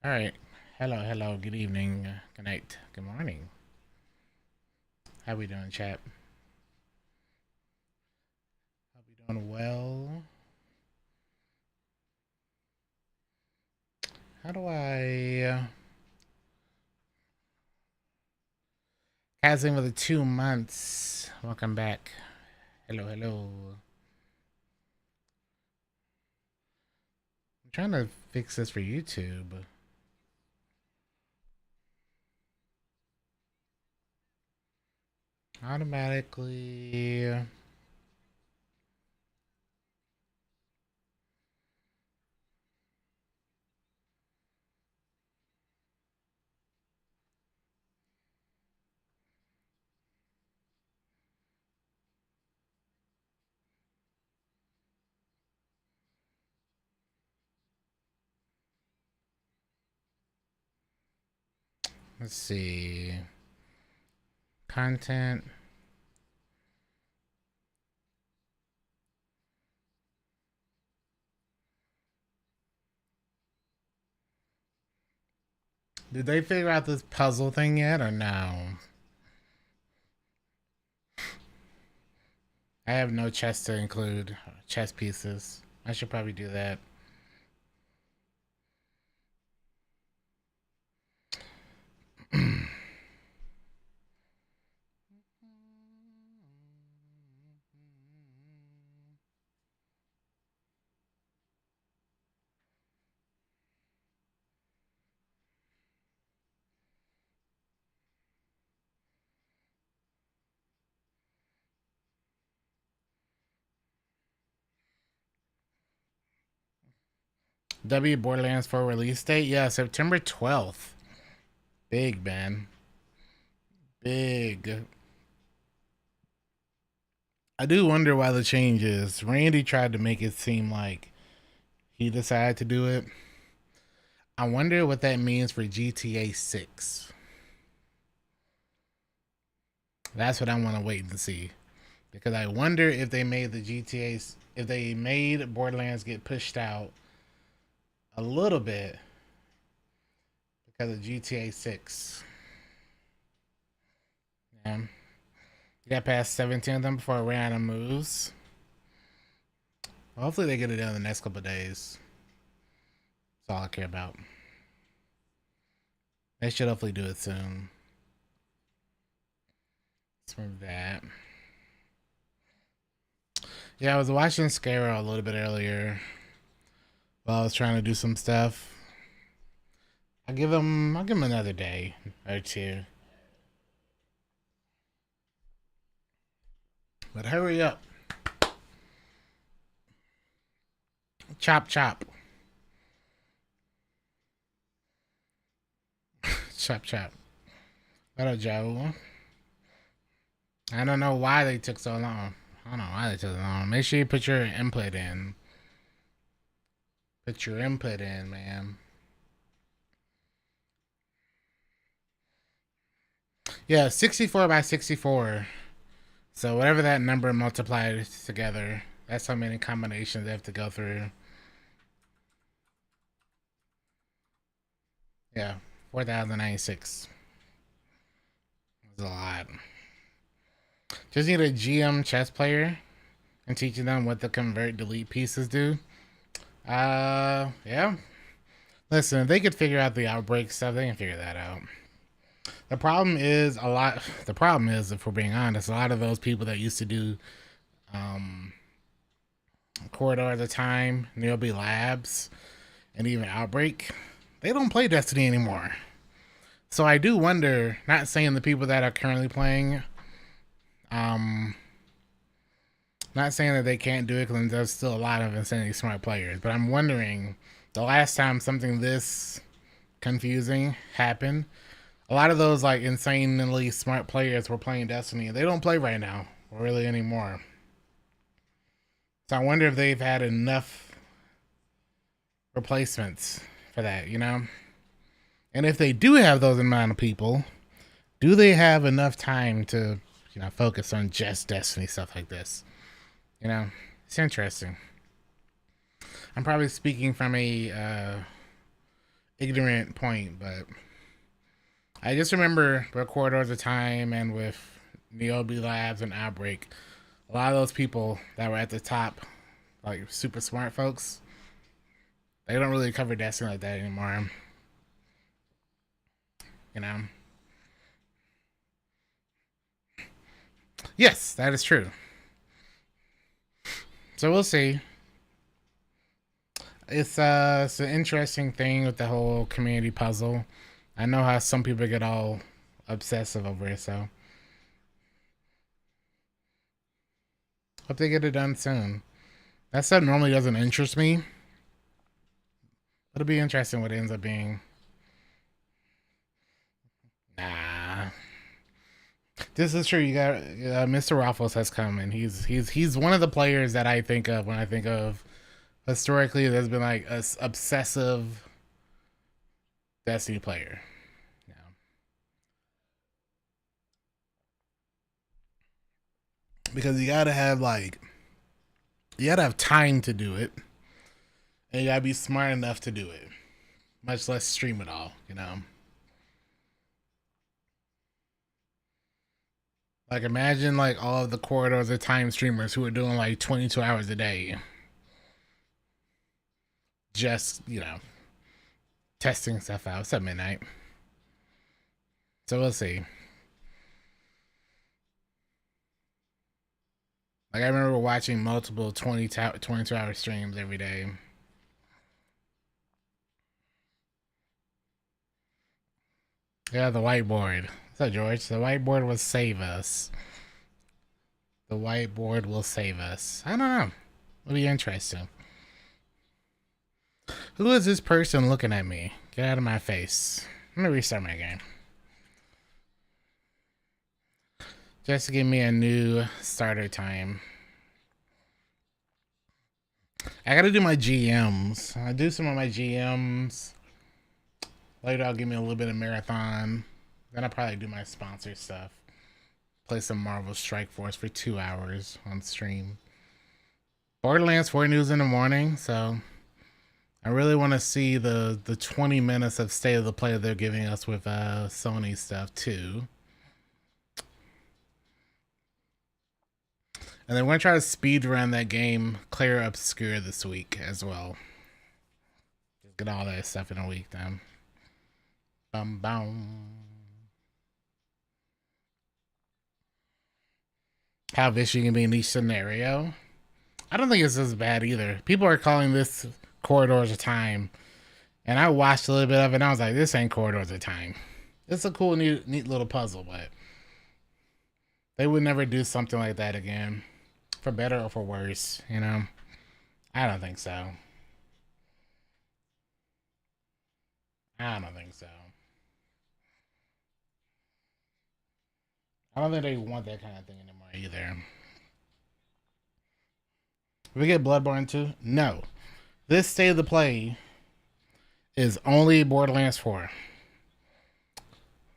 All right. Hello. Good evening. Good night. Good morning. How we doing, chat? Hope you doing well. How do I? Casting for the 2 months. Welcome back. Hello. I'm trying to fix this for YouTube. Automatically. Let's see. Content. Did they figure out this puzzle thing yet, or no? I have no chess to include chess pieces. I should probably do that. W Borderlands 4 release date? Yeah, September 12th. Big, man. Big. I do wonder why the change is. Randy tried to make it seem like he decided to do it. I wonder what that means for GTA 6. That's what I want to wait and see. Because I wonder if they made the GTA's, if they made Borderlands get pushed out a little bit because of GTA 6. Yeah. You got past 17 of them before it ran out of moves. Well, hopefully they get it done in the next couple of days. That's all I care about. They should hopefully do it soon. Let's move that. Yeah, I was watching Scarrow a little bit earlier while I was trying to do some stuff. I'll give him another day or two. But hurry up. Chop. Chop. What up, Joe? I don't know why they took so long. I don't know why they took so long. Make sure you put your input in. Put your input in, man. Yeah, 64 by 64. So whatever that number multiplied together, that's how many combinations they have to go through. Yeah, 4,096. That's a lot. Just need a GM chess player and teaching them what the convert delete pieces do. Yeah. Listen, if they could figure out the outbreak stuff, they can figure that out. The problem is a lot. The problem is, if we're being honest, a lot of those people that used to do um, Corridor at the time, Nearby Labs, and even Outbreak, they don't play Destiny anymore. So I do wonder. Not saying the people that are currently playing, um, not saying that they can't do it because there's still a lot of insanely smart players, but I'm wondering the last time something this confusing happened, a lot of those like insanely smart players were playing Destiny. They don't play right now, really anymore. So I wonder if they've had enough replacements for that, you know? And if they do have those amount of people, do they have enough time to, focus on just Destiny stuff like this? You know, it's interesting. I'm probably speaking from a ignorant point, but I just remember with Corridors of Time and with Niobe Labs and Outbreak, a lot of those people that were at the top, like super smart folks, they don't really cover Destiny like that anymore. You know? Yes, that is true. So we'll see. It's an interesting thing with the whole community puzzle. I know how some people get all obsessive over it, so hope they get it done soon. That stuff normally doesn't interest me. It'll be interesting what it ends up being. Nah, this is true. You got Mr. Raffles has come, and he's one of the players that I think of when I think of historically. There's been like a obsessive Destiny player. Yeah. Because you gotta have time to do it, and you gotta be smart enough to do it. Much less stream it all. You know. Like imagine like all of the corridors of time streamers who are doing like 22 hours a day, just testing stuff out. It's at midnight, so we'll see. Like I remember watching multiple 22-hour streams every day. Yeah, the whiteboard. What's up, George? The whiteboard will save us. The whiteboard will save us. I don't know. It'll be interesting. Who is this person looking at me? Get out of my face. Let me restart my game. Just to give me a new starter time. I gotta do my GMs. I do some of my GMs. Later I'll give me a little bit of marathon. Then I'll probably do my sponsor stuff. Play some Marvel Strike Force for 2 hours on stream. Borderlands 4 news in the morning, so I really want to see the 20 minutes of state of the play they're giving us with Sony stuff too. And then we're gonna try to speed run that game Clear Obscure this week as well. Just get all that stuff in a week then. Bum bum. How vicious can be in each scenario. I don't think it's as bad either. People are calling this Corridors of Time, and I watched a little bit of it and I was like, this ain't Corridors of Time. It's a cool, neat little puzzle, but they would never do something like that again. For better or for worse, you know? I don't think so. I don't think so. I don't think they want that kind of thing anymore either. We get Bloodborne 2? No. This state of the play is only Borderlands 4.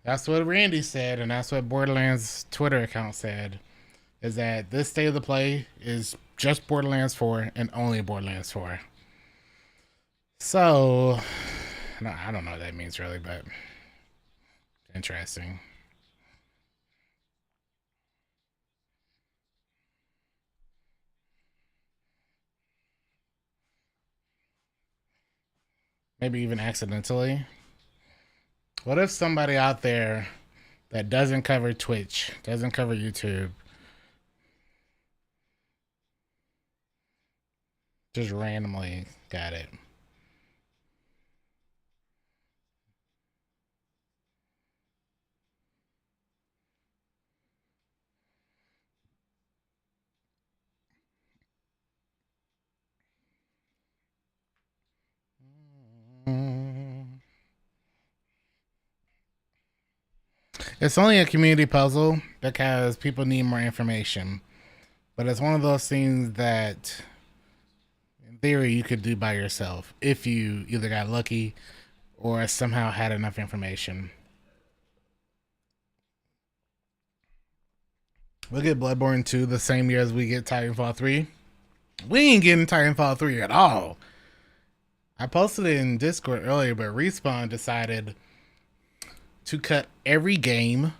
That's what Randy said, and that's what Borderlands Twitter account said. Is that this state of the play is just Borderlands 4 and only Borderlands 4. So, no, I don't know what that means really, but interesting. Maybe even accidentally. What if somebody out there that doesn't cover Twitch, doesn't cover YouTube, just randomly got it? It's only a community puzzle because people need more information. But it's one of those things that, in theory, you could do by yourself if you either got lucky or somehow had enough information. We'll get Bloodborne 2 the same year as we get Titanfall 3. We ain't getting Titanfall 3 at all. I posted it in Discord earlier, but Respawn decided to cut every game,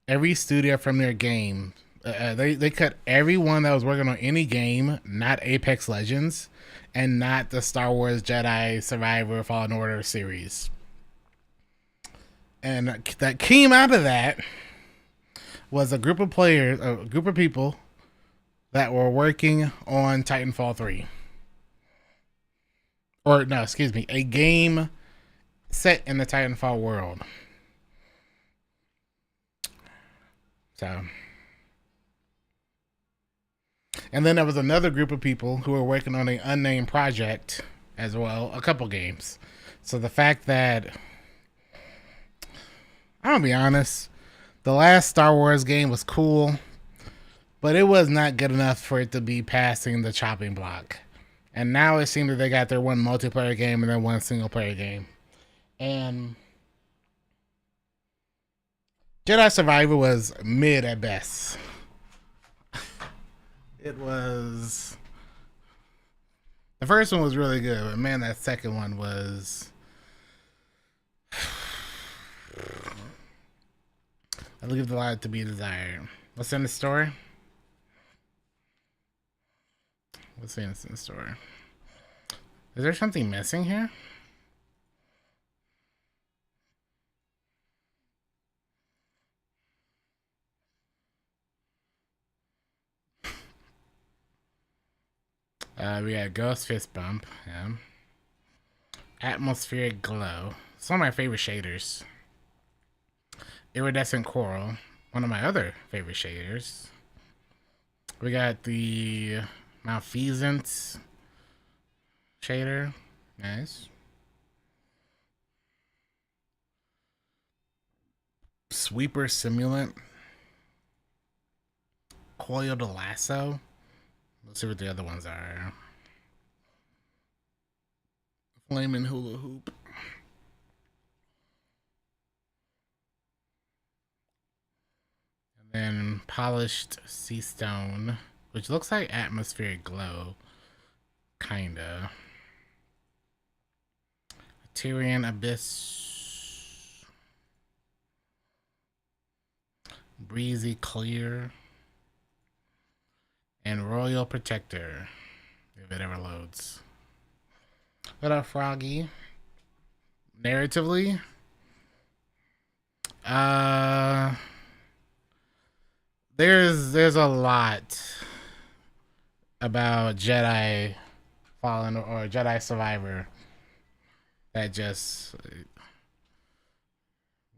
every studio from their game. They cut everyone that was working on any game, not Apex Legends, and not the Star Wars Jedi Survivor Fallen Order series. And that came out of that was a group of players, a group of people that were working on Titanfall 3. Or, no, excuse me, a game set in the Titanfall world. So. And then there was another group of people who were working on an unnamed project as well, a couple games. So the fact that, I'm gonna be honest, the last Star Wars game was cool, but it was not good enough for it to be passing the chopping block. And now it seems that they got their one multiplayer game and their one single player game. And Jedi Survivor was mid at best. It was. The first one was really good, but man, that second one was. I leave a lot to be desired. What's in the store? What's in the store? Is there something missing here? We got Ghost Fist Bump, yeah. Atmospheric Glow. It's one of my favorite shaders. Iridescent Coral, one of my other favorite shaders. We got the Malfeasance shader. Nice. Sweeper Simulant. Coiled Lasso. Let's see what the other ones are. Flaming Hula Hoop. And then Polished Sea Stone, which looks like Atmospheric Glow. Kinda. Tyrian Abyss. Breezy Clear. And Royal Protector, if it ever loads. What up, Froggy? Narratively, there's a lot about Jedi Fallen or Jedi Survivor that just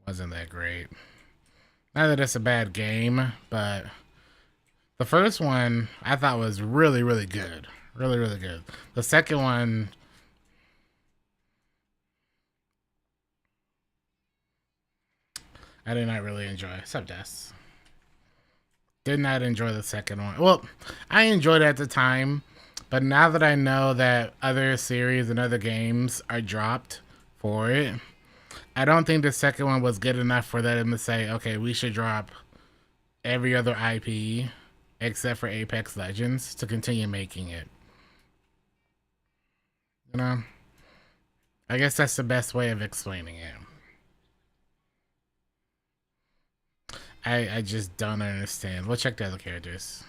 wasn't that great. Not that it's a bad game, but the first one I thought was really, really good. Really, really good. The second one, I did not really enjoy. Except Des. Did not enjoy the second one. Well, I enjoyed it at the time, but now that I know that other series and other games are dropped for it, I don't think the second one was good enough for them to say, okay, we should drop every other IP except for Apex Legends to continue making it. You know? I guess that's the best way of explaining it. I just don't understand. We'll check the other characters.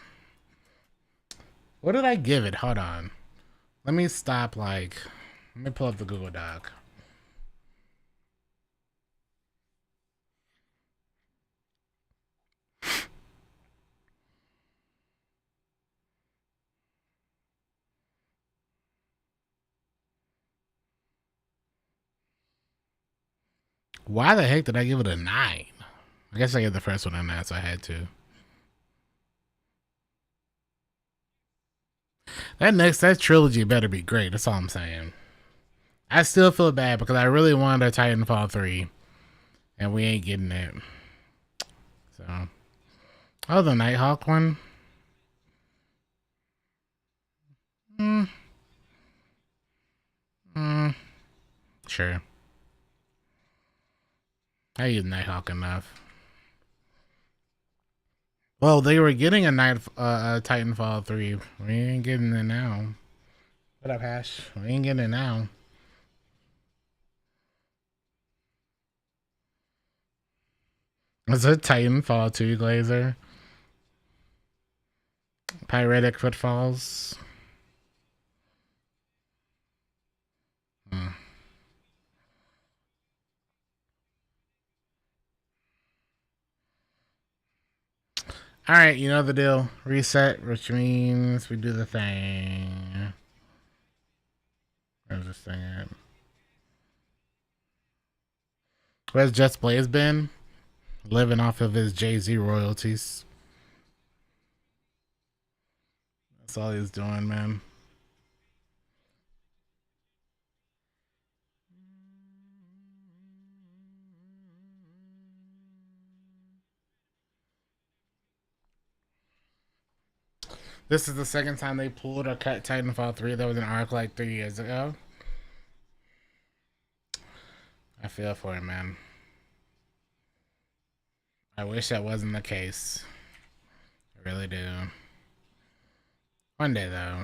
What did I give it? Hold on. Let me stop, let me pull up the Google Doc. Why the heck did I give it a 9? I guess I gave the first one a 9, so I had to. That trilogy better be great. That's all I'm saying. I still feel bad because I really wanted a Titanfall 3, and we ain't getting it. So, oh, the Nighthawk one. Sure. I use Nighthawk enough. Well, they were getting a Titanfall 3. We ain't getting it now. What up, Hash? We ain't getting it now. Is it Titanfall 2 Glazer? Pyretic Footfalls? Hmm. Alright, you know the deal. Reset, which means we do the thing. Where's this thing at? Where's Just Blaze been? Living off of his Jay-Z royalties. That's all he's doing, man. This is the second time they pulled or cut Titanfall 3. There was an arc like 3 years ago. I feel for him, man. I wish that wasn't the case. I really do. One day, though.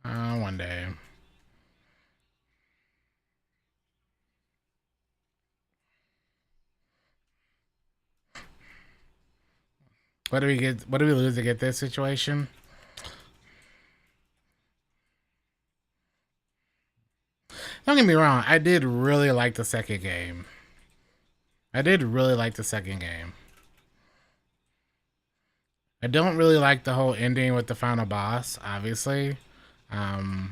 One day. What do we get? What do we lose to get this situation? Don't get me wrong. I did really like the second game. I did really like the second game. I don't really like the whole ending with the final boss, obviously. The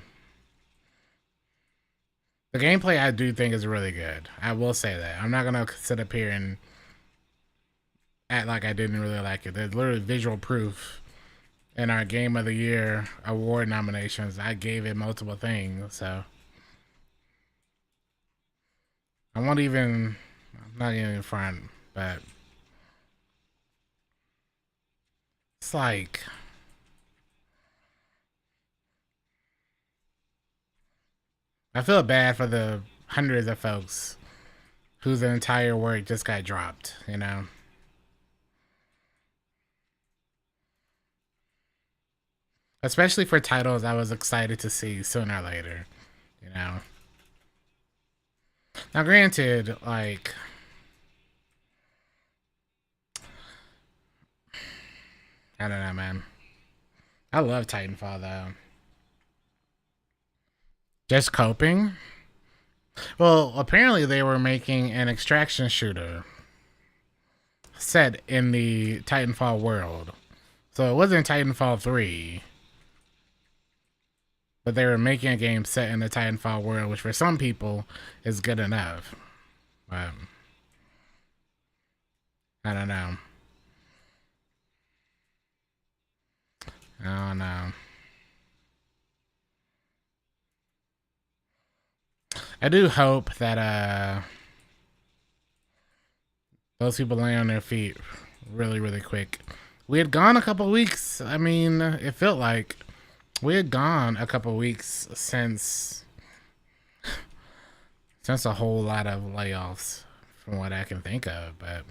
gameplay I do think is really good. I will say that. I'm not gonna sit up here and act like I didn't really like it. There's literally visual proof in our Game of the Year award nominations. I gave it multiple things, so I won't even. I'm not even in front, but it's like I feel bad for the hundreds of folks whose entire work just got dropped, you know? Especially for titles I was excited to see sooner or later, you know? Now, granted, like, I don't know, man. I love Titanfall, though. Just coping? Well, apparently they were making an extraction shooter set in the Titanfall world. So it wasn't Titanfall 3, but they were making a game set in the Titanfall world, which for some people is good enough. But I don't know. I don't know. I do hope that those people lay on their feet really, really quick. We had gone a couple weeks. I mean, it felt like we had gone a couple weeks since a whole lot of layoffs, from what I can think of. But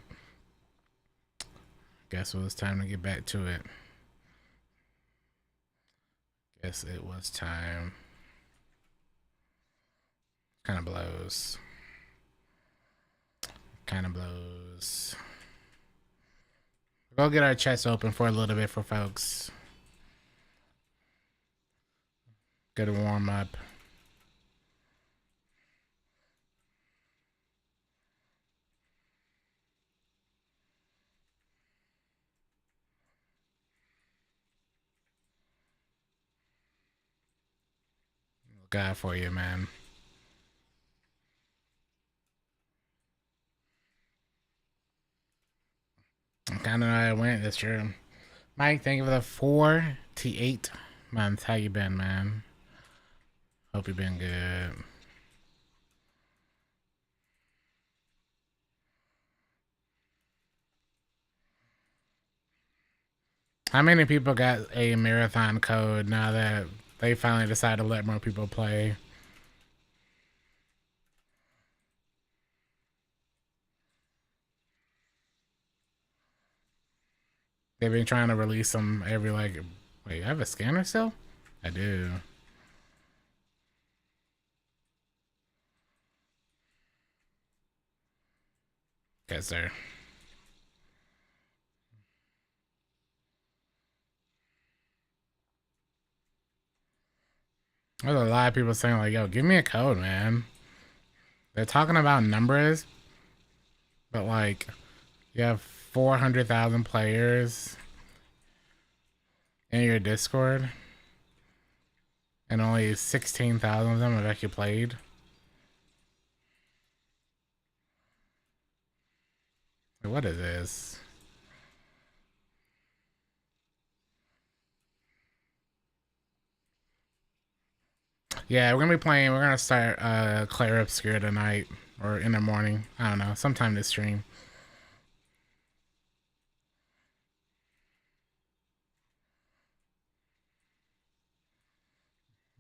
I guess it was time to get back to it. Guess it was time. Kind of blows. Kind of blows. We'll get our chests open for a little bit for folks. Good warm up. God for you, man. Kind of how I went this year. Mike, thank you for the 4 to 8 months. How you been, man? Hope you been good. How many people got a marathon code now that they finally decided to let more people play? They've been trying to release them every like Wait, you have a scanner still? I do. Yes, sir. There's a lot of people saying like, yo, give me a code, man. They're talking about numbers, but like, you have 400,000 players in your Discord, and only 16,000 of them have actually played. What is this? Yeah, we're gonna be playing. We're gonna start Clair Obscure tonight or in the morning. I don't know, sometime this stream.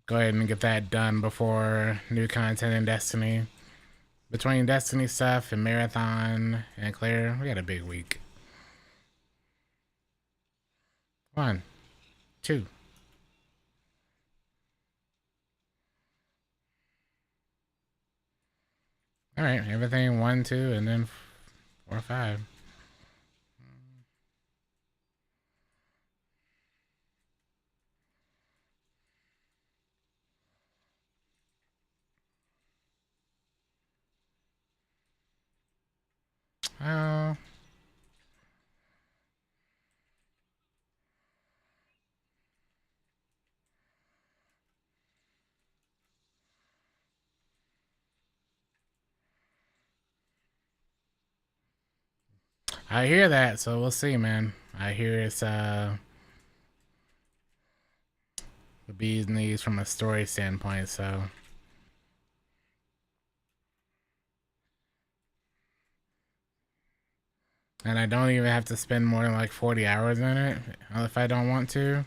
Go ahead and get that done before new content in Destiny. Between Destiny stuff and Marathon and Clair, we got a big week. 1, 2. All right, everything 1, 2, and then 4, 5. Oh. I hear that, so we'll see, man. I hear it's the bee's knees from a story standpoint, so. And I don't even have to spend more than like 40 hours in it if I don't want to.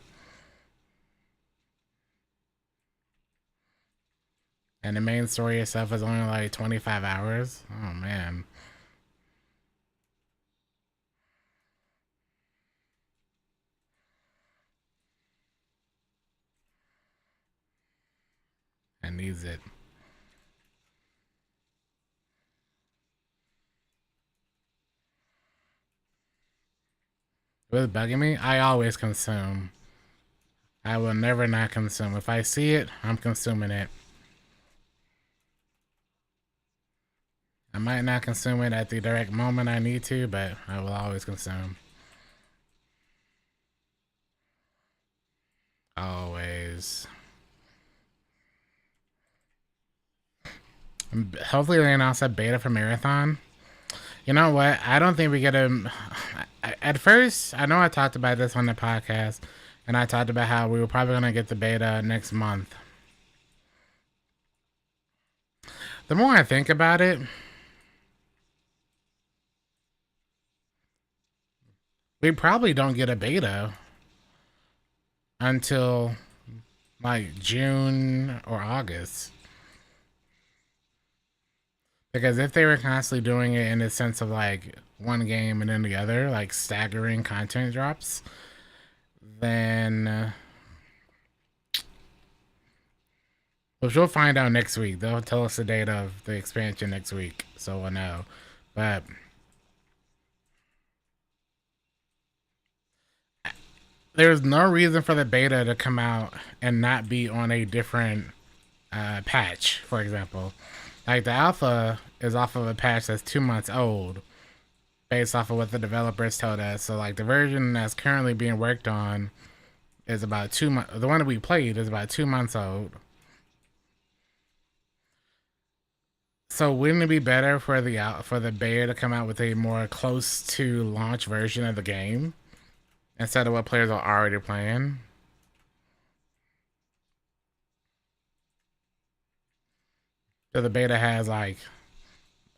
And the main story itself is only like 25 hours. Oh man. I needs it. What's bugging me? I always consume. I will never not consume. If I see it, I'm consuming it. I might not consume it at the direct moment I need to, but I will always consume. Always. Hopefully they announce a beta for Marathon. You know what? I don't think we get a. At first, I know I talked about this on the podcast, and I talked about how we were probably going to get the beta next month. The more I think about it, we probably don't get a beta until like June or August. Because if they were constantly doing it in the sense of like one game and then the other, like staggering content drops, then which we'll find out next week. They'll tell us the date of the expansion next week, so we'll know. But there's no reason for the beta to come out and not be on a different patch, for example. Like the alpha is off of a patch that's 2 months old, based off of what the developers told us. So like the version that's currently being worked on is about 2 months. The one that we played is about 2 months old. So wouldn't it be better for the beta to come out with a more close to launch version of the game instead of what players are already playing? So the beta has like,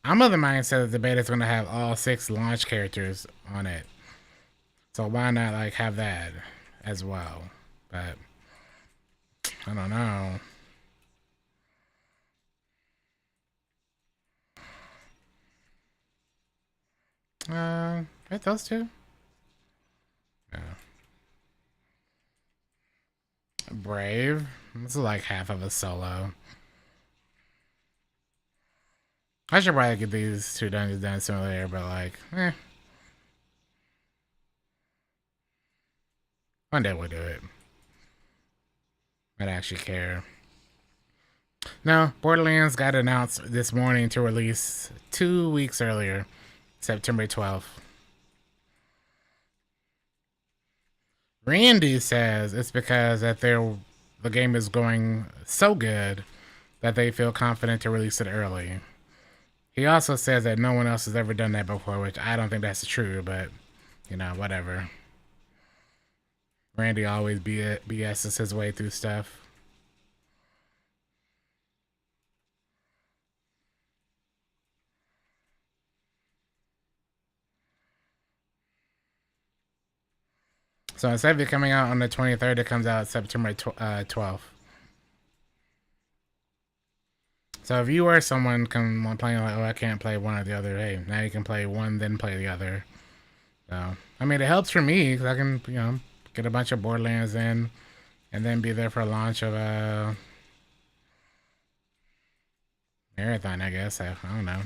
I'm of the mindset that the beta is going to have all 6 launch characters on it. So why not like have that as well? But I don't know. Right, those two. Yeah. Brave. This is like half of a solo. I should probably get these two dungeons done sooner or later, but like, one day we'll do it. I'd actually care. No, Borderlands got announced this morning to release 2 weeks earlier, September 12th. Randy says it's because that the game is going so good that they feel confident to release it early. He also says that no one else has ever done that before, which I don't think that's true, but you know, whatever. Randy always BS's his way through stuff. So instead of it coming out on the 23rd, it comes out September 12th. So if you are someone playing like, oh, I can't play one or the other, hey, now you can play one, then play the other. So, I mean, it helps for me because I can, you know, get a bunch of Borderlands in and then be there for launch of a marathon, I guess. I don't know.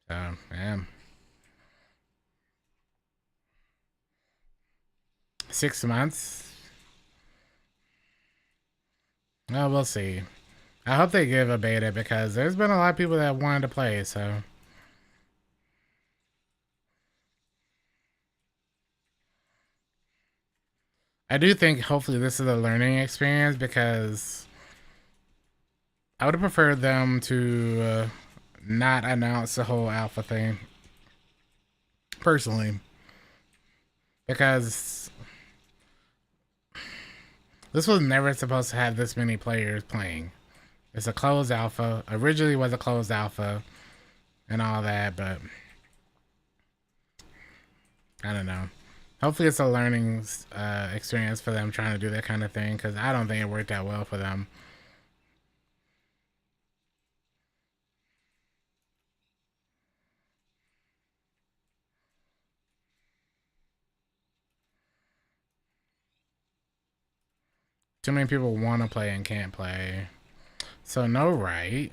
So, yeah. 6 months. Well, we'll see. I hope they give a beta because there's been a lot of people that wanted to play, so. I do think hopefully this is a learning experience because I would have preferred them to not announce the whole alpha thing. Personally. Because this was never supposed to have this many players playing. It's a closed alpha. Originally was a closed alpha and all that, but I don't know. Hopefully it's a learning experience for them trying to do that kind of thing because I don't think it worked out well for them. Too many people want to play and can't play. So no right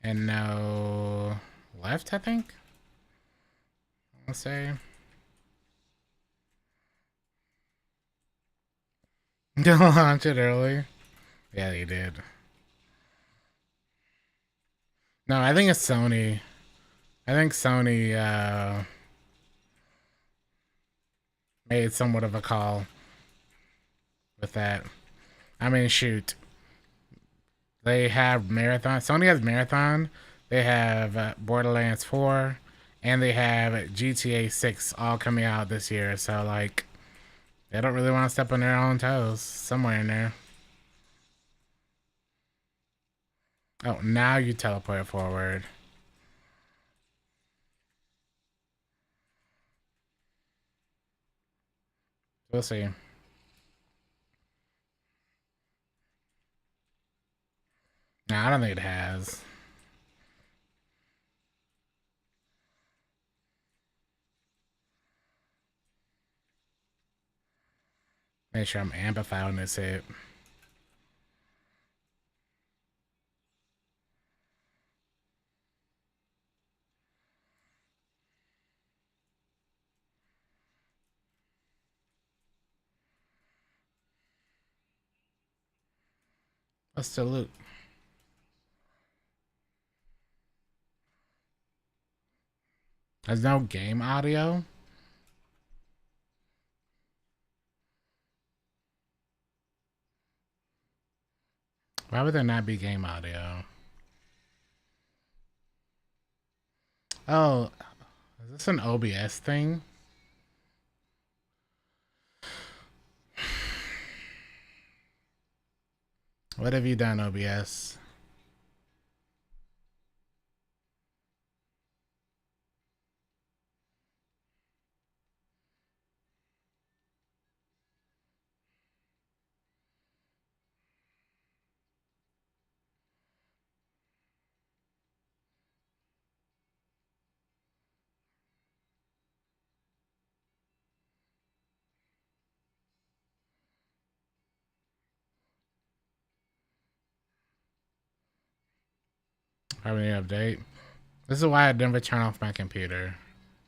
and no left, I think. I'll say. Don't launch it early. Yeah, they did. No, I think it's Sony. I think Sony made somewhat of a call with that. I mean, shoot. They have Marathon. Sony has Marathon. They have Borderlands 4. And they have GTA 6 all coming out this year. So, like, they don't really want to step on their own toes. Somewhere in there. Oh, now you teleport forward. We'll see. No, I don't think it has. Make sure I'm amplifying this hit. What's the loot? There's no game audio? Why would there not be game audio? Oh, is this an OBS thing? What have you done, OBS? Probably need to update. This is why I never turn off my computer.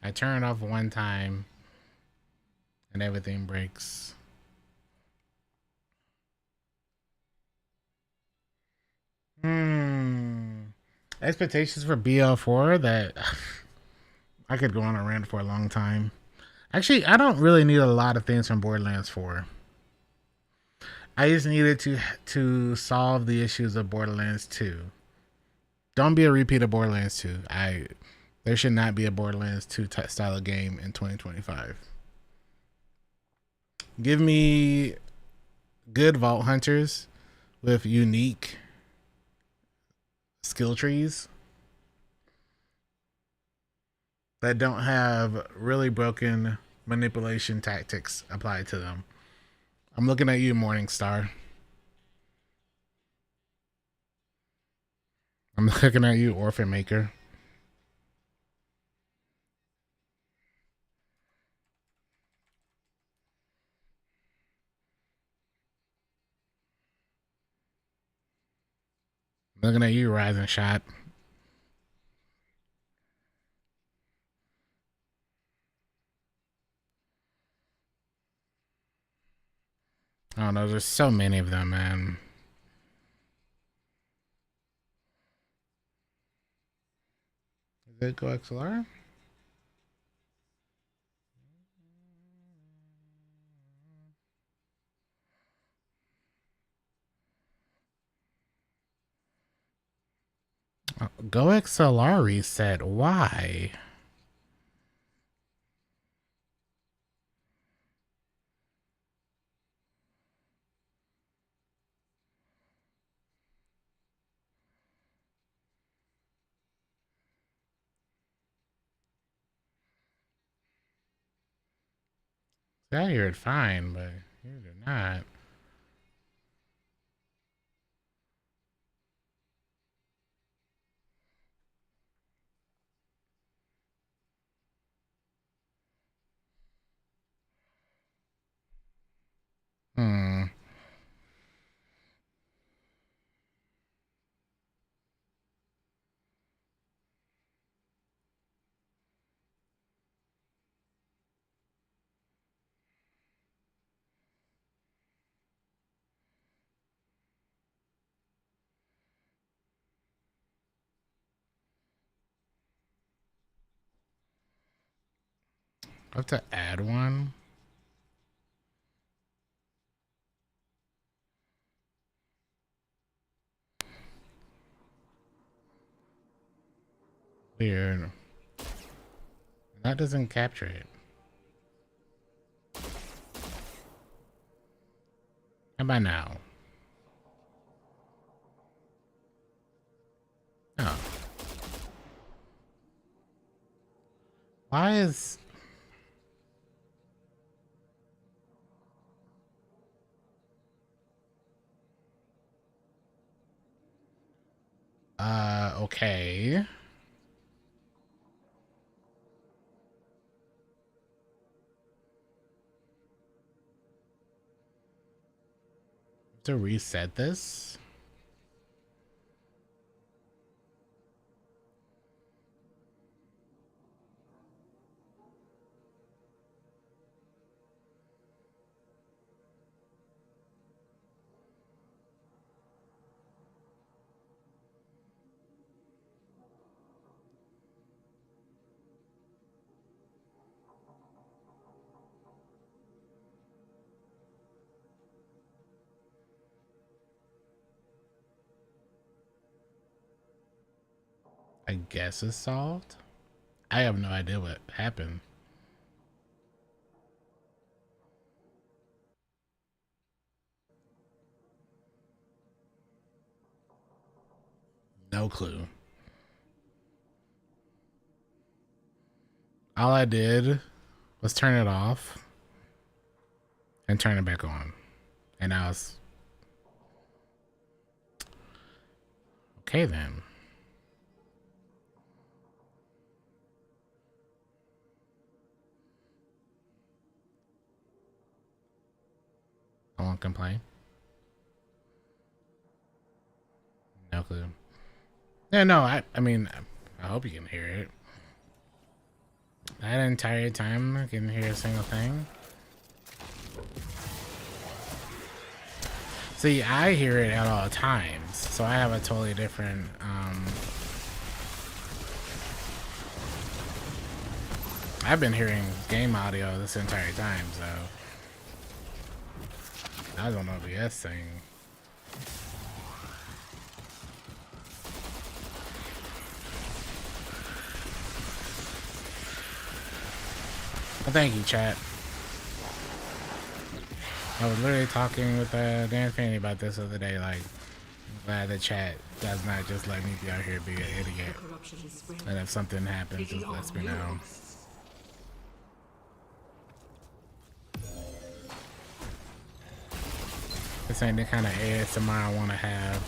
I turn it off one time and everything breaks. Expectations for BL4 that I could go on a rant for a long time. Actually, I don't really need a lot of things from Borderlands 4. I just needed to solve the issues of Borderlands 2. Don't be a repeat of Borderlands 2. There should not be a Borderlands 2 style of game in 2025. Give me good vault hunters with unique skill trees that don't have really broken manipulation tactics applied to them. I'm looking at you, Morningstar. I'm looking at you, Orphan Maker. I'm looking at you, Rising Shot. I don't know. There's so many of them, man. Did it go XLR? Go XLR reset. Why? That here it's fine, but here do not. Hmm. I have to add one. Weird. That doesn't capture it. How about now? Oh. Why is... Okay. To reset this? I guess it's solved. I have no idea what happened. No clue. All I did was turn it off and turn it back on. And now it's... Okay then. I won't complain. No clue. Yeah, no, I mean, I hope you can hear it. That entire time, I can hear a single thing. See, I hear it at all times, so I have a totally different, I've been hearing game audio this entire time, so I don't know OBS thing. Well, thank you, chat. I was literally talking with Dan Fanny about this the other day. Like, I'm glad the chat does not just let me be out here be an idiot. And if something happens, just lets me know. This ain't the kind of ASMR I want to have.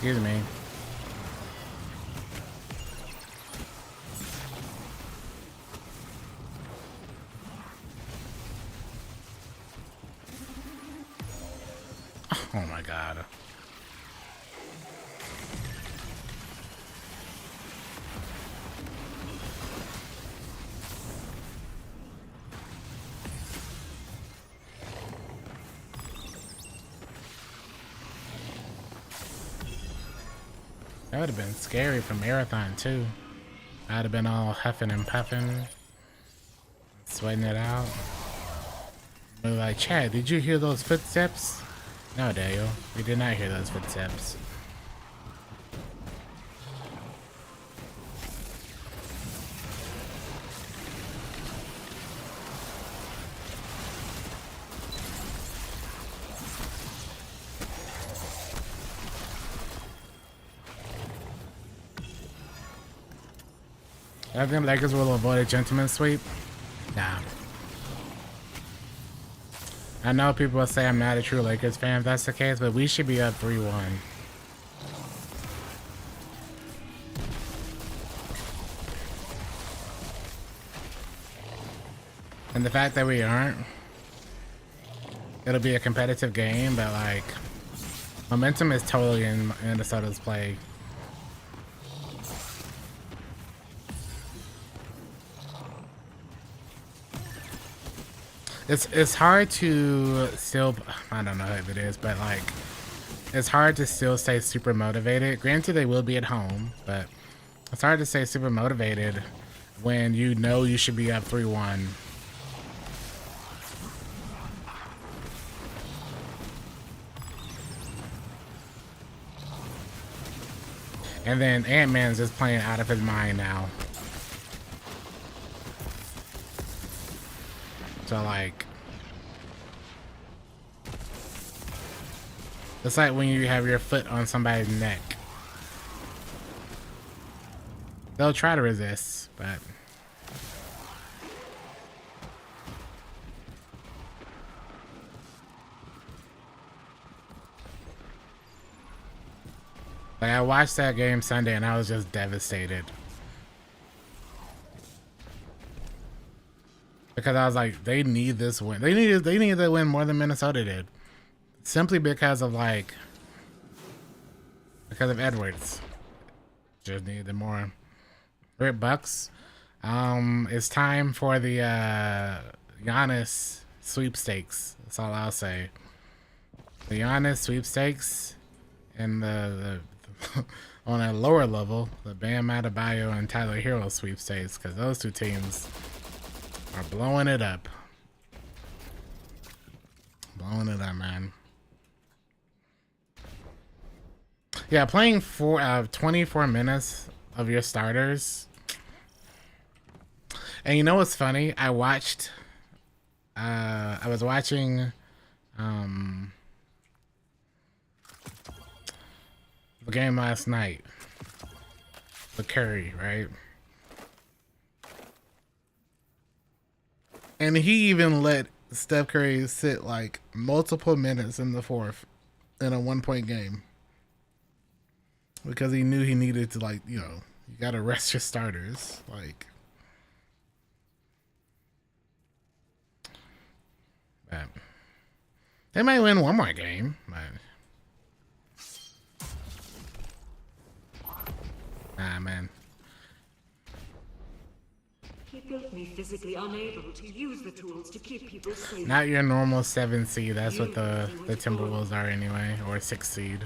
Excuse me. Oh my god. That would have been scary for Marathon too. I'd have been all huffing and puffing, sweating it out. Be like, Chad, did you hear those footsteps? No, Daniel, we did not hear those footsteps. I think Lakers will avoid a gentleman's sweep. Nah. I know people will say I'm not a true Lakers fan if that's the case, but we should be up 3-1. And the fact that we aren't, it'll be a competitive game, but like, momentum is totally in Minnesota's play. It's hard to still, I don't know if it is, but like, it's hard to still stay super motivated. Granted, they will be at home, but it's hard to stay super motivated when you know you should be up 3-1. And then Ant-Man's just playing out of his mind now. So like, it's like when you have your foot on somebody's neck. They'll try to resist, but like, I watched that game Sunday and I was just devastated. Because I was like, they need this win. They need to win more than Minnesota did. Simply because of Edwards. Just needed more. Rip Bucks. It's time for the Giannis sweepstakes. That's all I'll say. The Giannis sweepstakes and the on a lower level, the Bam Adebayo and Tyler Hero sweepstakes, because those two teams are blowing it up. Blowing it up, man. Yeah, playing 24 minutes of your starters. And you know what's funny? I was watching the game last night. the Curry, right? And he even let Steph Curry sit like multiple minutes in the fourth in a 1 point game because he knew he needed to, like, you know, you got to rest your starters. Like, but they might win one more game, but nah, man. He built me physically unable to use the tools to keep people safe. Not your normal 7 seed. That's what the Timberwolves are anyway, or 6 seed.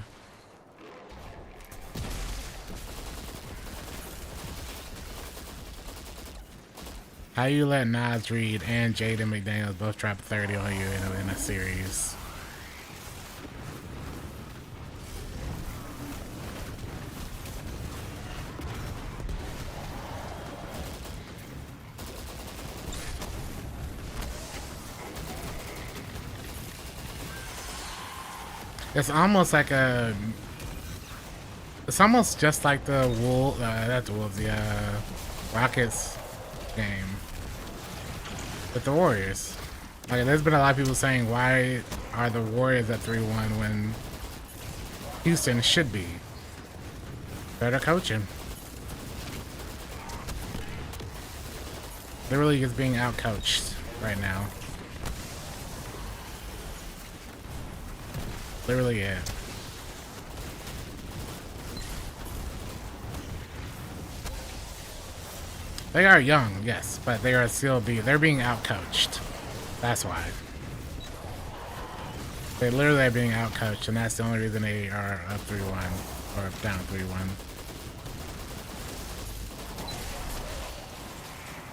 How you let Naz Reid and Jaden McDaniels both drop 30 on you in a series? It's almost like a. It's almost just like the Rockets game with the Warriors. Like, there's been a lot of people saying, why are the Warriors at 3-1 when Houston should be? Better coaching. The league is being out-coached right now. Literally, yeah. They are young, yes, but they are they're being out-coached. That's why. They literally are being out-coached, and that's the only reason they are up 3-1, or down 3-1.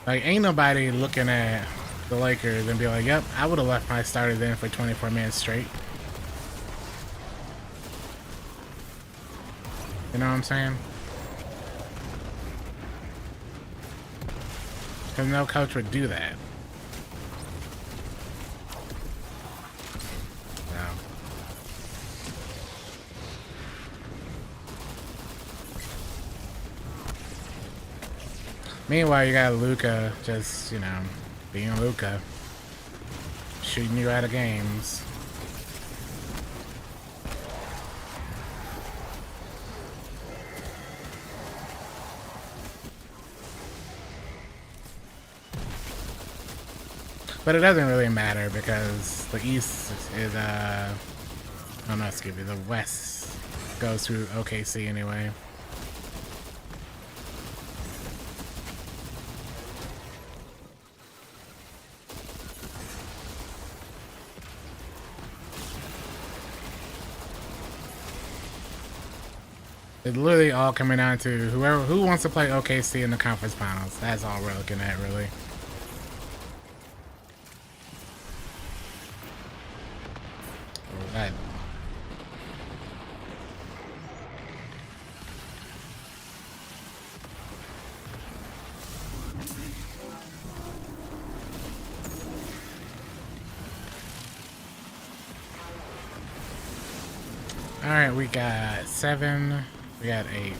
Like, ain't nobody looking at the Lakers and be like, yep, I would have left my starter then for 24 minutes straight. You know what I'm saying? Because no coach would do that. No. Meanwhile, you got Luka just, you know, being Luka. Shooting you out of games. But it doesn't really matter because the East is, oh no, excuse me, the West goes through OKC anyway. It's literally all coming down to who wants to play OKC in the conference finals. That's all we're looking at, really. That. All right, we got 7. We got 8.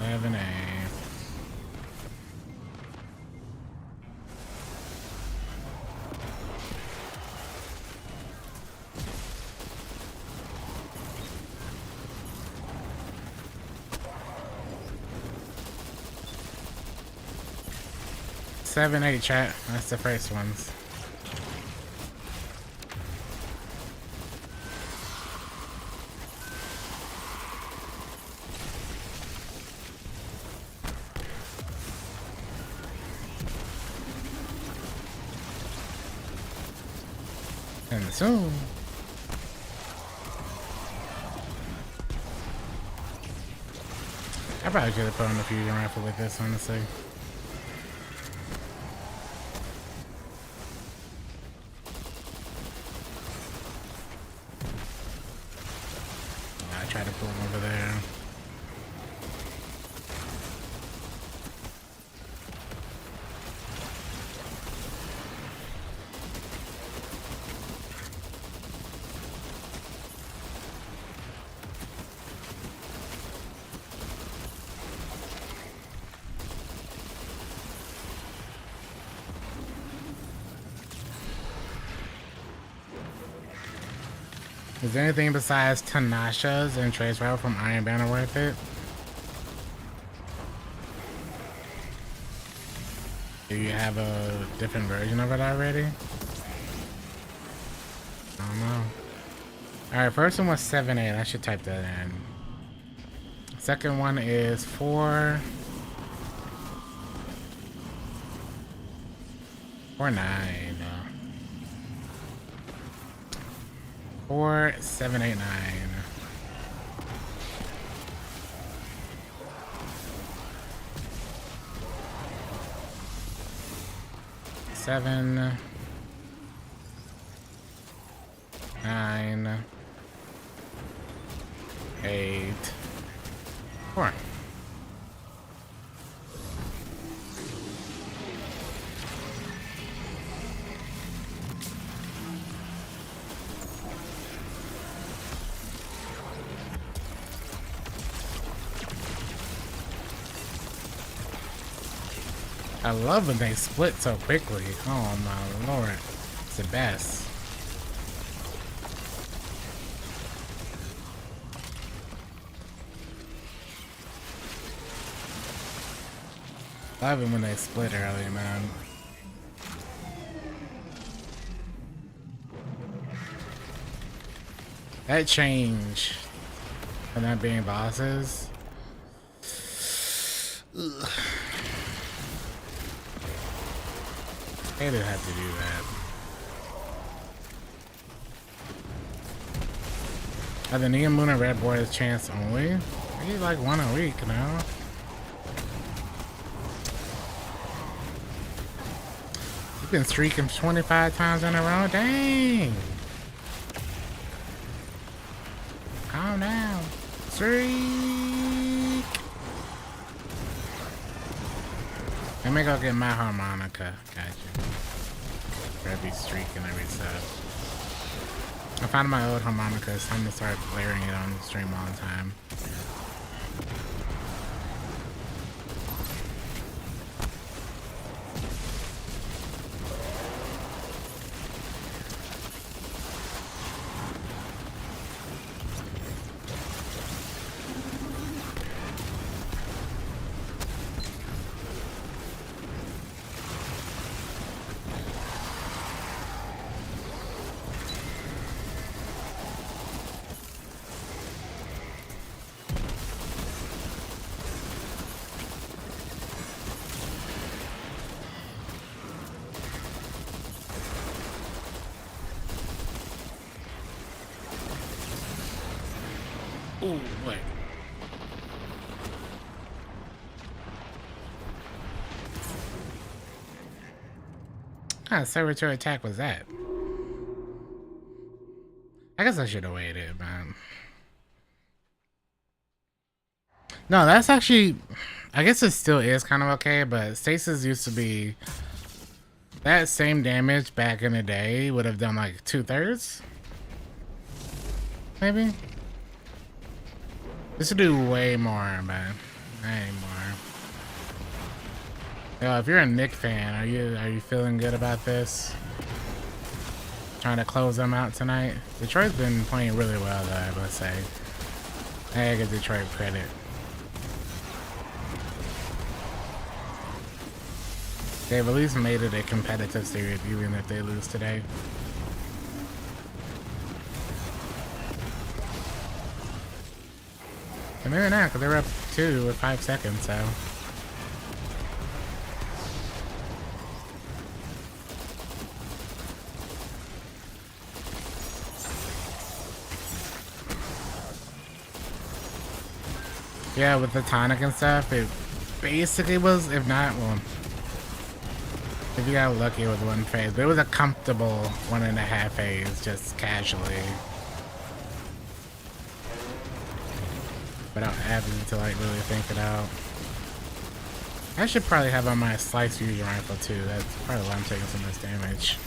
11A. Seven, 8, chat. That's the first ones. And soon. I probably could have put on a fusion rifle with this, honestly. I tried to pull him over there. Is anything besides Tanasha's and Trace Route from Iron Banner worth it? Do you have a different version of it already? I don't know. Alright, first one was 7-8. I should type that in. Second one is 4... 4-9. 4-7-8-9. 7, 9, 8, 4. I love when they split so quickly. Oh my lord. It's the best. Love it when they split early, man. That change from that being bosses. Ugh. They didn't have to do that. Are the Neon Moon and Red Boys chance only? I get like one a week now. You've been streaking 25 times in a row? Dang! Calm down. Streak! Let me go get my harmonica. Gotcha. For every streak and every sub. I found my old harmonica. It's time to start blaring it on the stream all the time. Ooh, wait. What kind of saboteur attack was that? I guess I should have waited, man. No, that's actually... I guess it still is kind of okay, but Stasis used to be... That same damage back in the day would have done like 2/3? Maybe? This would do way more, man. Way more. Yo, if you're a Nick fan, are you feeling good about this? Trying to close them out tonight? Detroit's been playing really well, though, I must say. I gotta give Detroit credit. They've at least made it a competitive series, even if they lose today. And maybe not, because they were up 2 with 5 seconds, so. Yeah, with the tonic and stuff, it basically was, if not, well, if you got lucky with one phase, but it was a comfortable 1.5 phase, just casually. Without having to like really think it out. I should probably have on my slice fusion rifle too. That's probably why I'm taking so much damage.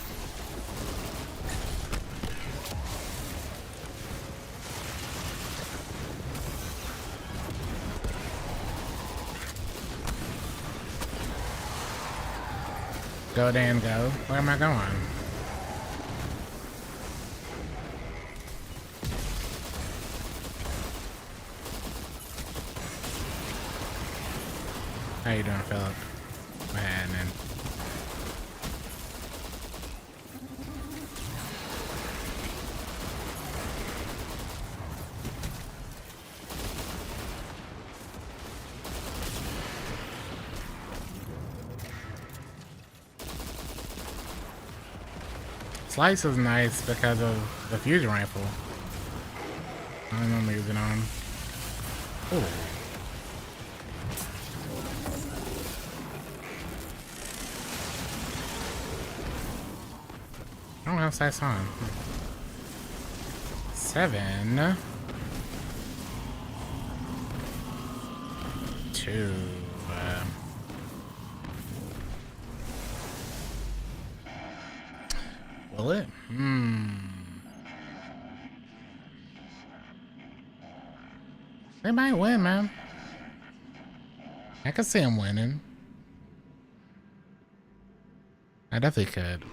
Go Dan go. Where am I going? How you doing, Philip? Man, and Slice is nice because of the fusion rifle. I remember using on. Ooh. I don't have sights on. 7. 2. Will it? They might win, man. I could see them winning. I definitely could.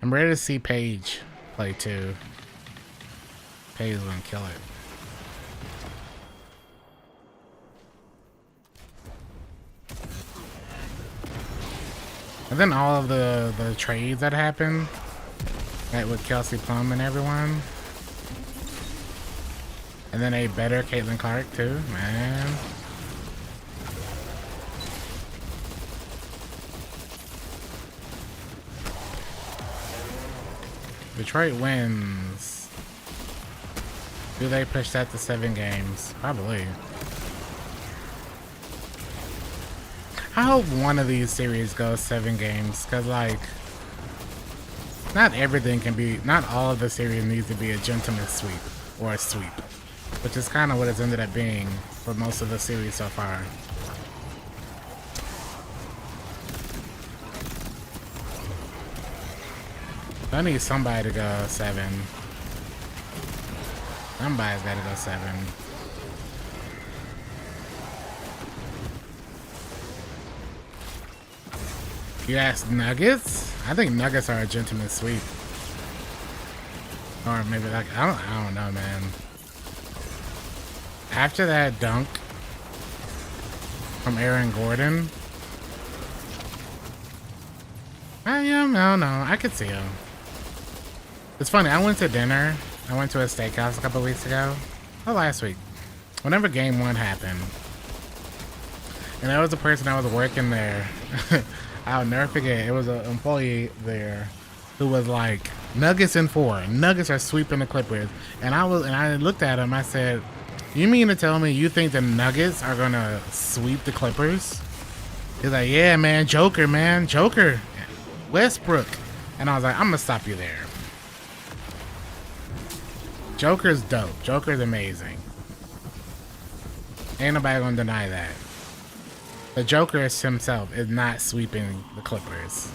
I'm ready to see Paige play too. Paige is gonna kill it. And then all of the trades that happened, like with Kelsey Plum and everyone. And then a better Caitlin Clark too, man. Detroit wins. Do they push that to 7 games? Probably. I hope one of these series goes 7 games, cause like, not everything can be, not all of the series needs to be a gentleman's sweep or a sweep, which is kind of what it's ended up being for most of the series so far. I need somebody to go 7. Somebody's got to go 7. You ask Nuggets? I think Nuggets are a gentleman's sweep. Or maybe like, I don't know, man. After that dunk from Aaron Gordon, no, I could see him. It's funny, I went to dinner. I went to a steakhouse a couple weeks ago. Oh, last week. Whenever game 1 happened. And there was a person that was working there. I'll never forget. It was an employee there who was like, Nuggets in 4. Nuggets are sweeping the Clippers. And I looked at him. I said, you mean to tell me you think the Nuggets are going to sweep the Clippers? He's like, yeah, man. Joker, man. Joker. Westbrook. And I was like, I'm going to stop you there. Joker's dope. Joker's amazing. Ain't nobody gonna deny that. The Joker himself is not sweeping the Clippers.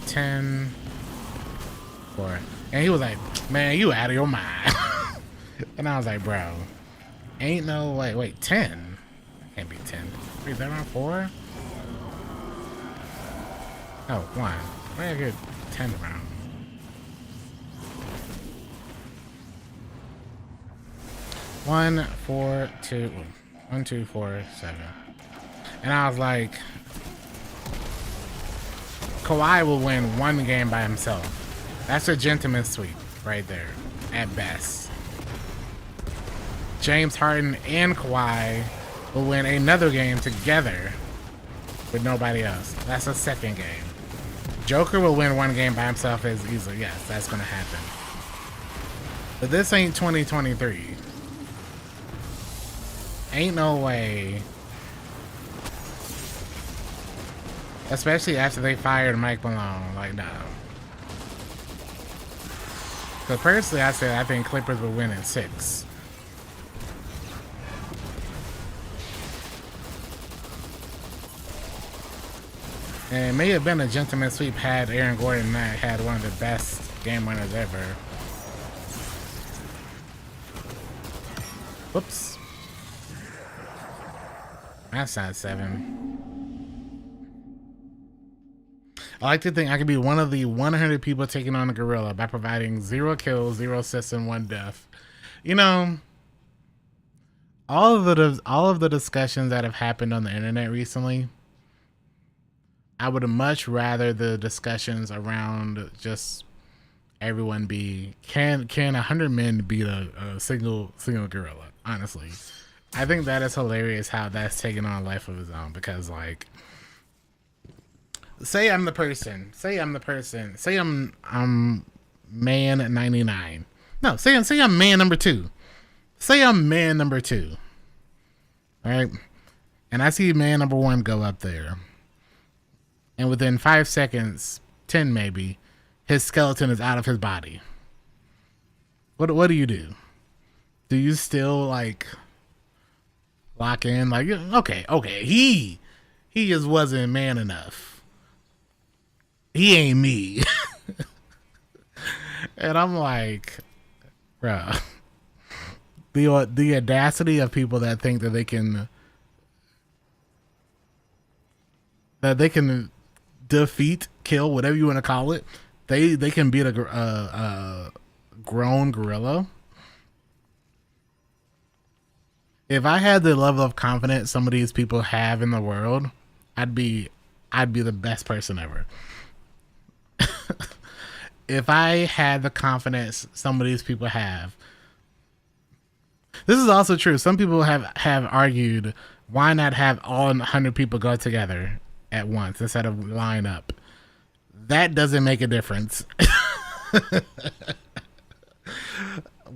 10, 4. And he was like, man, you out of your mind. And I was like, bro, ain't no way. Wait, 10? Can't be 10. Wait, is that around 4? Oh, 1. Where did I get 10 from? 1, 4, 2, 1, 2, 4, 7. And I was like, Kawhi will win 1 game by himself. That's a gentleman's sweep right there, at best. James Harden and Kawhi will win another game together with nobody else. That's a 2nd game. Joker will win 1 game by himself as easily. Yes, that's gonna happen. But this ain't 2023. Ain't no way. Especially after they fired Mike Malone. Like, no. So personally, I said I think Clippers will win in 6. And it may have been a gentleman's sweep had Aaron Gordon not had one of the best game winners ever. Whoops. That's not 7. I like to think I could be one of the 100 people taking on a gorilla by providing 0 kills, 0 assists, and 1 death. You know, all of the discussions that have happened on the internet recently, I would much rather the discussions around just everyone be can 100 men beat a single gorilla. Honestly, I think that is hilarious how that's taken on a life of its own, because like, say I'm man 99. No, say I'm man number 2. Say I'm man number 2. Right? And I see man number 1 go up there. And within 5 seconds, 10 maybe, his skeleton is out of his body. What do you do? Do you still like lock in? Like, okay, he just wasn't man enough. He ain't me. And I'm like, bro, the audacity of people that think that they can defeat, kill, whatever you want to call it. They can beat a grown gorilla. If I had the level of confidence some of these people have in the world, I'd be the best person ever. If I had the confidence some of these people have. This is also true. Some people have argued, why not have all 100 people go together at once instead of line up? That doesn't make a difference.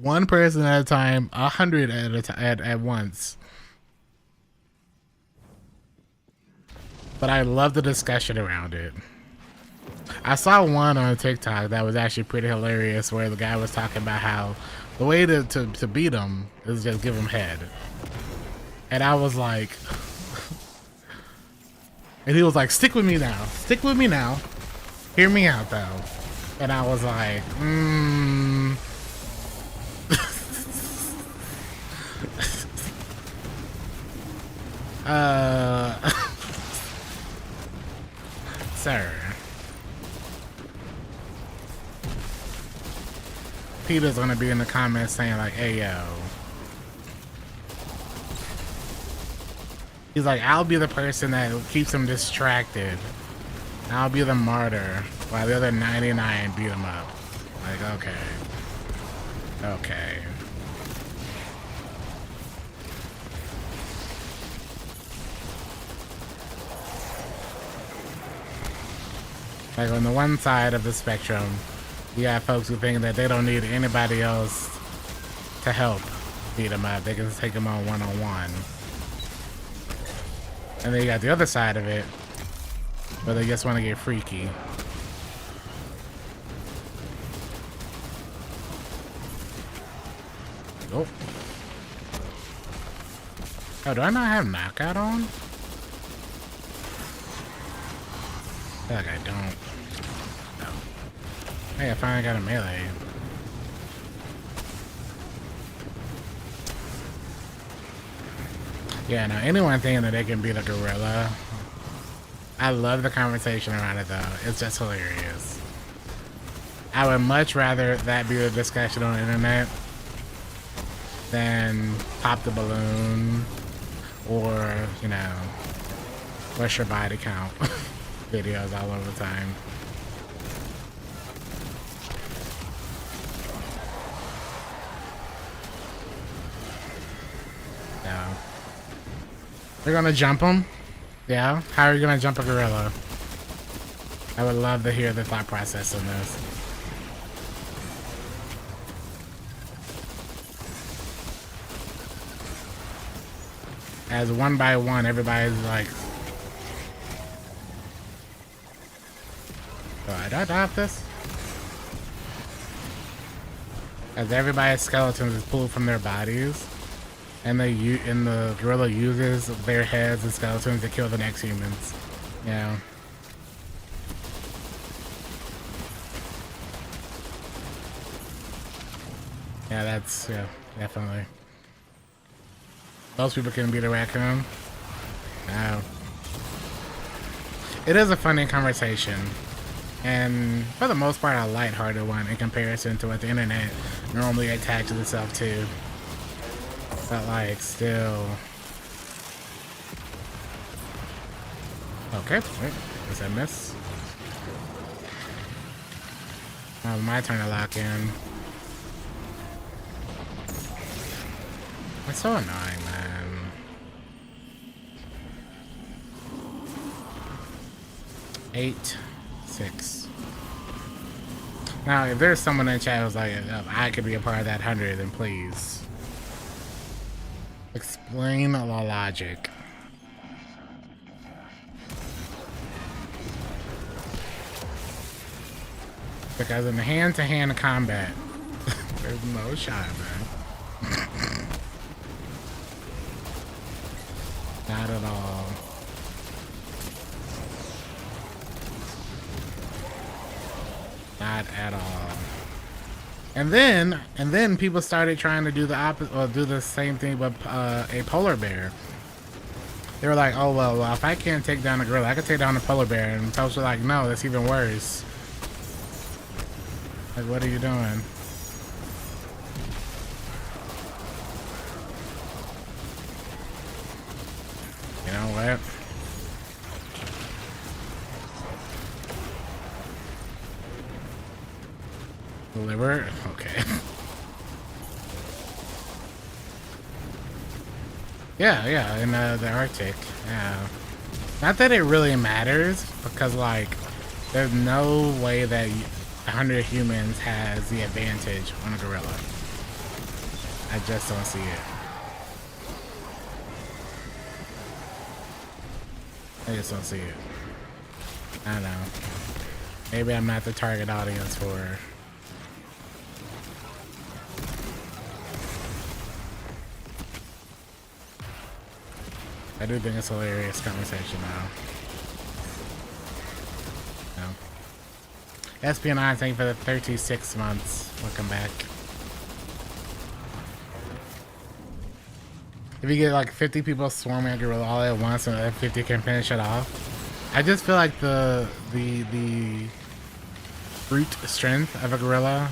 One person at a time, 100 at once. But I love the discussion around it. I saw one on TikTok that was actually pretty hilarious, where the guy was talking about how the way to beat him is just give him head. And I was like, and he was like, stick with me now. Hear me out though. And I was like, sir. Peter's gonna be in the comments saying like, hey yo. He's like, I'll be the person that keeps him distracted. I'll be the martyr while the other 99 beat him up. Like, okay. Like, on the one side of the spectrum, you got folks who think that they don't need anybody else to help beat them up. They can just take them on one-on-one. And then you got the other side of it, where they just want to get freaky. Oh. Oh, do I not have knockout on? I feel like I don't. No. Hey, I finally got a melee. Yeah, no, anyone thinking that they can beat a gorilla, I love the conversation around it though. It's just hilarious. I would much rather that be the discussion on the internet than pop the balloon or, you know, what's your body count videos all over the time. Yeah. They're gonna jump him? Yeah? How are you gonna jump a gorilla? I would love to hear the thought process in this. As one by one, everybody's like... Oh, did I die off this? As everybody's skeletons is pulled from their bodies, and the gorilla uses their heads and skeletons to kill the next humans. Yeah. Yeah, that's, yeah, definitely. Most people can beat a raccoon. No. It is a funny conversation. And for the most part, a lighthearted one in comparison to what the internet normally attaches itself to. But like, still. Okay, wait, does I miss? Oh, my turn to lock in. It's so annoying, man. Eight, 6. Now, if there's someone in chat who's like, I could be a part of that 100, then please explain the logic. Because in hand-to-hand combat, there's no shot, man. Not at all. Not at all. And then people started trying to do the opposite, or do the same thing with a polar bear. They were like, oh well, if I can't take down a gorilla, I can take down a polar bear. And folks were like, no, that's even worse. Like, what are you doing? You know what? Deliver? Okay. yeah, in the Arctic. Yeah. Not that it really matters, because, like, there's no way that 100 humans has the advantage on a gorilla. I just don't see it. I just don't see it. I don't know. Maybe I'm not the target audience for... I do think it's a hilarious conversation now. No. Espionage, thank you for the 36 months. Welcome back. If you get like 50 people swarming a gorilla all at once and the 50 can finish it off, I just feel like the brute strength of a gorilla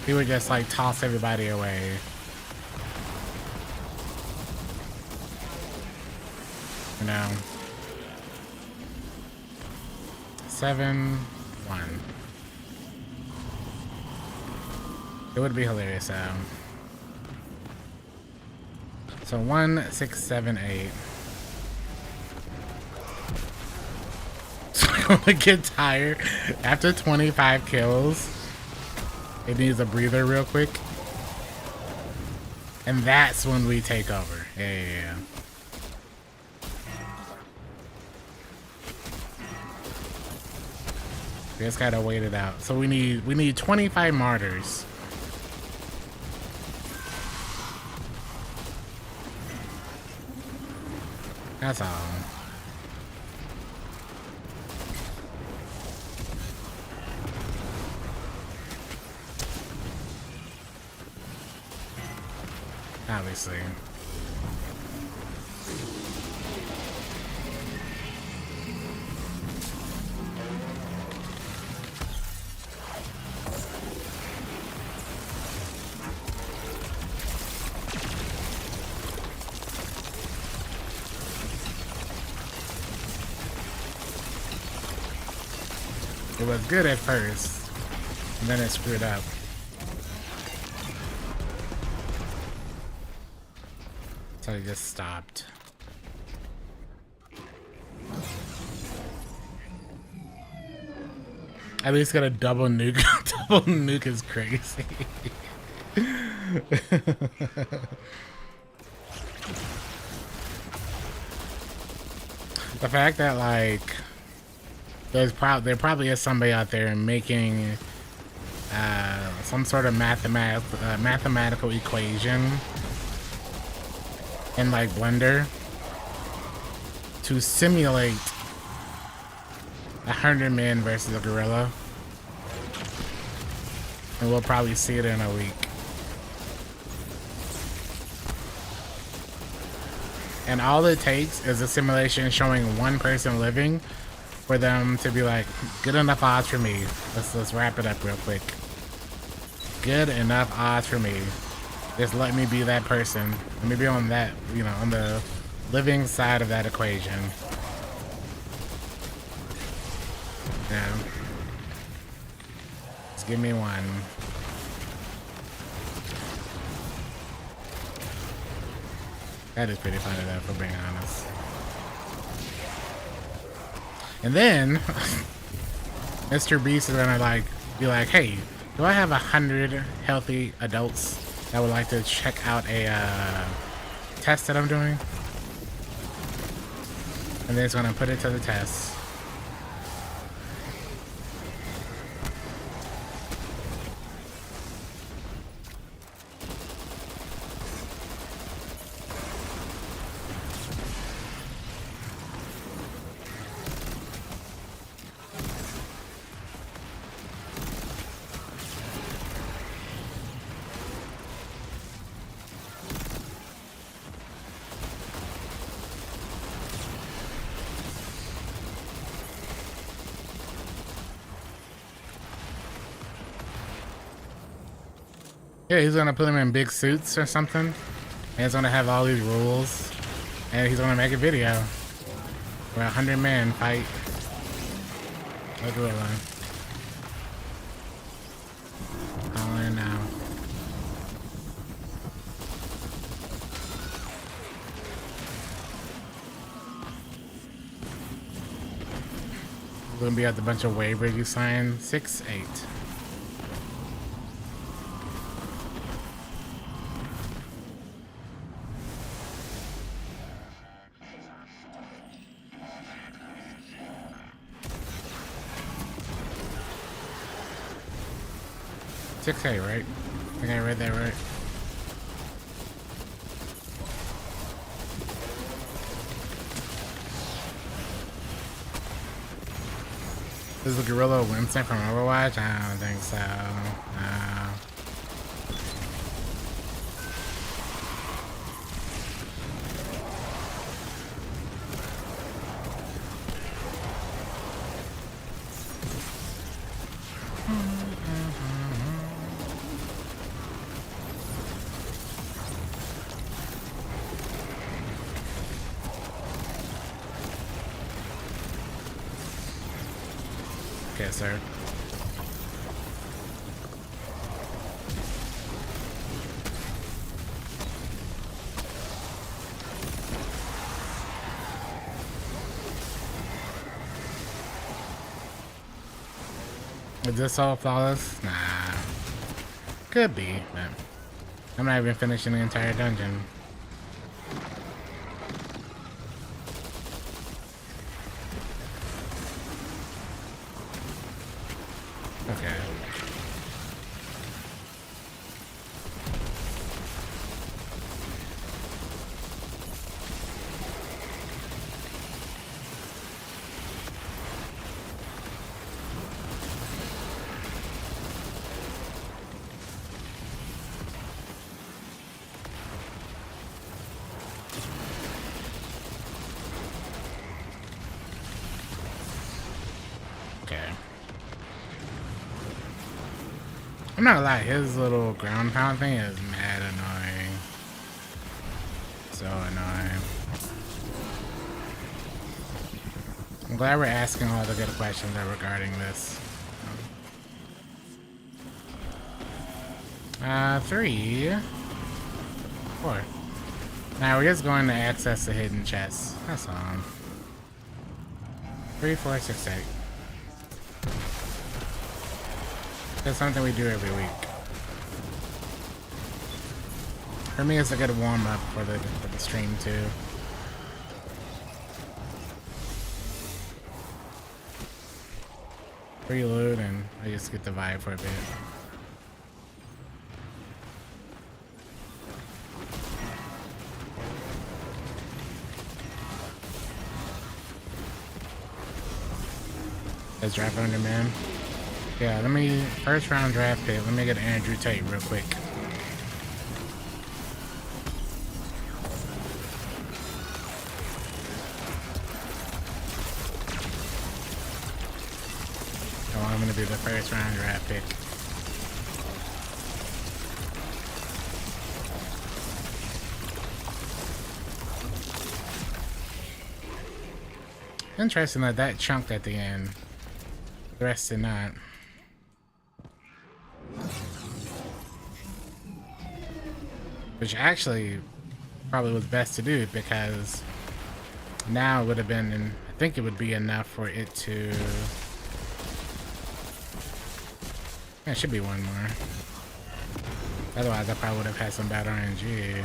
he would just like toss everybody away. You know. 7-1. It would be hilarious. So 1, 6, 7, 8. So I'm gonna get tired after 25 kills. It needs a breather real quick. And that's when we take over. Yeah. We just gotta wait it out. So we need 25 martyrs. That's all. Obviously. It was good at first, and then it screwed up. So it just stopped. At least got a double nuke. Double nuke is crazy. The fact that like there probably is somebody out there making some sort of mathematical equation in like Blender to simulate 100 men versus a gorilla, and we'll probably see it in a week. And all it takes is a simulation showing one person living for them to be like, good enough odds for me. Let's wrap it up real quick. Good enough odds for me. Just let me be that person. Let me be on that, you know, on the living side of that equation. Yeah. Just give me one. That is pretty funny though, for being honest. And then Mr. Beast is gonna like be like, hey, do I have 100 healthy adults that would like to check out a test that I'm doing? And then it's gonna put it to the test. Yeah, he's gonna put them in big suits or something. And he's gonna have all these rules. And he's gonna make a video where 100 men fight a gorilla. Calling it now. There's gonna be at the bunch of waivers you sign. 6-8. Right? I think I read that right. Is the gorilla Winston from Overwatch? I don't think so. No. Okay, sir. Is this all flawless? Nah. Could be, but I'm not even finishing the entire dungeon. Okay. I'm not gonna lie, his little ground pound thing is mad annoying. So annoying. I'm glad we're asking all the good questions regarding this. 3, 4. Now we're just going to access the hidden chests. That's all. 3, 4, 6, 8. That's something we do every week. For me, it's a good warm up for the stream too. Preload, and I just get the vibe for a bit. Let's draft under man. Yeah, let me first round draft pick. Let me get Andrew Tate real quick. be the first round draft pick. Interesting that that chunked at the end. The rest did not. Which actually probably was best to do, because now it would have been, I think it would be enough for it to... There should be one more. Otherwise I probably would have had some bad RNG.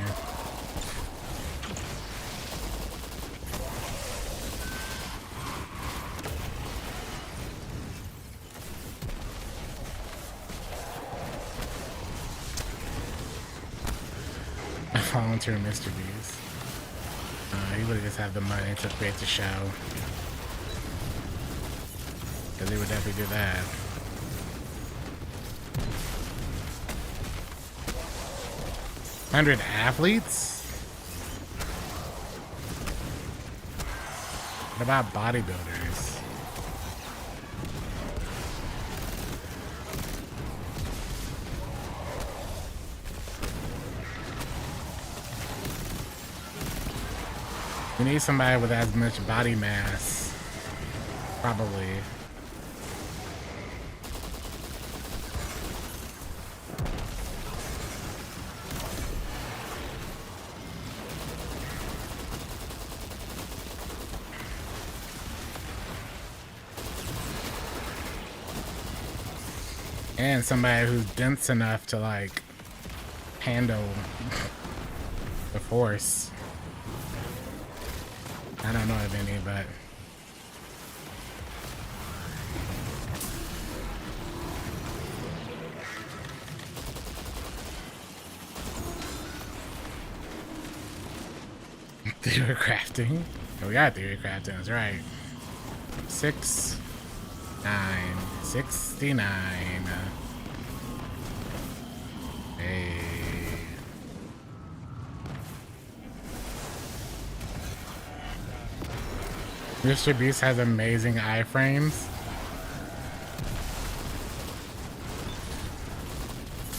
Volunteer Mr. Beast. He would have just had the money to create the show. Because he would definitely do that. $100 athletes? What about bodybuilders? We need somebody with as much body mass. Probably. And somebody who's dense enough to, like, handle the force. I don't know of any, but... Theory crafting? Oh, we got theory crafting, that's right. 6, 9, 69. Hey. Mr. Beast has amazing iframes.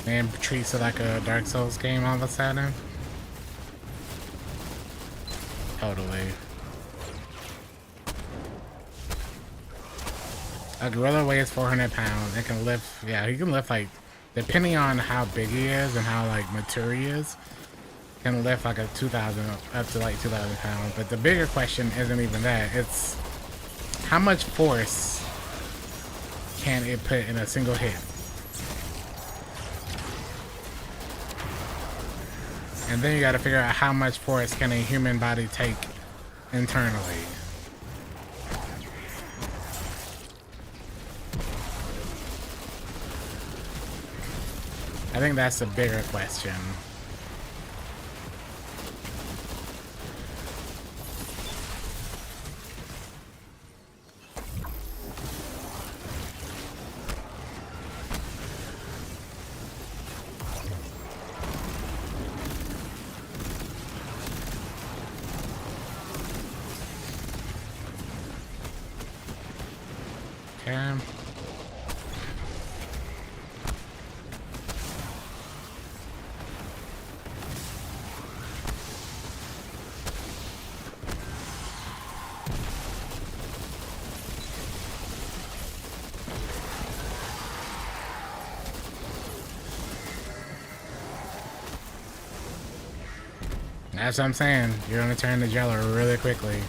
And treats it like a Dark Souls game all of a sudden. Totally. A gorilla weighs 400 pounds. It can lift, yeah, he can lift like, depending on how big he is and how like mature he is, can lift like a 2,000 up to like 2,000 pounds. But the bigger question isn't even that. It's how much force can it put in a single hit? And then you got to figure out how much force can a human body take internally. I think that's the bigger question. Okay. That's what I'm saying. You're gonna turn to jello really quickly.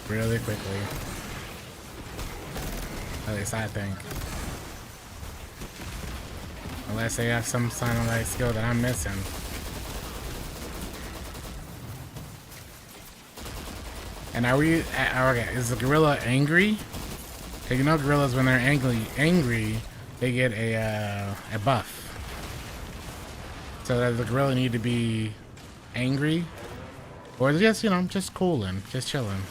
Really quickly. At least I think. Unless they have some sign of like skill that I'm missing. And are we okay, is the gorilla angry? Cause you know gorillas when they're angry, they get a buff. So does the gorilla need to be angry? Or is it just, you know, just cooling, just chilling?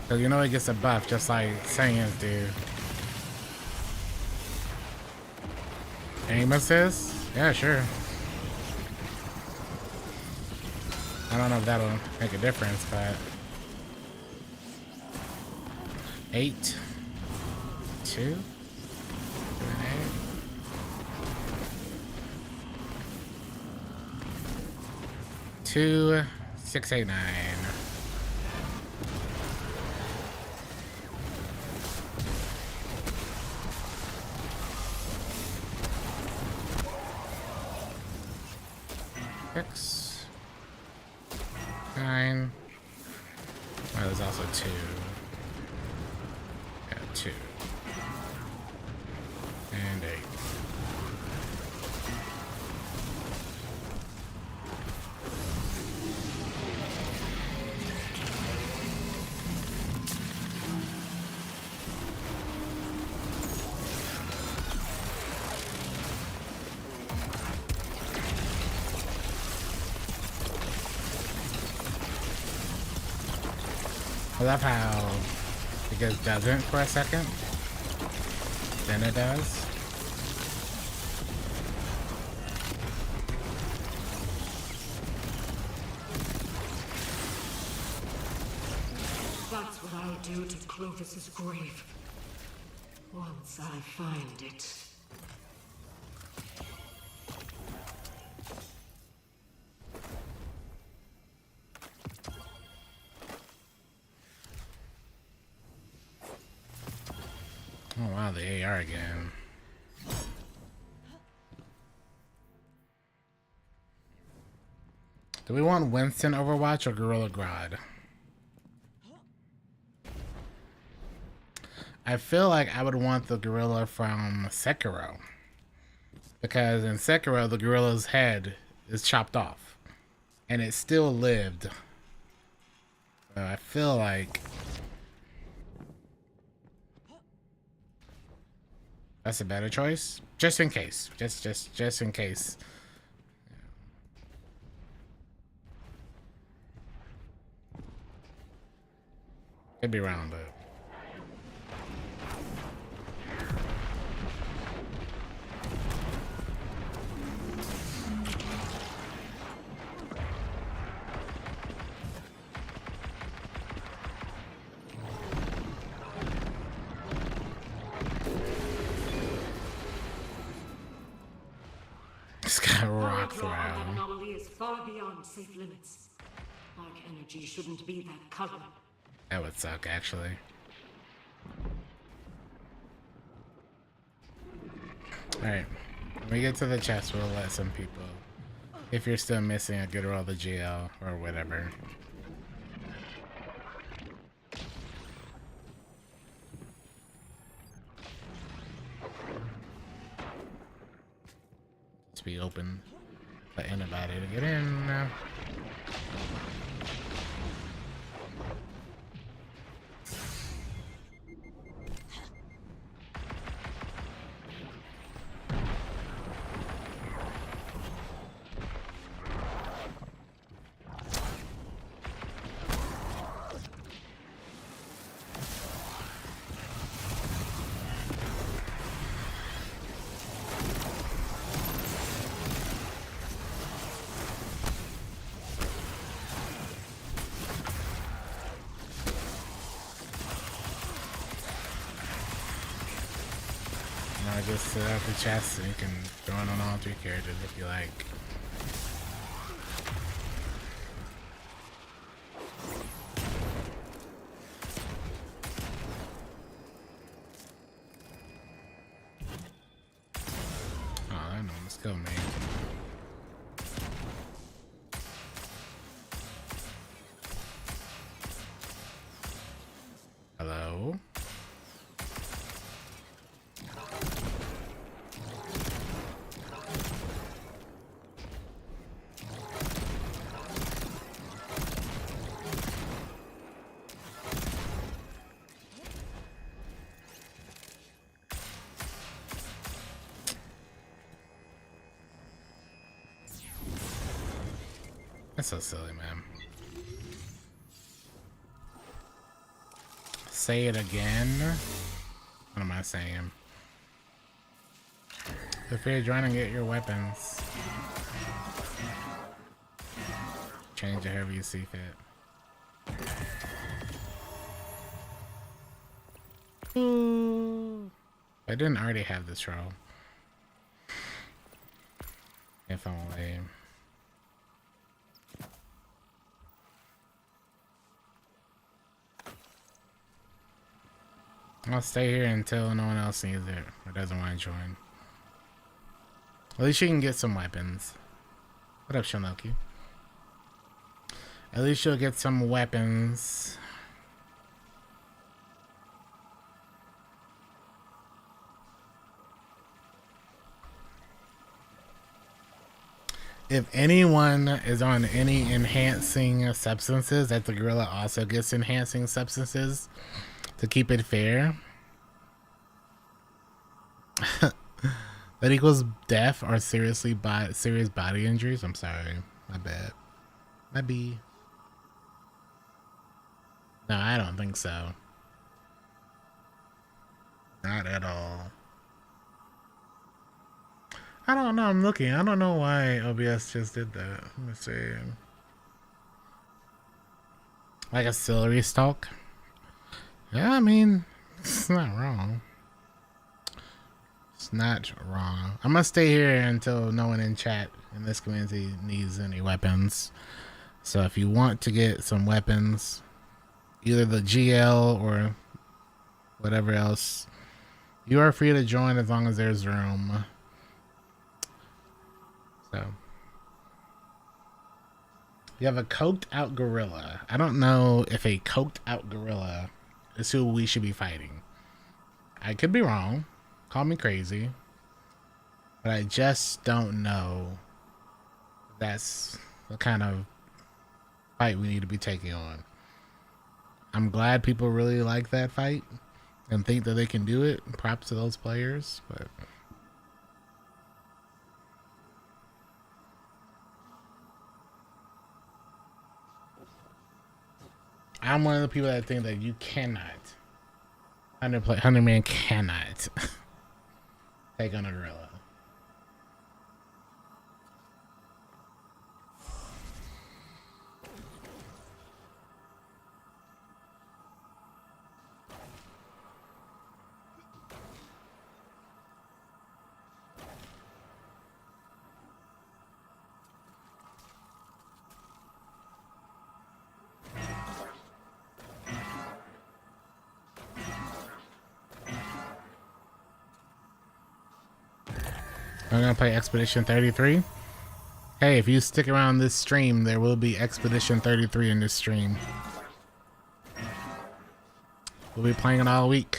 So you know it gets a buff just like Saiyans do. Aim assist? Yeah, sure. I don't know if that'll make a difference, but 8, 2, 2, 6, 8, 9. Six, 9. Oh, there's also 2. Yeah, 2. And 8. I love how it just doesn't for a second, then it does. That's what I'll do to Clovis's grave. Once I find it. Oh wow, the AR again. Do we want Winston Overwatch or Gorilla Grodd? I feel like I would want the gorilla from Sekiro. Because in Sekiro, the gorilla's head is chopped off. And it still lived. So I feel like that's a better choice. Just in case. Just in case. Could be wrong, but this guy rocks Our around. anomaly is far beyond safe limits. Dark energy shouldn't be that color. That would suck, actually. Alright. When we get to the chest, we'll let some people, if you're still missing a good roll of the GL or whatever. Just be open for anybody to get in now. Just set out the chest and you can throw it on all 3 characters if you like. Oh, I know. Let's go, mate. Hello? That's so silly, man. Say it again. What am I saying? Feel free to join and get your weapons. Change it however you see fit. Ooh. I didn't already have this row. If only. I'll stay here until no one else needs it or doesn't want to join. At least you can get some weapons. What up, Shinoki? At least you'll get some weapons. If anyone is on any enhancing substances, that the gorilla also gets enhancing substances to keep it fair. That equals death or serious body injuries. I'm sorry, my bad. My B. No, I don't think so. Not at all. I don't know. I'm looking. I don't know why OBS just did that. Let me see. Like a celery stalk? Yeah, I mean, it's not wrong. It's not wrong. I'm gonna stay here until no one in chat in this community needs any weapons. So if you want to get some weapons, either the GL or whatever else, you are free to join as long as there's room. So you have a coked out gorilla. I don't know if a coked out gorilla is who we should be fighting. I could be wrong. Call me crazy. But I just don't know if that's the kind of fight we need to be taking on. I'm glad people really like that fight and think that they can do it. Props to those players, but I'm one of the people that think that you cannot, 100 man cannot take on a gorilla. I'm gonna play Expedition 33. Hey, if you stick around this stream, there will be Expedition 33 in this stream. We'll be playing it all week.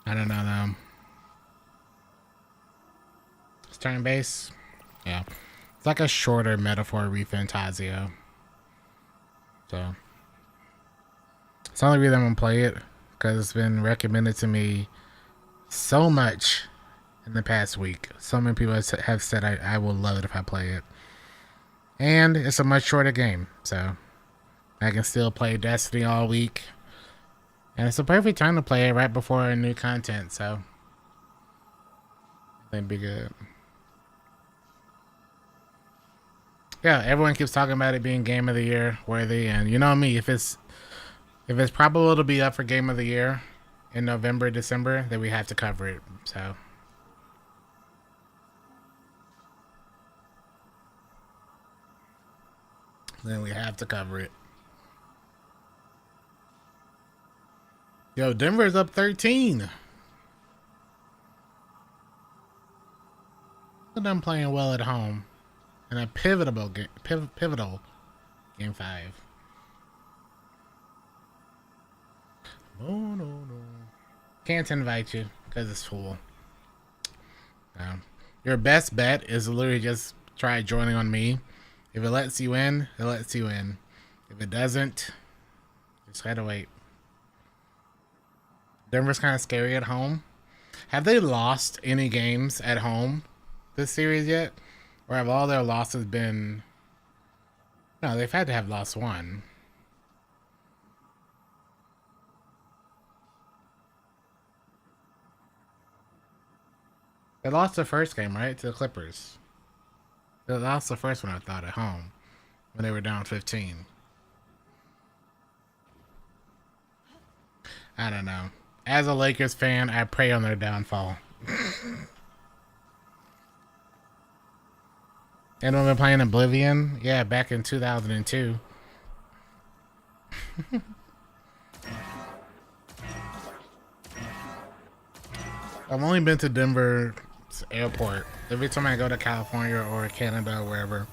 I don't know though. It's turn base. Yeah. It's like a shorter metaphor ReFantazio. So it's the only reason I'm gonna play it, because it's been recommended to me so much in the past week. So many people have said I will love it if I play it. And it's a much shorter game, so I can still play Destiny all week. And it's a perfect time to play it right before new content, so that'd be good. Yeah, everyone keeps talking about it being Game of the Year worthy, and you know me, if it's probable to be up for Game of the Year in November, December, then we have to cover it. So then we have to cover it. Yo, Denver's up 13. Them playing well at home in a pivotal game 5. No. Can't invite you because it's full. Your best bet is literally just try joining on me. If it lets you in, it lets you in. If it doesn't, just gotta wait. Denver's kind of scary at home. Have they lost any games at home this series yet? Or have all their losses been... No, they've had to have lost one. They lost the first game, right? To the Clippers. They lost the first one, I thought, at home. When they were down 15. I don't know. As a Lakers fan, I pray on their downfall. Anyone been playing Oblivion? Yeah, back in 2002. I've only been to Denver airport. Every time I go to California or Canada or wherever,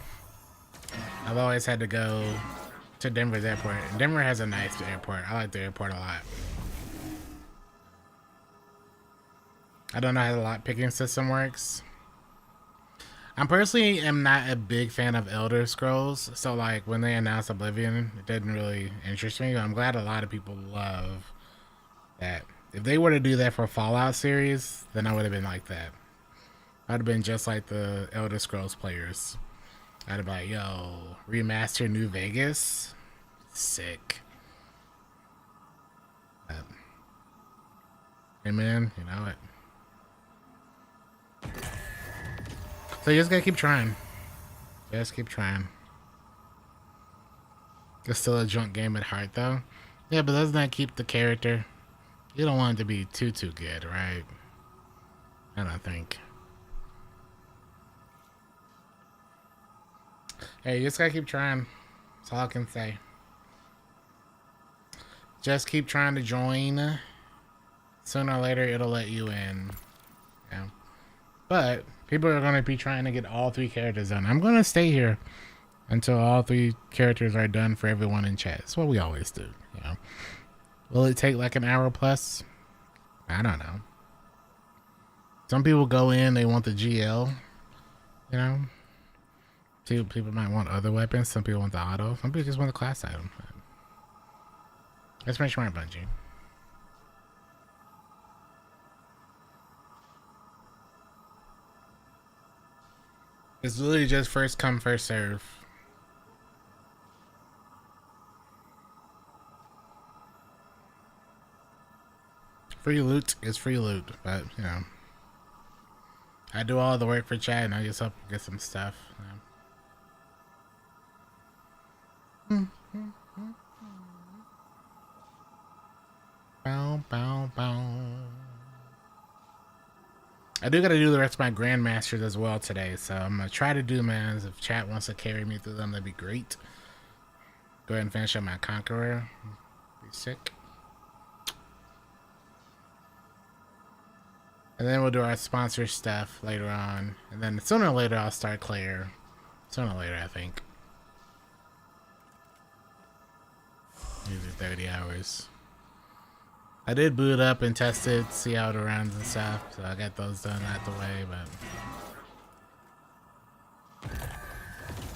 I've always had to go to Denver's airport. Denver has a nice airport. I like the airport a lot. I don't know how the lot picking system works. I personally am not a big fan of Elder Scrolls, so like when they announced Oblivion, it didn't really interest me. But I'm glad a lot of people love that. If they were to do that for Fallout series, then I would have been like that. I'd have been just like the Elder Scrolls players. I'd have been like, yo, remaster New Vegas? Sick. Hey man, you know it. So you just gotta keep trying. Just keep trying. It's still a junk game at heart though. Yeah, but doesn't that keep the character? You don't want it to be too good, right? I don't think. Hey, you just gotta keep trying. That's all I can say. Just keep trying to join. Sooner or later, it'll let you in. Yeah. But people are going to be trying to get all 3 characters done. I'm going to stay here until all 3 characters are done for everyone in chat. That's what we always do. You know. Will it take like an hour plus? I don't know. Some people go in, they want the GL. You know. Some people might want other weapons. Some people want the auto. Some people just want the class item. Let's make sure I'm Bungie. It's literally just first come, first serve. Free loot is free loot, but you know, I do all the work for chat, and I just hope to get some stuff. Bow, bow, bow. I do gotta do the rest of my Grandmasters as well today, so I'm gonna try to do them, man. If chat wants to carry me through them, that'd be great. Go ahead and finish up my Conqueror. Be sick. And then we'll do our sponsor stuff later on. And then sooner or later, I'll start Claire. Sooner or later, I think. Usually 30 hours. I did boot up and test it, see how it runs and stuff, so I got those done out the way, but...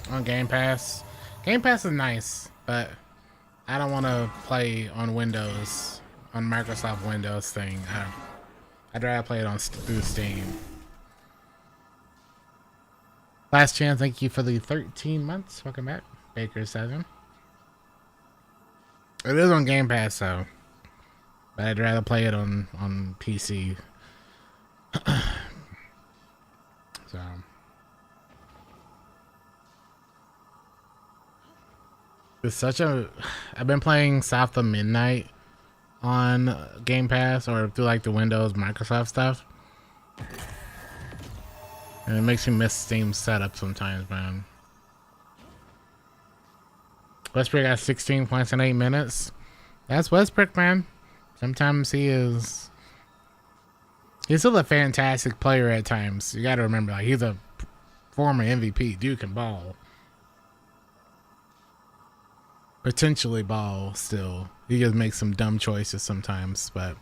On Game Pass. Game Pass is nice, but I don't want to play on Windows, on Microsoft Windows thing. I'd rather play it on through Steam. Last Chance, thank you for the 13 months. Welcome back, Baker7. It is on Game Pass, though. But I'd rather play it on PC. So it's such a... I've been playing South of Midnight on Game Pass or through like the Windows Microsoft stuff. And it makes me miss Steam setup sometimes, man. Westbrook got 16 points in 8 minutes. That's Westbrook, man. Sometimes he's still a fantastic player at times. You got to remember, like, he's a former MVP. Dude can ball. Potentially ball still. He just makes some dumb choices sometimes, but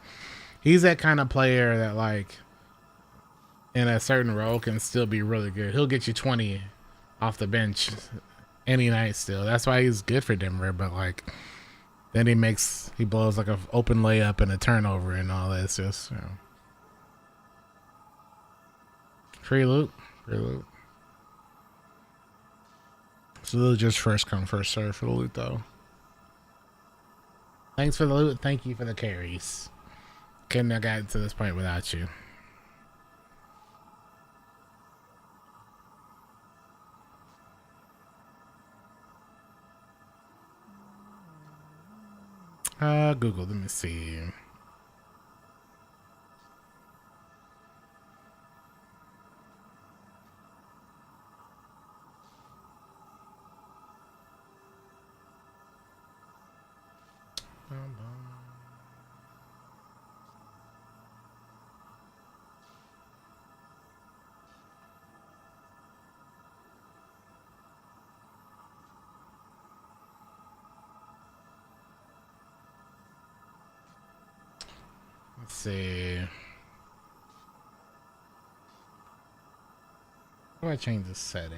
he's that kind of player that, like, in a certain role can still be really good. He'll get you 20 off the bench any night still. That's why he's good for Denver. But like, then he blows like a open layup and a turnover and all that. It's just, you know, free loot, free loot. So just first come first serve for the loot though. Thanks for the loot. Thank you for the carries. Couldn't have gotten to this point without you. Google, let me see. Let's see. How do I change the setting?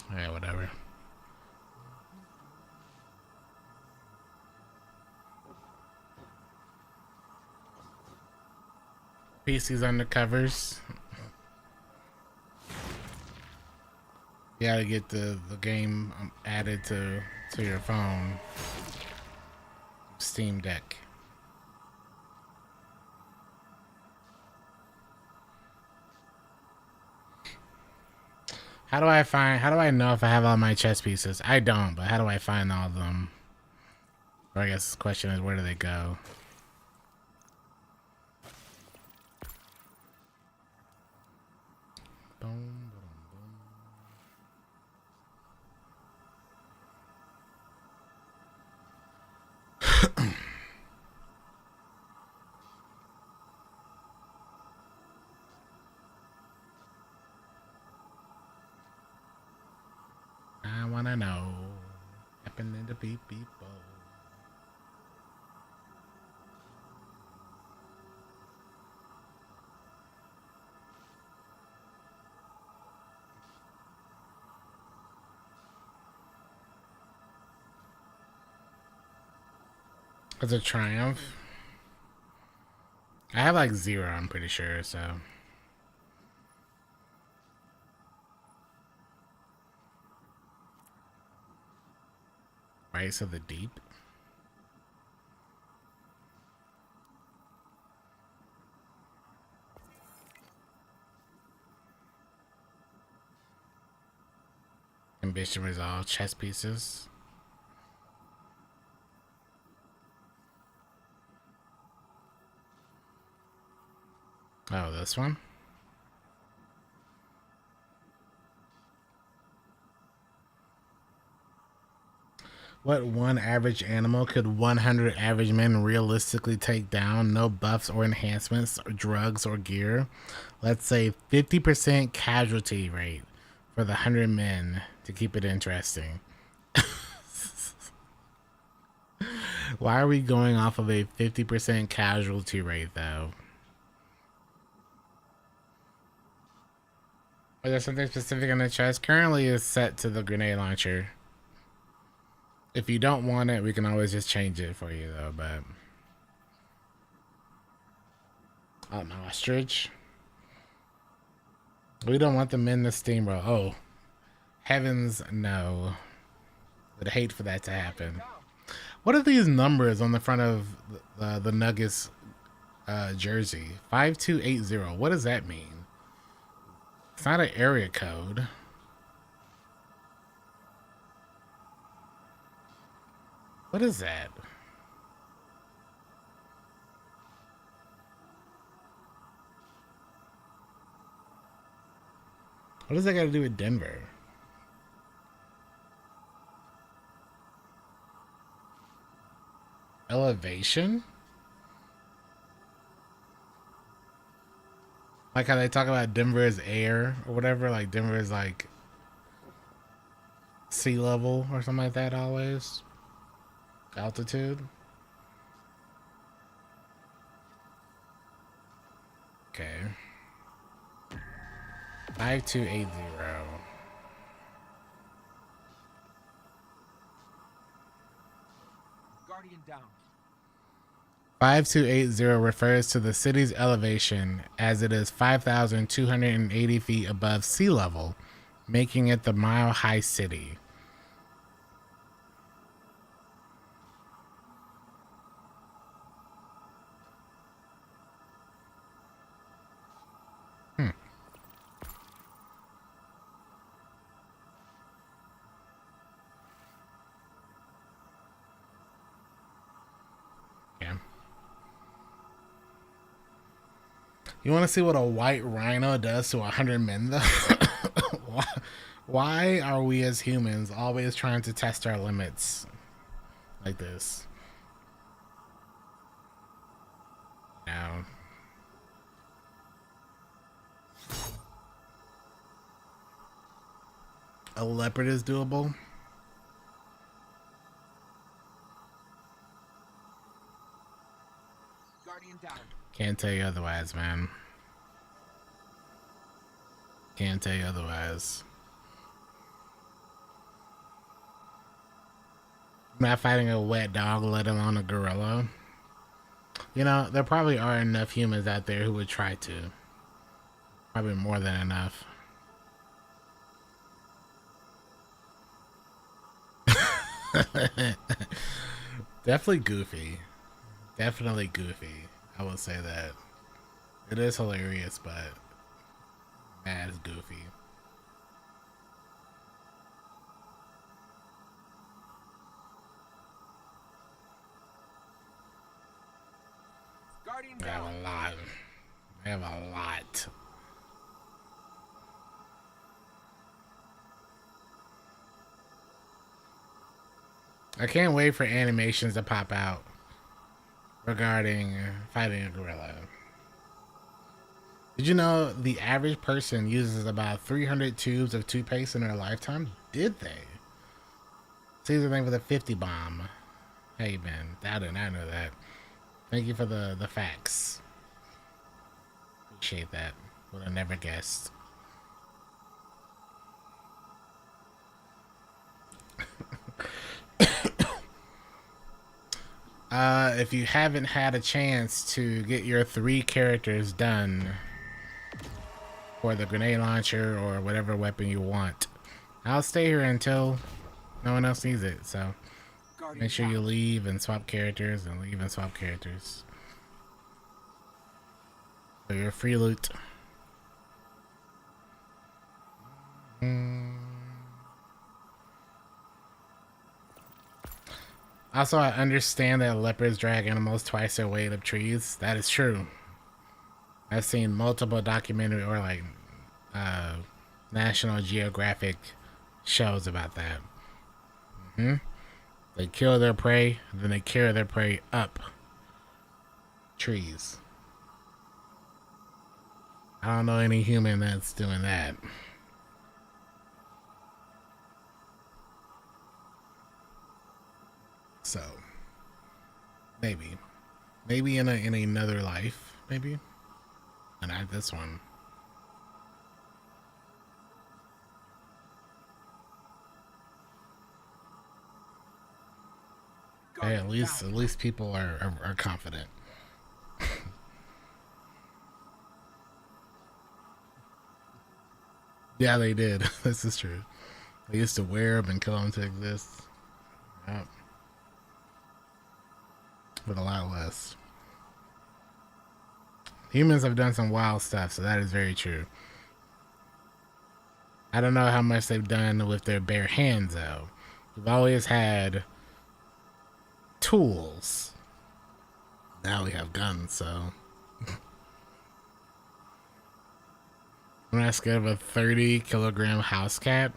Yeah, whatever. PC's undercovers. You gotta get the game added to your phone. Steam Deck. How do I know if I have all my chess pieces? I don't, but how do I find all of them? Or I guess the question is, where do they go? Boom, boom, boom. I wanna know. Happening to people. It's a triumph. I have like 0, I'm pretty sure, so. Rise of the Deep. Ambition Resolve chess pieces. Oh, this one? What one average animal could 100 average men realistically take down? No buffs or enhancements, or drugs or gear. Let's say 50% casualty rate for the 100 men to keep it interesting. Why are we going off of a 50% casualty rate, though? Is there something specific in the chest? Currently is set to the grenade launcher. If you don't want it, we can always just change it for you, though, but... An ostrich? We don't want the men to steamroll. Oh. Heavens, no. Would hate for that to happen. What are these numbers on the front of the Nuggets jersey? 5280. What does that mean? It's not an area code. What is that? What does that got to do with Denver? Elevation? Like how they talk about Denver as air or whatever. Like Denver is like sea level or something like that always. Altitude. Okay. 5280. Guardian down. 5280 refers to the city's elevation as it is 5,280 feet above sea level, making it the Mile High City. You want to see what a white rhino does to 100 men, though? Why are we as humans always trying to test our limits like this? No. A leopard is doable. Guardian down. Can't tell you otherwise, man. Can't tell you otherwise. I'm not fighting a wet dog, let alone a gorilla. You know, there probably are enough humans out there who would try to. Probably more than enough. Definitely goofy. Definitely goofy. I will say that. It is hilarious, but mad is goofy. Guardian I have down. a lot. I have a lot. I can't wait for animations to pop out regarding fighting a gorilla. Did you know the average person uses about 300 tubes of toothpaste in their lifetime? Did they? See the thing for the 50 bomb. Hey man, I did not know that. Thank you for the facts. Appreciate that. Would have never guessed. If you haven't had a chance to get your 3 characters done for the grenade launcher or whatever weapon you want, I'll stay here until no one else needs it. So Guardian make sure down. you leave and swap characters and leave and swap characters. So you're free loot. Also, I understand that leopards drag animals twice their weight up trees. That is true. I've seen multiple documentary or like National Geographic shows about that. They kill their prey, then they carry their prey up trees. I don't know any human that's doing that. So maybe in another life, maybe, and not this one. Hey, Guardian at least people are confident. Yeah, they did. This is true. They used to wear them and kill them to exist. Yep. But a lot less. Humans have done some wild stuff, so that is very true. I don't know how much they've done with their bare hands, though. We've always had tools. Now we have guns, so I'm not scared of a 30-kilogram house cat.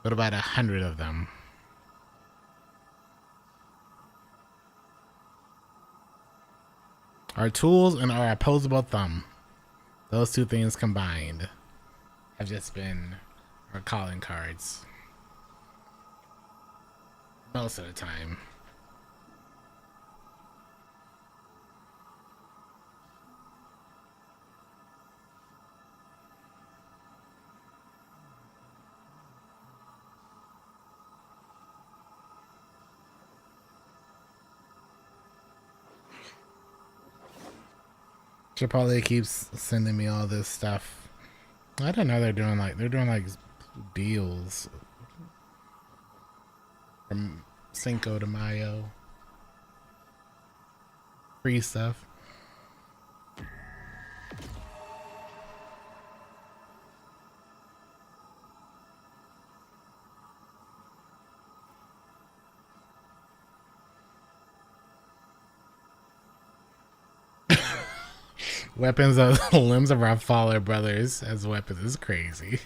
What about 100 of them? Our tools and our opposable thumb. Those two things combined have just been our calling cards. Most of the time. Chipotle keeps sending me all this stuff. I didn't know they're doing like deals from Cinco de Mayo. Free stuff. Weapons of the limbs of our fallen brothers as weapons is crazy.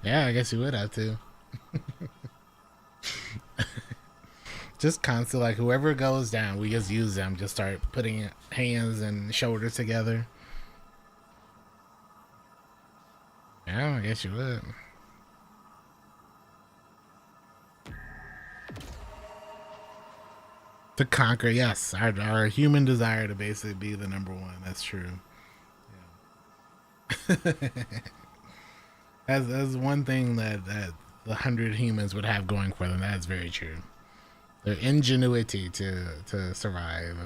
Yeah, I guess you would have to. Just constant, like whoever goes down, we just use them. Just start putting hands and shoulders together. Yeah, I guess you would. To conquer, yes, our human desire to basically be the number one. That's true. Yeah. That's one thing that the 100 humans would have going for them. That is very true. Their ingenuity to survive.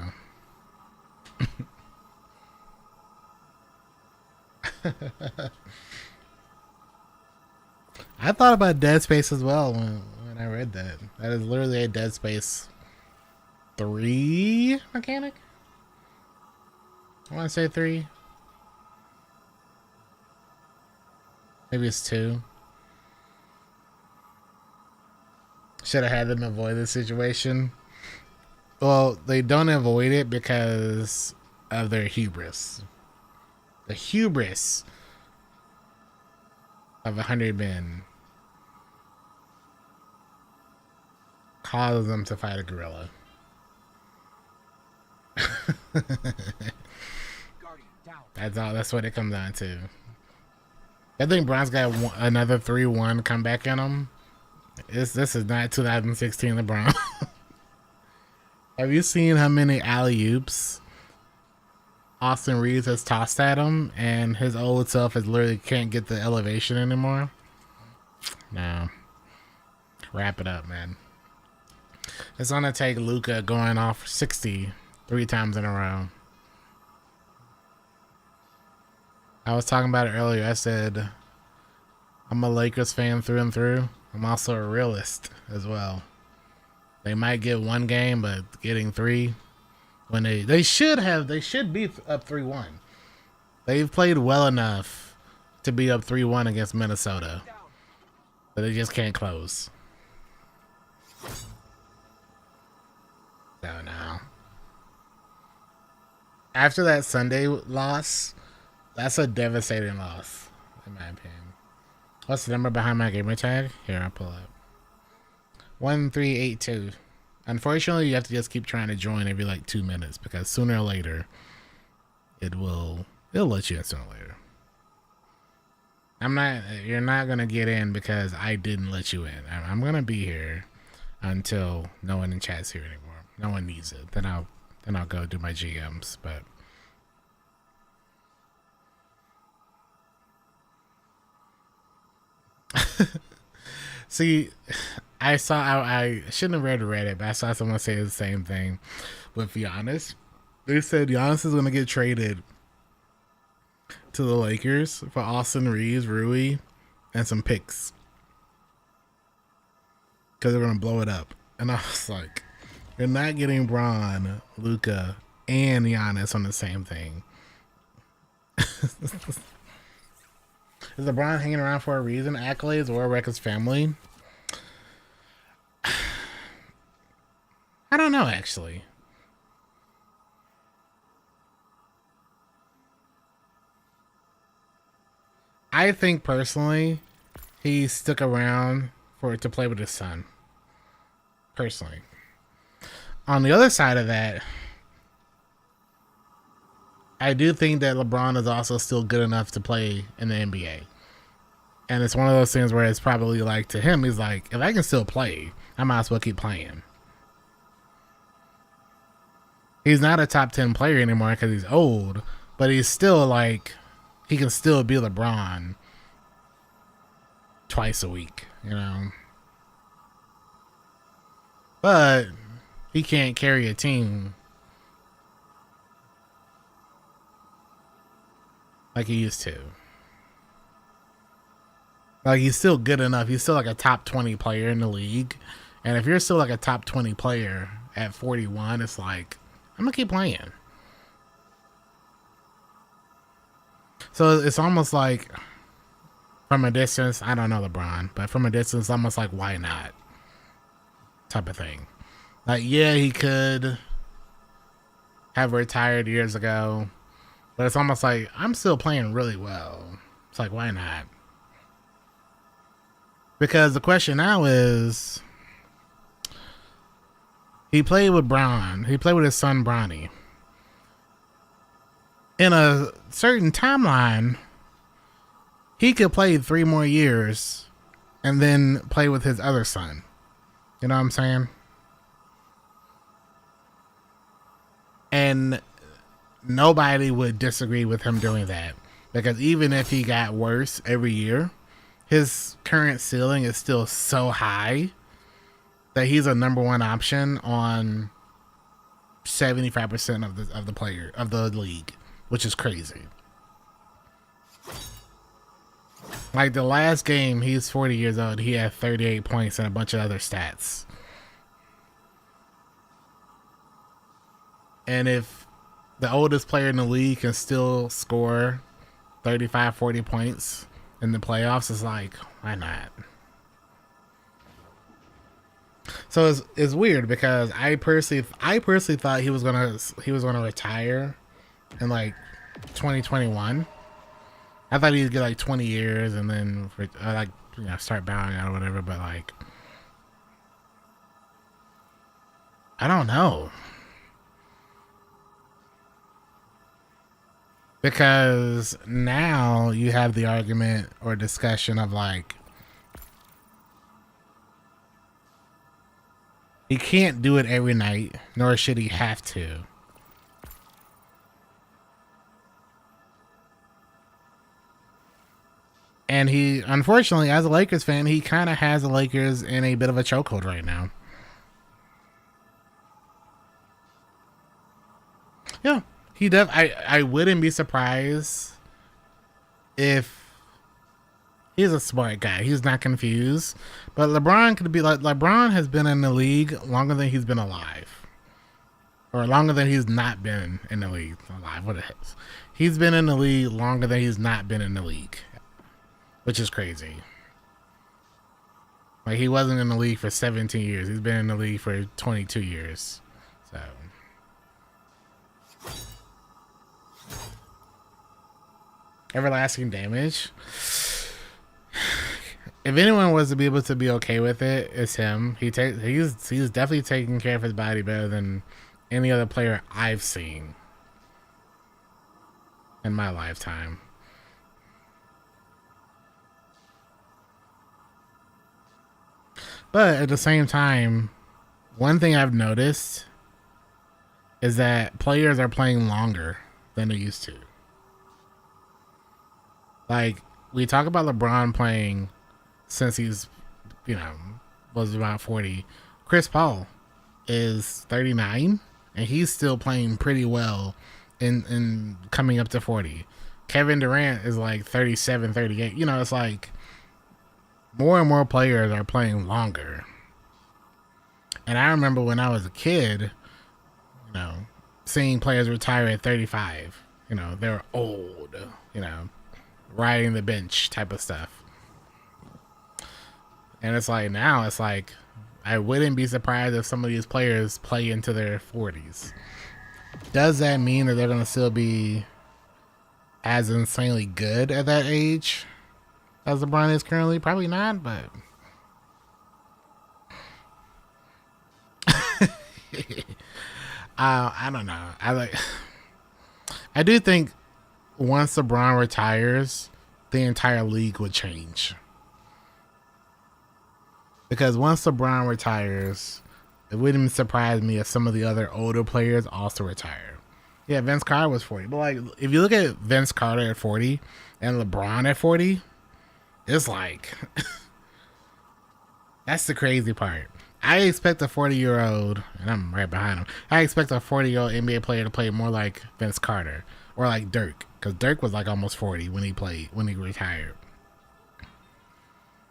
I thought about Dead Space as well when I read that. That is literally a Dead Space 3 mechanic. I want to say 3. Maybe it's 2. Should have had them avoid the situation. Well, they don't avoid it because of their hubris. The hubris of 100 men causes them to fight a gorilla. Guardian down. That's all. That's what it comes down to. I think Bron's got another 3-1 comeback in him. This is not 2016 LeBron. Have you seen how many alley-oops Austin Reeves has tossed at him, and his old self is literally can't get the elevation anymore? No. Wrap it up, man. It's gonna take Luka going off 60 3 times in a row. I was talking about it earlier. I said I'm a Lakers fan through and through. I'm also a realist as well. They might get one game, but getting 3 when they should be up 3-1. They've played well enough to be up 3-1 against Minnesota, but they just can't close. So no. After that Sunday loss, that's a devastating loss, in my opinion. What's the number behind my gamer tag? Here, I'll pull up. 1382. Unfortunately, you have to just keep trying to join every like 2 minutes because sooner or later, it'll let you in sooner or later. You're not gonna get in because I didn't let you in. I'm gonna be here until no one in chat's here anymore. No one needs it. Then I'll go do my GMs, but. See, I shouldn't have read Reddit, but I saw someone say the same thing with Giannis. They said Giannis is going to get traded to the Lakers for Austin Reeves, Rui, and some picks because they're going to blow it up. And I was like, you're not getting Bron, Luka, and Giannis on the same thing. Is LeBron hanging around for a reason? Accolades or wreck his family? I don't know, actually. I think personally, he stuck around to play with his son. Personally. On the other side of that, I do think that LeBron is also still good enough to play in the NBA. And it's one of those things where it's probably like, to him, he's like, if I can still play, I might as well keep playing. He's not a top 10 player anymore because he's old, but he's still like, he can still be LeBron twice a week, you know? But he can't carry a team like he used to. Like, he's still good enough. He's still like a top 20 player in the league. And if you're still like a top 20 player at 41, it's like, I'm going to keep playing. So it's almost like, from a distance, I don't know LeBron, but from a distance, almost like, why not? Type of thing. Like, yeah, he could have retired years ago, but it's almost like, I'm still playing really well. It's like, why not? Because the question now is, he played with Bron. He played with his son, Bronny. In a certain timeline, he could play 3 more years and then play with his other son. You know what I'm saying? And nobody would disagree with him doing that. Because even if he got worse every year, his current ceiling is still so high that he's a number 1 option on 75% of the league, which is crazy. Like, the last game, he's 40 years old. He had 38 points and a bunch of other stats. And if the oldest player in the league can still score 35, 40 points in the playoffs, it's like, why not? So it's weird because I personally thought he was gonna retire in like 2021. I thought he'd get like 20 years and then start bowing out or whatever, but like, I don't know. Because now you have the argument or discussion of like, he can't do it every night, nor should he have to. And he, unfortunately, as a Lakers fan, he kind of has the Lakers in a bit of a chokehold right now. Yeah, he does. I wouldn't be surprised if he's a smart guy. He's not confused. But LeBron could be like, LeBron has been in the league longer than he's been alive. Or longer than he's not been in the league. Alive, what it is. He's been in the league longer than he's not been in the league. Which is crazy. Like, he wasn't in the league for 17 years. He's been in the league for 22 years. So. Everlasting damage. If anyone was to be able to be okay with it, it's him. He's definitely taking care of his body better than any other player I've seen in my lifetime. But at the same time, one thing I've noticed is that players are playing longer than they used to. Like, we talk about LeBron playing since he's, was about 40. Chris Paul is 39, and he's still playing pretty well in coming up to 40. Kevin Durant is like 37, 38. It's like more and more players are playing longer. And I remember when I was a kid, seeing players retire at 35. They're old, riding the bench type of stuff. And it's like, now it's like, I wouldn't be surprised if some of these players play into their 40s. Does that mean that they're going to still be as insanely good at that age? as LeBron is currently? Probably not, but I don't know. I do think once LeBron retires, the entire league would change. Because once LeBron retires, it wouldn't surprise me if some of the other older players also retire. Yeah, Vince Carter was 40. But like, if you look at Vince Carter at 40 and LeBron at 40, it's like that's the crazy part. I expect a 40-year-old, and I'm right behind him. I expect a 40-year-old NBA player to play more like Vince Carter or like Dirk, because Dirk was like almost 40 when he retired.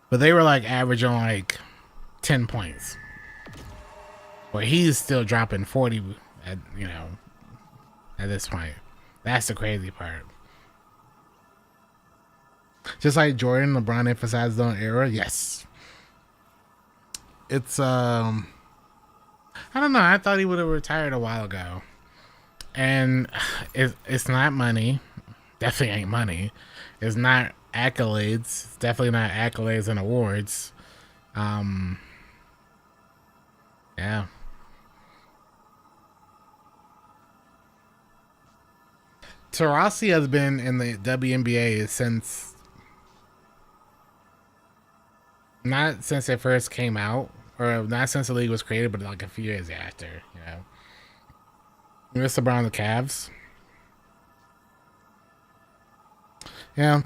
But they were like averaging like 10 points. But he's still dropping 40 at this point. That's the crazy part. Just like Jordan, LeBron emphasized on era. Yes. It's I don't know. I thought he would have retired a while ago. And it's not money. Definitely ain't money. It's not accolades. It's definitely not accolades and awards. Yeah. Taurasi has been in the WNBA since, not since it first came out, or not since the league was created, but like a few years after, you know. Mr. Brown, the Cavs. Yeah.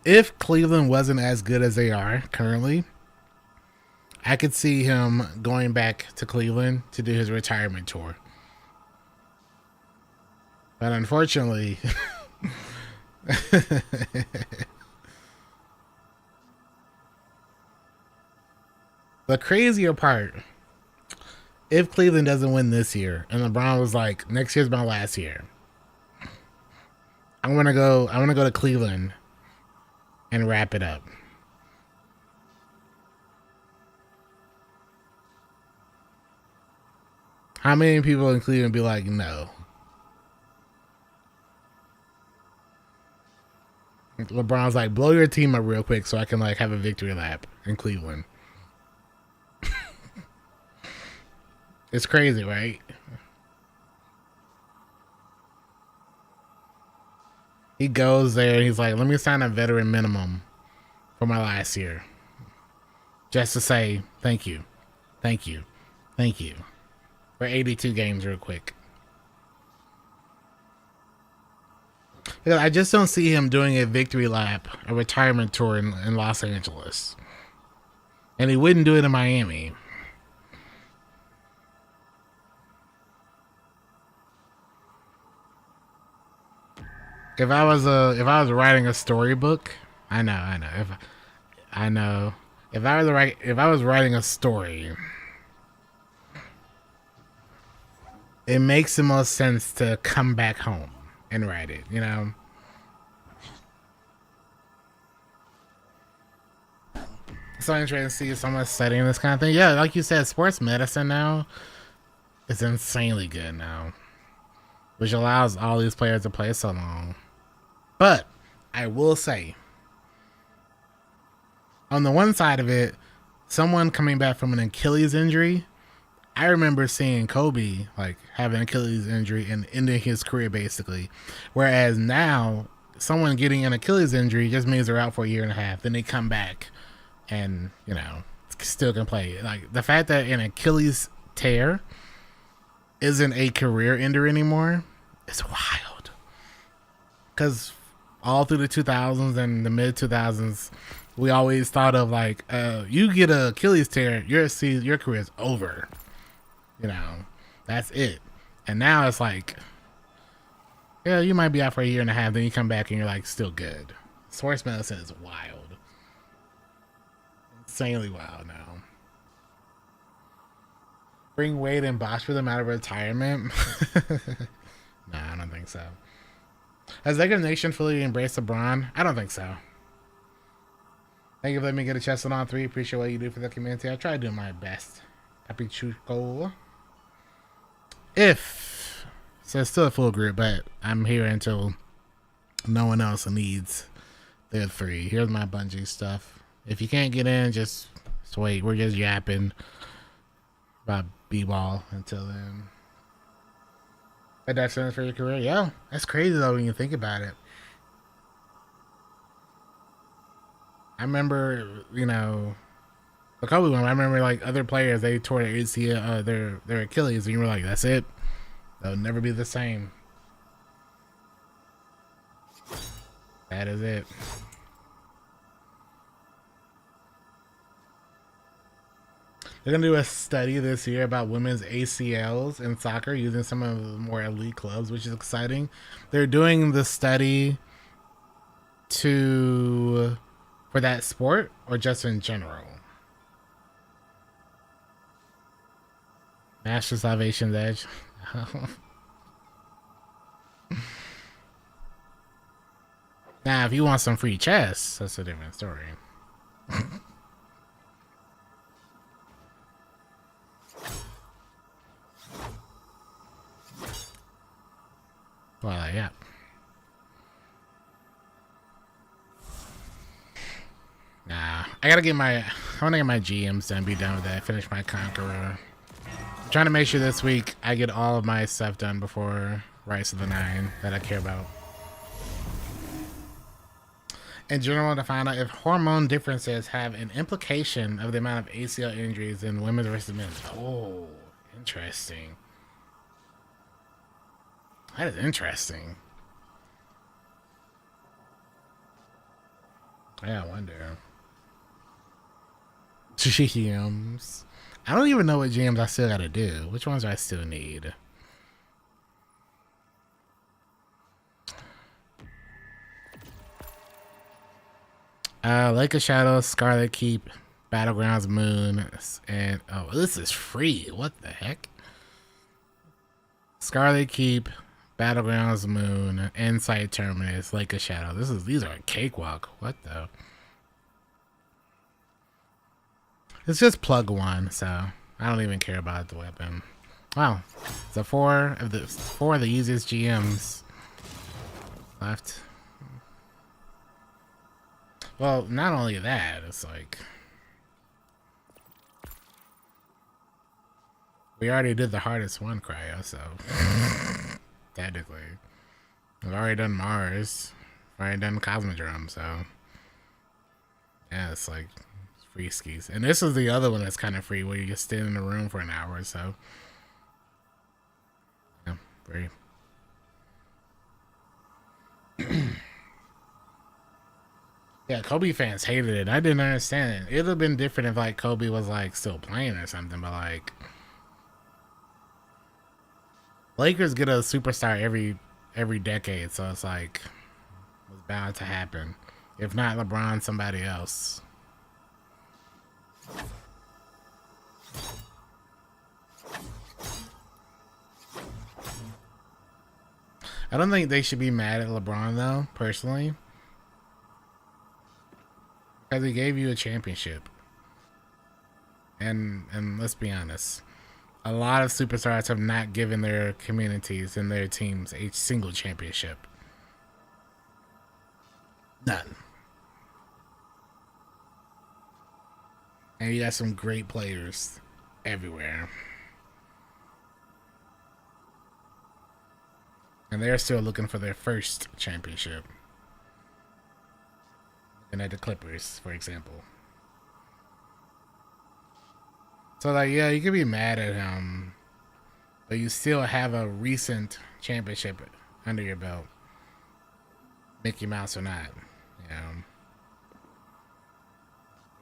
If Cleveland wasn't as good as they are currently, I could see him going back to Cleveland to do his retirement tour. But unfortunately, the crazier part, if Cleveland doesn't win this year, and LeBron was like, next year's my last year, I want to go to Cleveland and wrap it up. How many people in Cleveland be like, no? LeBron's like, blow your team up real quick so I can like have a victory lap in Cleveland. It's crazy, right? He goes there and he's like, let me sign a veteran minimum for my last year. Just to say thank you. Thank you. Thank you. For 82 games real quick. Because I just don't see him doing a victory lap, a retirement tour in Los Angeles. And he wouldn't do it in Miami. If I was writing a storybook, I know. If I was writing a story, it makes the most sense to come back home and write it, you know? It's so interesting to see someone studying this kind of thing. Yeah, like you said, sports medicine now is insanely good now, which allows all these players to play so long. But I will say, on the one side of it, someone coming back from an Achilles injury, I remember seeing Kobe like have an Achilles injury and ending his career basically. Whereas now, someone getting an Achilles injury just means they're out for a year and a half. Then they come back and, you know, still can play. Like the fact that an Achilles tear isn't a career ender anymore is wild. Because all through the 2000s and the mid 2000s, we always thought of like, you get an Achilles tear, your career is over. You know, that's it. And now it's like, yeah, you might be out for a year and a half, then you come back and you're like still good. Sports medicine is wild. Insanely wild now. Bring Wade and Bosch for them out of retirement? Nah, I don't think so. Has Laker Nation fully embraced LeBron? I don't think so. Thank you for letting me get a chest on 3. Appreciate what you do for the community. I try to do my best. Happy Chuko. So it's still a full group, but I'm here until no one else needs They're 3. Here's my Bungie stuff. If you can't get in, just wait. We're just yapping about B-ball until then. A death sentence for your career? Yeah, that's crazy though when you think about it. I remember, you know, the Kobe one. I remember like other players they tore their ACL, their Achilles, and you were like, "That's it. They'll never be the same." That is it. They're gonna do a study this year about women's ACLs in soccer using some of the more elite clubs, which is exciting. They're doing the study for that sport or just in general. Master Salvation's Edge. Now, if you want some free chess, that's a different story. Well, yeah. Nah, I want to get my GMs done, be done with that, finish my Conqueror. I'm trying to make sure this week I get all of my stuff done before Rise of the Nine that I care about. In general, to find out if hormone differences have an implication of the amount of ACL injuries in women versus men. Oh, interesting. That is interesting. Yeah, I wonder. GMs. I don't even know what GMs I still gotta do. Which ones do I still need? Lake of Shadows, Scarlet Keep, Battlegrounds Moon, and oh, this is free. What the heck? Scarlet Keep, Battlegrounds Moon, Insight Terminus, Lake of Shadow. These are a cakewalk. What the? It's just plug 1, so I don't even care about the weapon. Wow, so 4 of the easiest GMs left. Well, not only that, it's like we already did the hardest one, Cryo, so technically. We've already done Mars. We've already done Cosmodrome, so yeah, it's like free skis. And this is the other one that's kind of free where you just stand in the room for an hour or so. Yeah, free. Yeah, Kobe fans hated it. I didn't understand it. It'd have been different if like Kobe was like still playing or something, but like Lakers get a superstar every decade, so it's like it was bound to happen. If not LeBron, somebody else. I don't think they should be mad at LeBron though, personally. Because he gave you a championship. And let's be honest. A lot of superstars have not given their communities and their teams a single championship. None. And you got some great players everywhere. And they're still looking for their first championship. And at the Clippers, for example. So, like, yeah, you could be mad at him, but you still have a recent championship under your belt. Mickey Mouse or not, you know.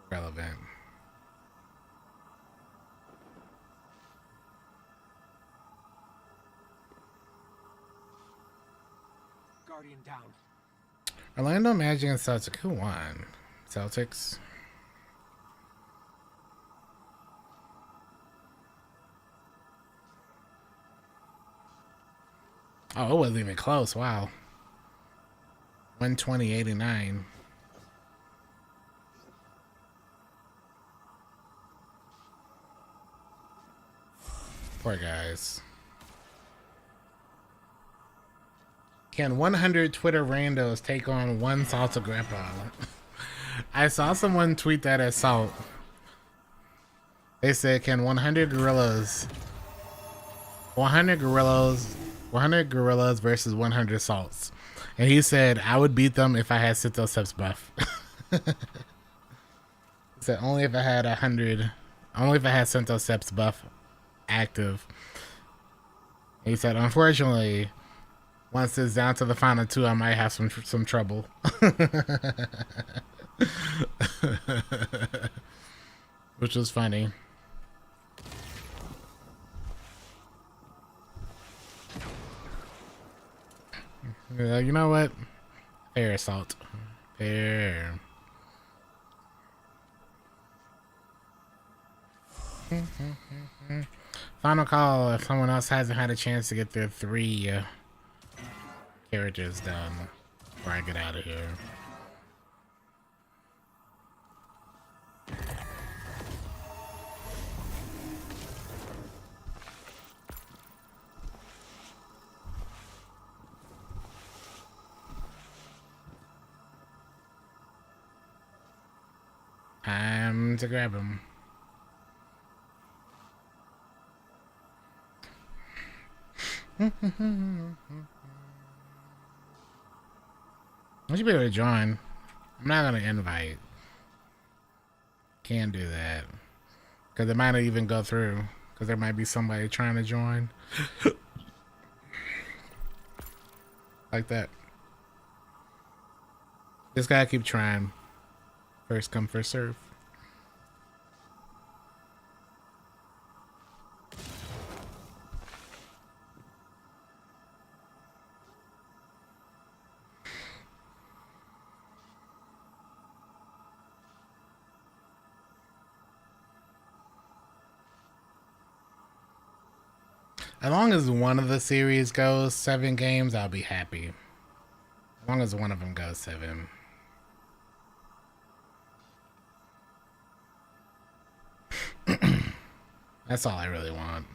Relevant. Guardian down. Orlando Magic and Celtics. Who won? Celtics. Oh, it wasn't even close. Wow. 120-89. Poor guys. Can 100 Twitter randos take on one salsa grandpa? I saw someone tweet that as salt. They said, can 100 gorillas 100 gorillas versus 100 salts? And he said, I would beat them if I had Synthoceps buff. He said, only if I had Synthoceps buff active. He said, unfortunately, once it's down to the final two, I might have some trouble. Which was funny. You know what? Fair assault. Fair. Final call if someone else hasn't had a chance to get their 3 characters done before I get out of here. Time to grab him. I should be able to join. I'm not gonna invite. Can't do that. Because it might not even go through. Because there might be somebody trying to join. Like that. Just gotta keep trying. First come, first serve. As long as one of the series goes 7 games, I'll be happy. As long as one of them goes 7. That's all I really want.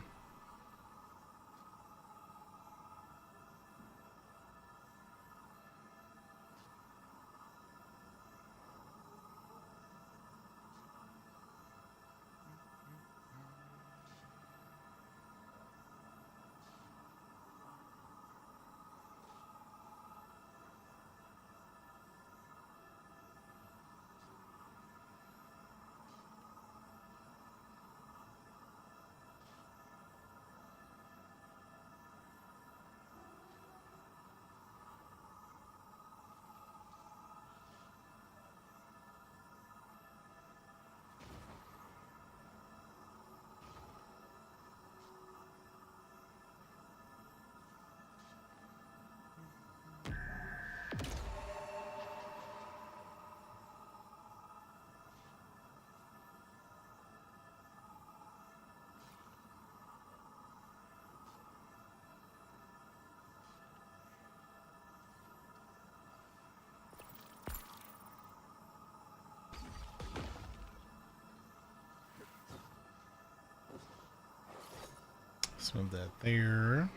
Let's move that there.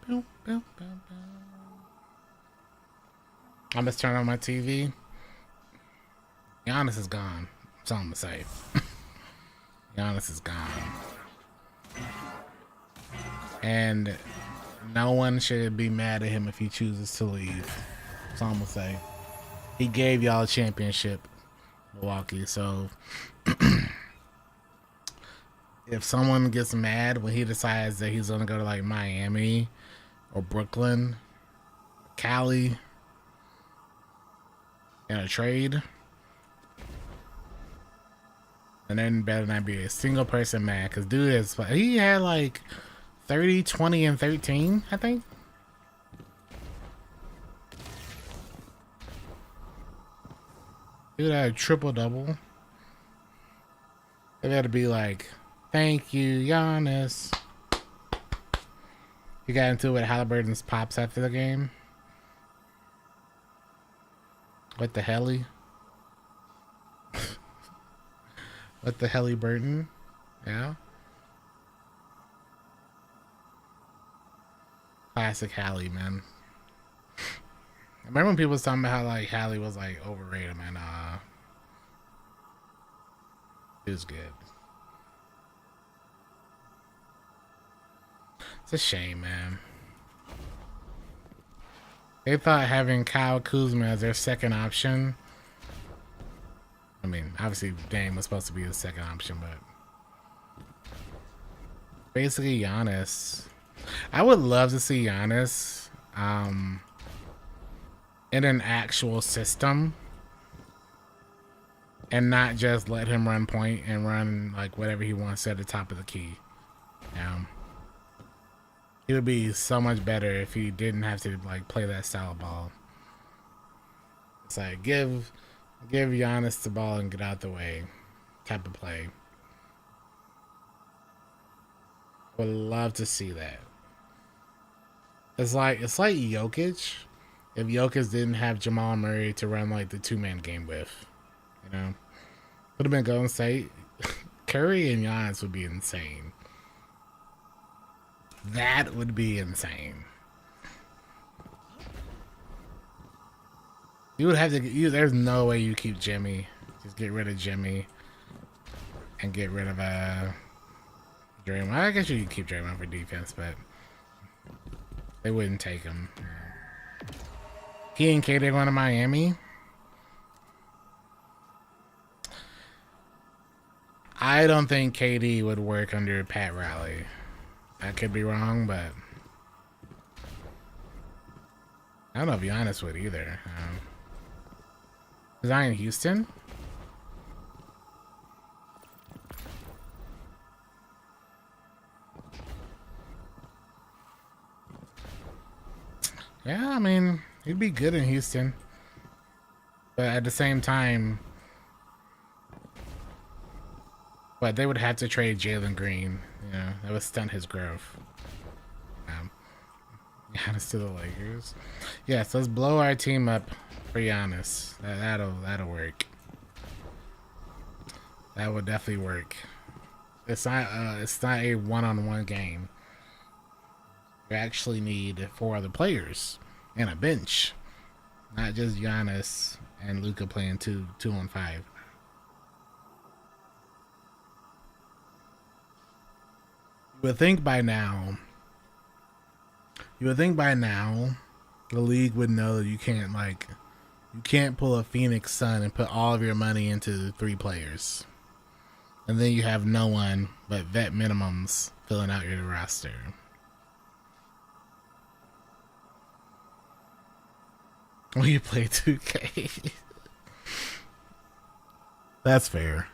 Boom, boom, boom, boom. I must turn on my TV. Giannis is gone. That's all I'm gonna say. Giannis is gone. And no one should be mad at him if he chooses to leave. That's all I'm gonna say. He gave y'all a championship, Milwaukee, so if someone gets mad when he decides that he's gonna go to like Miami or Brooklyn, Cali in a trade, and then better not be a single person mad, because dude is, he had like 30, 20, and 13, I think. Dude had a triple double. It had to be like, thank you, Giannis. He got into it with Halliburton's pops after the game. What the helly? What the helly Burton? Yeah. Classic Hallie, man. I remember when people was talking about how like Hallie was like overrated, man. It was good. It's a shame, man. They thought having Kyle Kuzma as their second option. I mean, obviously Dame was supposed to be the second option, but basically Giannis. I would love to see Giannis in an actual system and not just let him run point and run like whatever he wants at the top of the key. It would be so much better if he didn't have to like play that style of ball. It's like give Giannis the ball and get out the way type of play. Would love to see that. It's like Jokic. If Jokic didn't have Jamal Murray to run like the 2-man game with, you know, would have been Golden State. Curry and Giannis would be insane. That would be insane. You would have to. There's no way you keep Jimmy. Just get rid of Jimmy and get rid of Draymond. I guess you could keep Draymond for defense, but they wouldn't take him. He and KD going to Miami. I don't think KD would work under Pat Riley. I could be wrong, but I don't know if Giannis would either. Is I in Houston? Yeah, I mean, he'd be good in Houston. But at the same time, but they would have to trade Jalen Green. You know, that would stunt his growth. Giannis to the Lakers. Yes, let's blow our team up for Giannis. That'll work. That would definitely work. It's not a one-on-one game. We actually need 4 other players and a bench, not just Giannis and Luka playing 2-on-5. You would think by now the league would know that you can't pull a Phoenix Sun and put all of your money into 3 players. And then you have no one but vet minimums filling out your roster. When you play 2K. That's fair.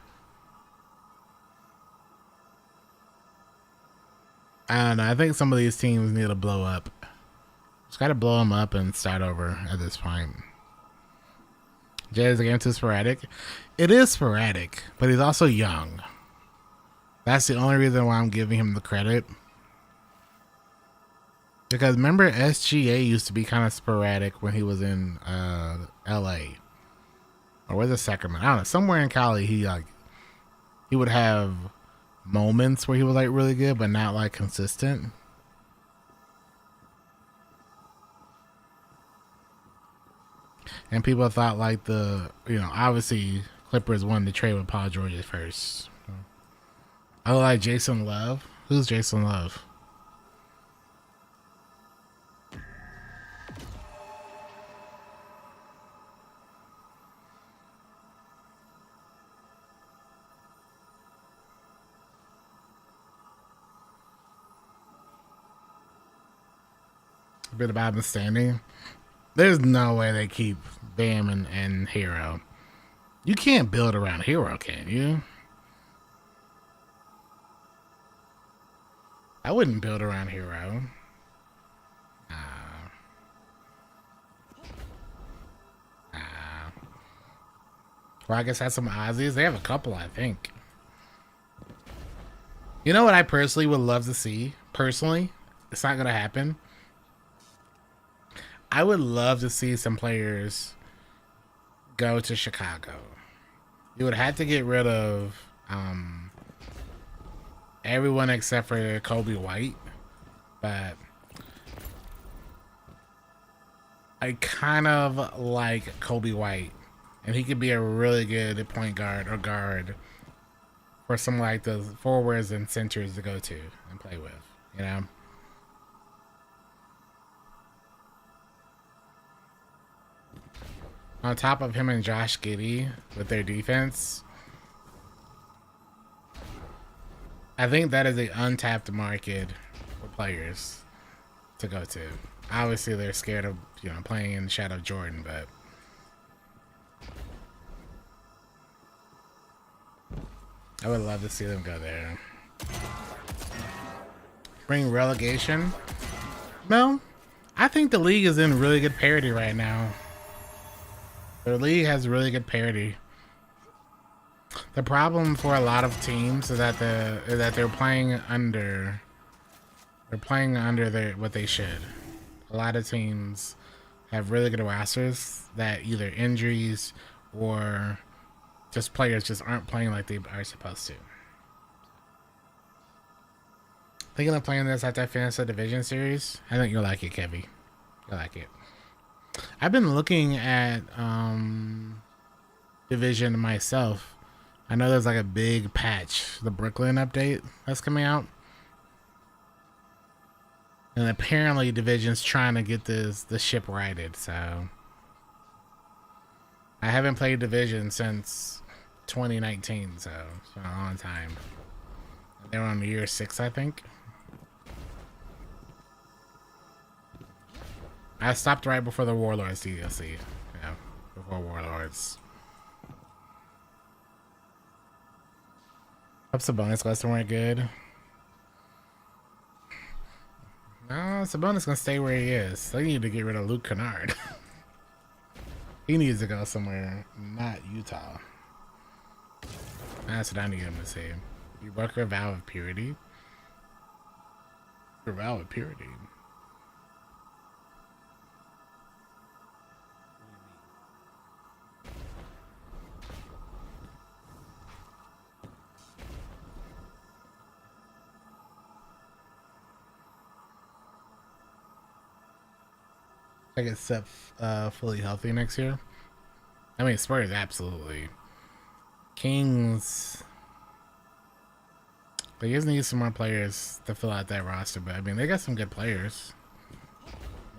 I don't know. I think some of these teams need to blow up. Just gotta blow them up and start over at this point. Jay, is the game too sporadic? It is sporadic, but he's also young. That's the only reason why I'm giving him the credit. Because remember, SGA used to be kind of sporadic when he was in LA. Or was it Sacramento? I don't know. Somewhere in Cali, he would have moments where he was like really good, but not like consistent. And people thought like obviously Clippers wanted to trade with Paul George at first. I like Jason Love. Who's Jason Love? A bit about him standing. There's no way they keep Bam and Hero. You can't build around Hero, can you? I wouldn't build around Hero. Well, I guess that's some Aussies. They have a couple, I think. You know what I personally would love to see? Personally, it's not going to happen. I would love to see some players go to Chicago. You would have to get rid of everyone except for Kobe White. But I kind of like Kobe White, and he could be a really good point guard or guard for some like the forwards and centers to go to and play with, you know. On top of him and Josh Giddey with their defense, I think that is an untapped market for players to go to. Obviously, they're scared of playing in the shadow of Jordan, but I would love to see them go there. Bring relegation? No, I think the league is in really good parity right now. The league has really good parity. The problem for a lot of teams is that they're playing under their what they should. A lot of teams have really good rosters that either injuries or just players just aren't playing like they are supposed to. Thinking of playing this after I finish the division series? I think you'll like it, Kevy. You'll like it. I've been looking at division myself. I know there's like a big patch, the Brooklyn update that's coming out. And apparently Division's trying to get the ship righted, so I haven't played Division since 2019, so it's been a long time. They were on year 6, I think. I stopped right before the Warlords DLC. Yeah, before Warlords. Hope Sabonis lesson weren't good. No, Sabonis gonna stay where he is. They need to get rid of Luke Kennard. He needs to go somewhere, not Utah. That's what I need him to say. You work a vow of purity? A vow of purity. I get Seth fully healthy next year. I mean, Spurs, absolutely. Kings, they just need some more players to fill out that roster, but I mean, they got some good players.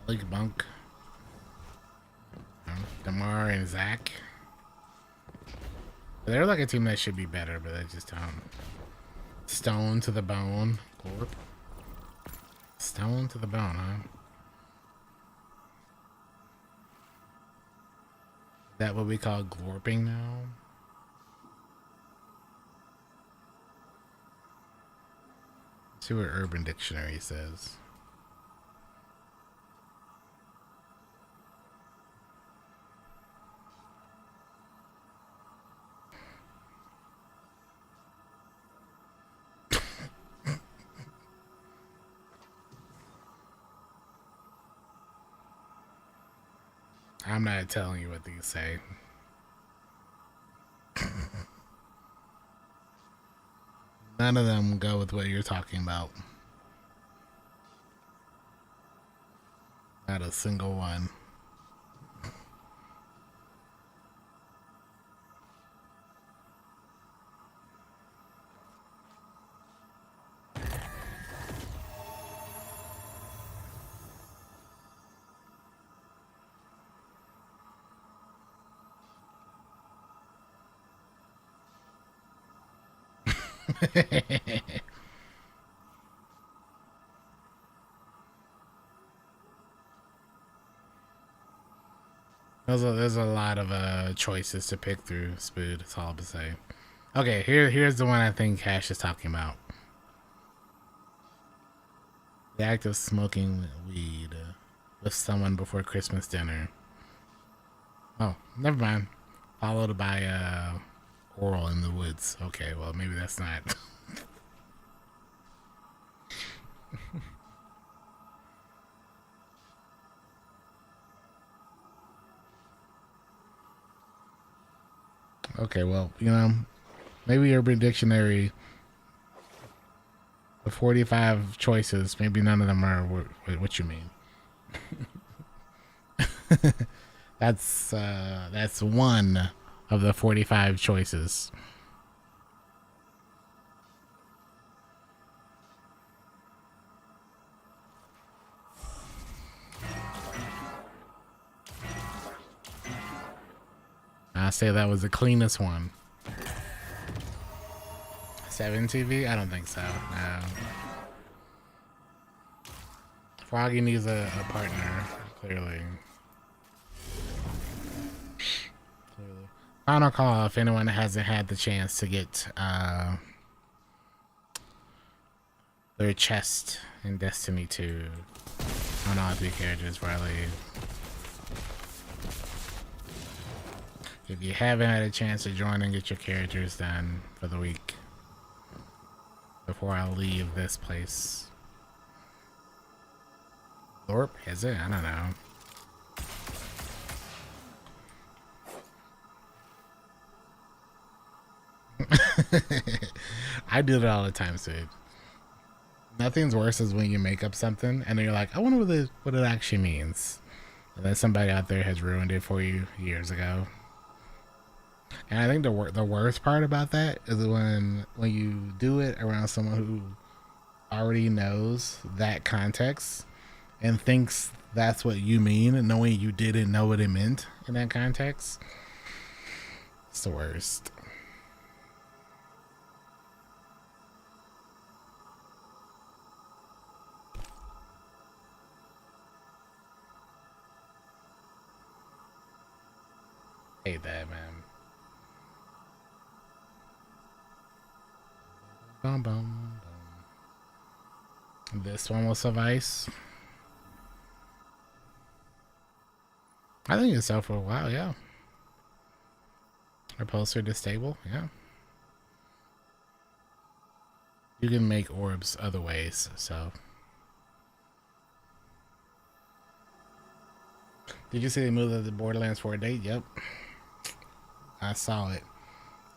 Malik Monk, DeMar and Zach. They're like a team that should be better, but they just don't. Stone to the bone. Glorp. Stone to the bone, huh? Is that what we call glorping now? Let's see what Urban Dictionary says. I'm not telling you what these say. None of them go with what you're talking about. Not a single one. There's a lot of choices to pick through, Spood. That's all I'm gonna say. Okay, here's the one I think Cash is talking about. The act of smoking weed with someone before Christmas dinner. Oh, never mind. Followed by oral in the woods. Okay, well maybe that's not. Okay, well, maybe Urban Dictionary, the 45 choices, maybe none of them are what you mean. That's one of the 45 choices. I say that was the cleanest one. 7 TV? I don't think so. No. Froggy needs a partner, clearly. Final call if anyone hasn't had the chance to get their chest in Destiny 2 on all 3 characters before I leave. If you haven't had a chance to join and get your characters done for the week before I leave this place. Lorp, is it? I don't know. I do it all the time, Sid. Nothing's worse is when you make up something and then you're like, I wonder what it actually means. And then somebody out there has ruined it for you years ago. And I think the worst part about that is when you do it around someone who already knows that context and thinks that's what you mean, knowing you didn't know what it meant in that context. It's the worst. Hate that, man. Boom, boom, boom. This one will suffice. I think it's out for a while, yeah. Repulsor distable, yeah. You can make orbs other ways, so. Did you see they moved the Borderlands 4 date? Yep. I saw it.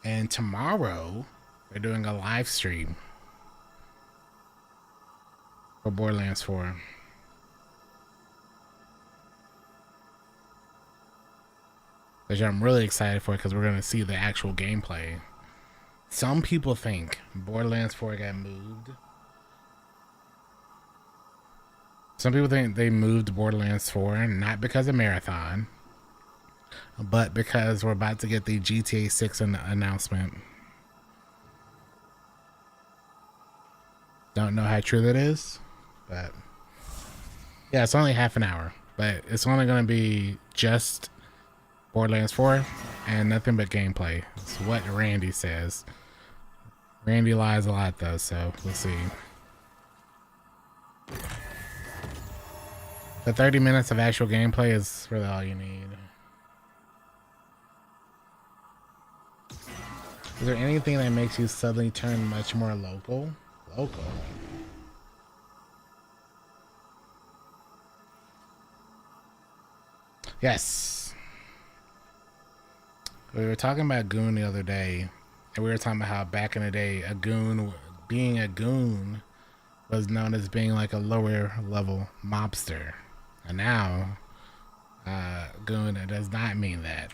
And tomorrow, they're doing a live stream for Borderlands 4. Which I'm really excited for because we're going to see the actual gameplay. Some people think Borderlands 4 got moved. Some people think they moved Borderlands 4 not because of Marathon, but because we're about to get the GTA 6 announcement. Don't know how true that is, but yeah, it's only half an hour, but it's only going to be just Borderlands 4 and nothing but gameplay. It's what Randy says. Randy lies a lot though, so we'll see. The 30 minutes of actual gameplay is really all you need. Is there anything that makes you suddenly turn much more local? Local? Yes. We were talking about Goon the other day, and we were talking about how back in the day, being a goon was known as being like a lower level mobster. And now, goon, it does not mean that.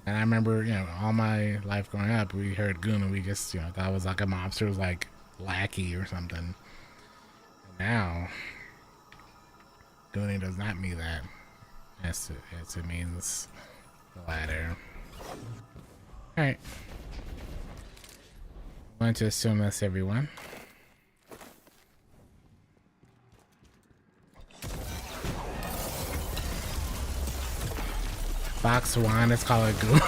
And I remember, all my life growing up, we heard goon and we just, thought it was like a mobster, was like lackey or something. And now, gooning does not mean that. It means the latter. Alright. I'm going to assume that's everyone. Box one, let's call it goop.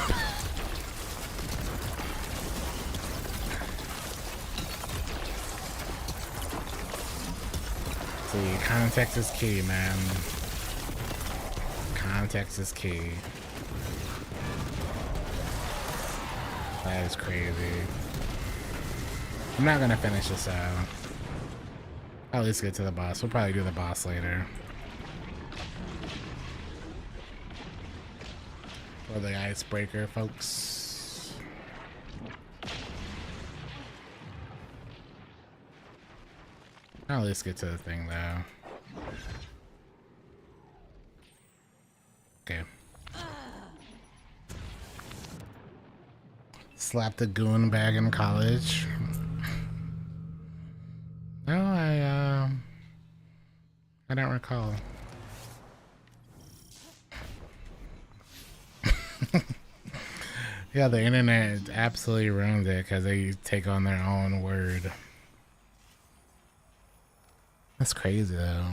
See, context is key, man. Context is key. That is crazy. I'm not gonna finish this out. I'll at least get to the boss. We'll probably do the boss later. For the icebreaker, folks. I'll at least get to the thing, though. Okay. Slapped a goon bag in college. No, I don't recall. Yeah, the internet absolutely ruins it because they take on their own word. That's crazy though.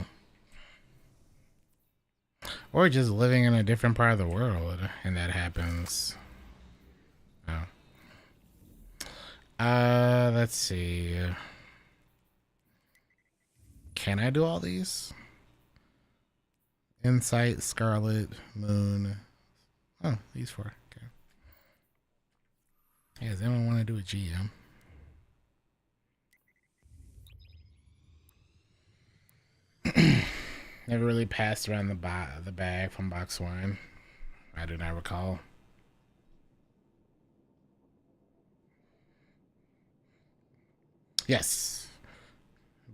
Or just living in a different part of the world and that happens. Oh. Let's see. Can I do all these? Insight, Scarlet, Moon. Oh, these four. Okay. Hey, does anyone want to do a GM? Never really passed around the bag from box one. I do not recall. Yes.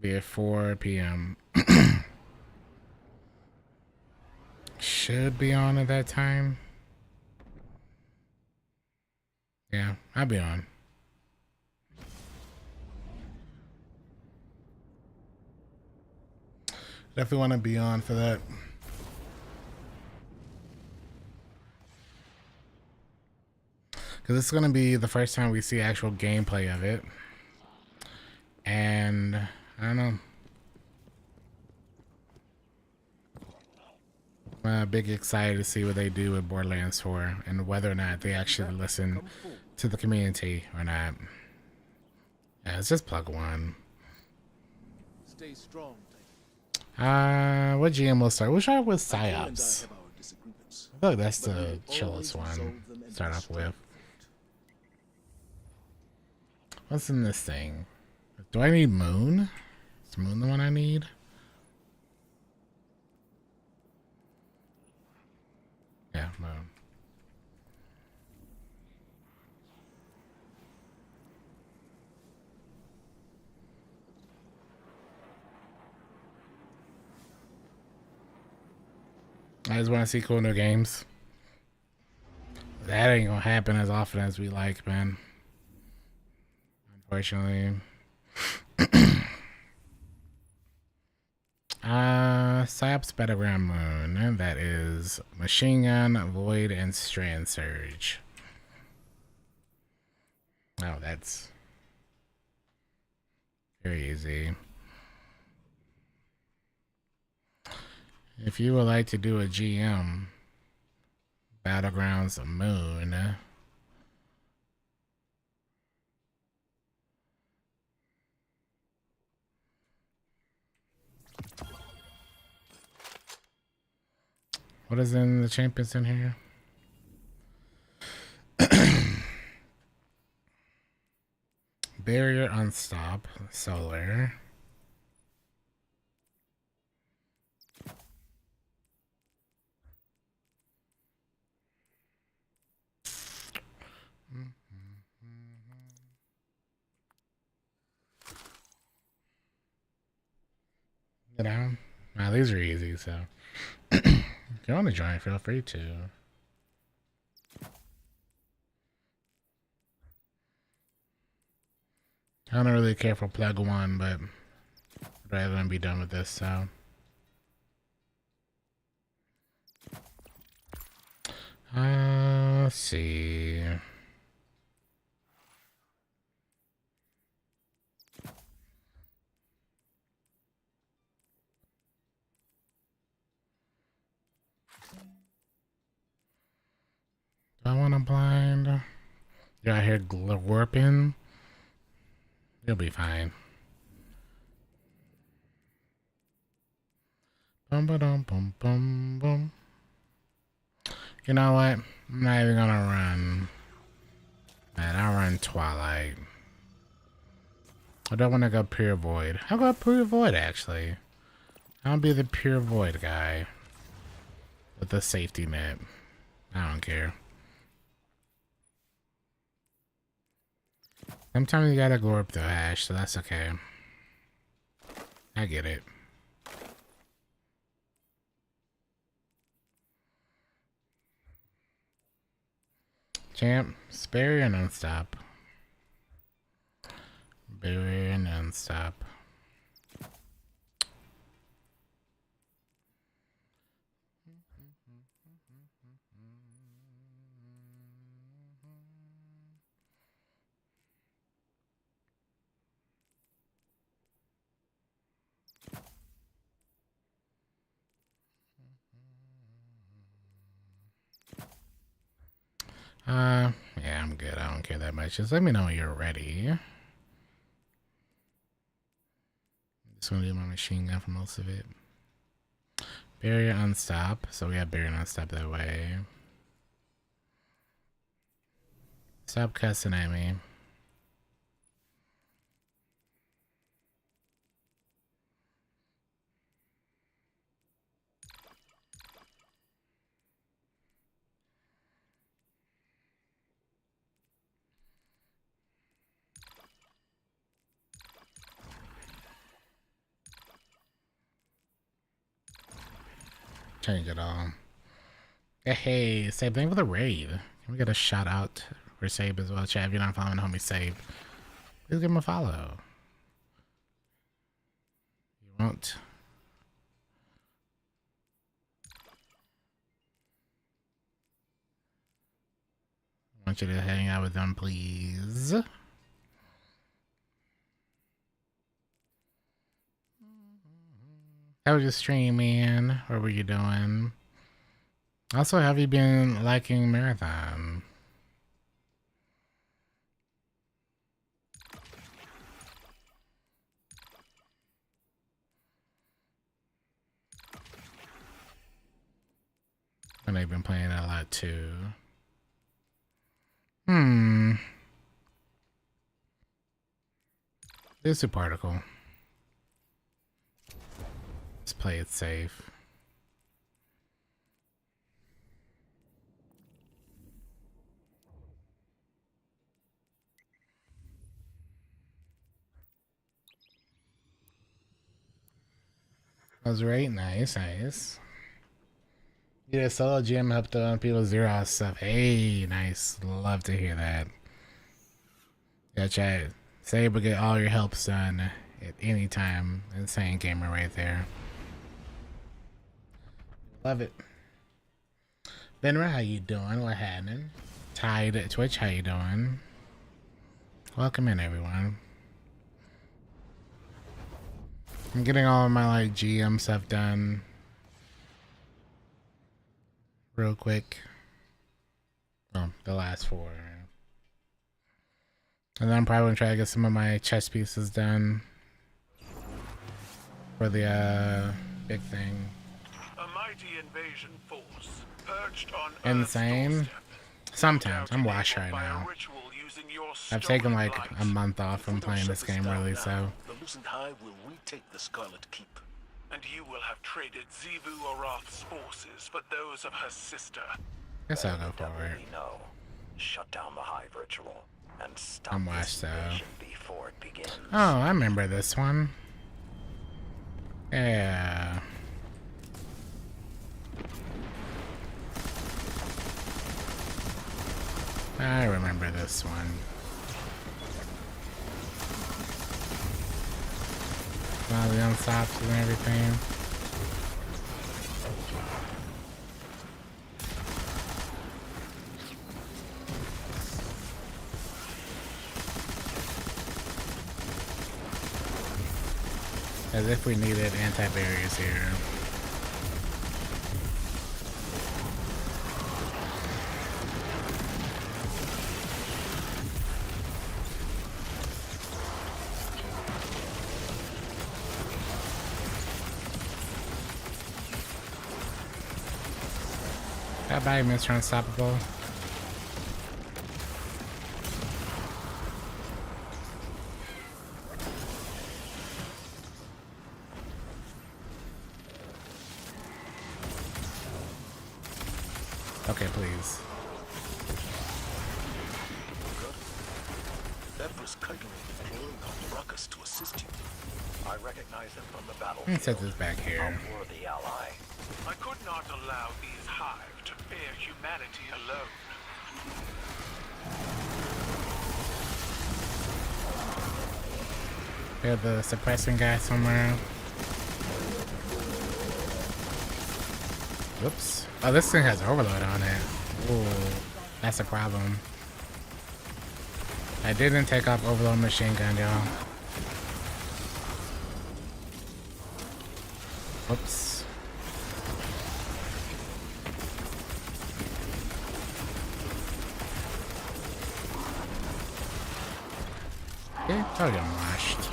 Be at 4 p.m. Should be on at that time. Yeah, I'll be on. Definitely want to be on for that. Because it's going to be the first time we see actual gameplay of it. And I don't know. I'm big excited to see what they do with Borderlands 4 and whether or not they actually listen to the community or not. Yeah, it's just plug one. Stay strong. What GM will start? We'll start with PsyOps. I feel like that's the chillest one to start off with. What's in this thing? Do I need Moon? Is Moon the one I need? Yeah, Moon. I just want to see cool new games. That ain't gonna happen as often as we like, man. Unfortunately. PsyOps Battleground Moon. That is Machine Gun, Void, and Strand Surge. Oh, that's very easy. If you would like to do a GM, Battlegrounds Moon. What is in the champions in here? Barrier Unstop, Solar. You know? Now these are easy, so if you want to join, feel free to. I don't really care for plug one, but I'd rather than be done with this, so. Let's see. Do I want to blind? You're out here warping? You'll be fine. Bum ba dum bum bum bum. You know what? I'm not even gonna run. Man, I'll run Twilight. I don't want to go Pure Void. I'll go Pure Void, actually. I'll be the Pure Void guy. With the safety net. I don't care. Sometimes you gotta go up the Ash, so that's okay. I get it. champ. Barrier and unstop. Barrier and unstop. Yeah, I'm good. I don't care that much. Just let me know when you're ready. Just gonna do my machine gun for most of it. Barrier unstop. So we have barrier unstop that way. Stop cussing at me. Change it all. Hey, same thing for the raid. Can we get a shout out for Sabe as well? Chat, if you're not following homie Sabe, please give him a follow. You won't. I want you to hang out with them, please. How was your stream, man? What were you doing? Also, have you been liking Marathon? And I've been playing it a lot too. This is a particle. Let's play it safe. That was right. Nice, nice. Yeah, solo GM helped people zero out stuff. Hey, nice. Love to hear that. Yeah, chat. Say able to get all your helps done at any time. Insane gamer right there. Love it. Benra, how you doing? What happening? Tide at Twitch, how you doing? Welcome in, everyone. I'm getting all of my like GM stuff done real quick. Oh, the last 4. And then I'm probably gonna try to get some of my chess pieces done for the big thing. A mighty invasion force perched on Insane. Sometimes I'm washed right now. I've taken like a month off from playing this game really, so. The Lucent Hive will retake the Scarlet Keep. And you will have traded Xivu Arath's forces for those of her sister. Guess I'll go for it. No. Shut down the Hive ritual and stop I'm washed though. before it begins. Oh, I remember this one. Yeah. I remember this one. All the unstops and everything. As if we needed anti-barriers here. Bye, Mr. Unstoppable. Okay, please. Empress Kylo deploying on Ruckus to assist you. I recognize them from the battlefield. Let me set this back here. A worthy ally. I could not allow these Hive to fear humanity alone. Hear the suppressing guy somewhere. Whoops. Oh, this thing has overload on it. Ooh, that's a problem. I didn't take off overload machine gun, y'all. Whoops. Yeah, I'll get washed.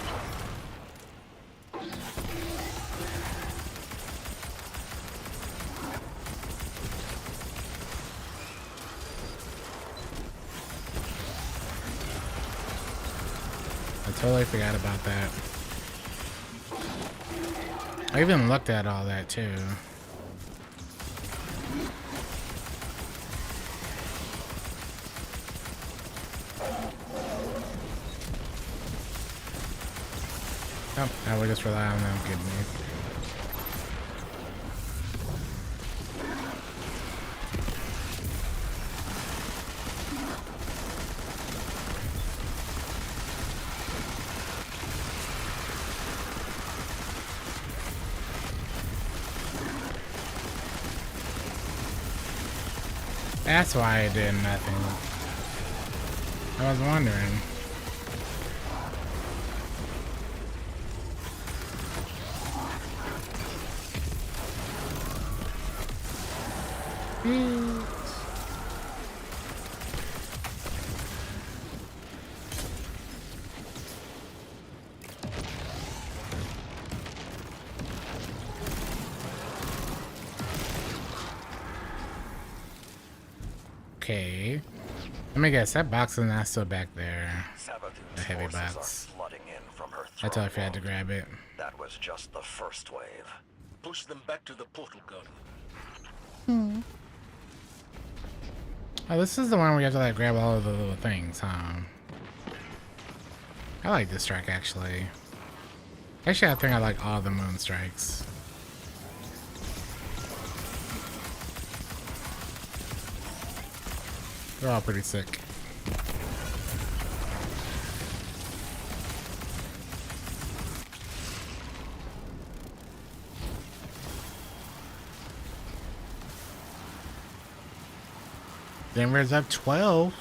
I totally forgot about that. I even looked at all that too. Oh, I would just rely on them getting me. That's why I did nothing. I was wondering. Okay. Let me guess, that box is not still back there. The heavy box. I totally forgot to grab it. That was just the first wave. Push them back to the portal gun. Oh, this is the one where you have to like grab all of the little things, huh? I like this strike actually. Actually, I think I like all the moon strikes. They're all pretty sick. Denver's up 12.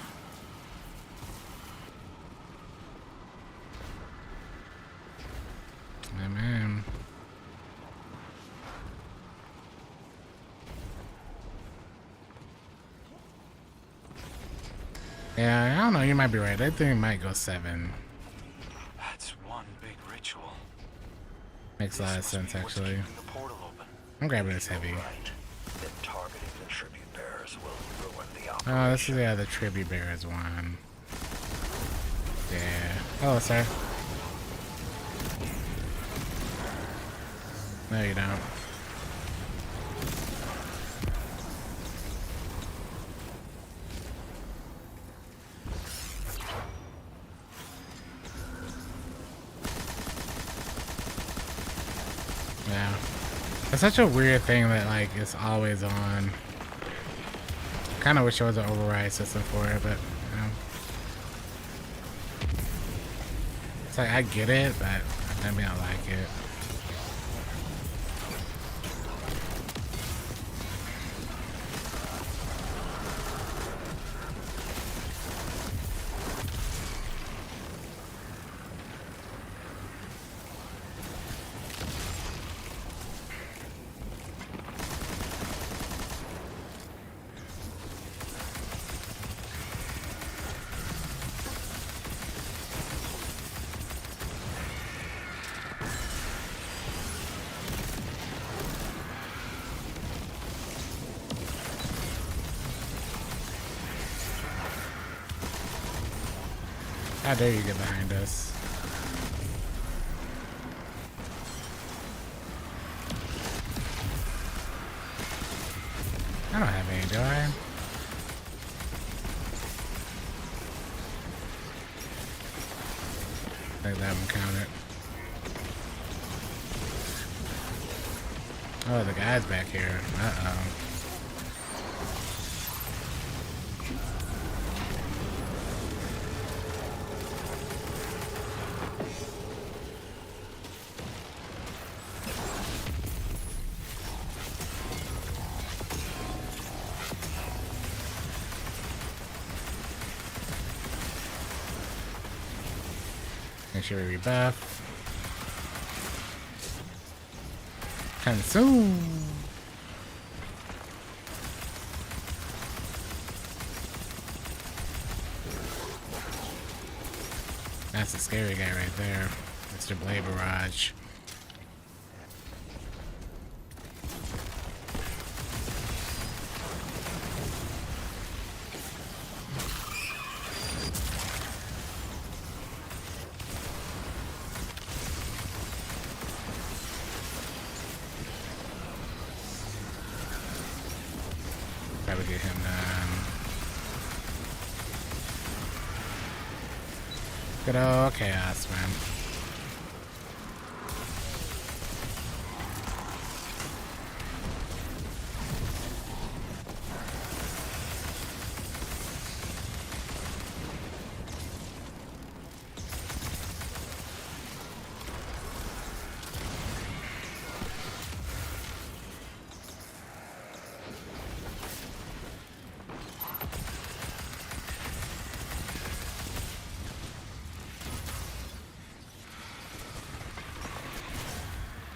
Yeah, man. Yeah, I don't know. You might be right. I think it might go 7. That's one big ritual. Makes a lot of sense, actually. Keeping the portal open. I'm grabbing this heavy. Right. Then targeting the tribute bearers will ruin the operation. Oh, this is the other tribute bearers one. Yeah. Hello, sir. No, you don't. Yeah. It's such a weird thing that, like, it's always on. Kind of wish there was an override system for it, but, you know. It's like, I get it, but I mean, I like it. How dare you get behind us? I don't have any, do I? Let that one count it. Oh, the guy's back here. Uh-oh. Sanctuary rebuff. Consume. That's a scary guy right there, Mr. Blade Barrage. Probably get him done. Good old chaos, man.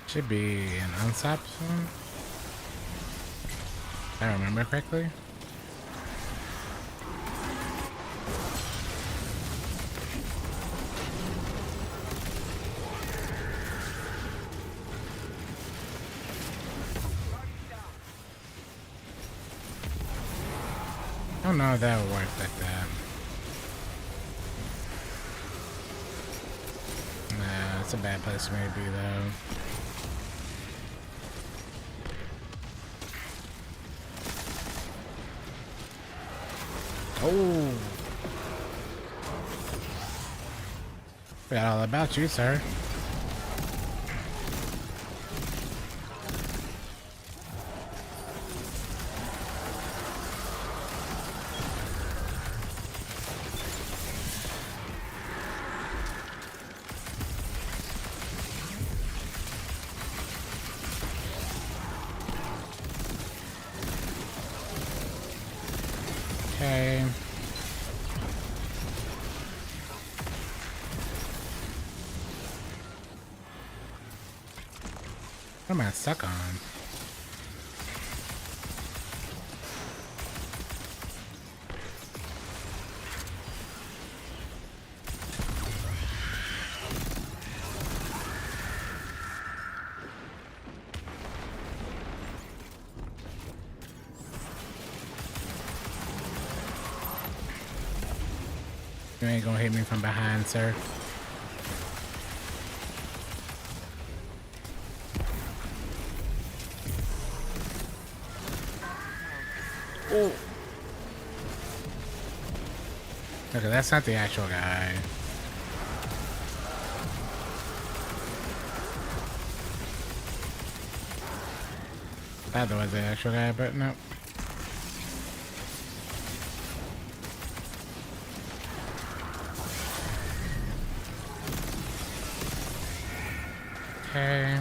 Should be an unsap soon. If I remember correctly. I don't know if that would work like that. Nah, it's a bad place for me to be though. Oh, forgot all about you, sir. Okay. What am I stuck on? You ain't gonna hit me from behind, sir. Oh. Okay, that's not the actual guy. That was the actual guy, but no. Okay.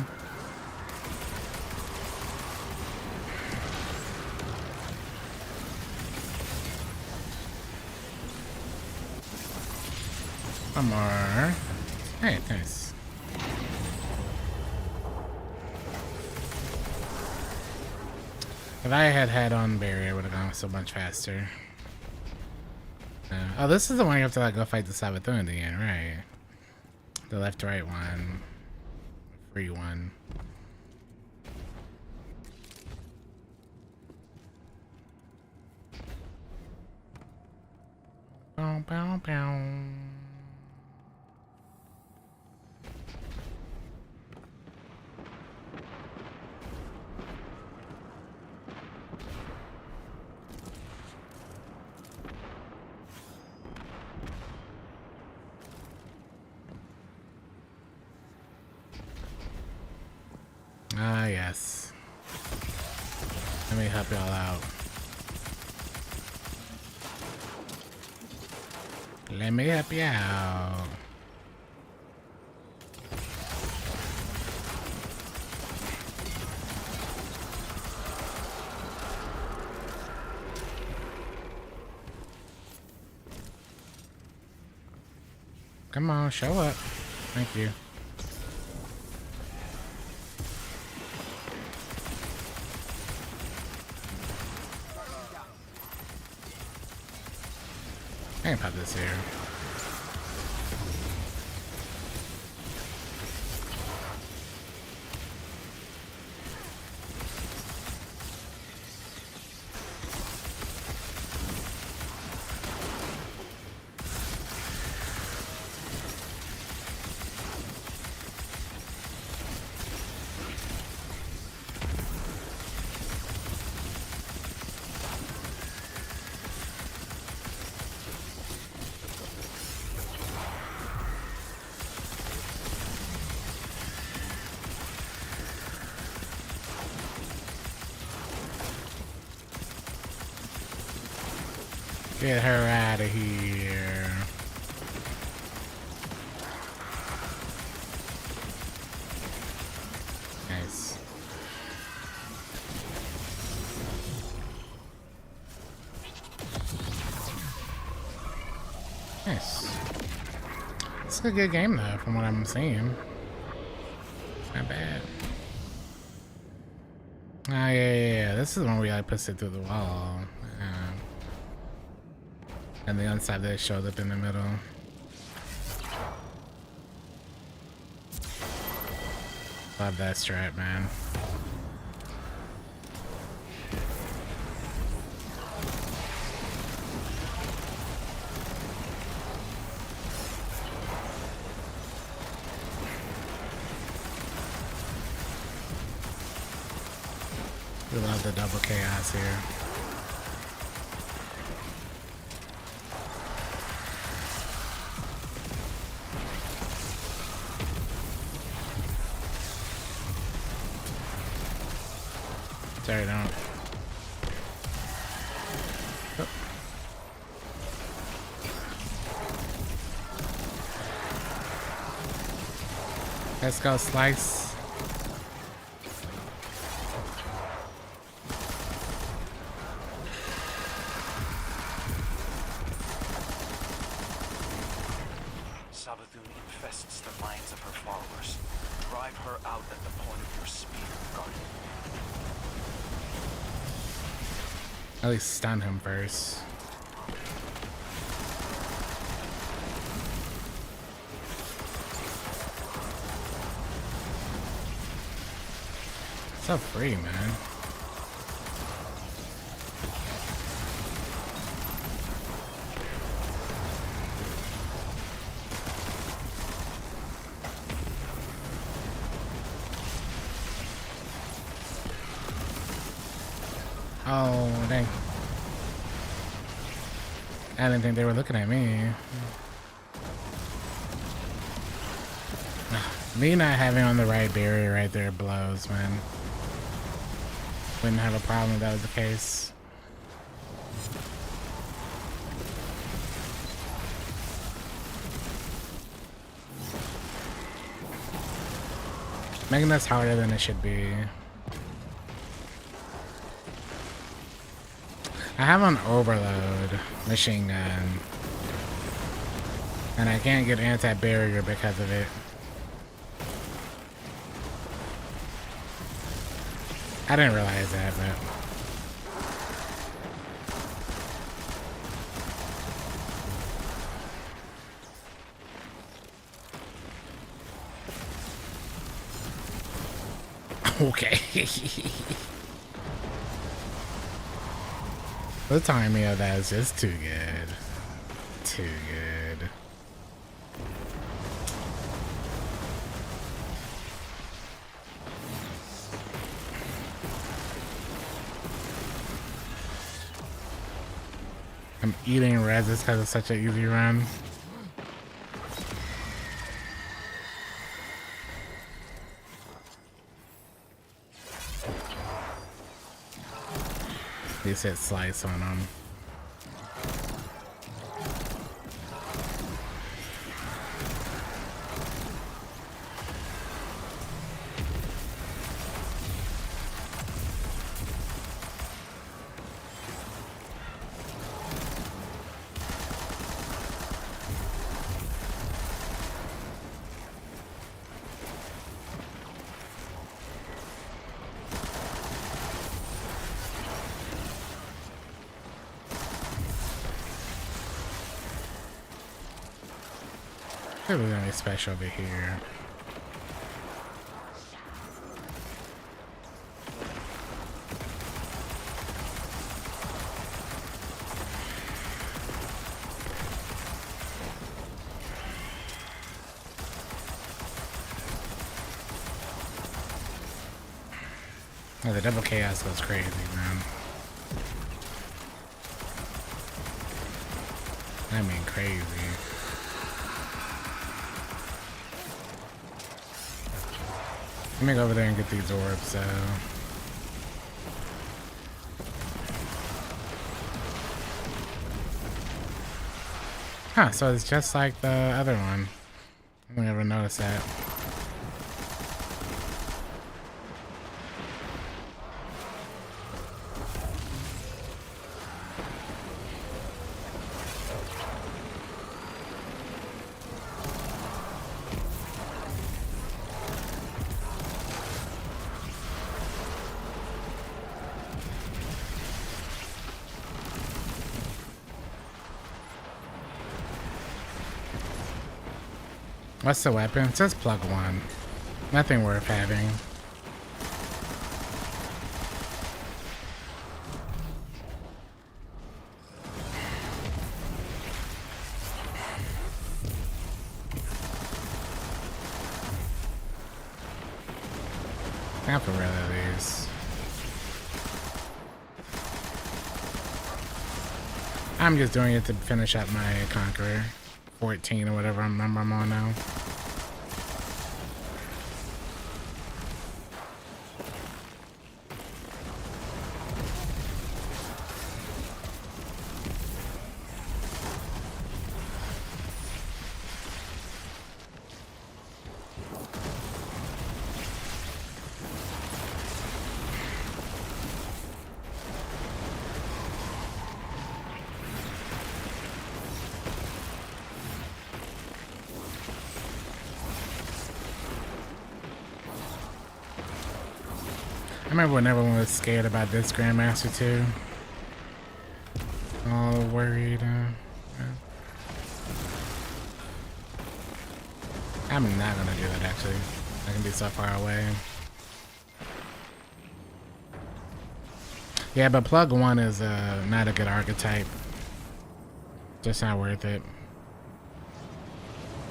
One more. Hey, nice. If I had had on barrier, I would have gone so much faster. Oh, this is the one you have to like go fight the Savathun in the end, right? The left to right one. Free one. Bow, bow, bow. Ah, yes. Let me help y'all out. Let me help you out. Come on, show up. Thank you. I can pop this here. Get her out of here. Nice. Nice. It's a good game though, from what I'm seeing. Not bad. Oh yeah. This is when we like push it through the wall. And the inside that showed up in the middle. Love that strat, man. We love the double chaos here. Sorry, don't. Oh. Let's go, Slice. Savathun infests the minds of her followers. Drive her out at the point of your spear, Guardian. At least stun him first. So free, man. Oh, dang. I didn't think they were looking at me. Me not having on the right barrier right there blows, man. Wouldn't have a problem if that was the case. Making this harder than it should be. I have an overload machine gun. And I can't get anti-barrier because of it. I didn't realize that, but... Okay. The timing of that is just too good. Too good. I'm eating reses because it's such an easy run. At least hit slice on them. There was anything special over here. Oh, the double chaos goes crazy, man. I mean, crazy. Let me go over there and get these orbs, so. Huh, so it's just like the other one. I don't ever notice that. What's the weapon? It says plug one. Nothing worth having. Not for really these. I'm just doing it to finish up my Conqueror. 14 or whatever number I'm on now. I remember when everyone was scared about this Grandmaster 2. All worried. Yeah. I'm not gonna do that actually. I can be so far away. Yeah, but plug one is not a good archetype. Just not worth it.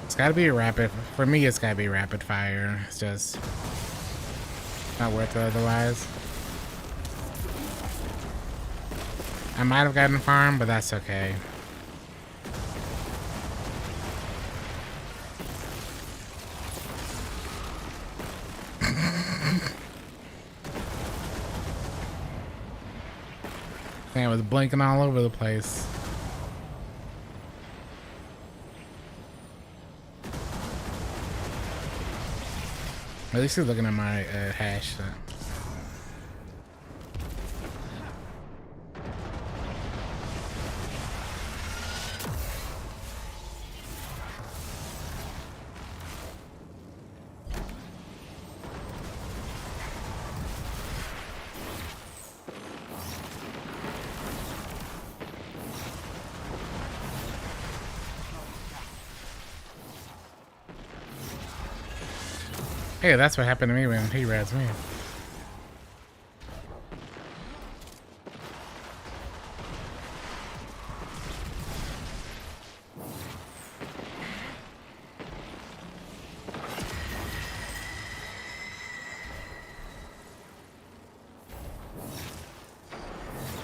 It's gotta be rapid. For me, it's gotta be rapid fire. It's just not worth it otherwise. I might have gotten farm, but that's okay. Thing was blinking all over the place. At least he's looking at my hash. Hey, that's what happened to me when he rads me.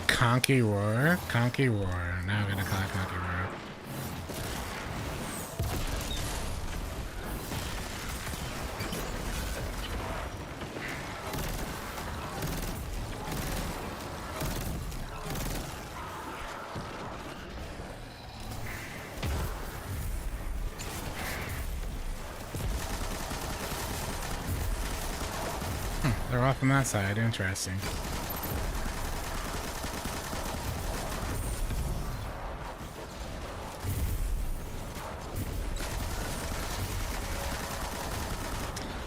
Conky Roar? Conky Roar. Now I'm gonna call it Conky Roar. They're off on that side. Interesting.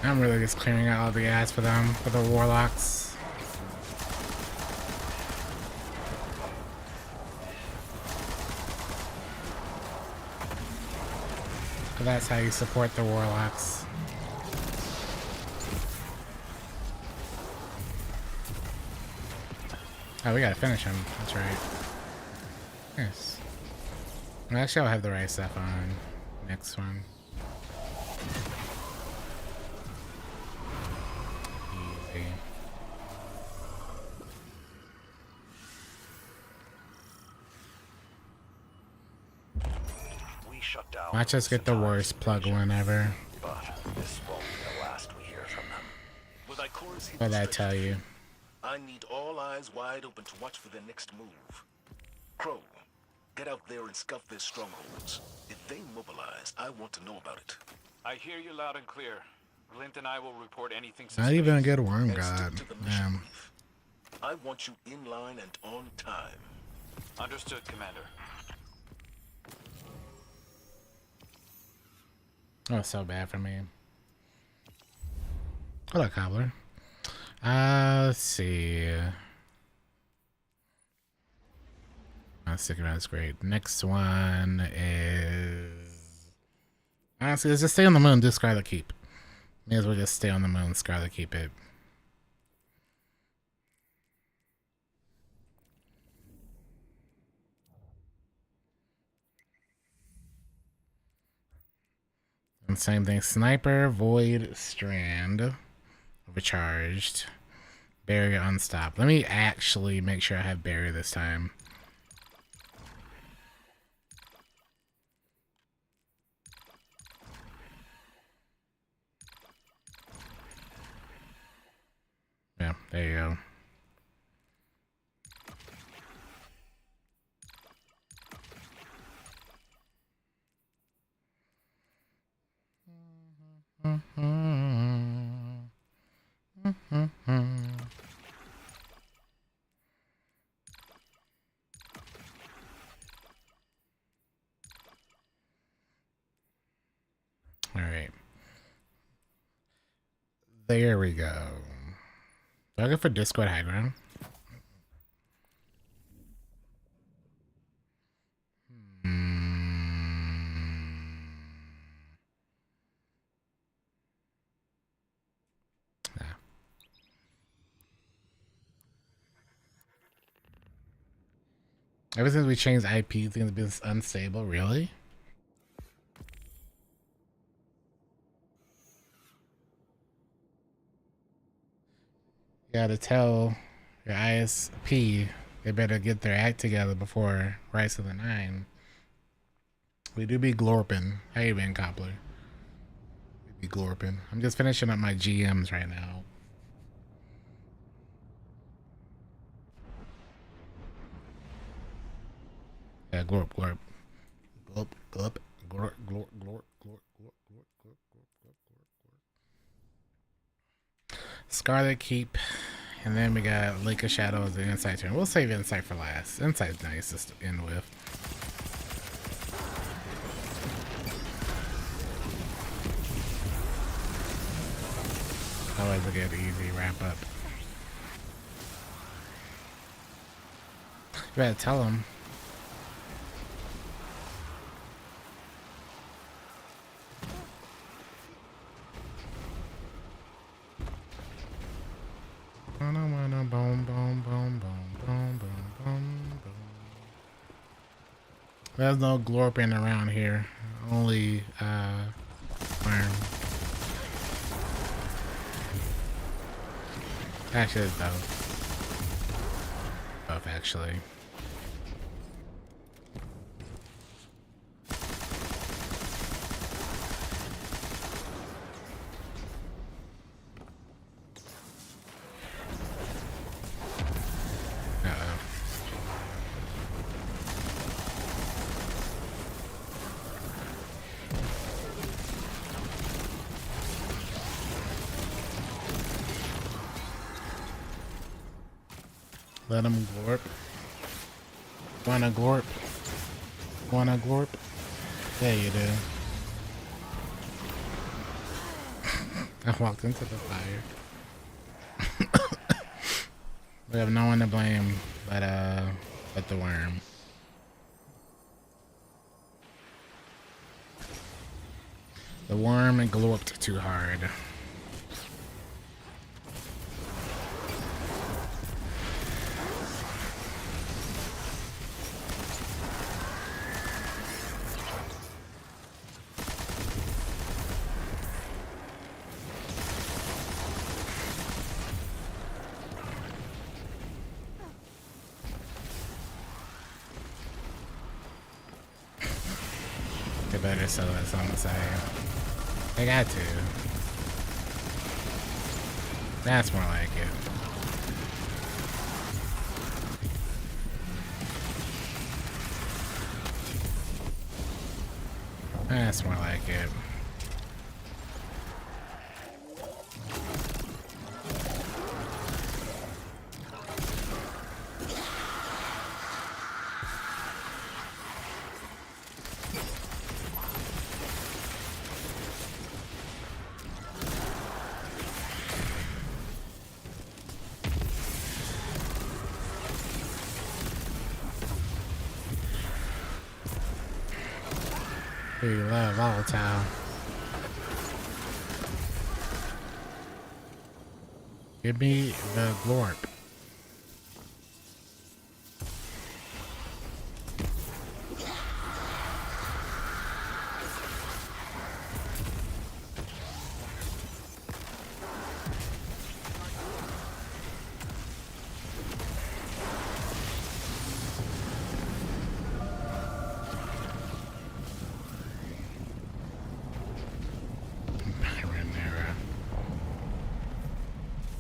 I'm really just clearing out all the ads for them, for the warlocks. So that's how you support the warlocks. Oh, we gotta finish him. That's right. Yes. Well, actually, I'll have the right stuff on next one. Easy. We shut down. Watch us get the worst plug whenever. But this won't be the last we hear from them. With Ikora's What did I hidden tell you? I need all eyes wide open to watch for their next move. Crow, get out there and scuff their strongholds. If they mobilize, I want to know about it. I hear you loud and clear. Glint and I will report anything Not suspicious. even a good worm And god. stick to the mission Damn. brief. I want you in line and on time. Understood, Commander. Oh, so bad for me. Hello, Cobbler. Let's see. Stick around is great. Next one is... Honestly, let's just stay on the moon, do Scarlet Keep. May as well just stay on the moon, Scarlet Keep it. And same thing, Sniper, Void, Strand, Overcharged, Barrier, Unstopped. Let me actually make sure I have Barrier this time. Yeah, there you go. All right. There we go. Do I go for Discord high ground? Nah. Ever since we changed IP, things have been unstable. Really? You gotta tell your ISP they better get their act together before Rise of the Nine. We do be glorping. How you been, Cobbler? We be glorping. I'm just finishing up my GMs right now. Yeah, glorp, glorp. Glorp, glorp, glorp, glorp, glorp, glorp, glorp, glorp, glorp, glorp, glorp. Scarlet Keep, and then we got Lake of Shadows and Insight turn. We'll save Insight for last. Insight's nice to end with. Always a good easy wrap up. You better tell him. There's no glorping around here. Only farm. Actually, it's both. Both, actually. Let him glorp. Wanna glorp? Wanna glorp? There you do. I walked into the fire. We have no one to blame but the worm. The worm glorped too hard. They better sell us on the side. They got to. That's more like it. That's more like it. We love volatile. Give me the glorp.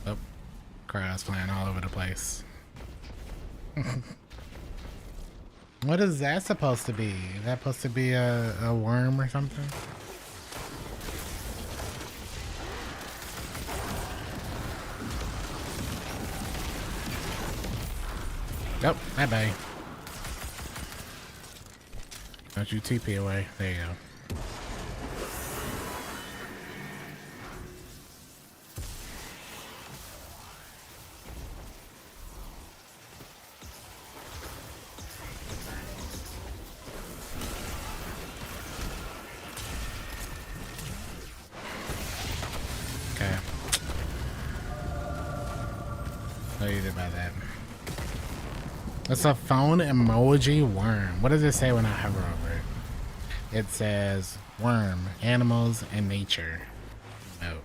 Oh, crowd's flying all over the place. What is that supposed to be? Is that supposed to be a worm or something? Nope, bye-bye. Don't you TP away. There you go. Okay. So you did by that. It's a phone emoji worm. What does it say when I hover over it? It says worm, animals, and nature. No.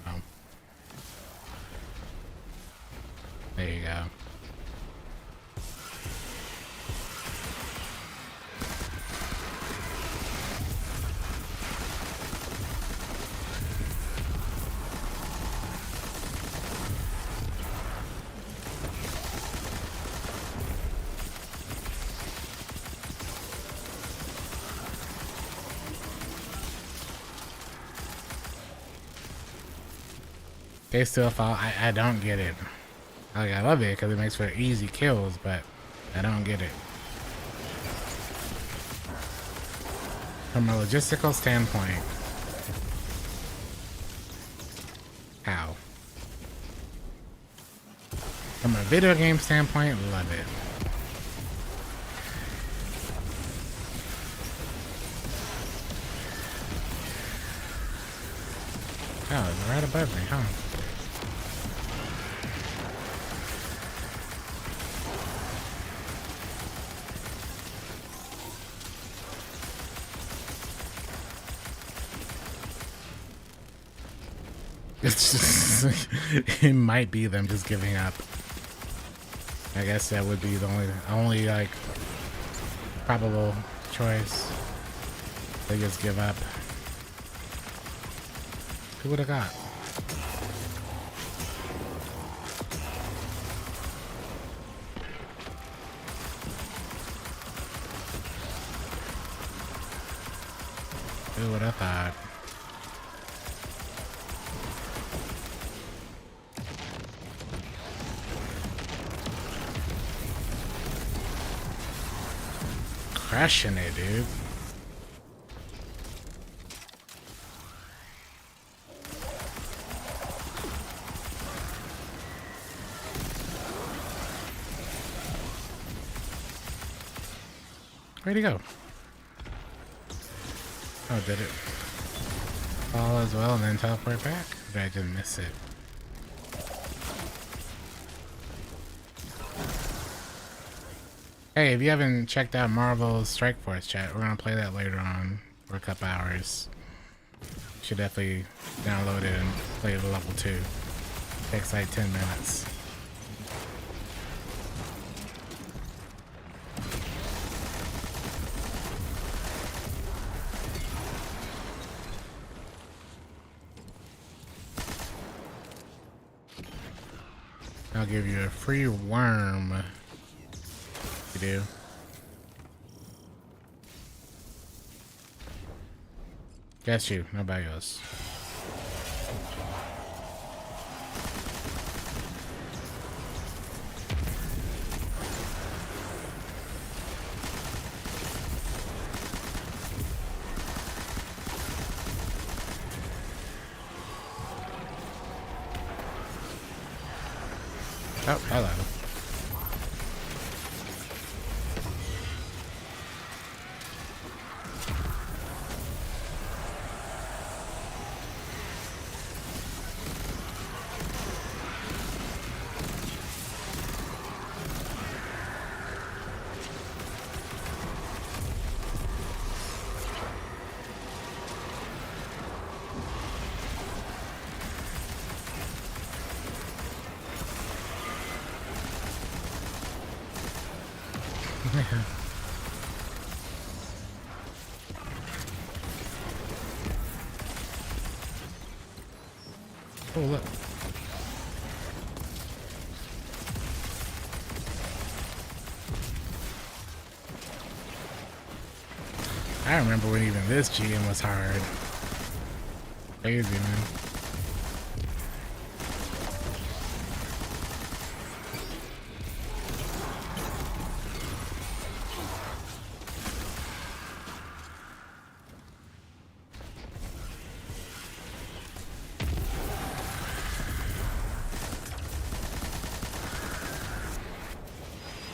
No. There you go. They still fall. I don't get it. Like, I love it because it makes for easy kills, but I don't get it. From a logistical standpoint, how? From a video game standpoint, love it. Oh, it's right above me, huh? It's just, it might be them just giving up. I guess that would be the only like probable choice. They just give up. Who would have got? Who would have thought? Crushing it, dude. Where'd he go? Oh, did it? All as well and then teleport back? Or did I just miss it? Hey, if you haven't checked out Marvel's Strike Force chat, we're gonna play that later on for a couple hours. You should definitely download it and play the level 2. Takes like 10 minutes. I'll give you a free worm. You do. Guess you, nobody else. Oh, hello. Oh, look. I remember when even this GM was hard. Crazy, man.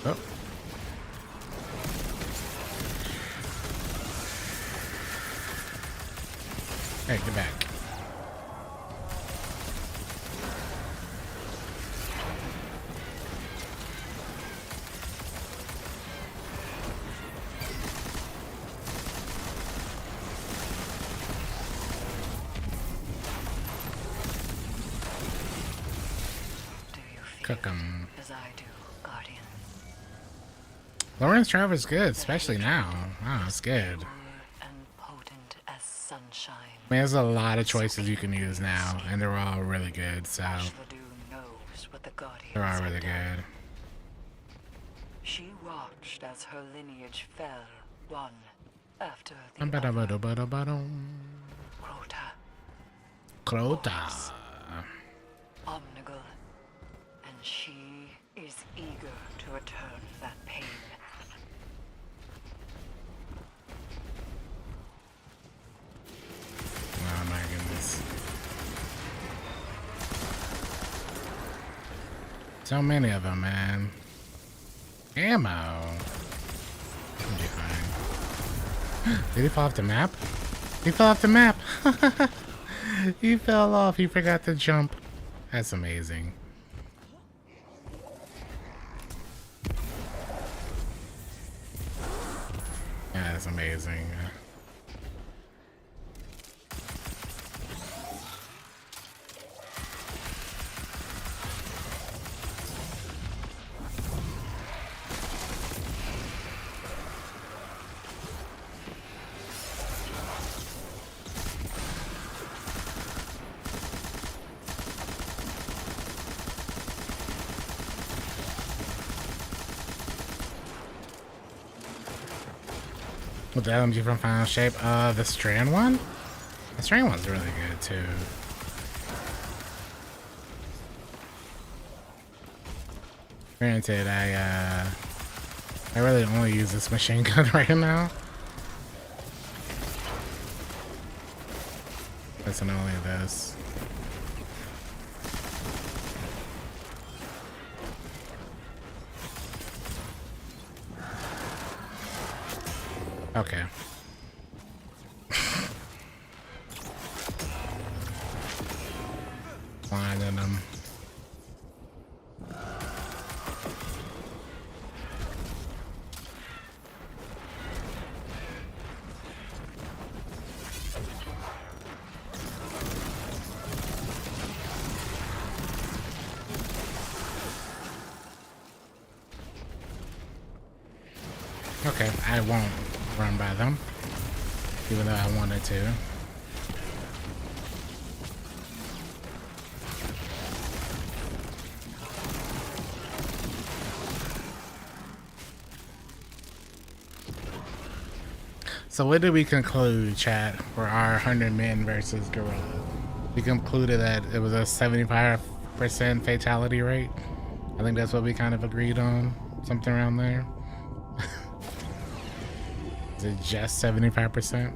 Oh. Hey, get back. Do you feel Cook 'em. as I do, Guardian? Lawrence Travis good, especially now. Wow, it's good. Pure and potent as sunshine. I mean, there's a lot of choices you can use now, and they're all really good, so Ashvadu knows what the Guardians they're all have really done. good. She watched as her lineage fell, one after the other. Ba-da-ba-da-ba-da-ba-dum. Crota, Crota. Omnigul, and she is eager to return that pain. Oh my goodness. So many of them, man. Ammo. I'll be fine. Did he fall off the map? He fell off the map. He fell off. He forgot to jump. That's amazing. Yeah, that's amazing. What the LMG from Final Shape? The Strand one? The Strand one's really good too. Granted, I really only use this machine gun right now. Listen, only this. Okay. Blinding them. Okay, I won't run by them, even though I wanted to. So what did we conclude, chat, for our 100 men versus gorilla? We concluded that it was a 75% fatality rate. I think that's what we kind of agreed on, something around there. Is it just 75%?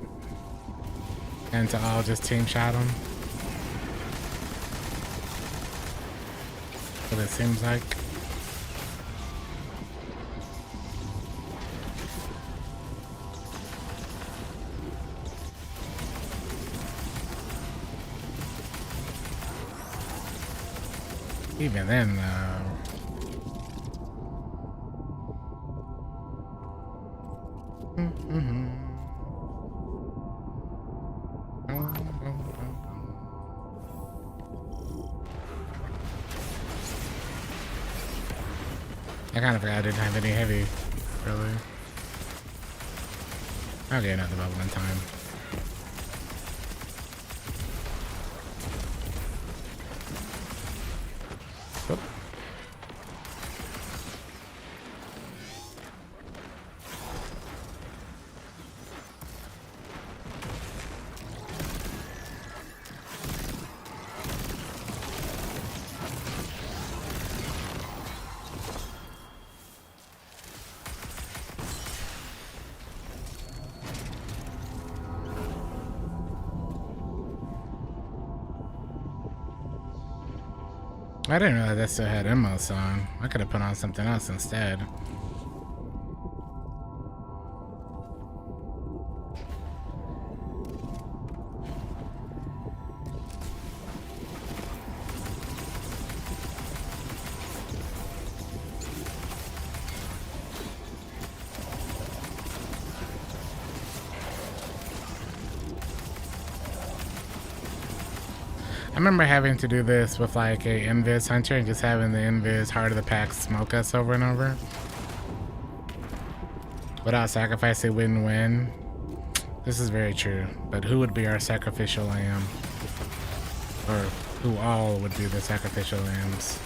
And to all just team shot them? What it seems like. Even then, I kind of forgot I didn't have any heavy, really. I'll get another bubble in time. Oop. I didn't realize that still had Emos on. I could have put on something else instead. I remember having to do this with like a Invis Hunter and just having the Invis Heart of the Pack smoke us over and over. Without sacrifice, they wouldn't win. This is very true. But who would be our sacrificial lamb? Or who all would be the sacrificial lambs?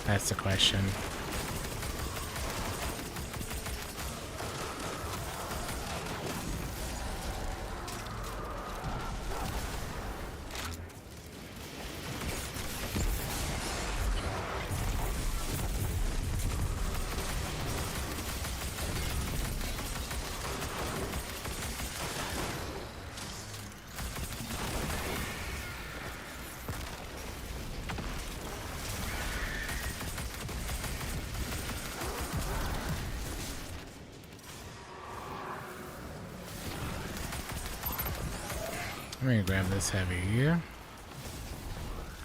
That's the question. Let me grab this heavy here.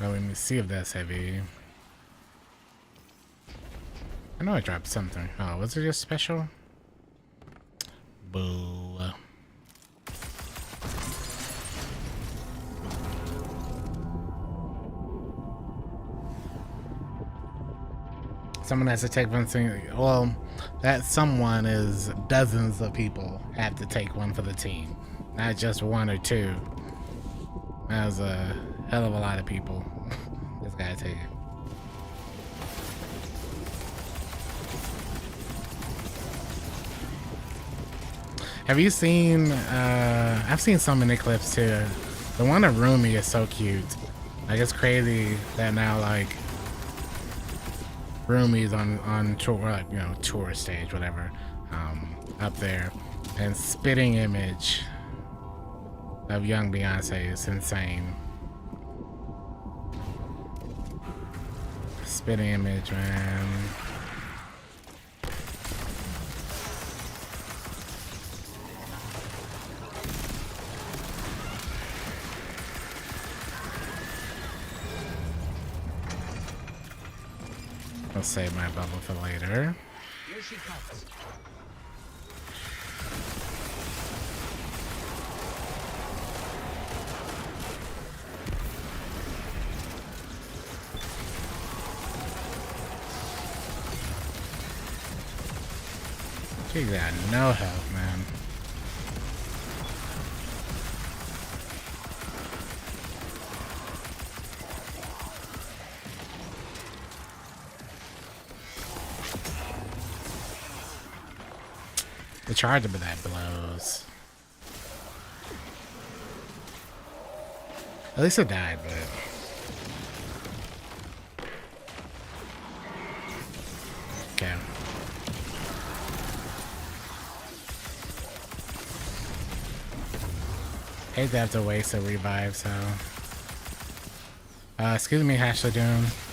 Well, let me see if that's heavy. I know I dropped something. Oh, was it just special? Boo. Someone has to take one thing. Well, that someone is dozens of people have to take one for the team, not just one or two. That was a hell of a lot of people. This guy take it. Have you seen, I've seen so many clips too. The one of Rumi is so cute. Like, it's crazy that now, like, Rumi's on tour, like, you know, tour stage, whatever, up there. And spitting image of young Beyonce is insane. Spitting image, man. I'll save my bubble for later. Here she comes. She got no help, man. The charge of that blows. At least it died, but okay. Hate to have to waste a revive, so excuse me, Hashladoon.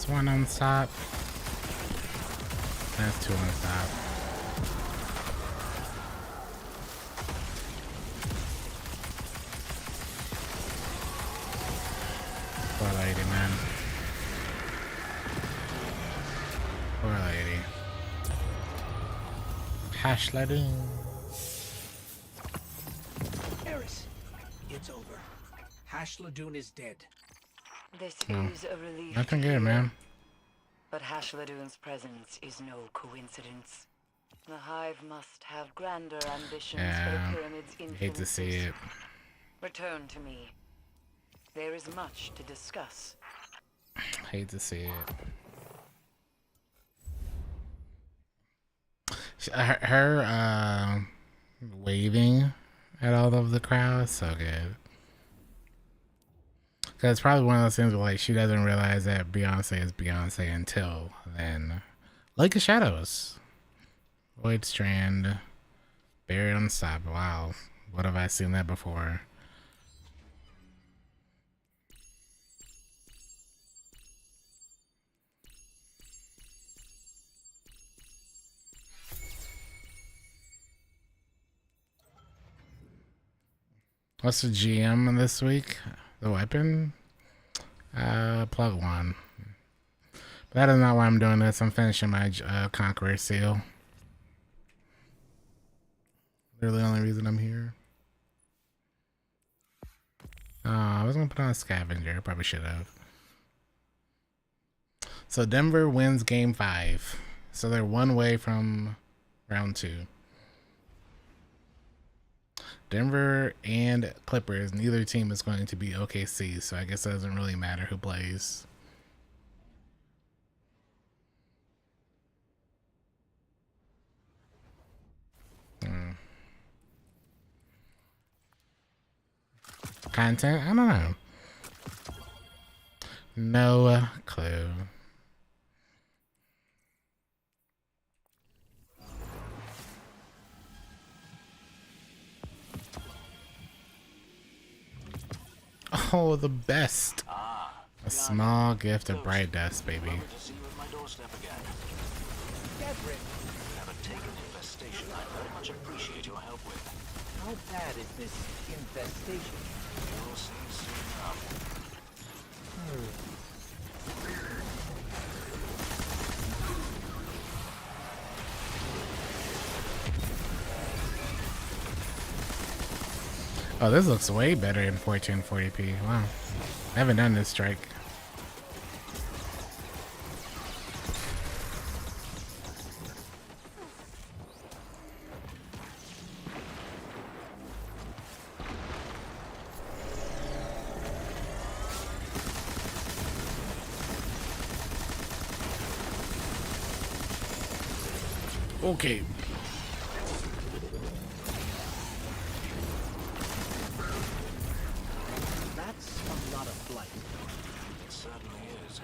One on top. That's two on top. Poor lady, man. Poor lady. Hashladoon. Eris, it's over. Hashladoon is dead. This is a relief. Nothing good, man. But Hashladoon's presence is no coincidence. The Hive must have grander ambitions for the pyramid's infinite. Hate to see it. Return to me. There is much to discuss. Hate to see it. Her waving at all of the crowd, so good. Cause it's probably one of those things where like she doesn't realize that Beyonce is Beyonce until then. Lake of Shadows, Void Strand, Buried on the Side. Wow, what have I seen that before? What's the GM this week? The weapon? Plug one. But that is not why I'm doing this. I'm finishing my Conqueror seal. Literally the only reason I'm here. I was gonna put on a scavenger. Probably should have. So Denver wins game 5. So they're one way from round 2. Denver and Clippers, neither team is going to be OKC, so I guess it doesn't really matter who plays. Content? I don't know. No clue. Oh, the best. A small gift of bright dust, baby. Catherine, Have a taken infestation I very much appreciate your help with. how bad is this infestation? You'll see soon enough. Oh, this looks way better in 1440p. Wow. I haven't done this strike. Okay. That's a lot of blight. It certainly is.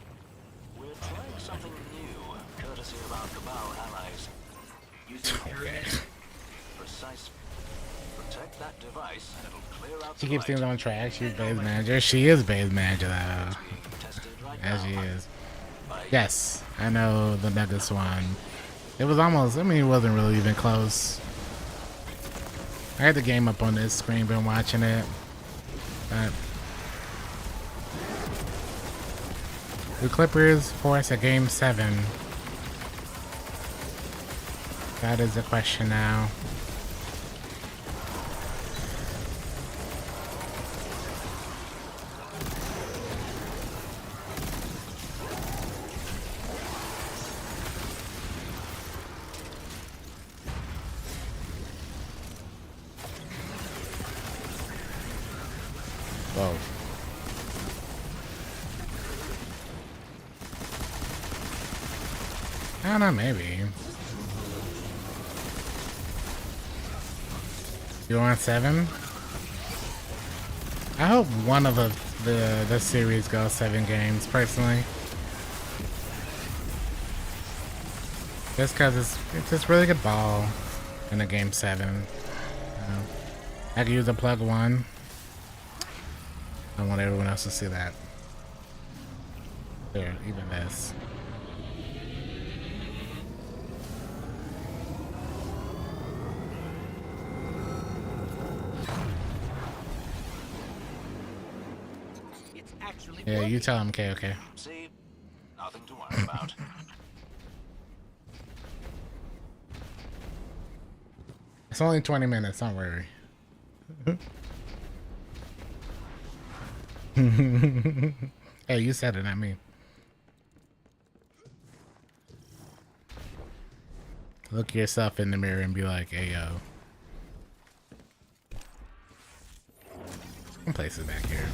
We're trying something new, courtesy of our Cabal allies. Using pyramids. Precise. Protect that device, and it'll clear out She the keeps things light. on track. She's base manager. She is base manager though. Being tested right As now. she is. By Yes, I know the Nuggets one. It was almost, I mean, it wasn't really even close. I had the game up on this screen, been watching it. But the Clippers force a game 7. That is the question now. Whoa. I don't know, maybe. You want 7? I hope one of the series goes 7 games, personally. Just because it's just really good ball in a game 7. You know, I could use a plug 1. I want everyone else to see that. There, even this. It's actually Yeah, you working. tell him, okay. see, nothing to worry about. It's only 20 minutes, don't worry. Hey, you said it, not me. Look yourself in the mirror and be like, hey, yo. Some places back here.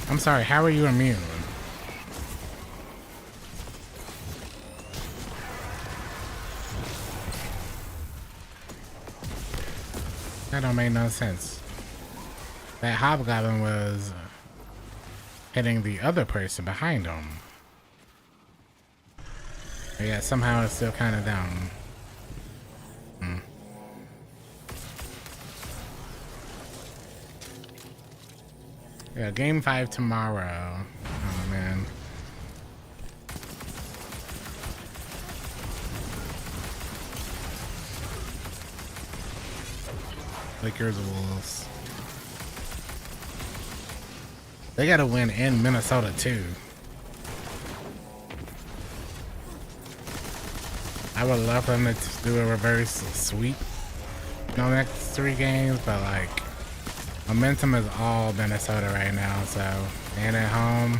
I'm sorry, how are you immune? That don't make no sense. That hobgoblin was hitting the other person behind him. But yeah, somehow it's still kind of down. Yeah, game 5 tomorrow. Oh man. Lakers Wolves. They gotta win in Minnesota too. I would love for them to do a reverse sweep in the next 3 games, but like momentum is all Minnesota right now, so and at home.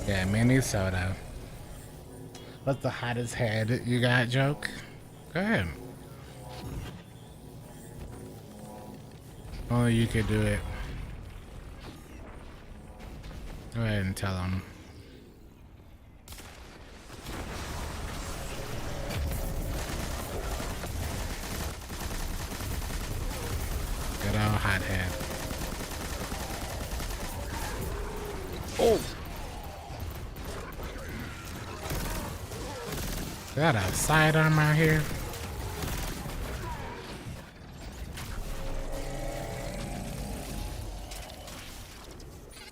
Yeah, Minnesota. What's the hottest head you got, joke? Go ahead. Only you could do it. Go ahead and tell him. Good old hothead. Oh! Got a sidearm out here.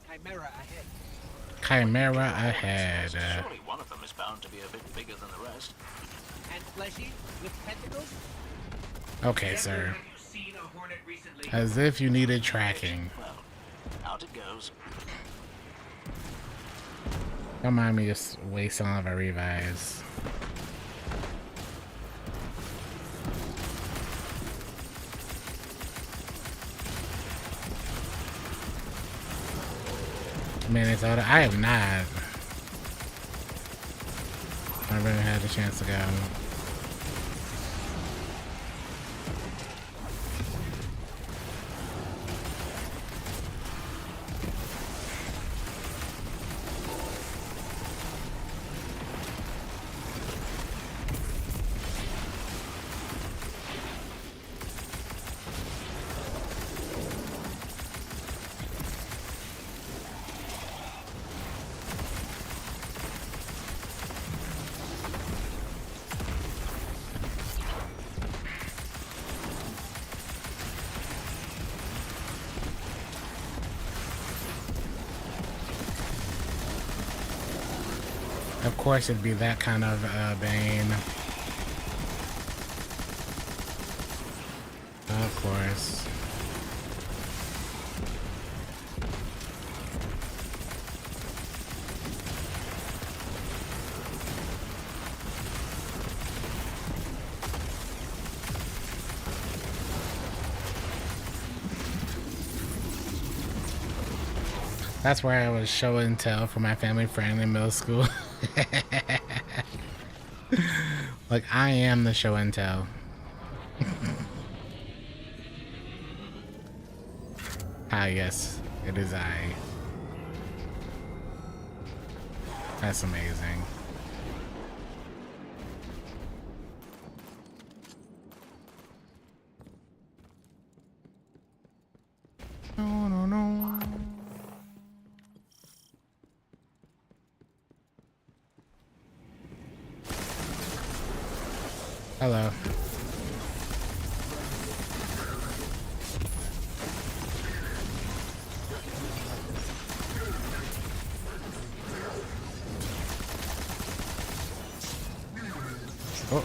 Chimera ahead. Chimera ahead. Surely one of them is bound to be a bit bigger than the rest. And fleshy with tentacles? Okay, sir. Have you seen a hornet recently? As if you needed tracking. Well, out it goes. Don't mind me just wasting all of our revives. Minnesota, I have not. I really had the chance to go. Of course, it'd be that kind of Bane. Of course. That's where I was show and tell for my family friend in middle school. Like, I am the show and tell. Ah, yes, it is I. That's amazing. No, no, no. Hello. Oh.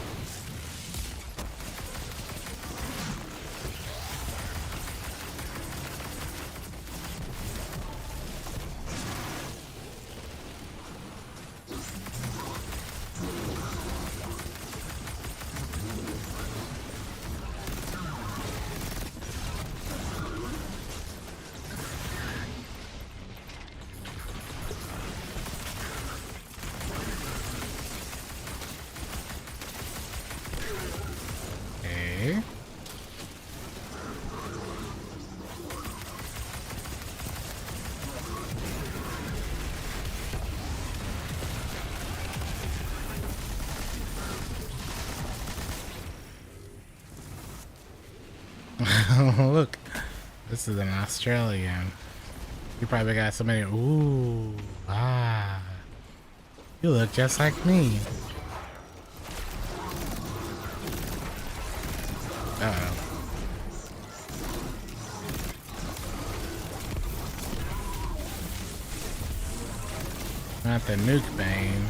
Okay. Look, this is an Australian. You probably got so many. Ooh, ah. You look just like me. Uh-oh. Not the nuke Bane.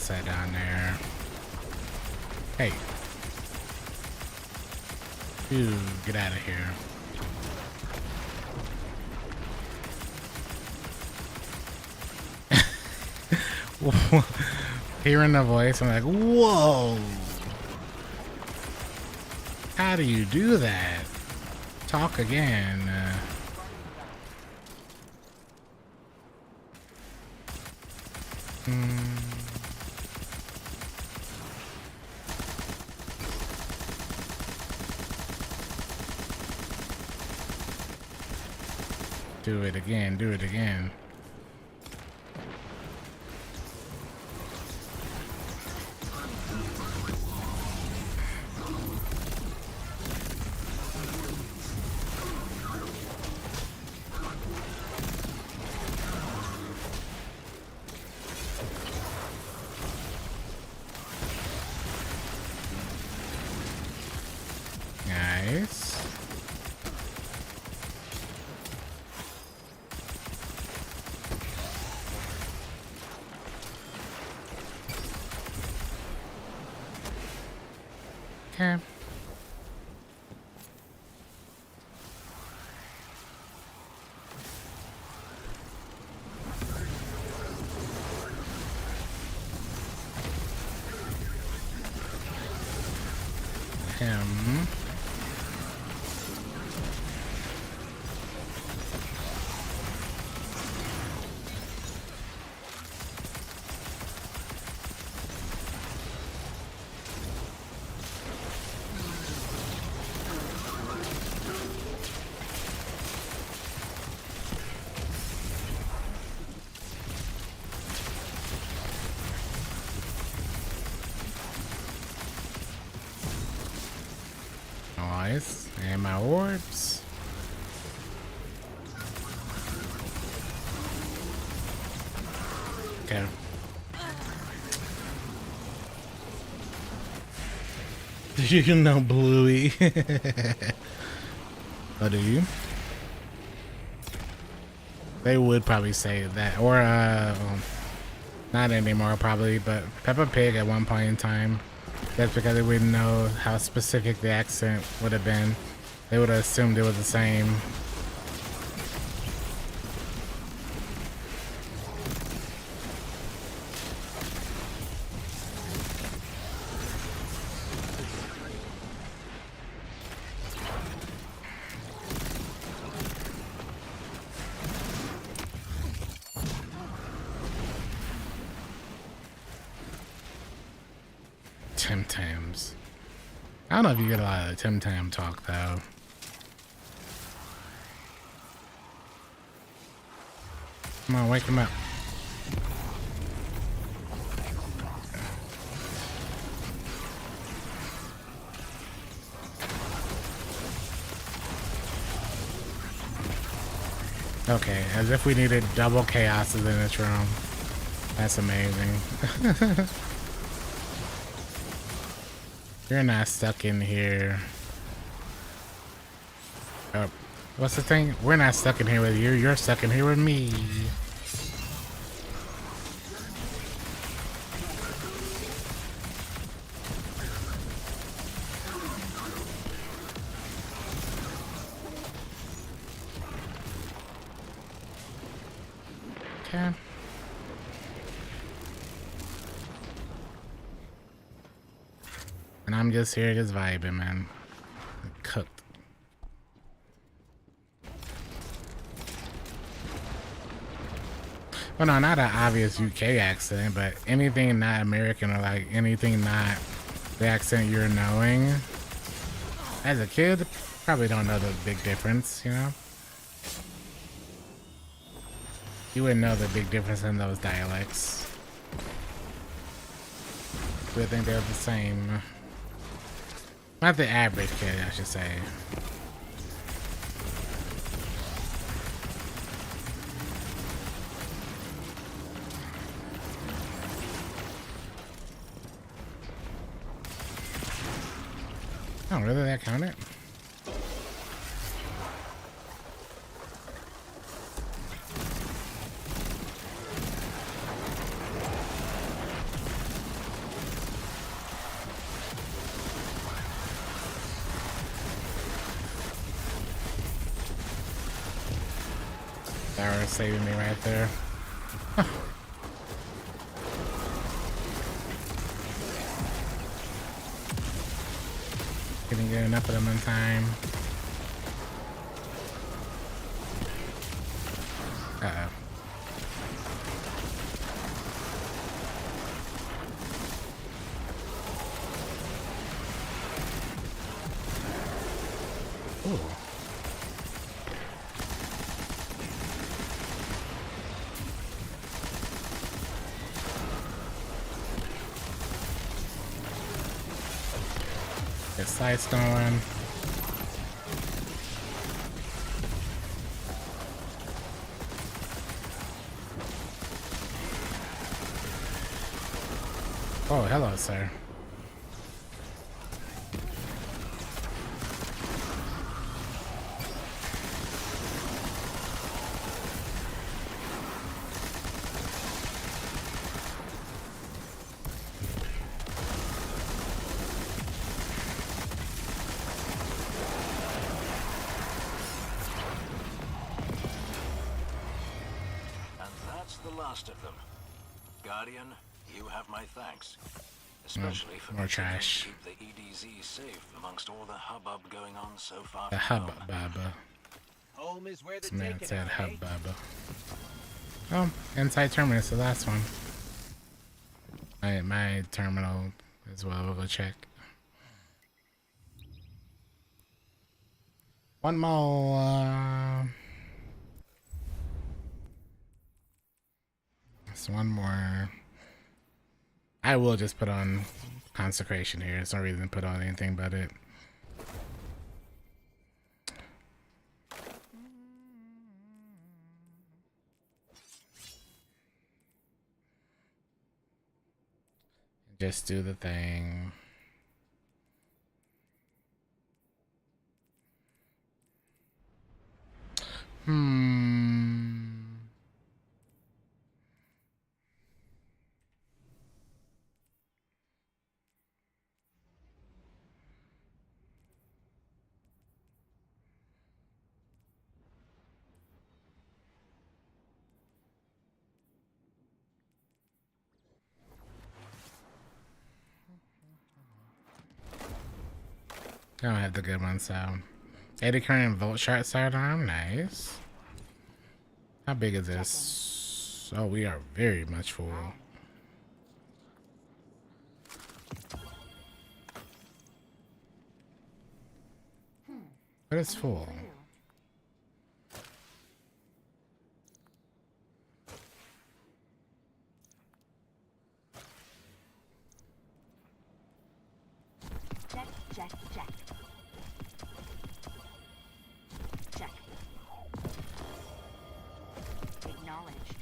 what's that down there? Hey. Dude, get out of here. Hearing the voice, I'm like, whoa. How do you do that? Talk again. Do it again, do it again. Nice. Okay. Him. Nice. And my orbs. Okay. Do you know Bluey? Oh, do you? They would probably say that. Or, not anymore probably, but Peppa Pig at one point in time. That's because they wouldn't know how specific the accent would have been. They would have assumed it was the same. Tim Tams. I don't know if you get a lot of Tim Tam talk though. Come on, wake him up. Okay, as if we needed double chaoses in this room. That's amazing. You're not stuck in here. Oh, what's the thing? We're not stuck in here with you. You're stuck in here with me. Okay. And I'm just here just vibing, man. Cooked. Well, no, not an obvious UK accent, but anything not American or like anything not the accent you're knowing. As a kid, probably don't know the big difference, you know? You wouldn't know the big difference in those dialects. You would think they're the same. Not the average kid, I should say. Oh, really? That counted? That was saving me right there. Couldn't get enough of them in time. Uh-oh. Ooh. Get side stolen. Oh, hello, sir. And that's the last of them. Guardian, you have my thanks. Especially for more continuing to trash. keep the EDZ safe amongst all the hubbub going on so far The from hub home. baba. Home is where the This man taken said are, hub eh? baba. Oh, inside terminus, the last one. My terminal as well. We'll go check. One more. Just one more. I will just put on consecration here. There's no reason to put on anything but it. Just do the thing. I don't have the good one, so. 80 current volt shot sidearm, nice. How big is this? Oh, we are very much full. But it's full. Check, check, check. Check. Acknowledged.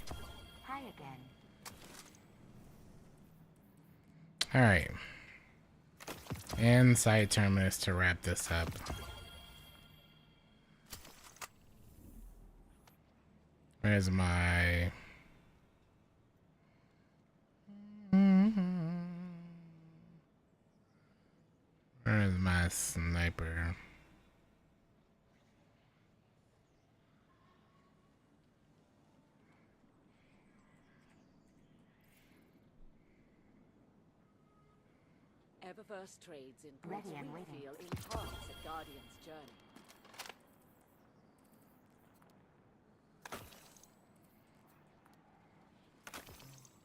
Hi again. Alright. Inside terminus to wrap this up. Where's my... Where's my sniper? Eververse trades in Ready goods and we waiting. feel enhance a Guardian's journey.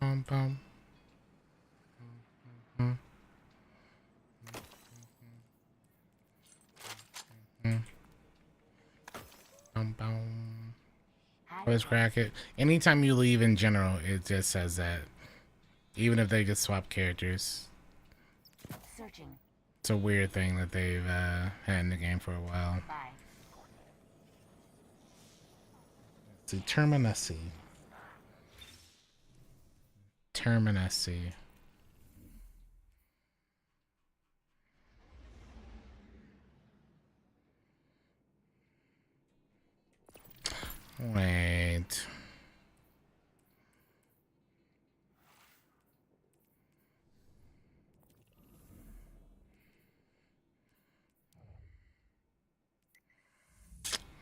Bum, bum. Bum, bum. Hi Always crack it. Anytime you leave in general, it just says that. Even if they just swap characters. Searching. It's a weird thing that they've had in the game for a while. Bye. See, Terminacy. Terminacy. Wait.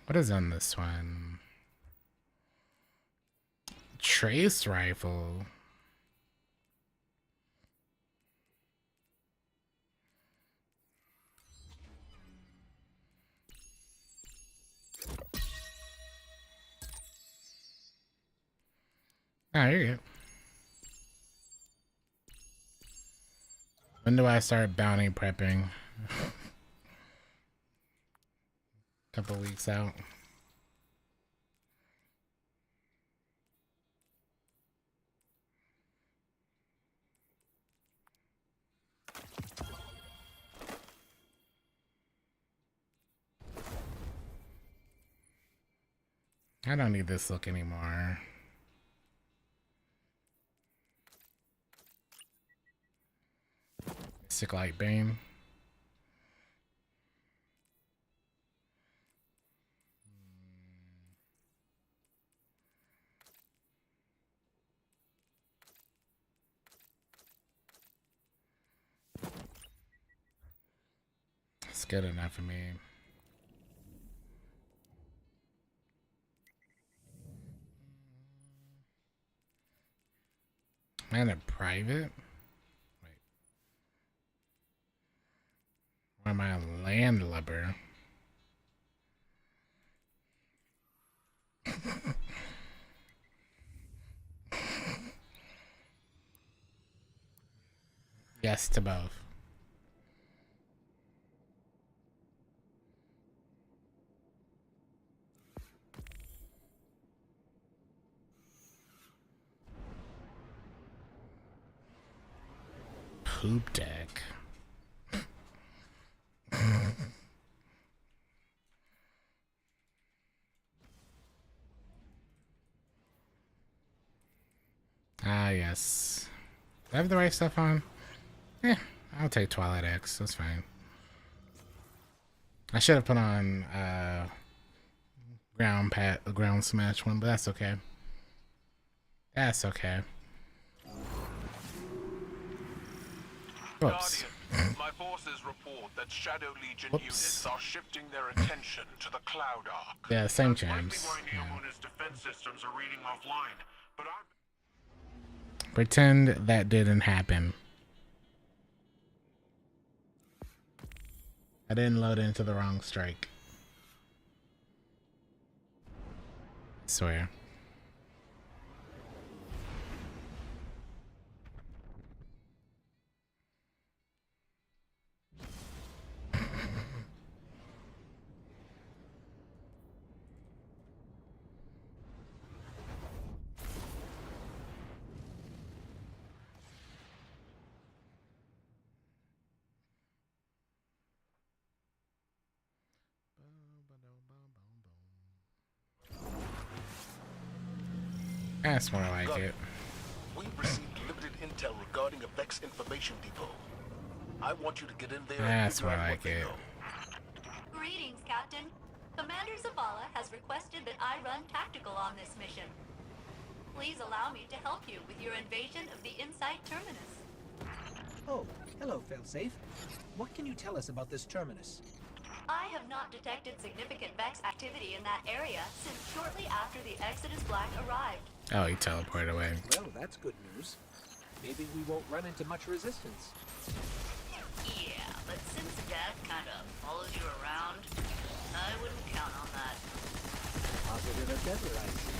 What is on this one? Trace rifle. Oh, you're good. When do I start bounty prepping? Couple weeks out. I don't need this look anymore. Sick Light Bane. It's good enough for me. And a private? Wait. Or am I a landlubber? Yes to both. Poop deck. Ah, yes. Do I have the right stuff on? Yeah, I'll take Twilight X. That's fine. I should have put on ground smash one, but that's okay. That's okay. Oops. Guardian, my forces report that Shadow Legion units are shifting their attention to the Cloud Arc. Yeah, same That's likely chance. why Yeah. Neomuna's defense systems are reading offline, but Pretend that didn't happen. I didn't load into the wrong strike. I swear. That's more like it. We've received limited intel regarding a Vex information depot. I want you to get in there and That's figure more out like what they it. know. Greetings, Captain. Commander Zavala has requested that I run tactical on this mission. Please allow me to help you with your invasion of the Insight Terminus. Oh, hello, Failsafe. What can you tell us about this terminus? I have not detected significant Vex activity in that area since shortly after the Exodus Black arrived. Oh, he teleported away. Well, that's good news. Maybe we won't run into much resistance. Yeah, but since death kind of follows you around, I wouldn't count on that. Positive as ever, I see.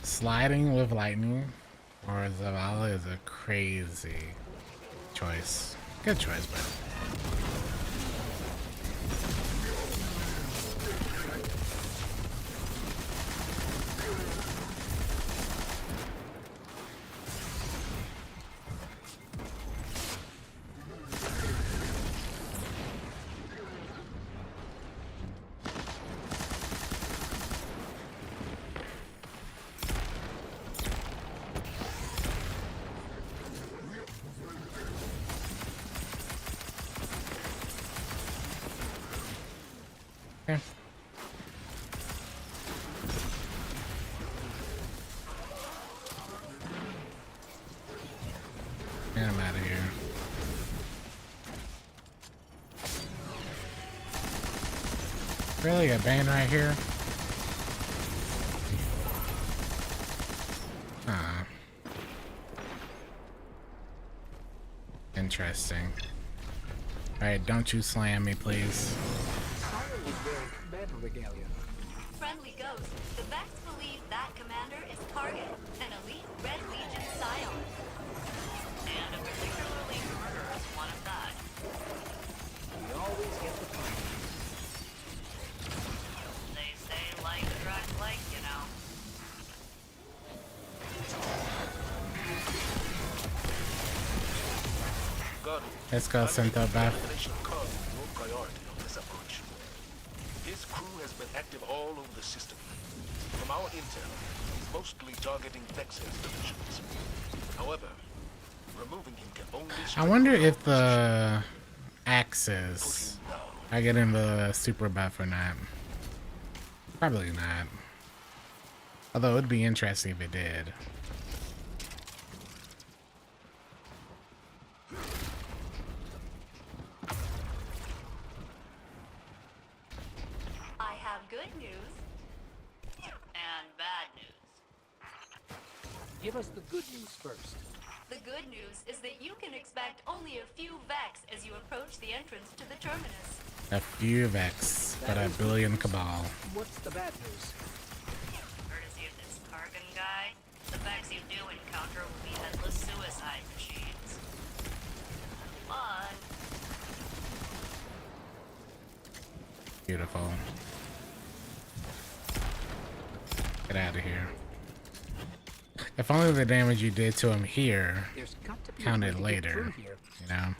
Sliding with lightning or Zavala is a crazy choice. Good choice, bro. Get him out of here. Really, a Bane right here? Huh. Interesting. Alright, don't you slam me, please. Sire was wearing commander regalia. Friendly Ghost, the Vex believe that commander is Target, an elite Red Legion Scion. And a particularly murderous one at that. We always get the point. They say like attracts like, you know. Guardian, Let's go, Synthobeth. elimination of Khan is your priority on this operation. His crew has been active all over the system. From our intel, he's mostly targeting Vex's divisions. However, removing him can only I wonder if the axes now. I get in the super buff or not. Probably not. Although it would be interesting if it did. I have good news and bad news. Give us the good news first. The good news is that you can expect only a few Vex as you approach the entrance to the terminus. A few Vex, but a billion Cabal. What's the bad news? Courtesy of this Kargan guy, the Vex you do encounter will be headless suicide machines. But Beautiful. Get out of here. If only the damage you did to him here There's got to be counted a way to get later, through here. you know?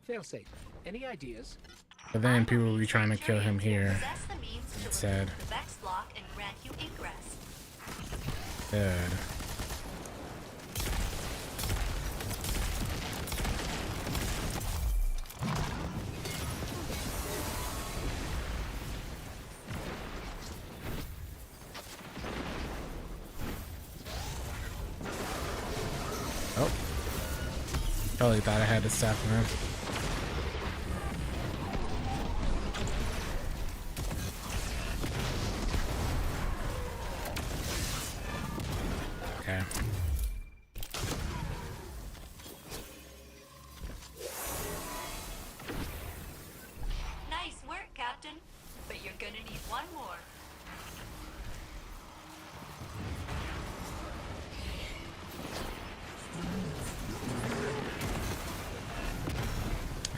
Failsafe. Any ideas? But then people will be trying to kill him here possess the means to instead. remove the Vex block and grant you ingress. Good. Oh. Totally thought I had to stop him. Okay. Nice work, Captain. But you're gonna need one more.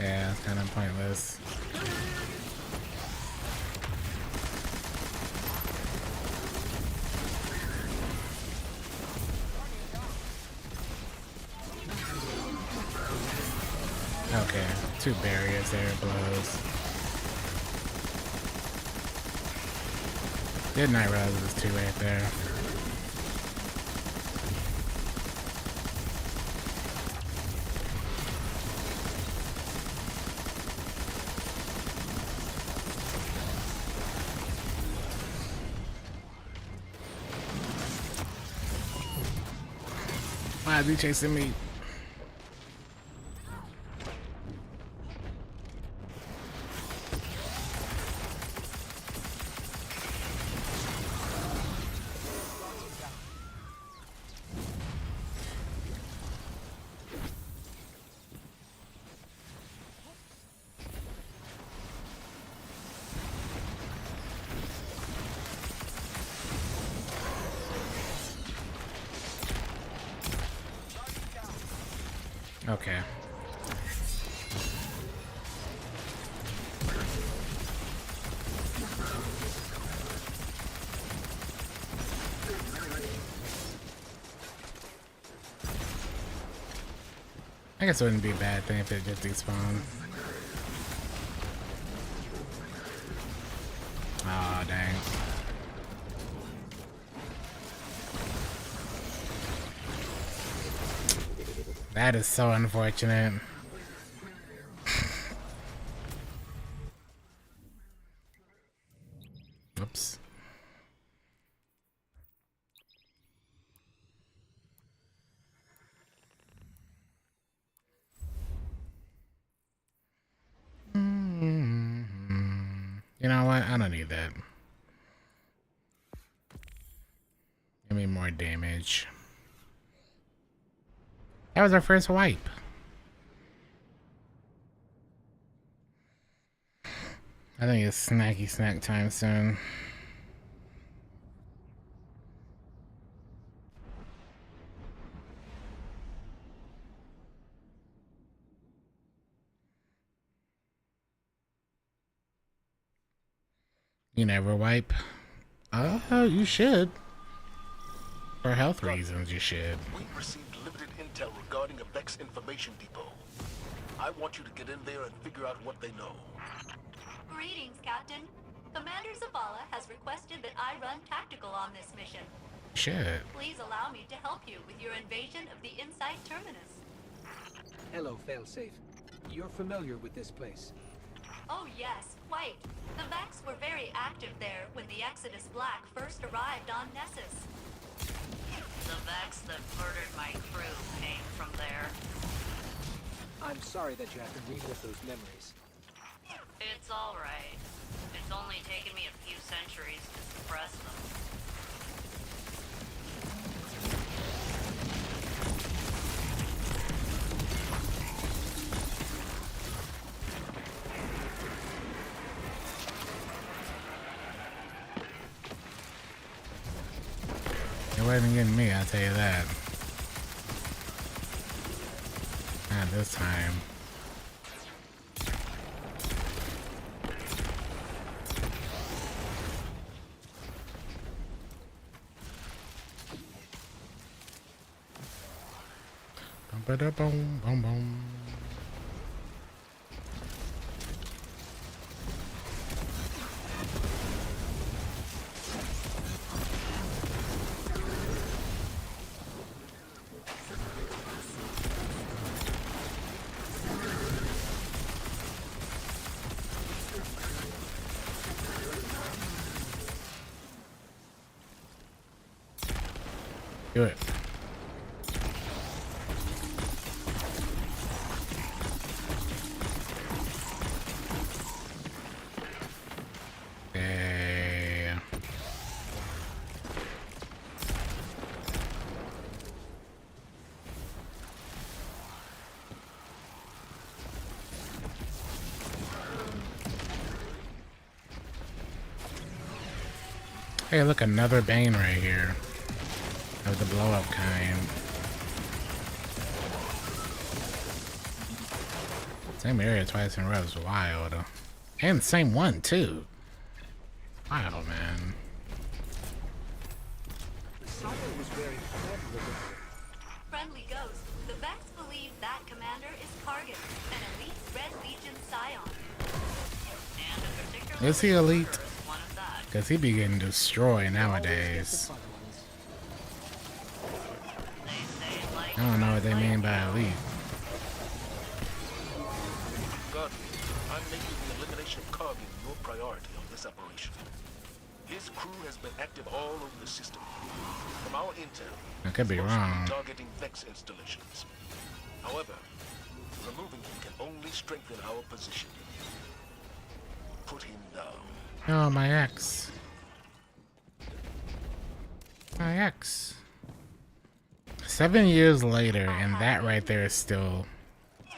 Yeah, it's kind of pointless. Okay, 2 barriers there, blows. Did not realize it was 2 right there. Why is he chasing me? Okay. I guess it wouldn't be a bad thing if it just despawned. Aw, dang. That is so unfortunate. Oops. need that. Give me more damage. That was our first wipe. I think it's snacky snack time soon. You never wipe? Oh, you should. For health reasons, you should. We received limited intel regarding a Vex information depot. I want you to get in there and figure out what they know. Greetings, Captain. Commander Zavala has requested that I run tactical on this mission. Should. Please allow me to help you with your invasion of the Insight Terminus. Hello, Failsafe. You're familiar with this place. Oh yes, quite. The Vex were very active there when the Exodus Black first arrived on Nessus. The Vex that murdered my crew came from there. I'm sorry that you have to relive those memories. It's all right. It's only taken me a few centuries to suppress them. It wasn't getting me, I'll tell you that. Not this time. Bum-ba-da-bum, bum-bum. Do it. Okay. Hey, look, another Bane right here. Of the blow up kind. Same area twice in a row is wild. And same one too. Wild, man. The Sire was very friendly. Friendly Ghost, the Vex believe that commander is Kargan, an elite Red Legion scion. And a particularly Is he elite? murderous one at that. Cause he be getting destroyed nowadays. I don't know what they mean by elite. God, I'm making the elimination of Kargan your priority on this operation. His crew has been active all over the system. From our intel, I could be he's mostly wrong. targeting Vex installations. However, removing him can only strengthen our position. Put him down. Oh, my ex. My ex. 7 years later, and that right there is still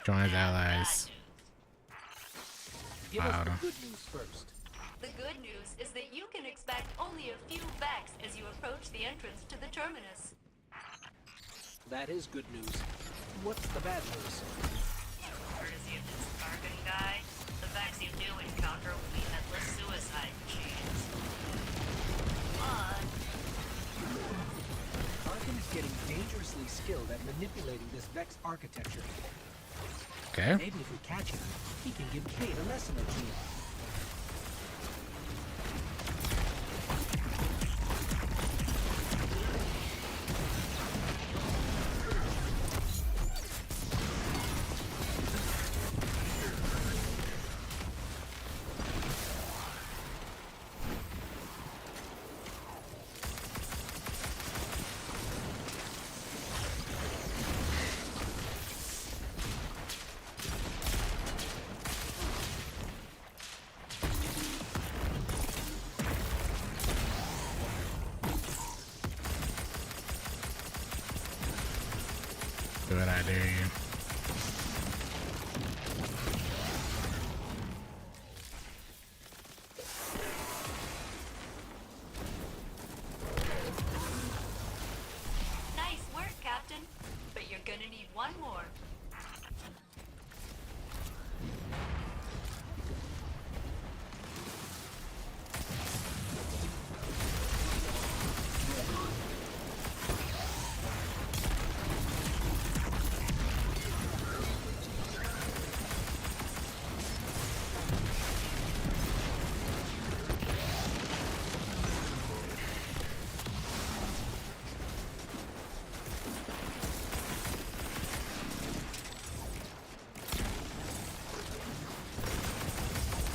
joins allies. Give us Wow. the good news first. The good news is that you can expect only a few Vex as you approach the entrance to the terminus. That is good news. What's the bad news? Courtesy of this Kargan guy, the Vex you do encounter will be headless suicide machines. But Kargan is getting dangerously skilled at manipulating this Vex architecture. Okay. Maybe if we catch him, he can give Cade a lesson or two. Do it, I dare you. Nice work, Captain. But you're gonna need one more.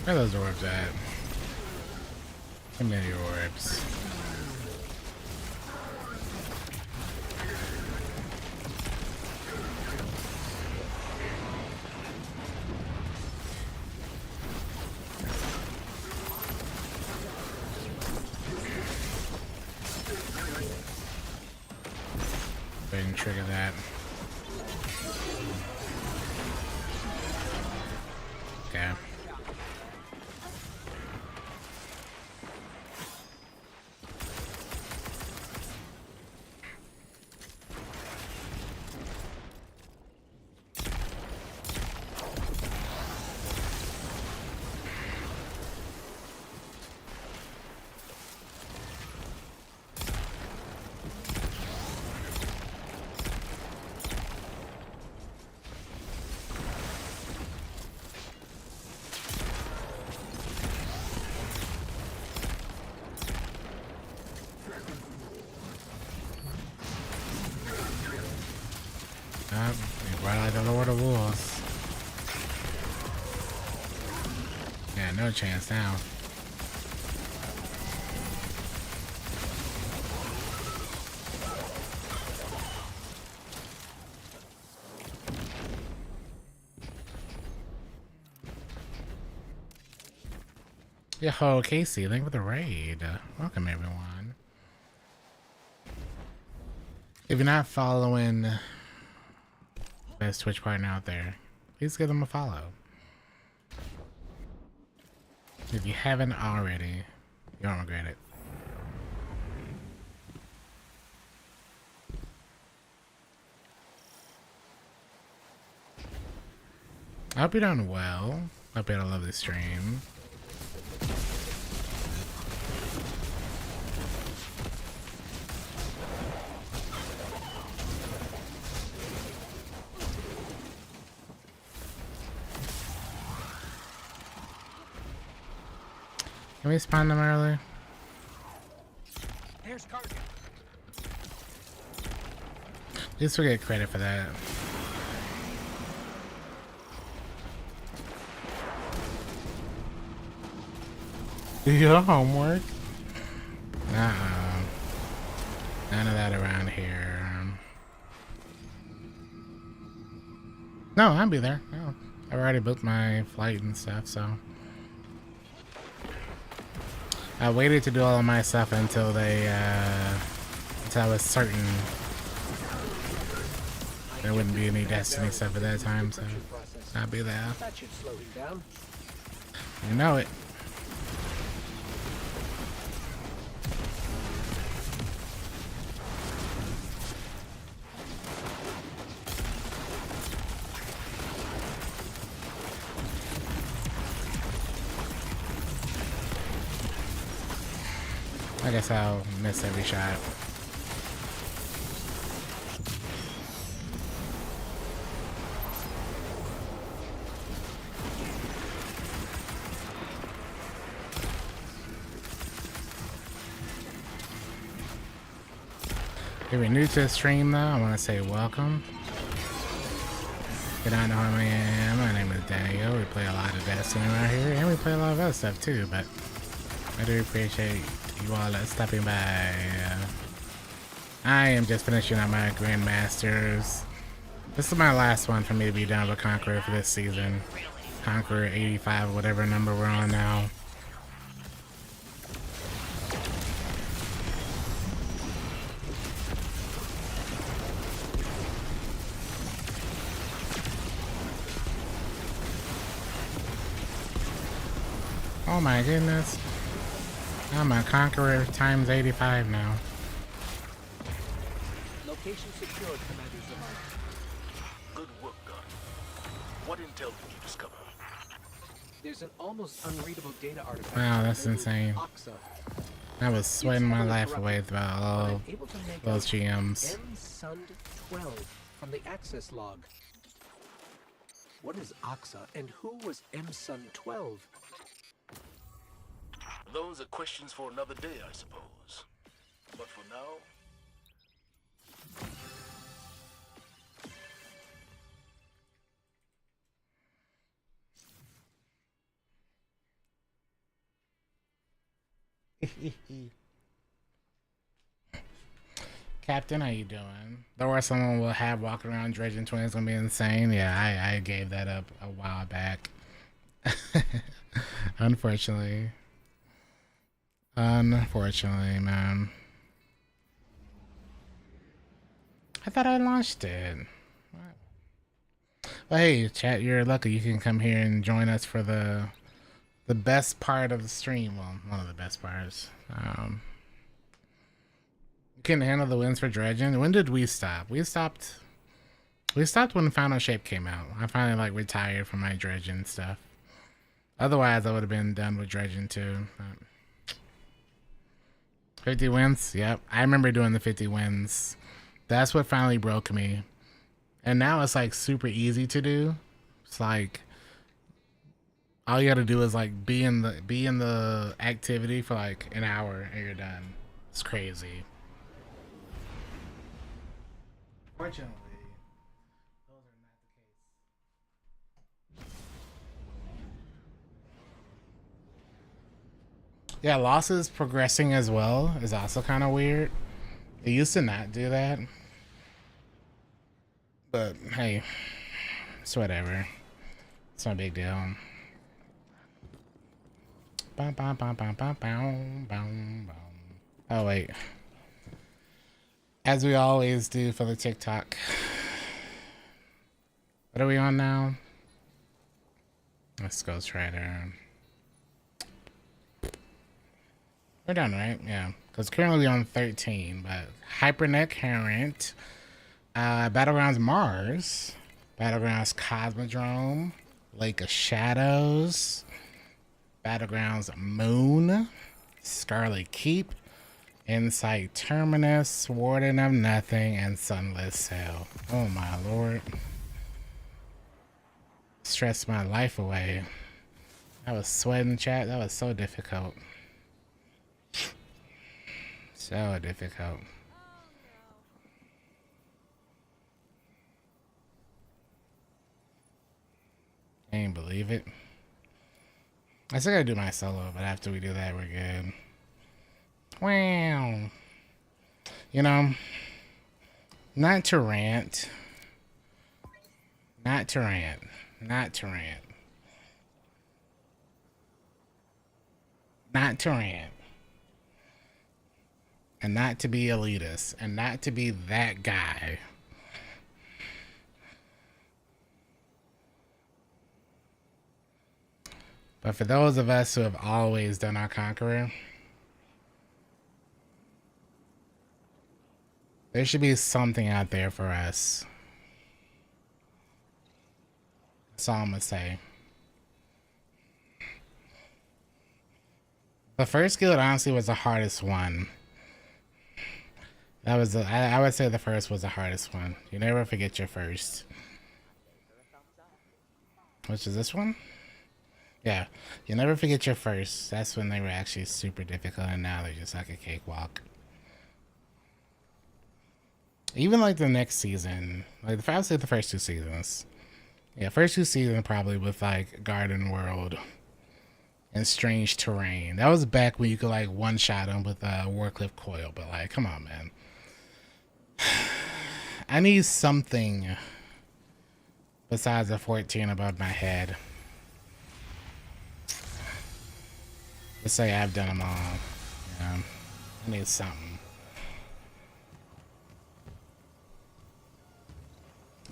Where are those orbs at? How many orbs? Go ahead and trigger that. Okay. Right like the Lord of Wolves. Yeah, no chance now. Yo, Casey, thank you for the raid. Welcome, everyone. If you're not following best Twitch partner out there, please give them a follow. If you haven't already, you won't regret it. I hope you're doing well. Hope you had a lovely stream. Can we spawn them early? There's cargo. At least we get credit for that. Do your homework? Uh-oh. None of that around here. No, I'll be there. No, I've already booked my flight and stuff, so. I waited to do all of my stuff until until I was certain there wouldn't be any Destiny stuff at that time, so I'll be there. That should slow him down. You know it. I guess I'll miss every shot. If you're new to the stream though, I want to say welcome. If you don't know who I am, my name is Daniel. We play a lot of Destiny around here, and we play a lot of other stuff too, but I do appreciate you all stopping by. I am just finishing up my Grandmasters. This is my last one for me to be done with Conqueror for this season. Conqueror 85, whatever number we're on now. Oh my goodness. I'm a conqueror times 85 now. Location secured, Commander Zimmer. Good work, Gunn. What intel did you discover? There's an almost unreadable data artifact. Wow, that's labeled insane. Oxa. I was sweating my life away throughout all Able to make those out GMs. M-Sund 12 from the access log. What is Oxa and who was M-Sund 12? Those are questions for another day, I suppose. But for now, Captain, how you doing? The worst someone will have walking around dredging 20 is gonna be insane. Yeah, I gave that up a while back. Unfortunately. Unfortunately, man. I thought I launched it. Well, hey, chat, you're lucky you can come here and join us for the best part of the stream. Well, one of the best parts. You can handle the wins for dredging. When did we stop? We stopped when Final Shape came out. I finally like retired from my dredging stuff. Otherwise, I would have been done with dredging too. 50 wins? Yep. I remember doing the 50 wins. That's what finally broke me. And now it's like super easy to do. It's like all you gotta do is like be in the activity for like an hour and you're done. It's crazy. Fortunately, those are not the case. Yeah, losses progressing as well is also kind of weird. It used to not do that. But hey, it's whatever. It's no big deal. Oh wait. As we always do for the TikTok. What are we on now? Let's go Strider. We're done, right? Yeah. Because currently we're on 13, but Hyperneck Herent. Battlegrounds Mars, Battlegrounds Cosmodrome, Lake of Shadows, Battlegrounds Moon, Scarlet Keep, Insight Terminus, Warden of Nothing, and Sunless Sail. Oh my lord. Stressed my life away. I was sweating, chat. That was so difficult. So difficult. Can't believe it. I still gotta do my solo, but after we do that, we're good. Wow. You know, not to rant. Not to rant. Not to rant. Not to rant. And not to be elitist. And not to be that guy. But for those of us who have always done our Conqueror, there should be something out there for us. That's all I'm gonna say. The first guild honestly was the hardest one. That was I would say the first was the hardest one. You never forget your first. Which is this one? Yeah, you never forget your first. That's when they were actually super difficult, and now they're just like a cakewalk. Even like the next season, like I would say the first two seasons. Yeah, first two seasons probably with like Garden World and Strange Terrain. That was back when you could like one-shot them with Warcliffe Coil, but like, come on, man. I need something besides a 14 above my head. Let's say I've done them all. Yeah, I need something.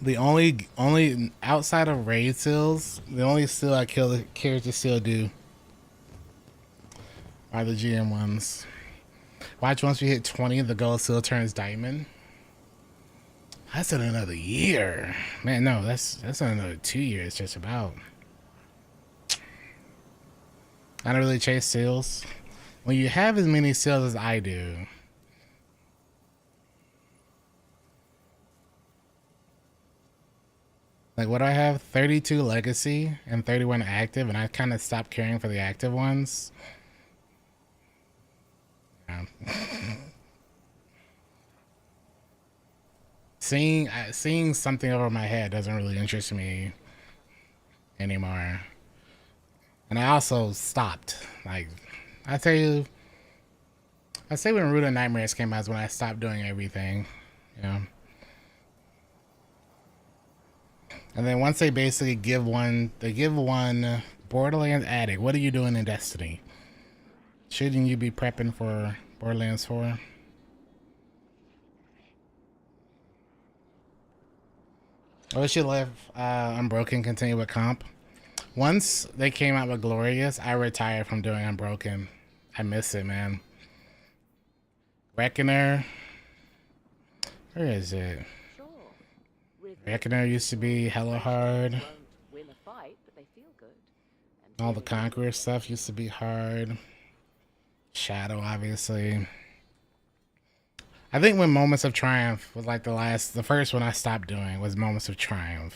The only outside of raid seals, the only seal I care to still do are the GM ones. Watch once we hit 20, the gold still turns diamond. That's in another year. Man, no, that's in another 2 years just about. I don't really chase seals. When you have as many seals as I do, like what do I have? 32 legacy and 31 active, and I kind of stopped caring for the active ones. Yeah. Seeing something over my head doesn't really interest me anymore. And I also stopped. Like, I say when Root of Nightmares came out is when I stopped doing everything. You know? And then once they basically give one Borderlands Addict. What are you doing in Destiny? Shouldn't you be prepping for Borderlands 4? I wish you left Unbroken continue with comp. Once they came out with Glorious, I retired from doing Unbroken. I miss it, man. Reckoner. Where is it? Reckoner used to be hella hard. All the Conqueror stuff used to be hard. Shadow, obviously. I think when Moments of Triumph was like the first one I stopped doing was Moments of Triumph.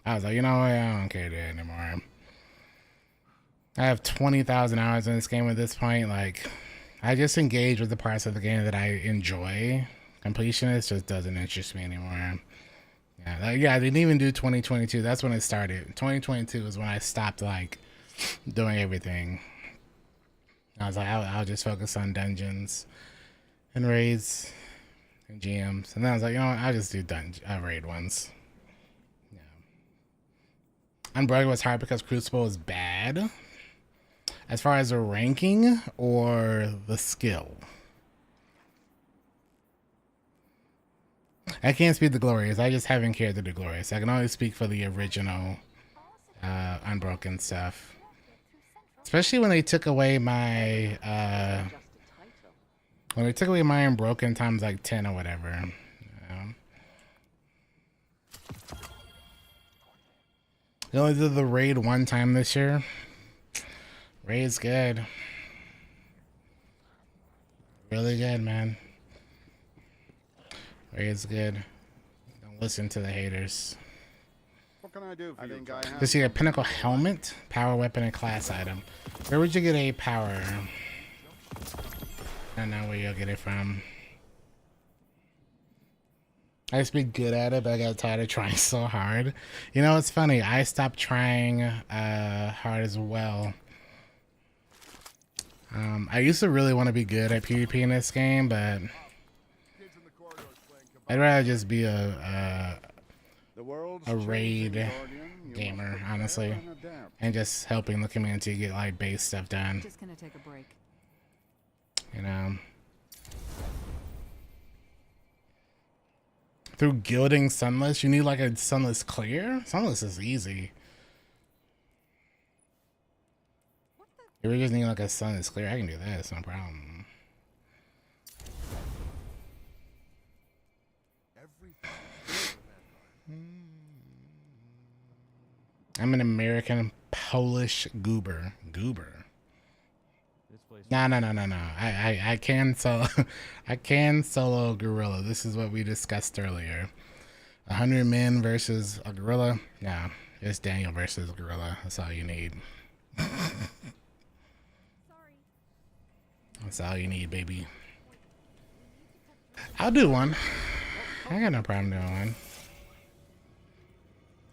I was like, you know what? I don't care that anymore. I have 20,000 hours in this game at this point. Like, I just engage with the parts of the game that I enjoy. Completionist just doesn't interest me anymore. Yeah, I didn't even do 2022. That's when it started. 2022 is when I stopped, like, doing everything. I was like, I'll just focus on dungeons and raids and GMs. And then I was like, you know what? I'll just do raid ones. Yeah. Unbroken was hard because Crucible is bad. As far as the ranking or the skill. I can't speak the Glorious. I just haven't cared to do Glorious. I can only speak for the original Unbroken stuff. Especially when they took away my Unbroken times like 10 or whatever. They only did the raid one time this year. Raid's good. Really good, man. Raid's good. Don't listen to the haters. What can I do for you? This is a Pinnacle Helmet, Power Weapon, and Class Item. Where would you get a power? I don't know where you'll get it from. I used to be good at it, but I got tired of trying so hard. You know, it's funny. I stopped trying hard as well. I used to really want to be good at PvP in this game, but I'd rather just be a raid gamer, honestly, and just helping the community get like base stuff done. Just gonna take a break. You know, through gilding Sunless, you need like a Sunless clear. Sunless is easy. If we just need like a Sunless clear, I can do that. It's no problem. I'm an American Polish goober. No. I can solo. I can solo gorilla. This is what we discussed earlier. 100 men versus a gorilla. No, it's Daniel versus a gorilla. That's all you need. That's all you need, baby. I'll do one. I got no problem doing one.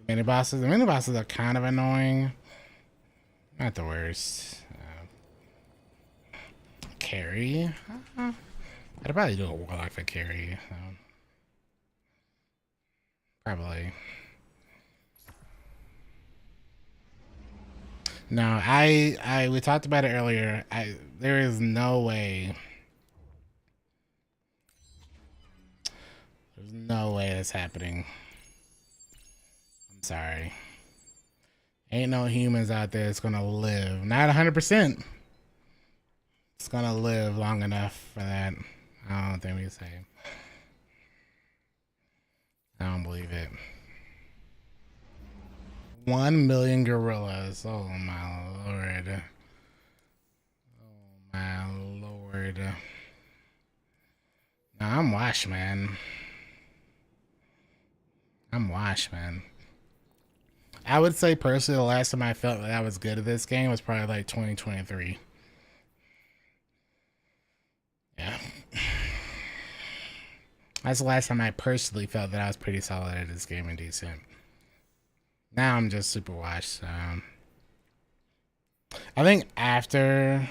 Mini bosses. The mini bosses are kind of annoying. Not the worst. Carry. I'd probably do a warlock for carry. Probably. No, we talked about it earlier. There is no way. There's no way that's happening. I'm sorry. Ain't no humans out there that's gonna live. Not 100%. It's gonna live long enough for that. I don't think we say. I don't believe it. 1 million gorillas. Oh my lord. Oh my lord. Nah, I'm washed, man. I'm washed, man. I would say personally the last time I felt that I was good at this game was probably like 2023. Yeah. That's the last time I personally felt that I was pretty solid at this game and decent. Now I'm just super washed. So. I think after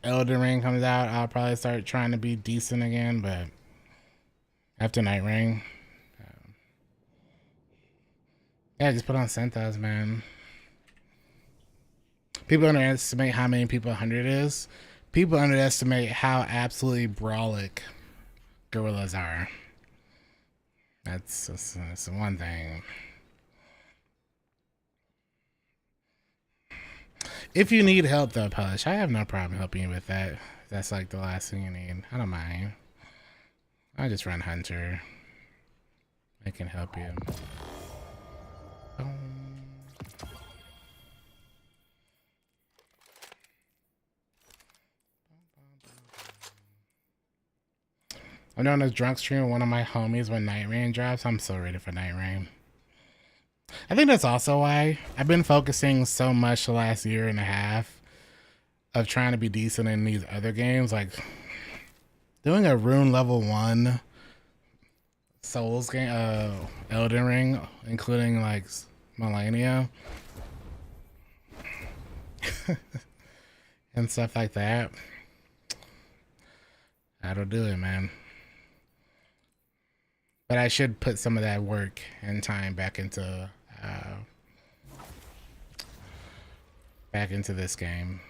Elden Ring comes out, I'll probably start trying to be decent again. But after Night Ring, yeah, just put on Senthas, man. People underestimate how many people 100 is. People underestimate how absolutely brawlic gorillas are. That's one thing. If you need help though, Polish, I have no problem helping you with that. That's like the last thing you need. I don't mind. I just run Hunter. I can help you. I'm doing a drunk stream with one of my homies when Night Rain drops. I'm so ready for Night Rain. I think that's also why I've been focusing so much the last year and a half of trying to be decent in these other games. Like doing a Rune level 1 Souls game, Elden Ring, including like Millennia and stuff like that. That'll do it, man. But I should put some of that work and time back into this game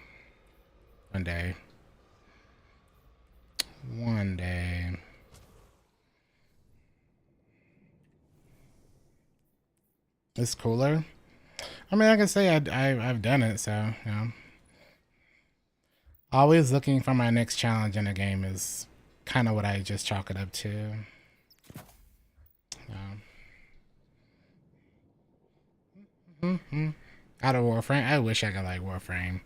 one day. One day. It's cooler. I mean, I can say I've done it, so you know. Always looking for my next challenge in a game is kind of what I just chalk it up to. Out of Warframe, I wish I could like Warframe.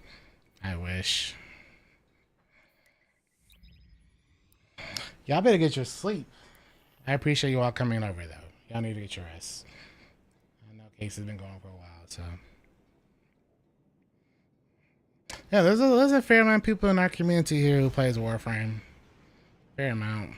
I wish. Y'all better get your sleep. I appreciate you all coming over though. Y'all need to get your rest. I know Case has been going for a while, so. Yeah, there's a fair amount of people in our community here who plays Warframe. Fair amount.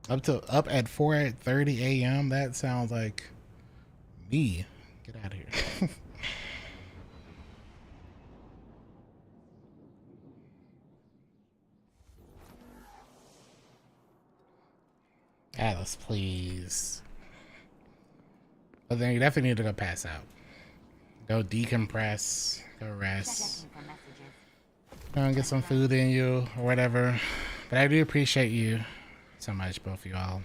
Up at 4:30 a.m. That sounds like me. Get out of here. Alice, please. But then you definitely need to go pass out. Go decompress. Go rest. Go and get some food in you or whatever. But I do appreciate you so much, both of y'all.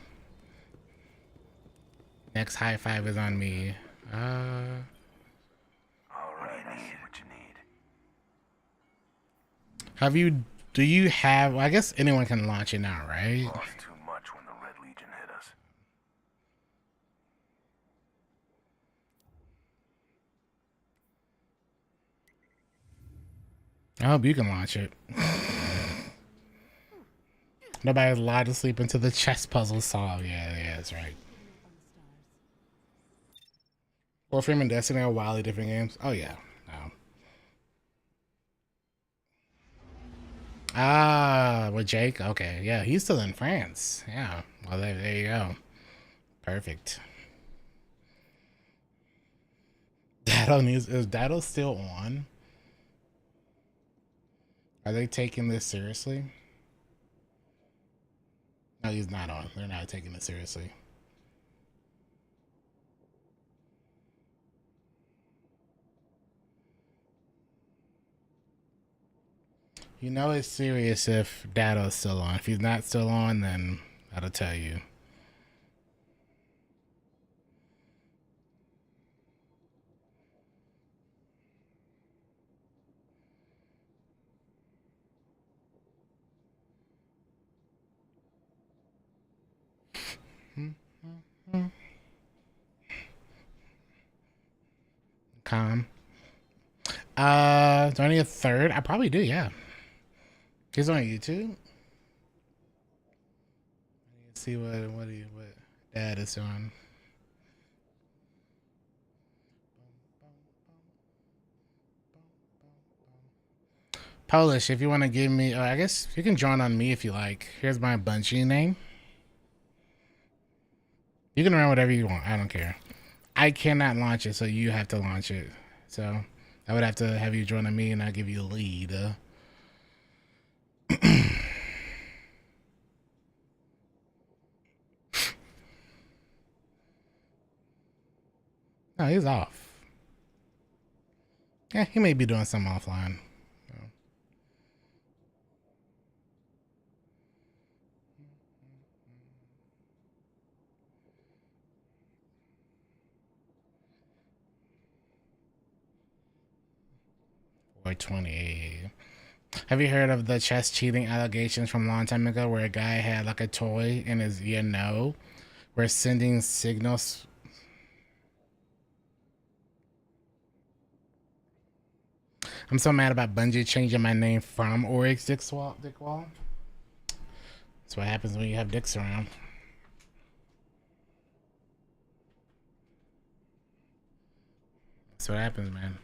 Next high five is on me. Alright, I see what you need. Do you have, well, I guess anyone can launch it now, right? Lost too much when the Red Legion hit us. I hope you can launch it. Nobody's allowed to sleep until the chess puzzle solved. Yeah, that's right. Warframe and Destiny are wildly different games. Oh yeah. No. Ah, with Jake. Okay, yeah, he's still in France. Yeah. Well, there you go. Perfect. Is Dado still on? Are they taking this seriously? No, he's not on. They're not taking it seriously. You know it's serious if Dado's still on. If he's not still on, then that'll tell you. Calm. Do I need a third? I probably do, yeah. He's on YouTube. Let's see what Dad is doing. Polish, if you want to give me, I guess you can join on me if you like. Here's my Bungie name. You can run whatever you want. I don't care. I cannot launch it, so you have to launch it. So I would have to have you join on me, and I'll give you a lead. No, he's off. Yeah, he may be doing something offline. So. Or 28. Have you heard of the chess cheating allegations from a long time ago where a guy had like a toy in his ear? No. We're sending signals. I'm so mad about Bungie changing my name from Oryx Dickwall. That's what happens when you have dicks around. That's what happens, man.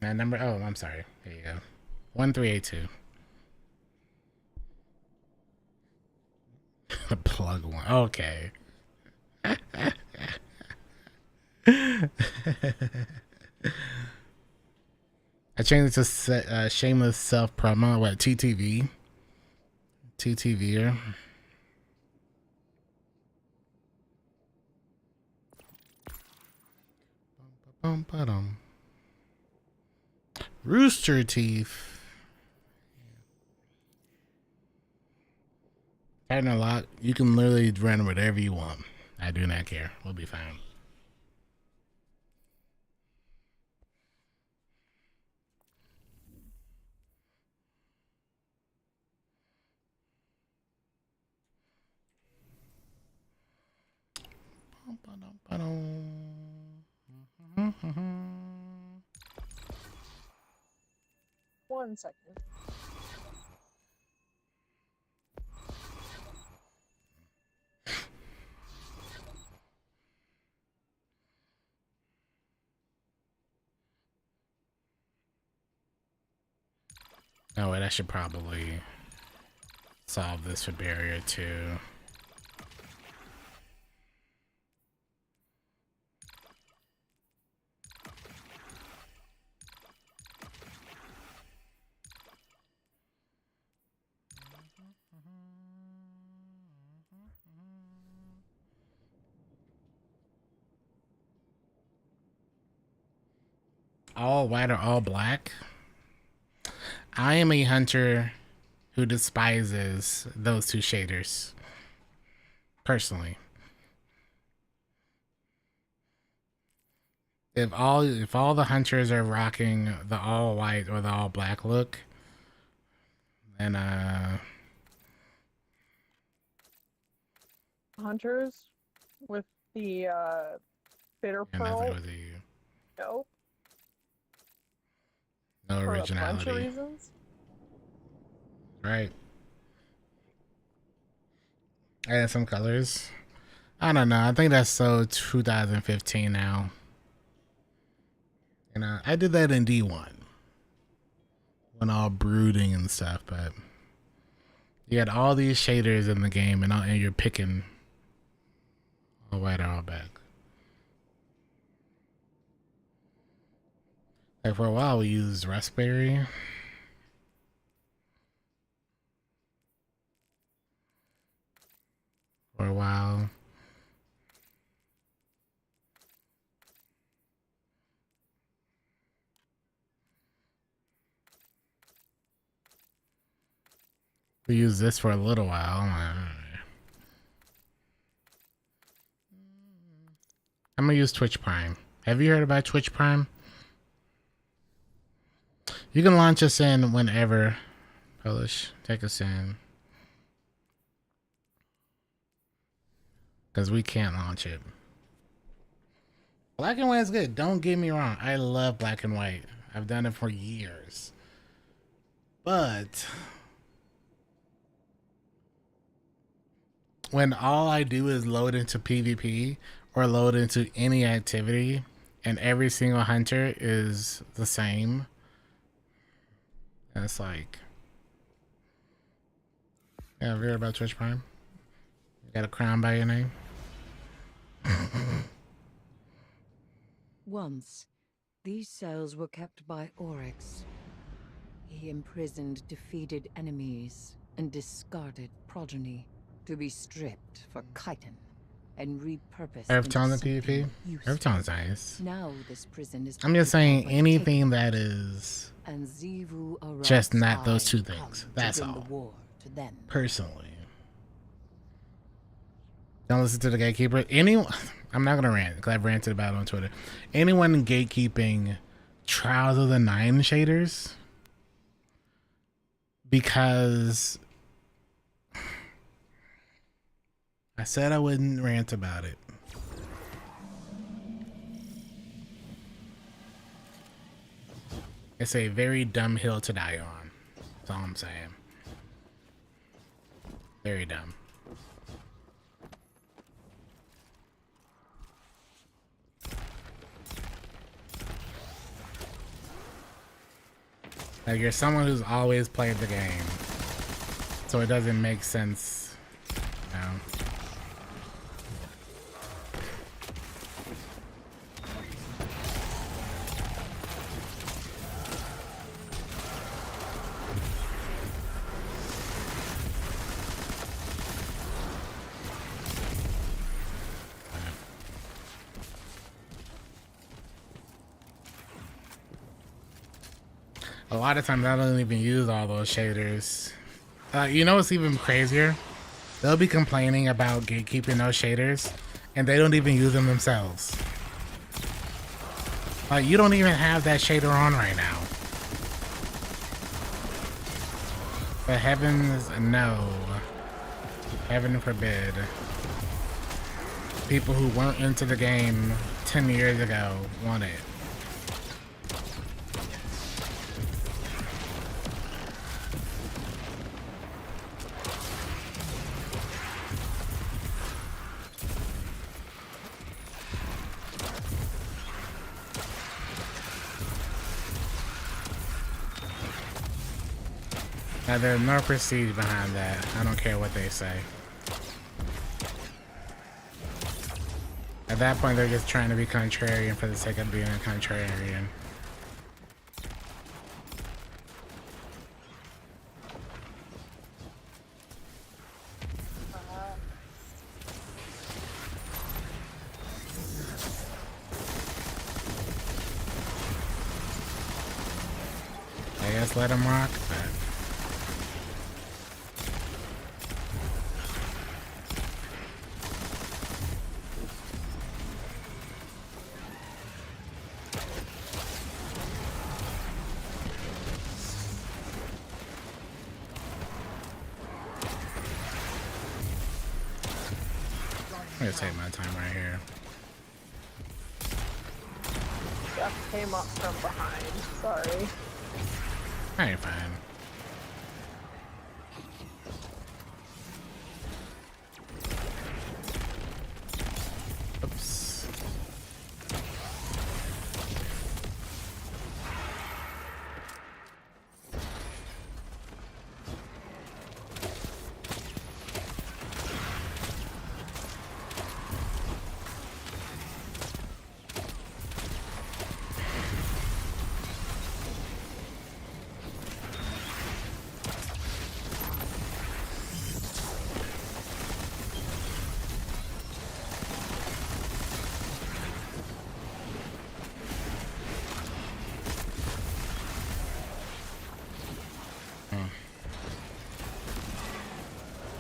That number, oh, I'm sorry. There you go. 1382. Plug one. Okay. I changed it to shameless self promo. What, TTV? TTVer. Rooster Teeth. Tighten a lot. You can literally run whatever you want. I do not care. We'll be fine. One second. Oh wait, I should probably solve this for barrier 2. All white or all black? I am a hunter who despises those two shaders. Personally. If all the hunters are rocking the all white or the all black look, then Hunters with the bitter pearl. No. No For originality. a bunch of reasons. Right. I had some colors. I don't know. I think that's so 2015 now. You know, I did that in D1 when all brooding and stuff, but you had all these shaders in the game, and you're picking all white or all black. Like for a while, we used Raspberry. For a while. We used this for a little while. I'm gonna use Twitch Prime. Have you heard about Twitch Prime? You can launch us in whenever. Polish, take us in. Because we can't launch it. Black and white is good. Don't get me wrong. I love black and white. I've done it for years. But when all I do is load into PvP or load into any activity and every single hunter is the same, and it's like, yeah, I've heard about Twitch Prime. You got a crown by your name? Once, these cells were kept by Oryx. He imprisoned defeated enemies and discarded progeny to be stripped for chitin and repurposed. Earthtown and PvP? Earthtown's nice. Now this prison is I'm just saying anything that is and Xivu just Arak's not those two eye things. come That's to bring all. the war to them. Personally. Don't listen to the gatekeeper. Anyone, I'm not gonna rant because I've ranted about it on Twitter. Anyone gatekeeping Trials of the Nine shaders, because I said I wouldn't rant about it. It's a very dumb hill to die on. That's all I'm saying. Very dumb. Like, you're someone who's always played the game, so it doesn't make sense, you know? A lot of times I don't even use all those shaders. You know what's even crazier? They'll be complaining about gatekeeping those shaders, and they don't even use them themselves. Like, you don't even have that shader on right now. But heavens, no. Heaven forbid. People who weren't into the game 10 years ago want it. Now, there's no prestige behind that. I don't care what they say. At that point, they're just trying to be contrarian for the sake of being a contrarian. I guess let them rock, but... I'm gonna take my time right here. Jeff came up from behind. Sorry. I ain't fine. Oops.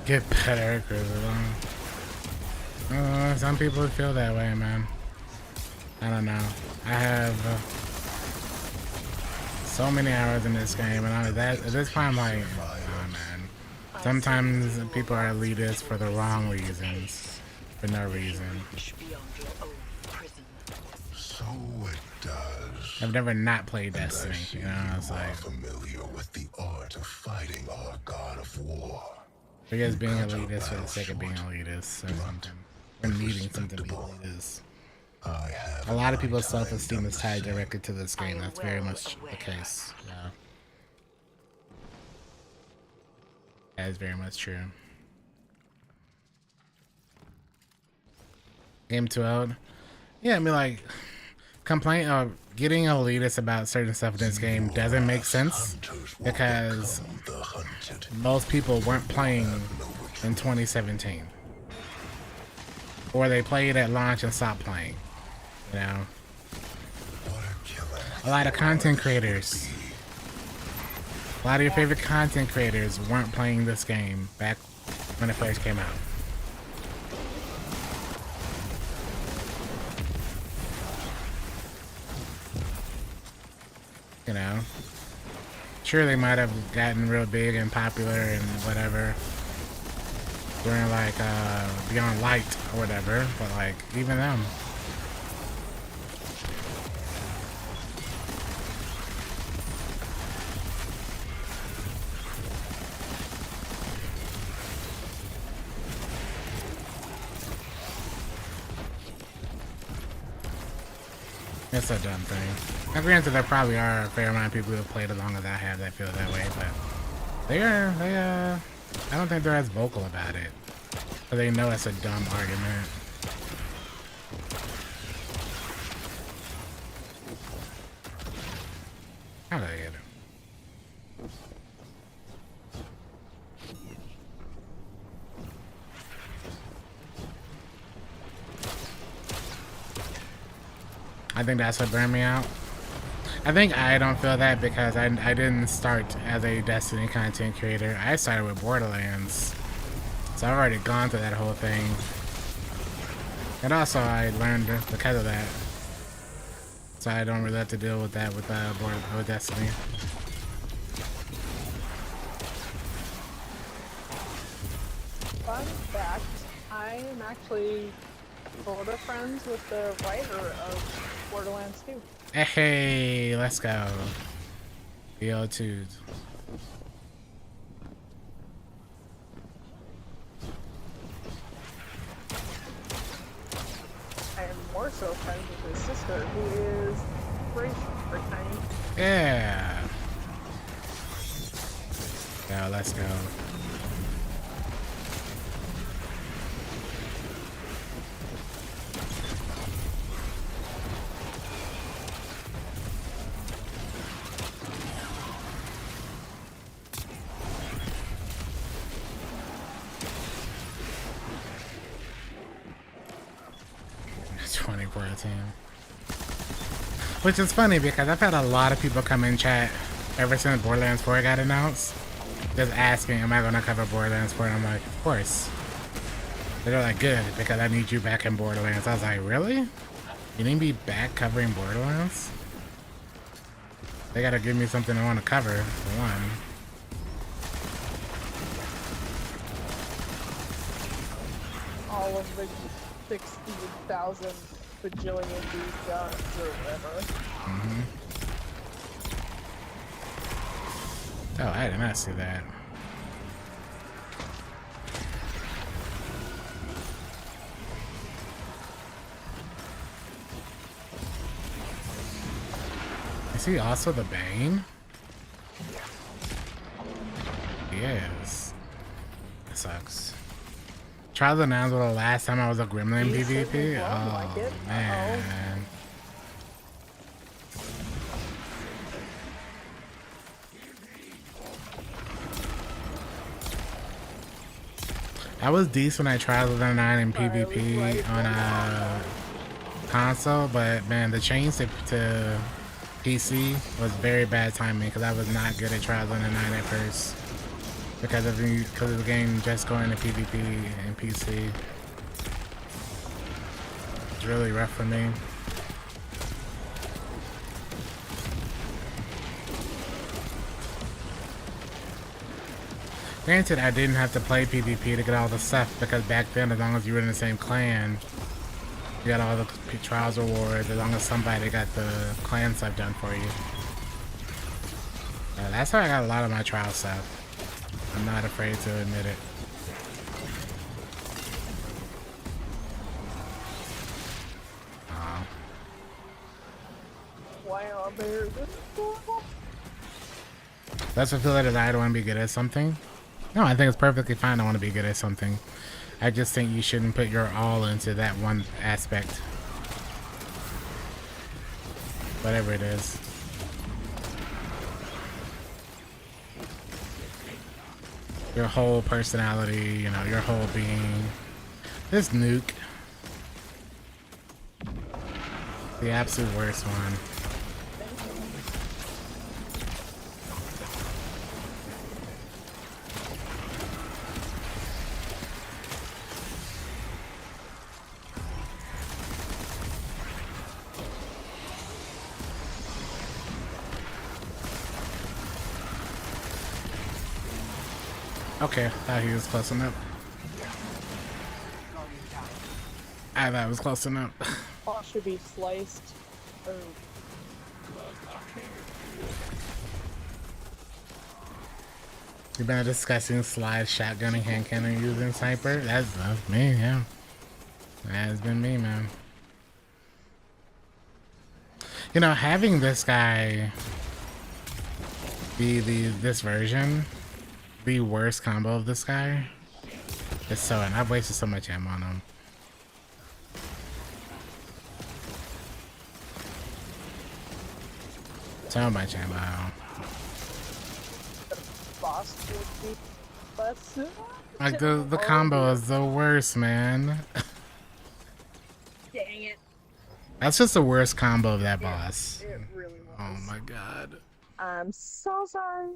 Get better, cause some people feel that way, man. I don't know. I have so many hours in this game, and at this point I'm like, oh man. Sometimes people are elitists for the wrong reasons, for no reason. So it does. I've never not played Destiny, you know, it's like Familiar with the art of fighting our god of war. I guess being elitist for the sake of being elitist or something. Or needing something to be elitist. A lot of people's self-esteem is tied directly to this game. That's very much the case. Yeah. That is very much true. Game 2 out. Yeah, I mean, like, complaint or getting elitist about certain stuff in this game doesn't make sense because most people weren't playing in 2017. Or they played at launch and stopped playing. You know? A lot of content creators. A lot of your favorite content creators weren't playing this game back when it first came out. You know, sure they might have gotten real big and popular and whatever during like Beyond Light or whatever, but like even them. It's a dumb thing. Now, granted, there probably are a fair amount of people who have played as long as I have that feel that way, but I don't think they're as vocal about it. But they know it's a dumb argument. How did I get it? I think that's what burned me out. I think I don't feel that because I didn't start as a Destiny content creator. I started with Borderlands. So I've already gone through that whole thing. And also I learned because of that. So I don't really have to deal with that with Destiny. Fun fact, I am actually sort of friends with the writer of Borderlands 2. Hey, let's go. BO2. I am more so friends with his sister, who is British for tiny. Yeah. Now let's go. Which is funny because I've had a lot of people come in chat ever since Borderlands 4 got announced, just asking, am I going to cover Borderlands 4? And I'm like, of course. They're like, good, because I need you back in Borderlands. I was like, really? You need me back covering Borderlands? They gotta give me something I want to cover, for one. All of the 60,000 bajillion these guns or whatever. Mm-hmm. Oh, I did not see that. Is he also the Bane? Yes. That sucks. Trials of Nouns was the last time I was a Gremlin PvP? Oh, man. I was decent at Trials of the 9 in PvP on a console, but man, the change to PC was very bad timing because I was not good at Trials of the 9 at first. Because of the game just going to PvP and PC. It's really rough for me. Granted, I didn't have to play PvP to get all the stuff because back then, as long as you were in the same clan, you got all the trials rewards. As long as somebody got the clan stuff done for you. That's how I got a lot of my trial stuff. I'm not afraid to admit it. Why are there this horrible? That's what I feel like I don't want to be good at something. No, I think it's perfectly fine. I want to be good at something. I just think you shouldn't put your all into that one aspect. Whatever it is. Your whole personality, you know, your whole being. This nuke. The absolute worst one. Okay, thought he was close enough. I thought it was close enough. All should be sliced. Or... You've been discussing slide shotgunning, hand cannon, using sniper. That's me, yeah. That has been me, man. You know, having this guy be this version, the worst combo of this guy, is so, and I've wasted so much ammo on him. So much ammo. Boss would be less. Like the combo is the worst, man. Dang it. That's just the worst combo of that boss. It really was. Oh my god. I'm so sorry.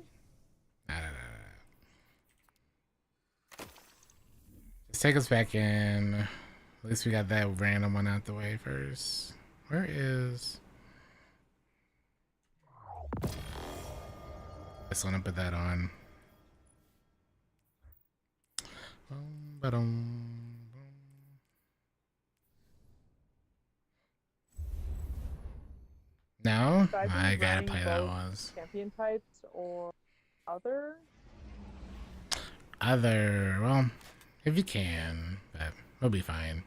Let's take us back in. At least we got that random one out the way first. Where is... Just want to put that on. No? I gotta play that one. Champion types or other? Other, well, if you can, but we'll be fine.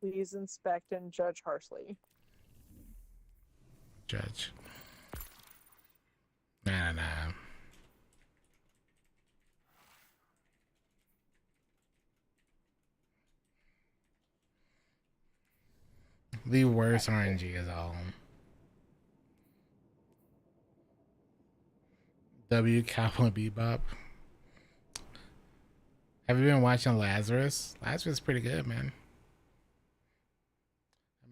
Please inspect and judge harshly. Judge. Nah. The worst RNG is all. W Cowboy Bebop. Have you been watching Lazarus? Lazarus is pretty good, man.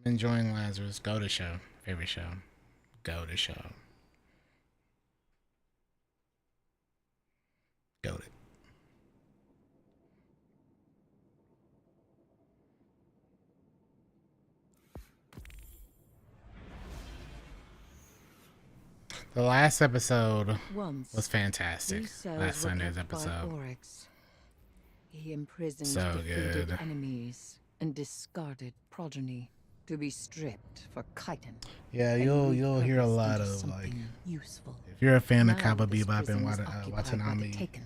I'm enjoying Lazarus. Go to show. Favorite show. Go to show. Go to. The last episode was fantastic. Last Sunday's episode. He imprisoned So defeated good. enemies and discarded progeny to be stripped for chitin. Yeah, and you'll hear a repurposed lot into of something like using if you're a fan of Now Cowboy this Bebop prison and is occupied by the Watanabe, Taken,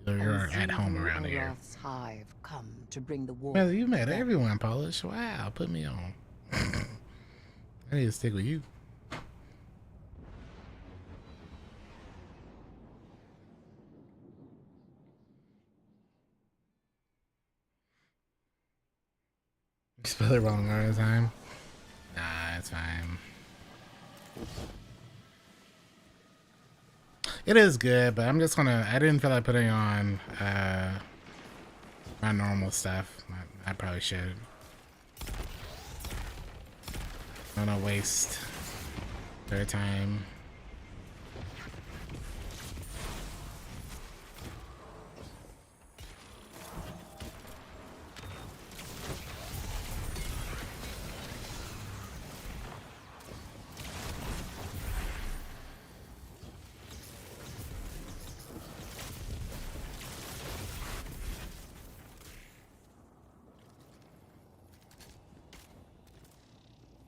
you're and at home Zulu around here. Olaf's hive come to bring the war. Well, you met everyone, Polish. Wow, put me on. I need to stick with you. You spell it wrong all the time. Nah, it's fine. It is good, but I'm just gonna. I didn't feel like putting on my normal stuff. I probably should. I don't wanna waste their time.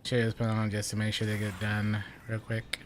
Should just put on just to make sure they get done real quick.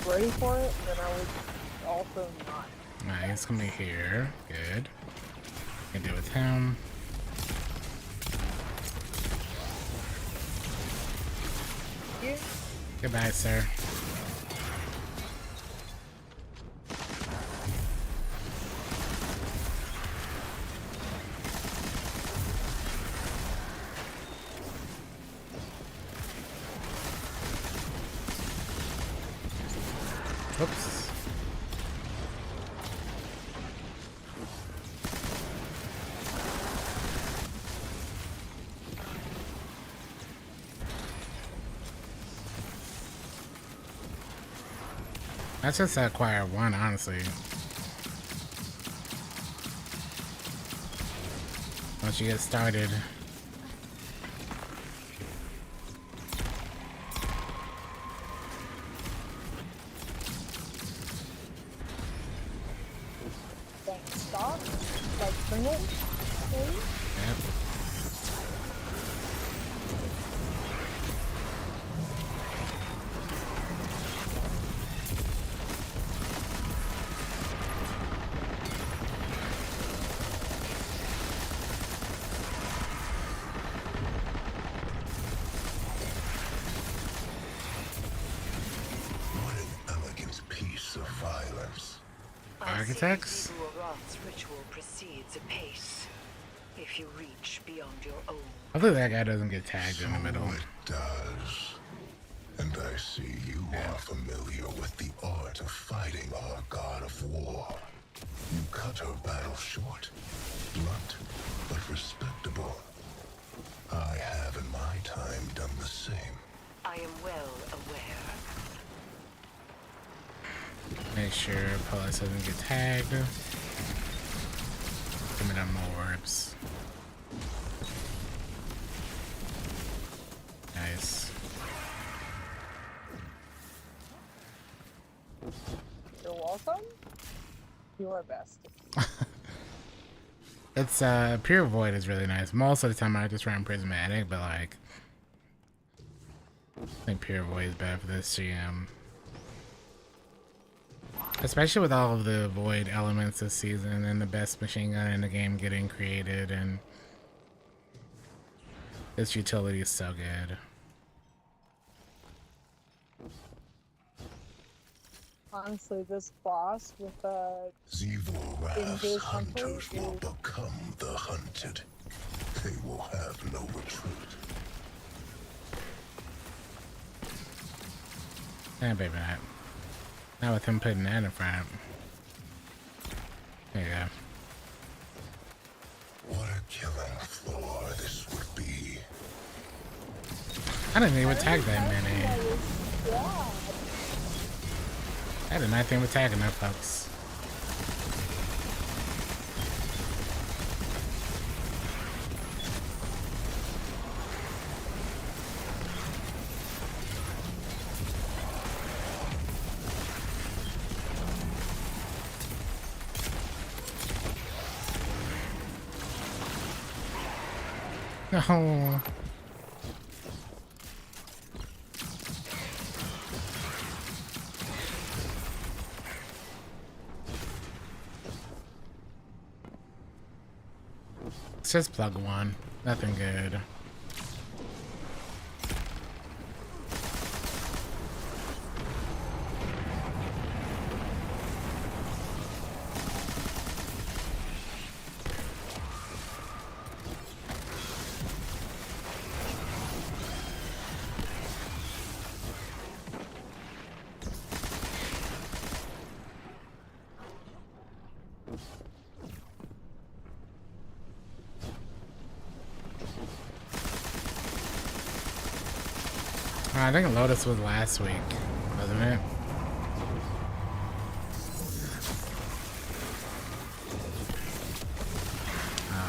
Ready for it, then I would also not. Nice, coming here. Good. Can deal with him. Yeah. Goodbye, sir. Oops. That's just acquire one, honestly. Once you get started. Stop, like bring it, maybe? Yep. What an elegant piece of violence. Architects? Roth's ritual proceeds apace. If you reach beyond your own. Hopefully that guy doesn't get tagged in the middle. It does. And I see you are familiar with the art of fighting our god of war. You cut her battle short, blunt, but respectable. I have in my time done the same. I am well aware. Make sure Pulse doesn't get tagged. Give me them orbs. Nice. You're welcome. You are best. It's Pure Void is really nice. Most of the time I just run Prismatic, but like I think Pure Void is better for this GM. Especially with all of the Void elements this season and the best machine gun in the game getting created, and its utility is so good. Honestly, this boss with Zivor hunters will become the hunted. They will have no retreat. Yeah, baby, not with him putting that in front. There you go. What a killing floor this would be. I didn't even tag that many. I did not think we're tagging that, folks. No. It's just plug one. Nothing good. I think Lotus was last week, wasn't it?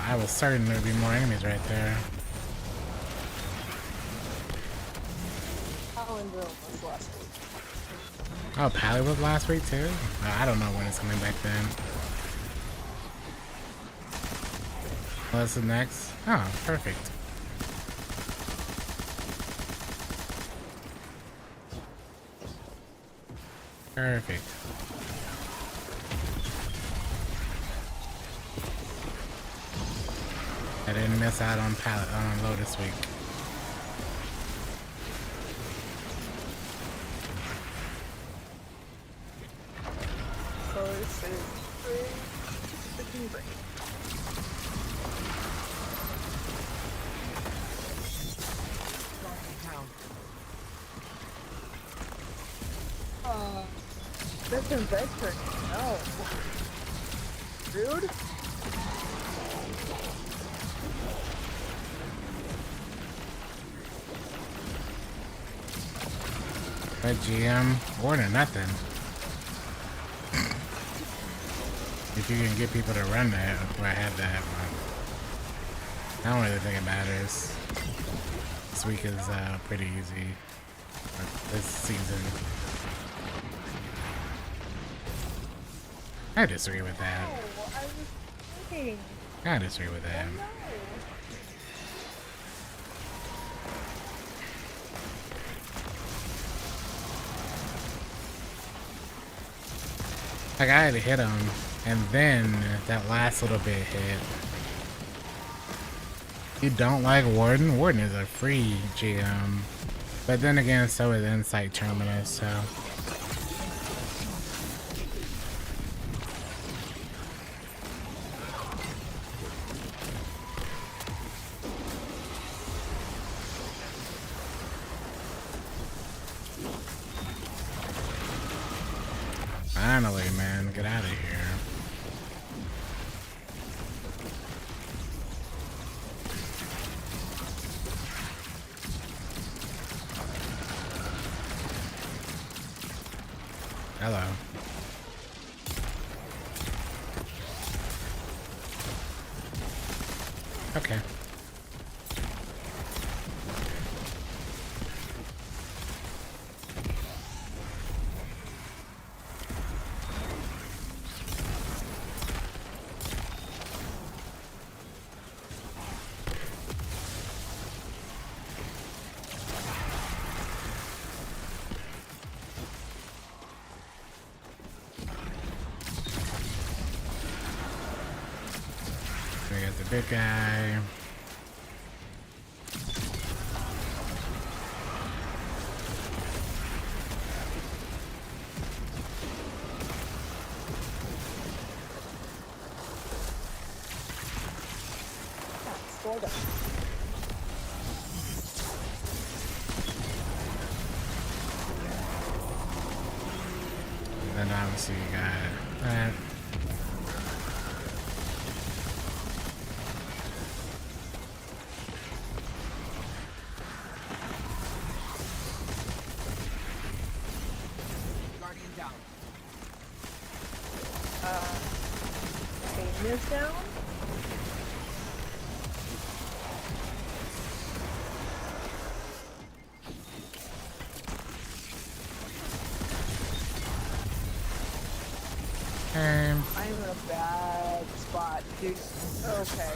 I was certain there'd be more enemies right there. Palindrome was last week. Oh, Pally was last week too? I don't know when it's coming back then. What's the next? Oh, perfect. Perfect. I didn't miss out on Lotus week. So this is freaking great. That's in Bedford. No. Rude? Red GM, or nothing. If you can get people to run that, or have that one. I don't really think it matters. This week is pretty easy. This season. I disagree with that. Oh, I was thinking. I disagree with that. Oh, no. Like, I had to hit him, and then that last little bit hit. You don't like Warden? Warden is a free GM. But then again, so is Insight Terminus, so. Finally, man, get out of here. Hello. Okay. We got the big guy. Slow down. And then obviously you got that. Aim is down. I'm in a bad spot, dude. Okay.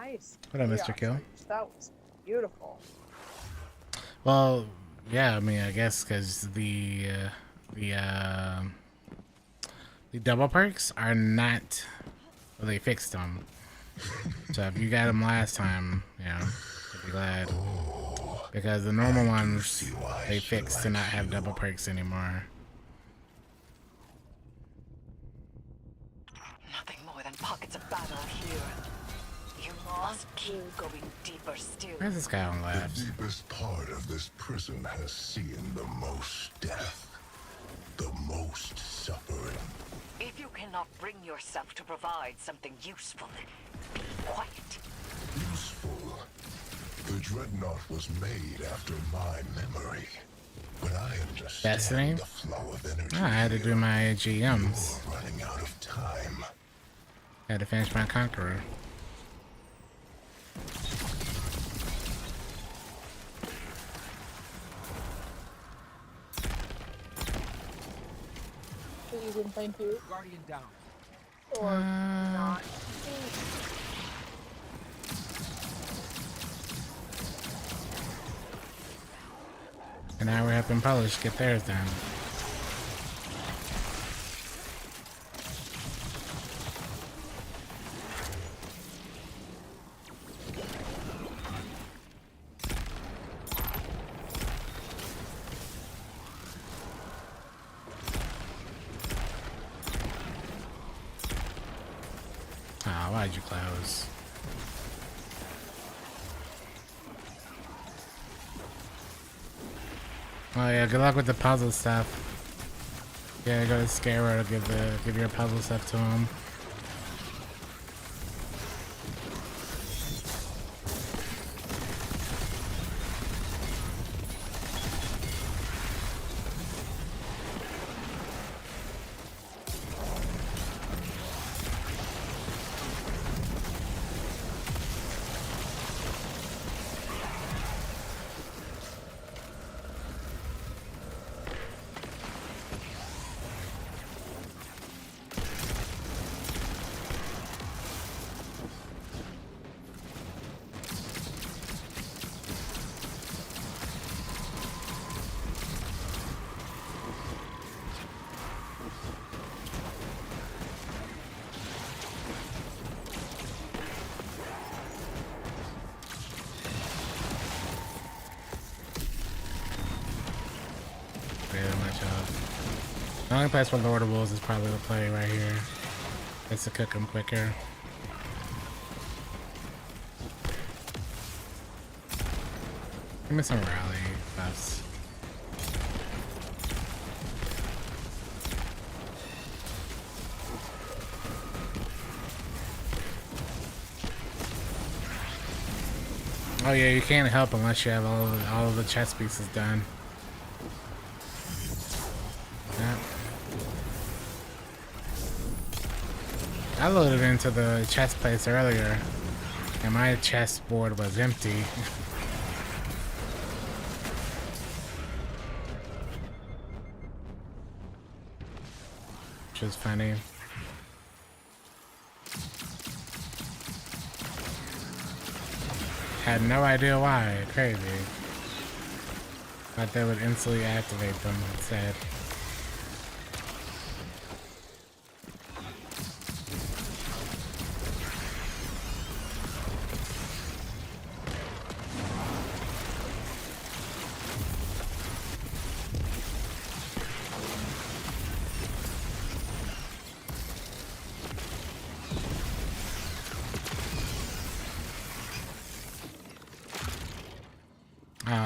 nice. What up, Yeah, Mr. Kill? that was beautiful. Well, yeah, I mean, I guess because the double perks are not. Well, they fixed them. So if you got them last time, you know, I'd be glad. Because the normal ones, they fixed to not have double perks anymore. Nothing more than pockets of battle here. You must keep going deeper still. Where's this guy on the left? The deepest part of this prison has seen the most death, the most suffering. If you cannot bring yourself to provide something useful, be quiet. Useful. The Dreadnought was made after my memory. But I understand Destiny? the flow of energy. I had to do my GMs. You're running out of time. Had to finish my Conqueror. Please and thank you. Guardian down. Or not. And now we're helping Polish get theirs done. Ah, why'd you close? Oh yeah, good luck with the puzzle stuff. Yeah, go to Scarecrow to give your puzzle stuff to him. The only place for Lord of Wolves is probably the play right here. It's to cook them quicker. Give me some rally buffs. Oh yeah, you can't help unless you have all of the chess pieces done. Yeah. I loaded into the chess place earlier, and my chess board was empty. Which is funny. Had no idea why. Crazy. Thought they would instantly activate them instead.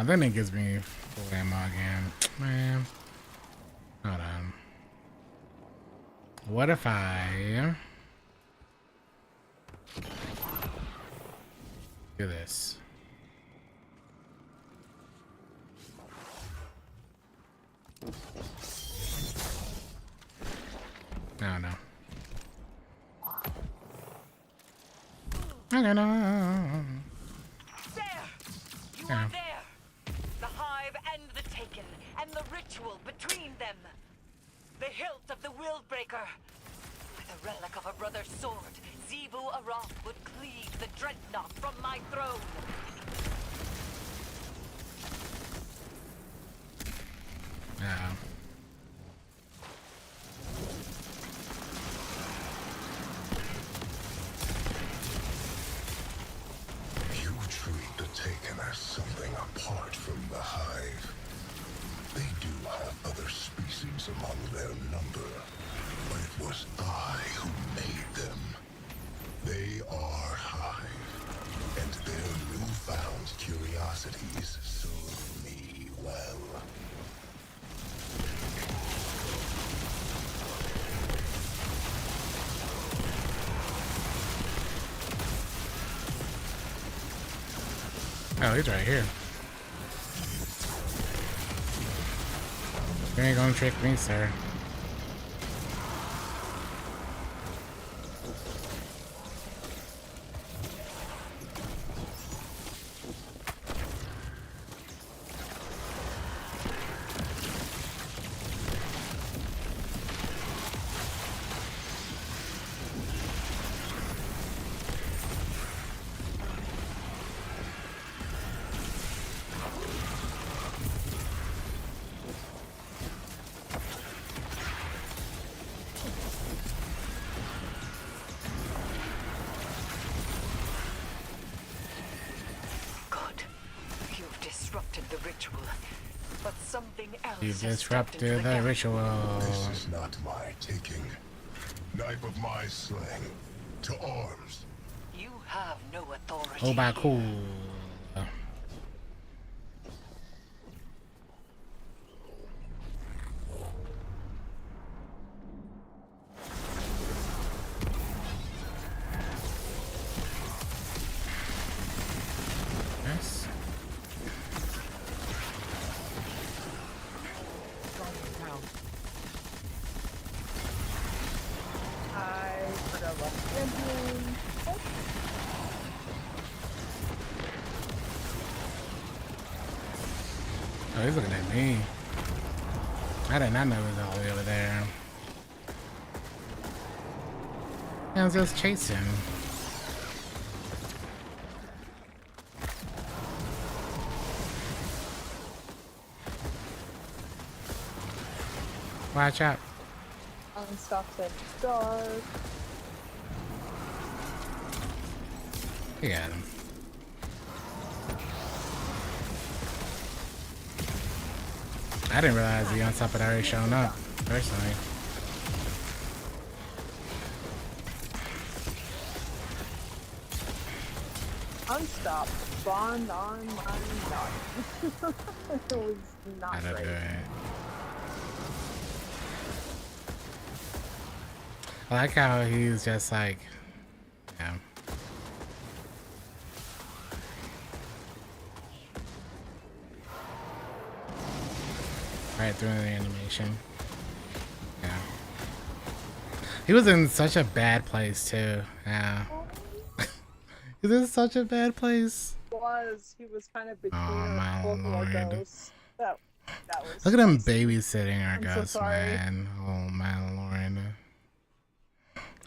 Then it gives me full ammo again. Man. Hold on. What if I do this? No, no. Okay, no. There! You Yeah. are there! The Hive and the Taken, and the ritual between them. The hilt of the Willbreaker. the relic of a brother's sword, Zebu Aram would cleave the dreadnought from my throne. Yeah. You treat the Taken as something apart from the Hive. They do have other species among their number, but it was I who made them. They are Hive, and their newfound curiosities serve me well. Oh, he's right here. You ain't gonna trick me, sir. The ritual, but something else. You disrupted the ritual. This is not my taking. Knife of my slaying. To arms. You have no authority. Oh, by cool. Yes. I forgot about the champion. Oh, he's looking at me. I did not know he was all the way over there. I was just chasing. Watch out. Unstopped at dark. You got him. I didn't realize the Unstopped had already shown up, personally. Unstopped spawned on my nut. It was not I don't great. do it. I like how he's just like, yeah. Right through the animation. Yeah. He was in such a bad place too. Yeah. He was in such a bad place. He was kind of between Oh my both of our lord. ghosts. That was Look at him babysitting our I'm so ghost, sorry. man. Oh my lord.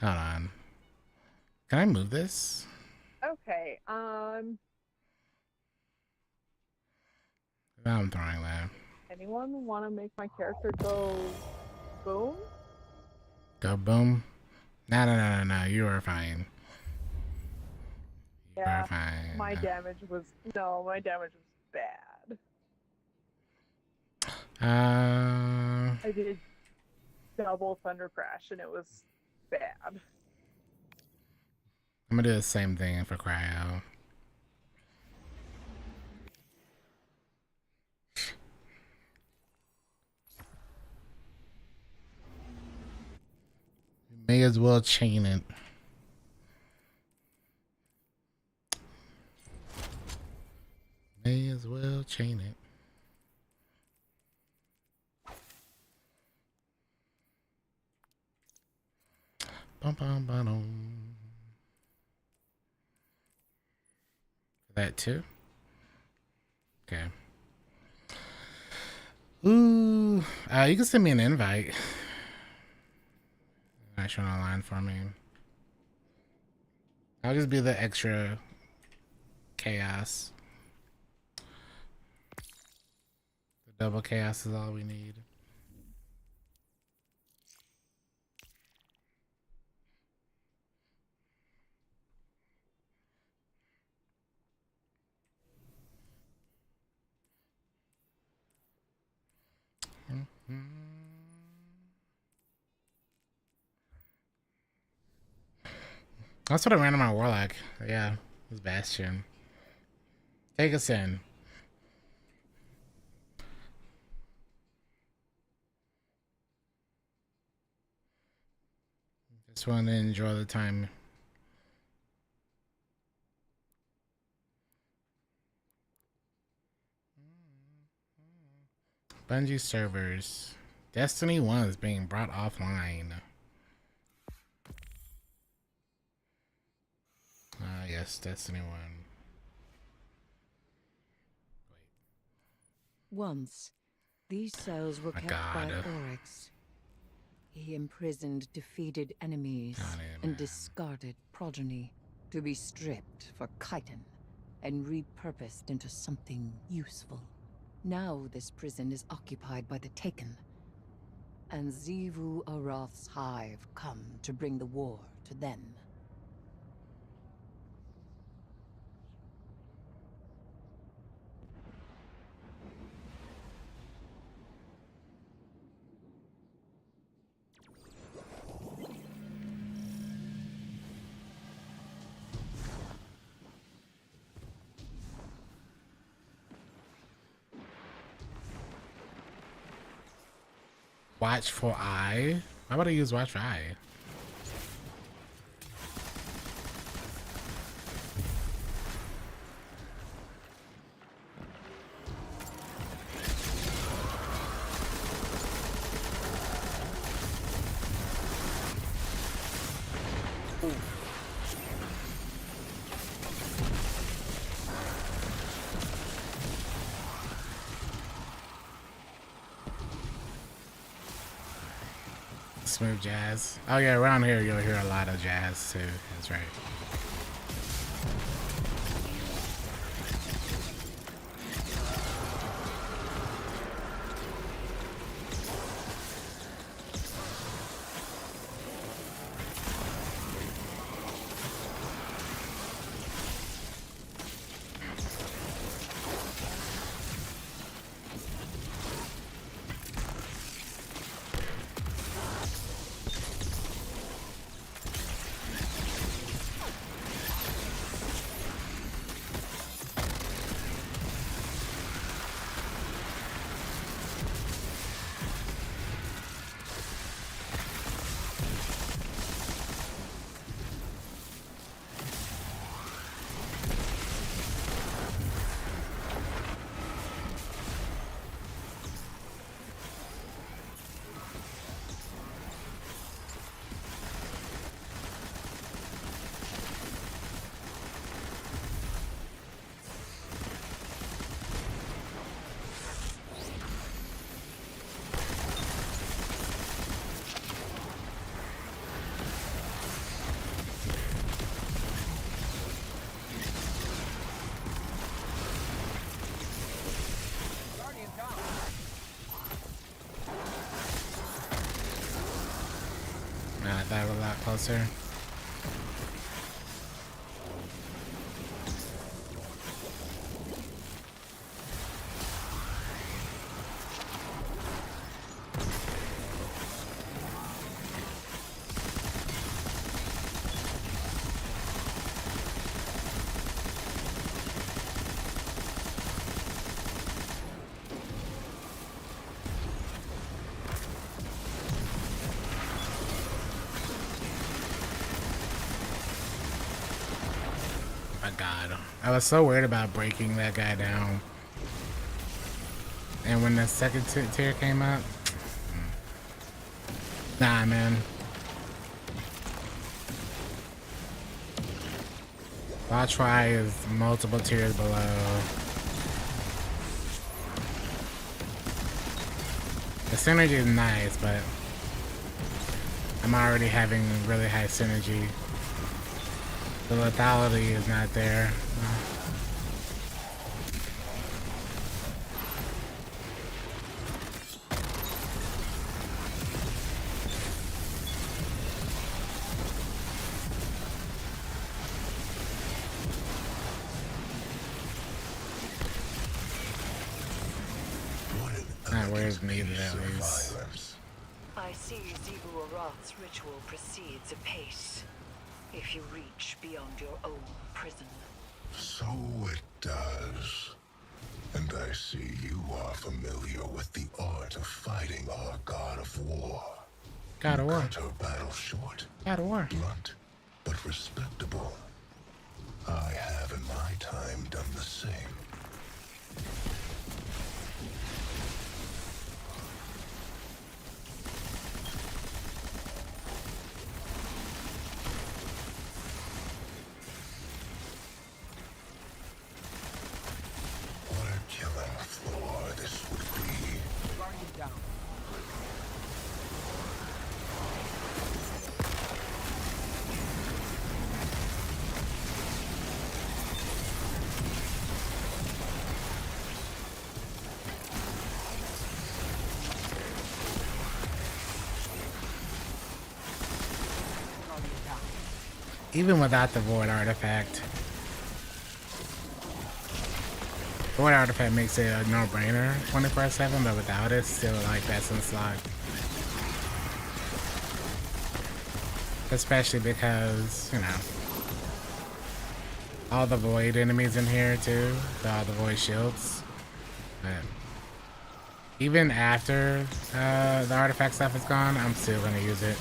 Hold on. Can I move this? okay. I'm throwing that. Anyone want to make my character go boom? Go boom. No. You are fine. You Yeah. are fine. My damage was bad. I did double Thunder Crash and it was bad. I'm gonna do the same thing for Cryo. May as well chain it. May as well chain it. Bum bum bum. That too. Okay. Ooh, you can send me an invite. Nice run online for me. I'll just be the extra chaos. The double chaos is all we need. That's what I ran on my Warlock. Yeah, it was Bastion. Take us in. Just wanted to enjoy the time. Bungie servers. Destiny 1 is being brought offline. Yes, Destiny 1. Once, these cells were kept by Oryx. He imprisoned defeated enemies and discarded progeny to be stripped for chitin and repurposed into something useful. Now this prison is occupied by the Taken, and Xivu Arath's hive come to bring the war to them. Watch for Eye? Why would I use Watch for Eye? Smooth jazz. Oh yeah, around here you'll hear a lot of jazz too. That's right. That a lot closer. God, I was so worried about breaking that guy down. And when the second tier came up, nah, man. Watch Fry is multiple tiers below. The synergy is nice, but I'm already having really high synergy. The lethality is not there. Not where's needed at least. I see Xivu Arath's ritual proceeds apace. If you reach beyond your own prison. So it does. And I see you are familiar with the art of fighting our god of war. God of War. Cut her battle short. God of War. Blunt, but respectable. I have in my time done the same. What a killing floor this would be. Guardian down. Guardian down. Even without the Void Artifact. Void Artifact makes it a no-brainer 24/7, but without it, still like that's in slot. Especially because, you know, all the Void enemies in here too, all the Void shields. But even after the artifact stuff is gone, I'm still gonna use it.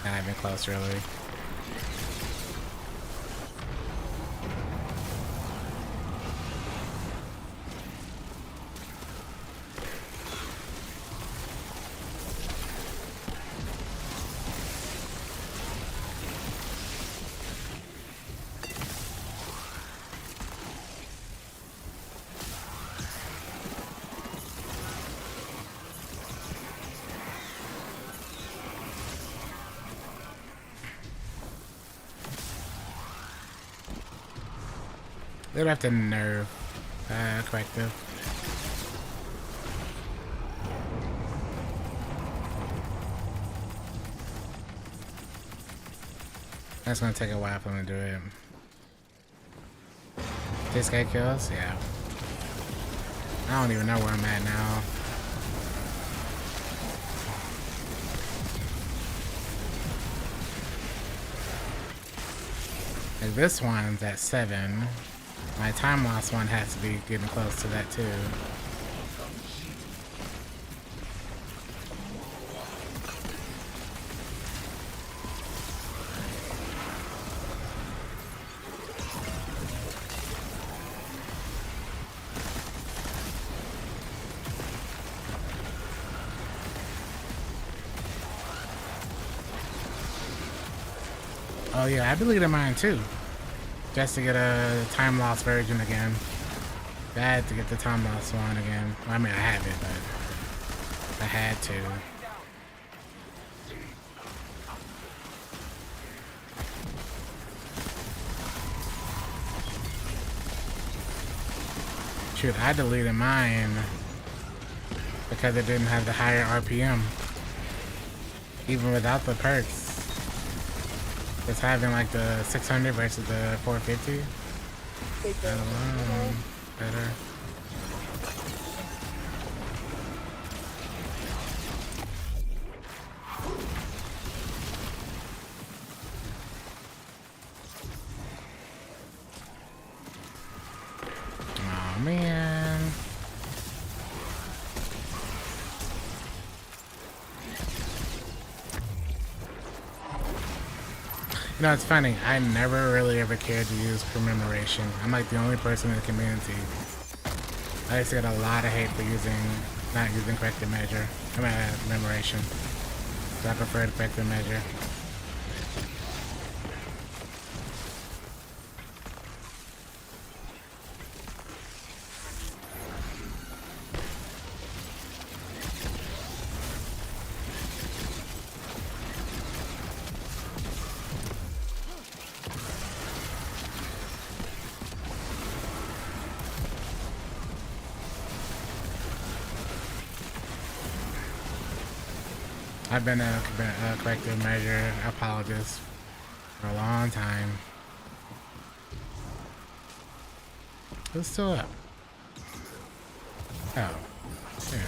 Not even close, really. They'd have to nerf corrective. That's gonna take a while for them to do it. This guy kills? Yeah. I don't even know where I'm at now. Like this one's at 7. My time loss one has to be getting close to that too. Oh yeah, I deleted mine too. Just to get a time loss version again. Bad to get the time loss one again. Well, I mean, I have it, but I had to. Shoot, I deleted mine because it didn't have the higher RPM. Even without the perks. It's having like the 600 versus the 450. I don't know. Better. Oh man. You know, it's funny. I never really ever cared to use commemoration. I'm like the only person in the community. I used to get a lot of hate for not using corrective measure. I mean, commemoration. So I prefer corrective measure. I've been a corrective measure apologist for a long time. Who's still up? Oh, yeah.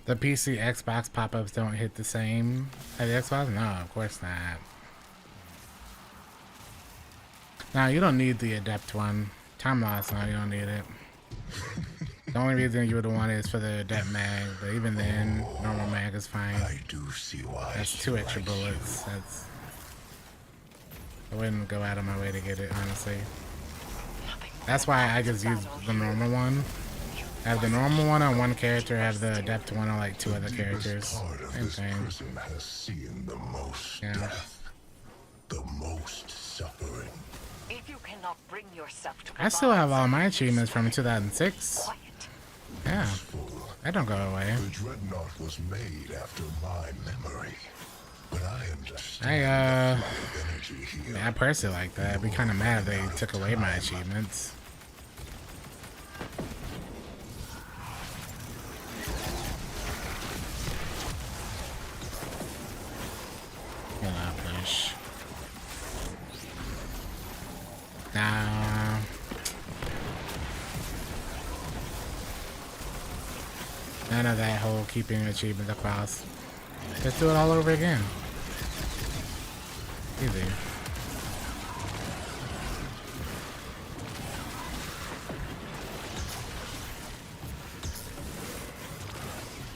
The PC Xbox pop-ups don't hit the same as the Xbox? No, of course not. No, you don't need the Adept one. Time loss, no, you don't need it. The only reason you would want it is for the Adept mag, but even then, normal mag is fine. I do see why. That's 2 extra bullets. I wouldn't go out of my way to get it, honestly. That's why I just use the normal one. I have the normal one on one character, I have the Adept one on like 2 other characters. Same thing. Prison has seen the most death, the most suffering. If you cannot bring yourself to I still have all my achievements from 2006. Yeah, that don't go away. The Dreadnought was made after my memory, but I understand. I personally like that. I'd be kind of mad if they took away my achievements. Push. Nah. None of that whole keeping achievements across. Let's do it all over again. Easy.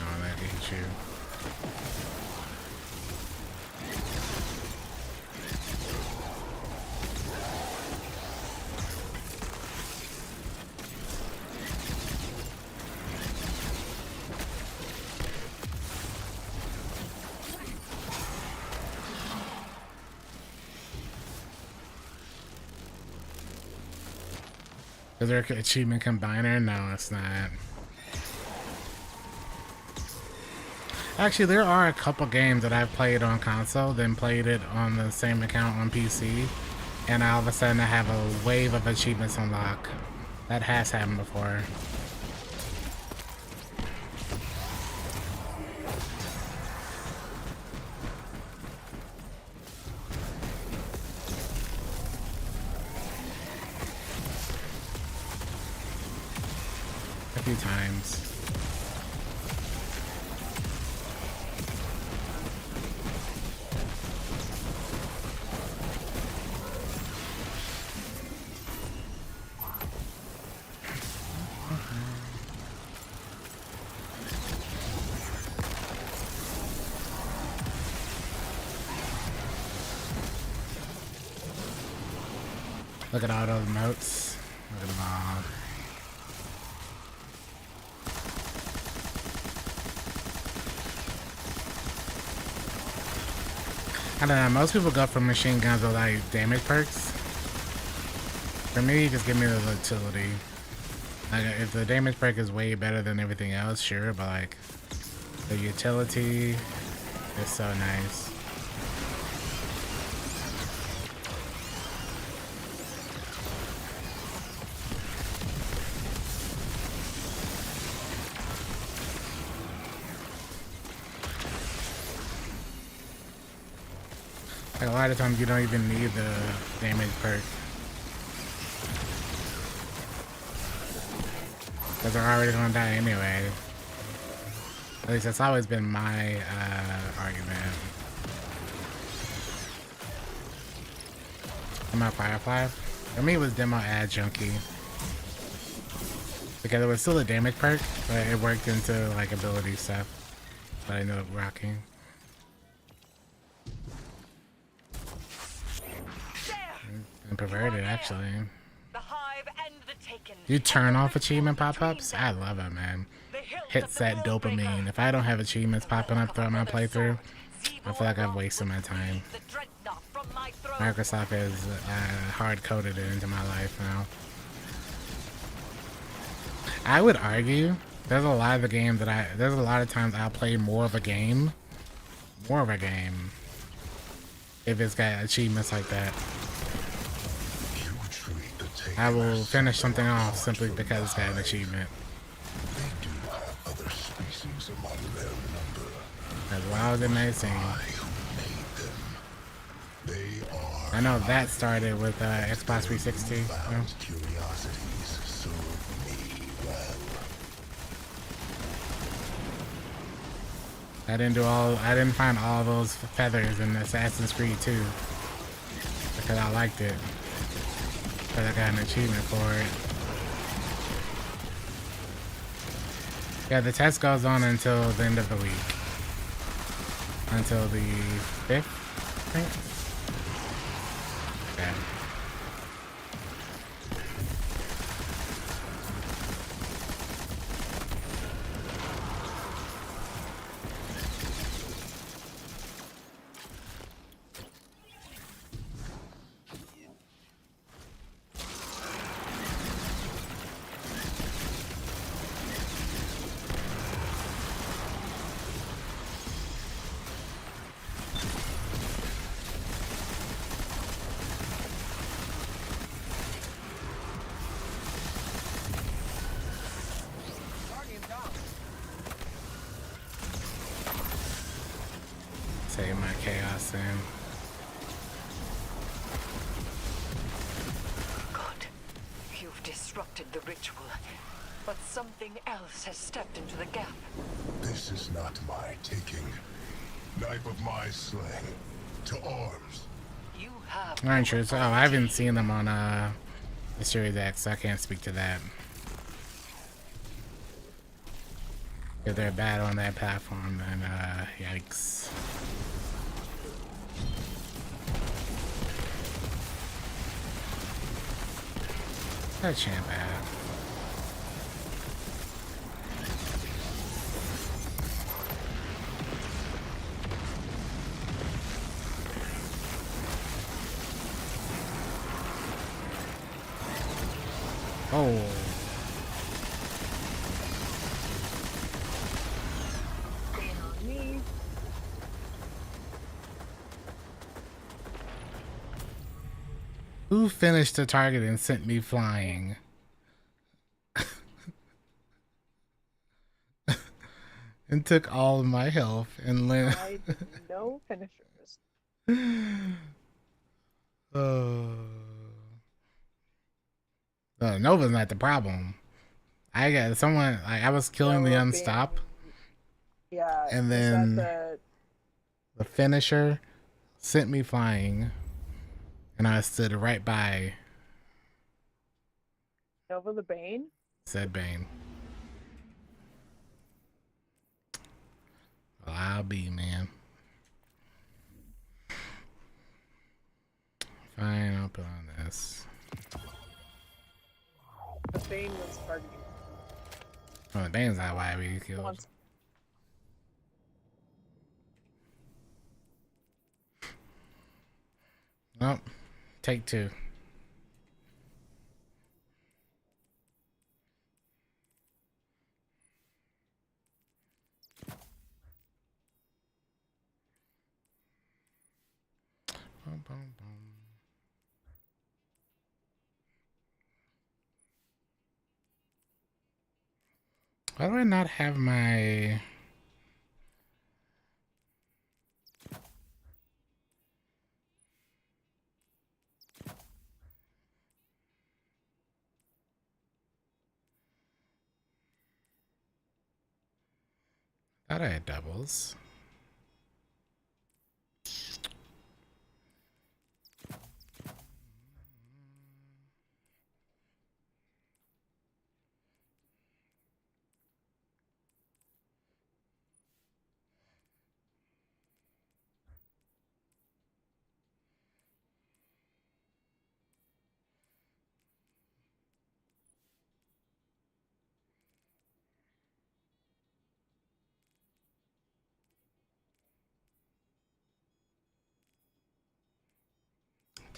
Oh, that hit you. Is there an achievement combiner? No, it's not. Actually, there are a couple games that I've played on console, then played it on the same account on PC, and all of a sudden I have a wave of achievements unlock. That has happened before. A few times. Look at all those notes. Look at them all. I don't know, most people go for machine guns with like damage perks. For me, just give me the utility. Like, if the damage perk is way better than everything else, sure, but like, the utility is so nice. Like a lot of times you don't even need the damage perk. Because they're already gonna die anyway. At least that's always been my argument. Demo Firefly? For me it was Demo Ad Junkie. Because it was still a damage perk, but it worked into like ability stuff that I ended up rocking. And perverted actually. The hive and the taken. You turn off achievement pop-ups? I love it, man. Hits that dopamine. If I don't have achievements popping up throughout my playthrough, I feel like I've wasted my time. Microsoft has hard-coded it into my life now. I would argue there's a lot of the game that there's a lot of times I'll play more of a game, if it's got achievements like that. I will finish something off simply because it's got an achievement. They do have other species among their number. As well as it may seem. I know that started with Xbox 360. You know? Curiosities serve me well. I didn't find all those feathers in Assassin's Creed 2 because I liked it. But I got an achievement for it. Yeah, the test goes on until the end of the week. Until the 5th, I think. Okay. Save my chaos in. Good. You've disrupted the ritual, but something else has stepped into the gap. This is not my taking. Knife of my slaying. To arms. You have. Alright, sure. So, I haven't seen them on the Series X, so I can't speak to that. If they're bad on that platform, then yikes. That champ bad. Oh. Me. Who finished the target and sent me flying? And took all of my health and I no finishers. Nova's not the problem. I got someone like I was killing the unstop. Yeah. And then the finisher sent me flying, and I stood right by. Nova the Bane? Said Bane. Well, I'll be, man. Fine, I'll put on this. The Bane was targeting. Oh, the Bane's not why we killed. Well, take two. Boom, boom, boom. Why do I not have my... Thought I had doubles.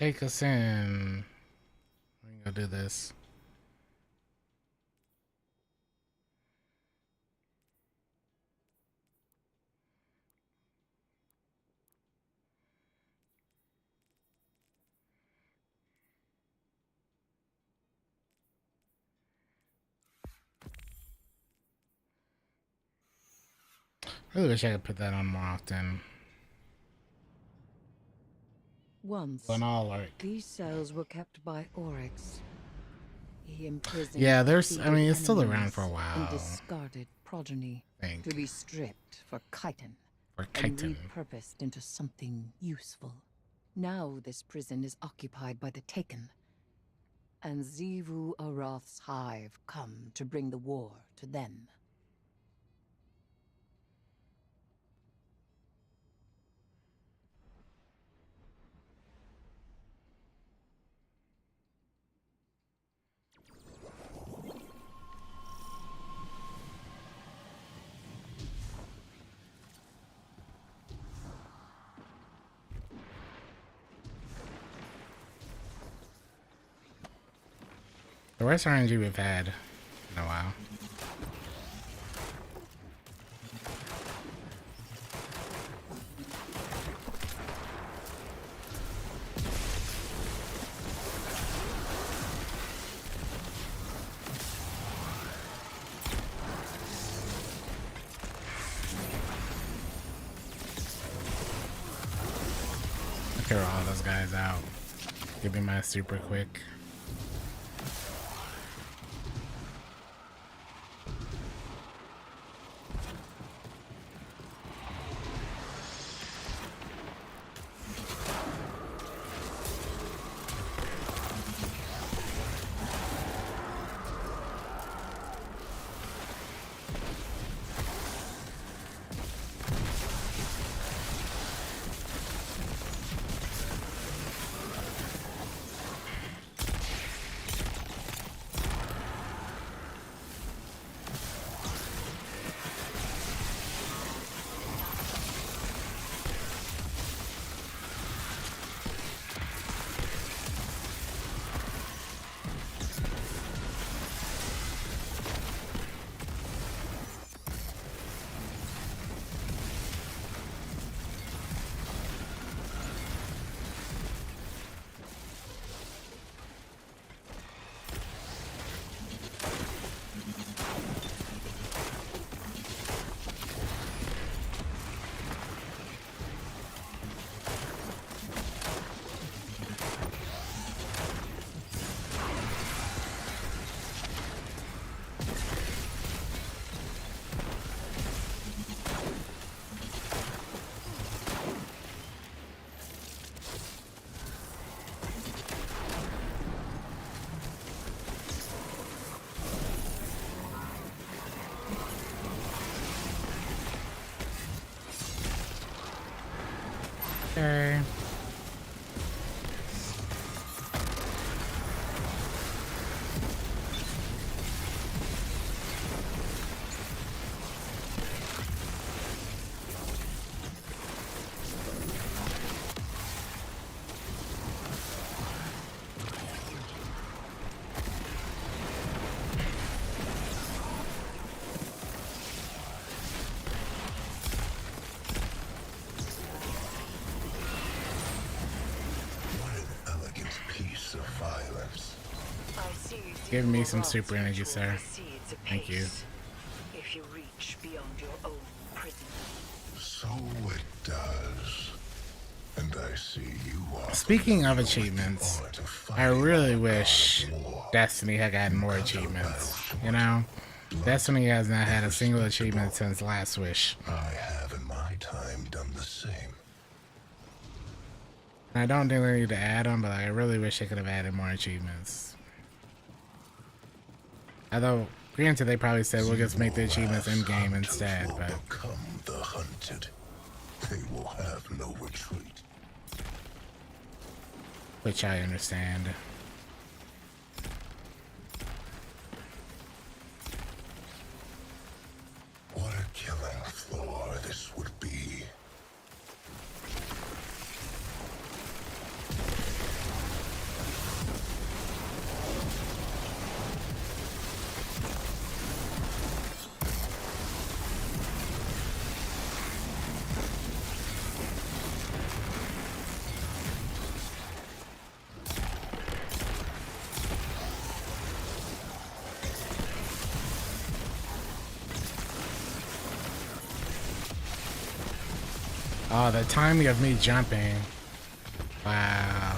Take us in. We're gonna do this. I really wish I could put that on more often. Once, Alright. these cells were kept by Oryx. He imprisoned. Yeah, there's. I mean, it's still enemies around for a while. And discarded progeny Think. to be stripped for chitin. For And chitin. repurposed into something useful. Now this prison is occupied by the Taken. And Xivu Arath's hive come to bring the war to them. The worst RNG we've had in a while. I'll clear all those guys out. Give me my super quick. Okay. Give me some super energy, sir. Thank you. If you reach beyond your own prison. So it does. And I see you are. Speaking of achievements, I really wish Destiny had gotten more achievements, you know? Destiny has not had a single achievement since Last Wish. I have in my time done the same. I don't think they need to add them, but I really wish they could have added more achievements. Although, granted, they probably said we'll just make the achievements in game instead, but Become the hunted. They will have no retreat. which I understand. What a killing floor this would be. Oh, the timing of me jumping. Wow.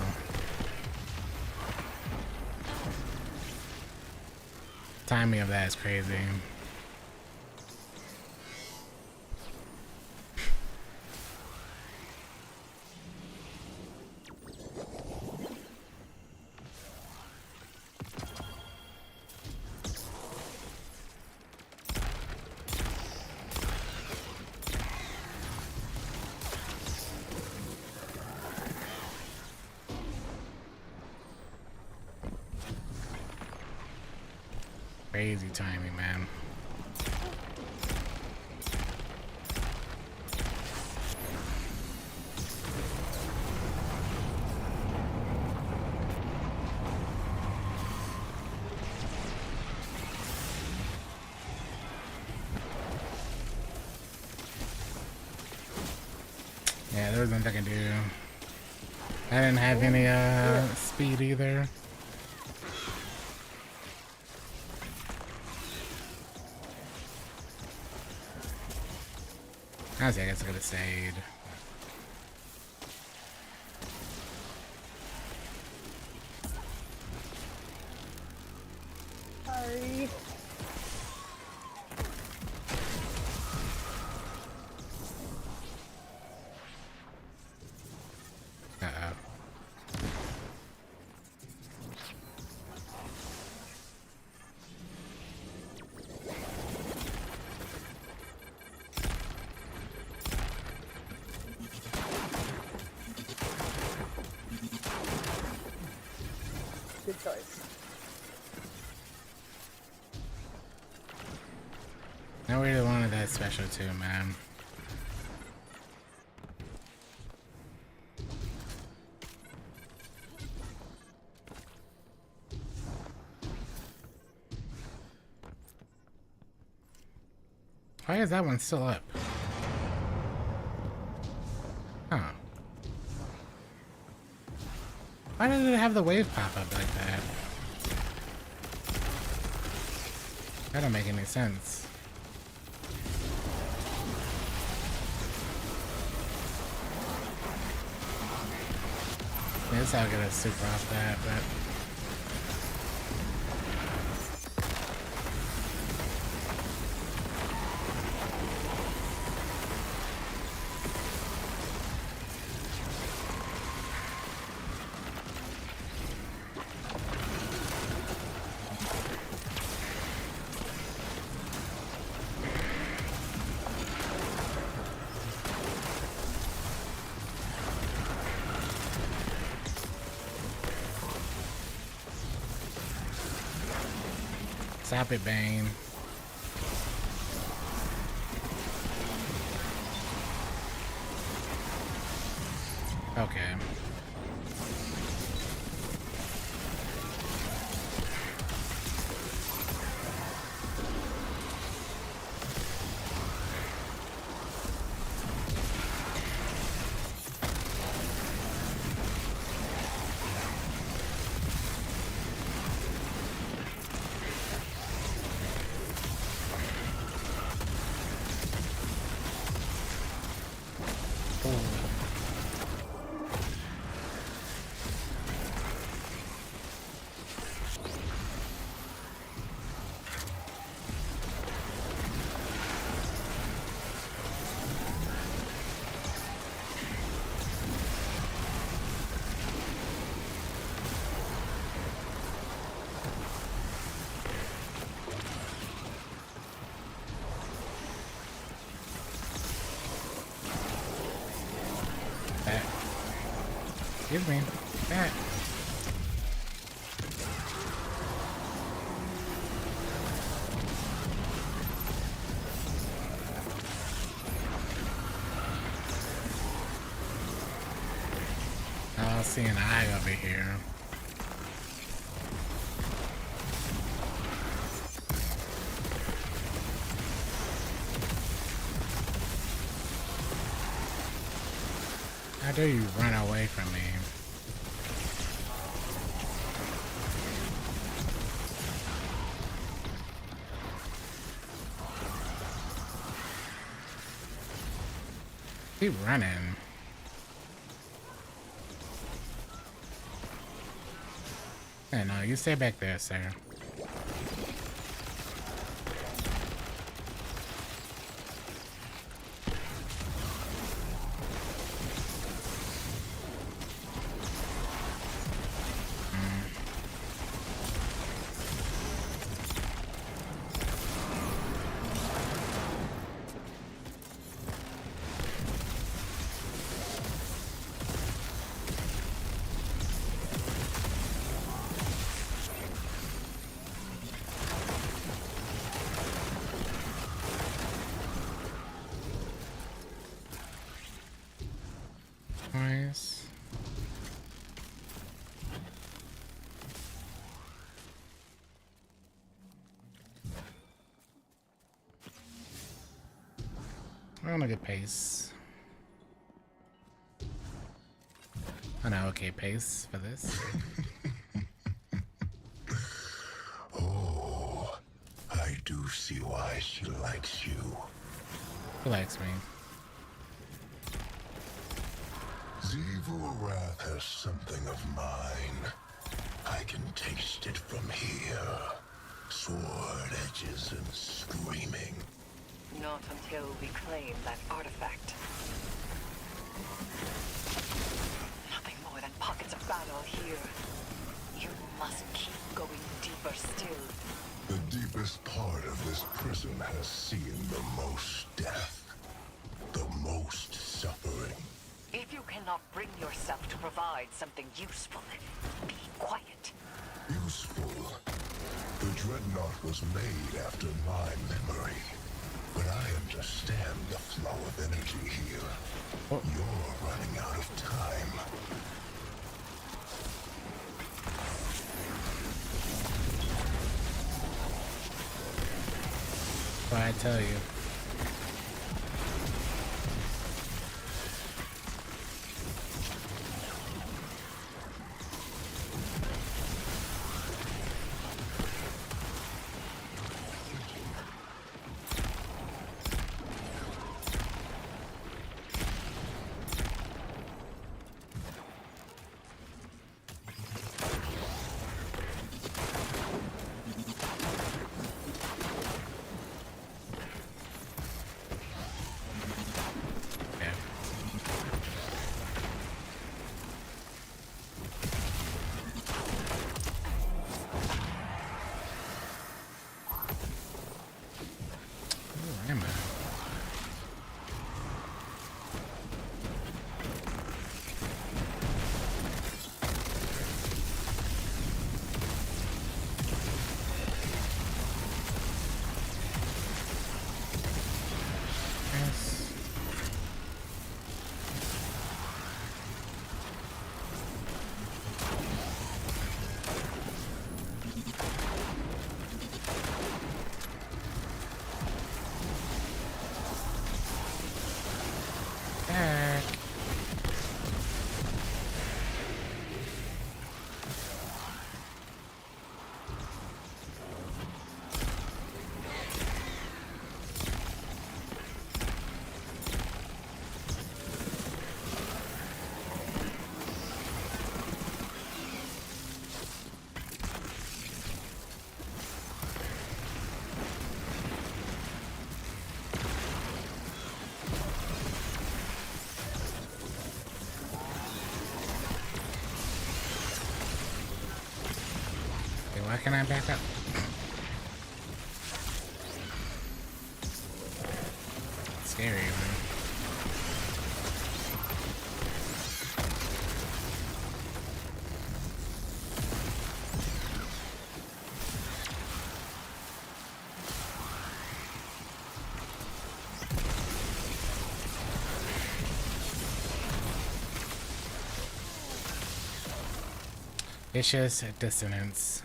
Timing of that is crazy. Crazy timing, man. Yeah, there was nothing I can do. I didn't have any speed either. Honestly, I guess I could have stayed. Sorry. Uh-oh. Good choice. I really wanted that special too, man. Why is that one still up? Huh. Why did it have the wave pop up like that? That don't make any sense. Yeah, this is how I get a super off that, but... Stop it, Bane. Okay. Excuse me. That. I see an eye over here. How dare you run away from me? Keep running. Hey, no, you stay back there, sir. Nice. I want to get pace. Oh no, okay, pace for this. Oh, I do see why she likes you. He likes me. Xivu Arath has something of mine. I can taste it from here. Sword edges and screaming. Not until we claim that artifact. Nothing more than pockets of battle here. You must keep going deeper still. The deepest part of this prison has seen the most death. The most suffering. If you cannot bring yourself to provide something useful, be quiet. Useful. The Dreadnought was made after my memory. But I understand the flow of energy here. You're running out of time. What I tell you. Why can't I back up? Scary, man. Vicious dissonance.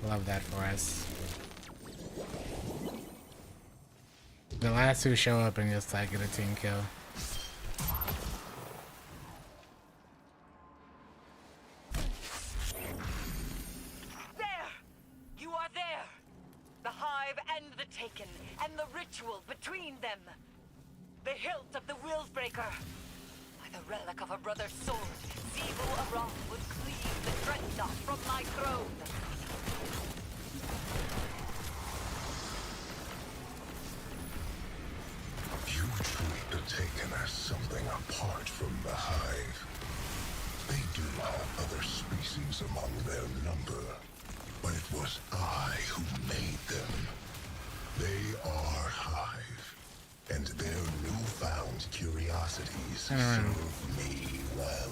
Love that for us. The last two show up and just like get a team kill. There! You are there! The Hive and the Taken, and the ritual between them. The hilt of the Willsbreaker. By the relic of her brother's sword, Xivu Arath would cleave the Dreadnought from my throne. You treat the Taken as something apart from the Hive. They do have other species among their number, but it was I who made them. They are Hive, and their newfound curiosities serve me well.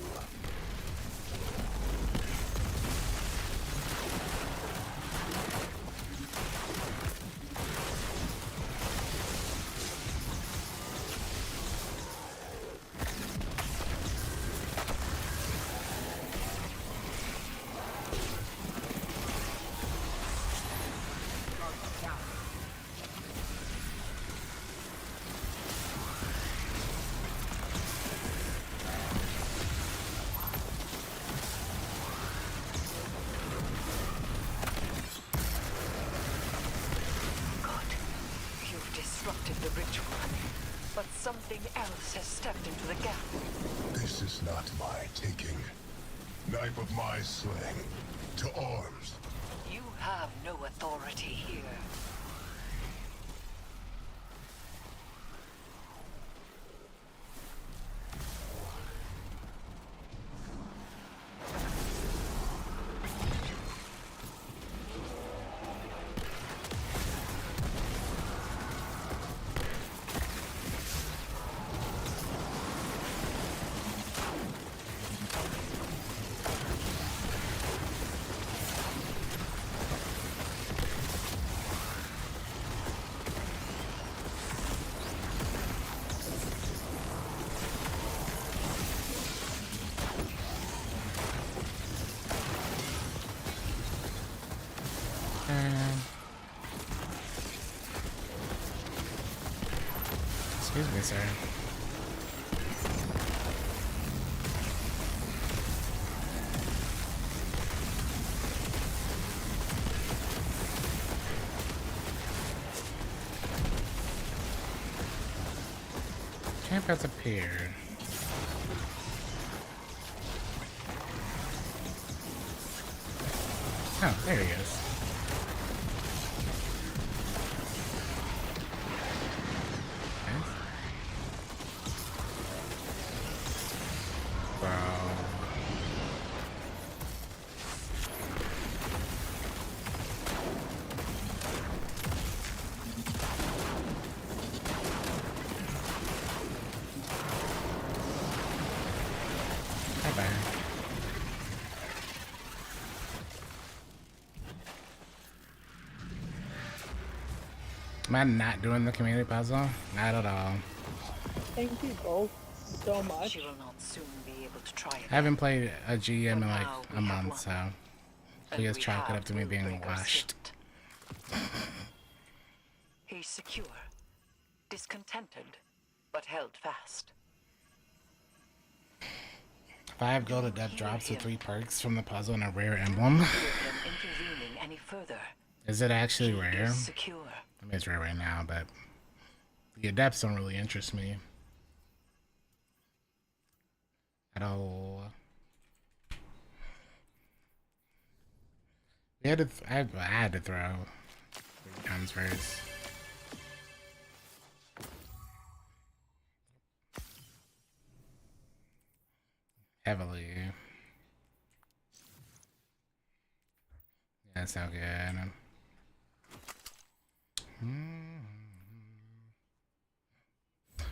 The ritual, but something else has stepped into the gap. This is not my taking. Knife of my slaying. To arms. You have no authority here. Excuse me, sir. Camp has appeared. Oh, there he is. Am I not doing the community puzzle? Not at all. Thank you both so much. She will not soon be able to try it. I haven't played a GM in like a month, so she just chalk it up to me being washed. He's secure, discontented, but held fast. 5 gold to death drops with 3 perks from the puzzle and a rare emblem. Intervening any further. Is it actually rare? Secure. I mean, it's rare right now, but the adepts don't really interest me at all. We had to I had to throw 3 times first. Heavily. Yeah, that's not good.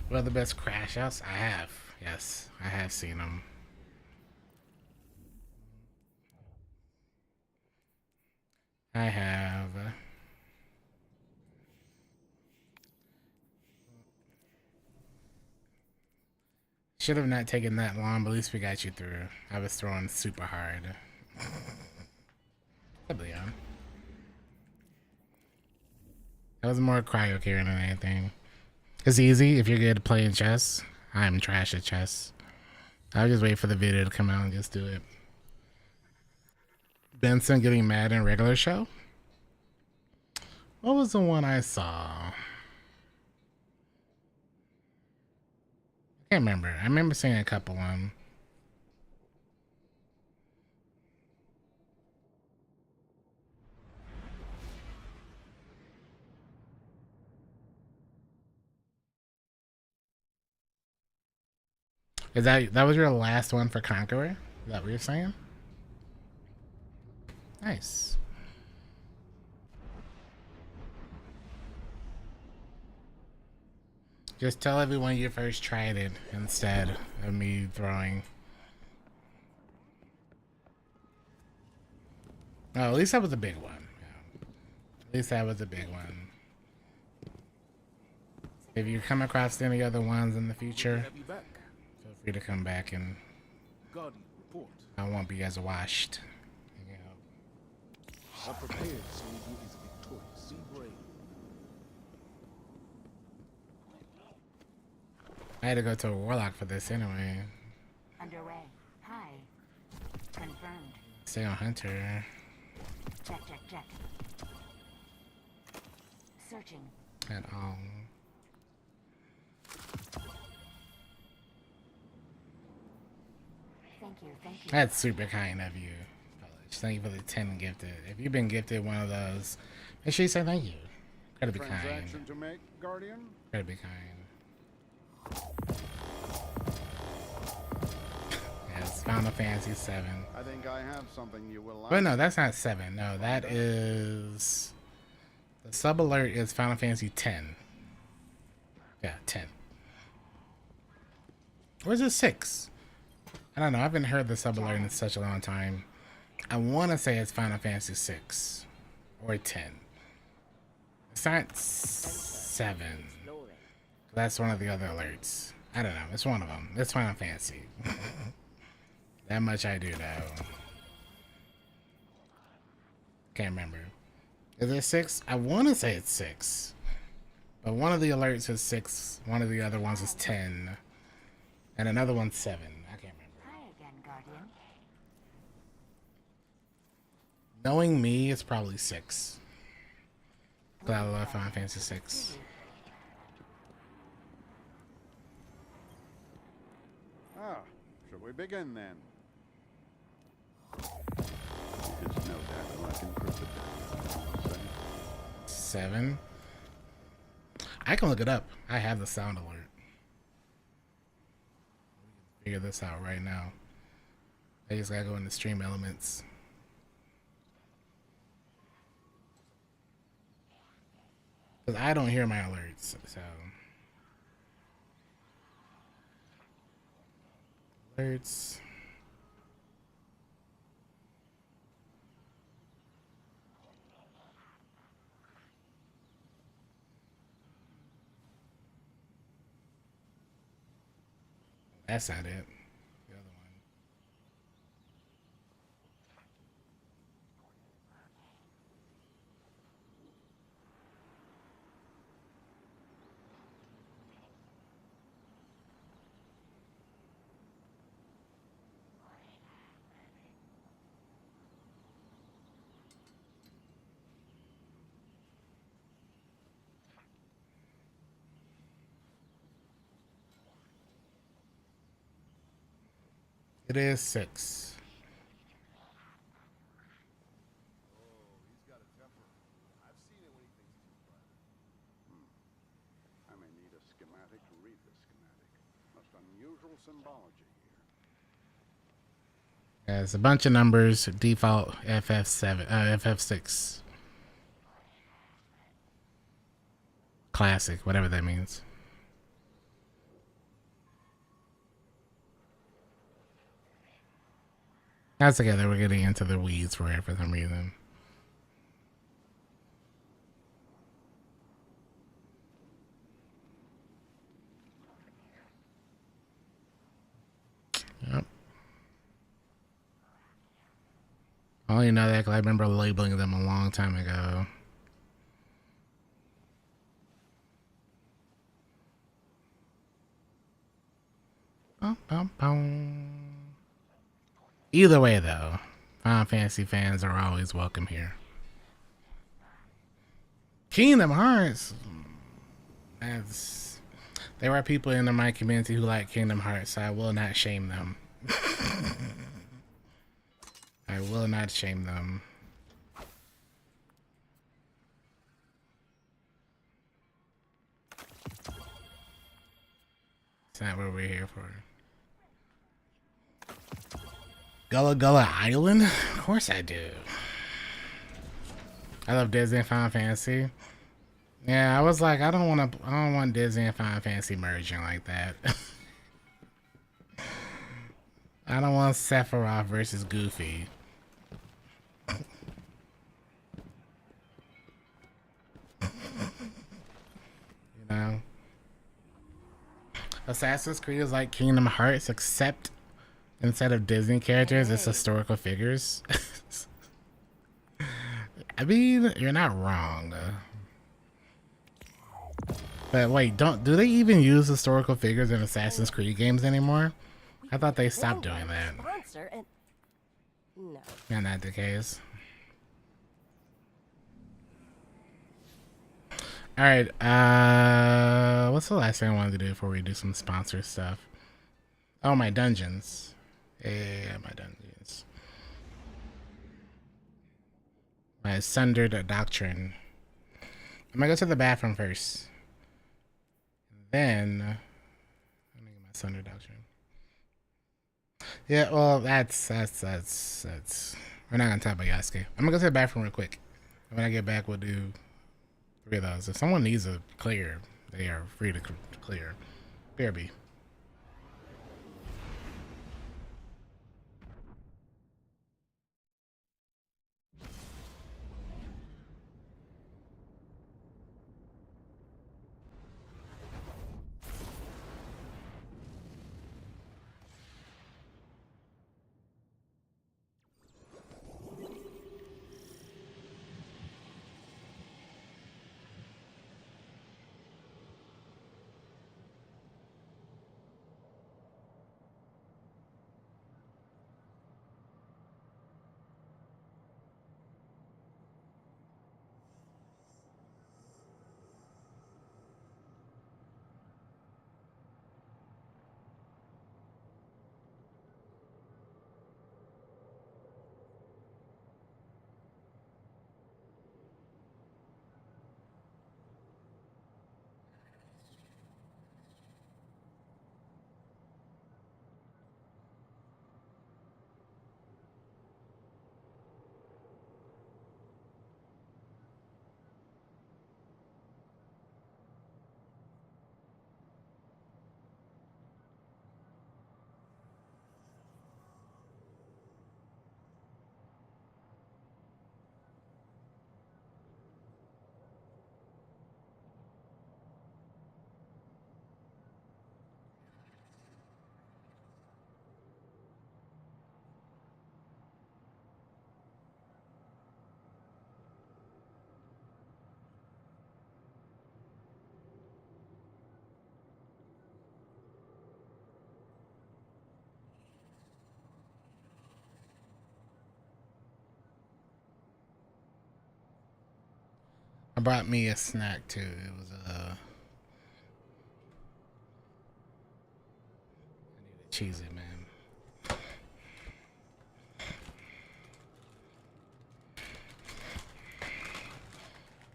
What are the best crash outs? I have. Yes, I have seen them. I have. should have not taken that long, but at least we got you through. I was throwing super hard. Leon. That was more cryo carrying than anything. It's easy if you're good at playing chess. I'm trash at chess. I'll just wait for the video to come out and just do it. Benson getting mad in regular show? What was the one I saw? I can't remember. I remember seeing a couple of them. Is that was your last one for Conqueror? Is that what you're saying? Nice. Just tell everyone you first tried it instead of me throwing. Oh, at least that was a big one. Yeah. At least that was a big one. If you come across any other ones in the future, feel free to come back and I won't be as washed. I'm prepared, so you is victorious. Be brave. I had to go to a warlock for this anyway. Underway. Hi. Confirmed. Stay on hunter. Check, check, check. Searching. At all. Thank you, thank you. That's super kind of you. Thank you for the 10 gifted. If you've been gifted one of those, make sure you say thank you. Gotta be kind. Transaction to make, Guardian? Gotta be kind. Yes, Final Fantasy 7. I think I have something you will like. But no, that's not 7. No, that is... The sub alert is Final Fantasy 10. Yeah, 10. Or is it 6? I don't know. I haven't heard the sub alert in such a long time. I want to say it's Final Fantasy 6 or 10. It's not 7. That's one of the other alerts. I don't know. It's one of them. It's Final Fantasy. That much I do know. Can't remember. Is it 6? I want to say it's 6. But one of the alerts is 6. One of the other ones is 10. And another one's 7. I can't remember. Hi again, Guardian. Knowing me, it's probably 6. But I love Final Fantasy 6. Ah, should we begin then? It's no doubt like encrypted. 7. I can look it up. I have the sound alert. We can figure this out right now. I just gotta go into stream elements. Because I don't hear my alerts, so. Alerts. That's not it. The other one. It is 6. I may need a schematic to read the schematic. Most unusual symbology here. Yeah, it's a bunch of numbers. Default FF7, FF6. Classic, whatever that means. That's together. We're getting into the weeds for some reason. I only know that because I remember labeling them a long time ago. Either way, though, Final Fantasy fans are always welcome here. Kingdom Hearts. There are people in my community who like Kingdom Hearts, so I will not shame them. I will not shame them. It's not what we're here for. Gullah Gullah Island? Of course I do. I love Disney and Final Fantasy. Yeah, I was like, I don't want Disney and Final Fantasy merging like that. I don't want Sephiroth versus Goofy. You know? Assassin's Creed is like Kingdom Hearts, except instead of Disney characters, it's historical figures. I mean, you're not wrong. But wait, do they even use historical figures in Assassin's Creed games anymore? I thought they stopped doing that. No. Not that the case. Alright, what's the last thing I wanted to do before we do some sponsor stuff? Oh, my dungeons. Yeah, my dungeons. My Sundered Doctrine. I'm gonna go to the bathroom first. Then, let me get my Sundered Doctrine. Yeah, well, that's. We're not gonna talk about Yasuke. I'm gonna go to the bathroom real quick. When I get back, we'll do 3 of those. If someone needs a clear, they are free to clear. BRB. I brought me a snack too. It was I need to cheese it, man.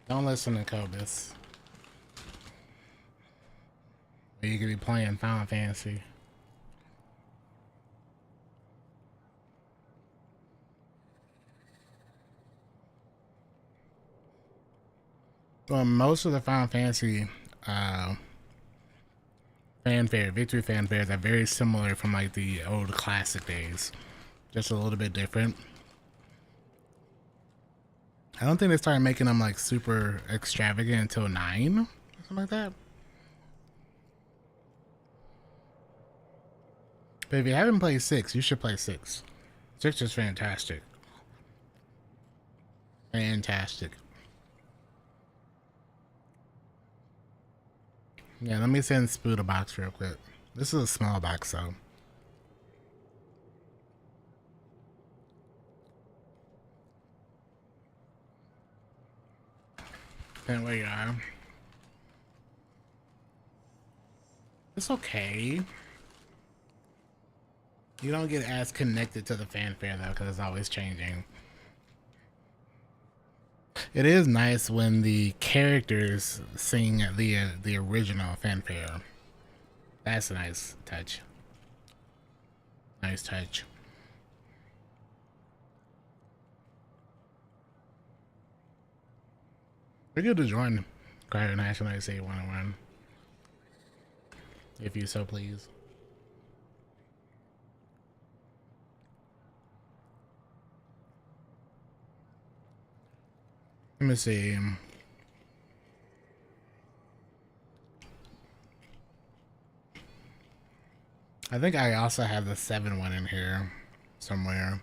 Don't listen to Cobus. You could be playing Final Fantasy. Well, most of the Final Fantasy victory fanfares are very similar from like the old classic days, just a little bit different. I don't think they started making them like super extravagant until 9 or something like that. But if you haven't played 6, you should play 6. 6 is fantastic. Fantastic. Yeah, let me send Spoot a box real quick. This is a small box, so. And where you are. It's okay. You don't get as connected to the fanfare though, because it's always changing. It is nice when the characters sing the original fanfare. That's a nice touch. Nice touch. We're good to join Cryo National AC 101. If you so please. Let me see. I think I also have the 7 one in here somewhere.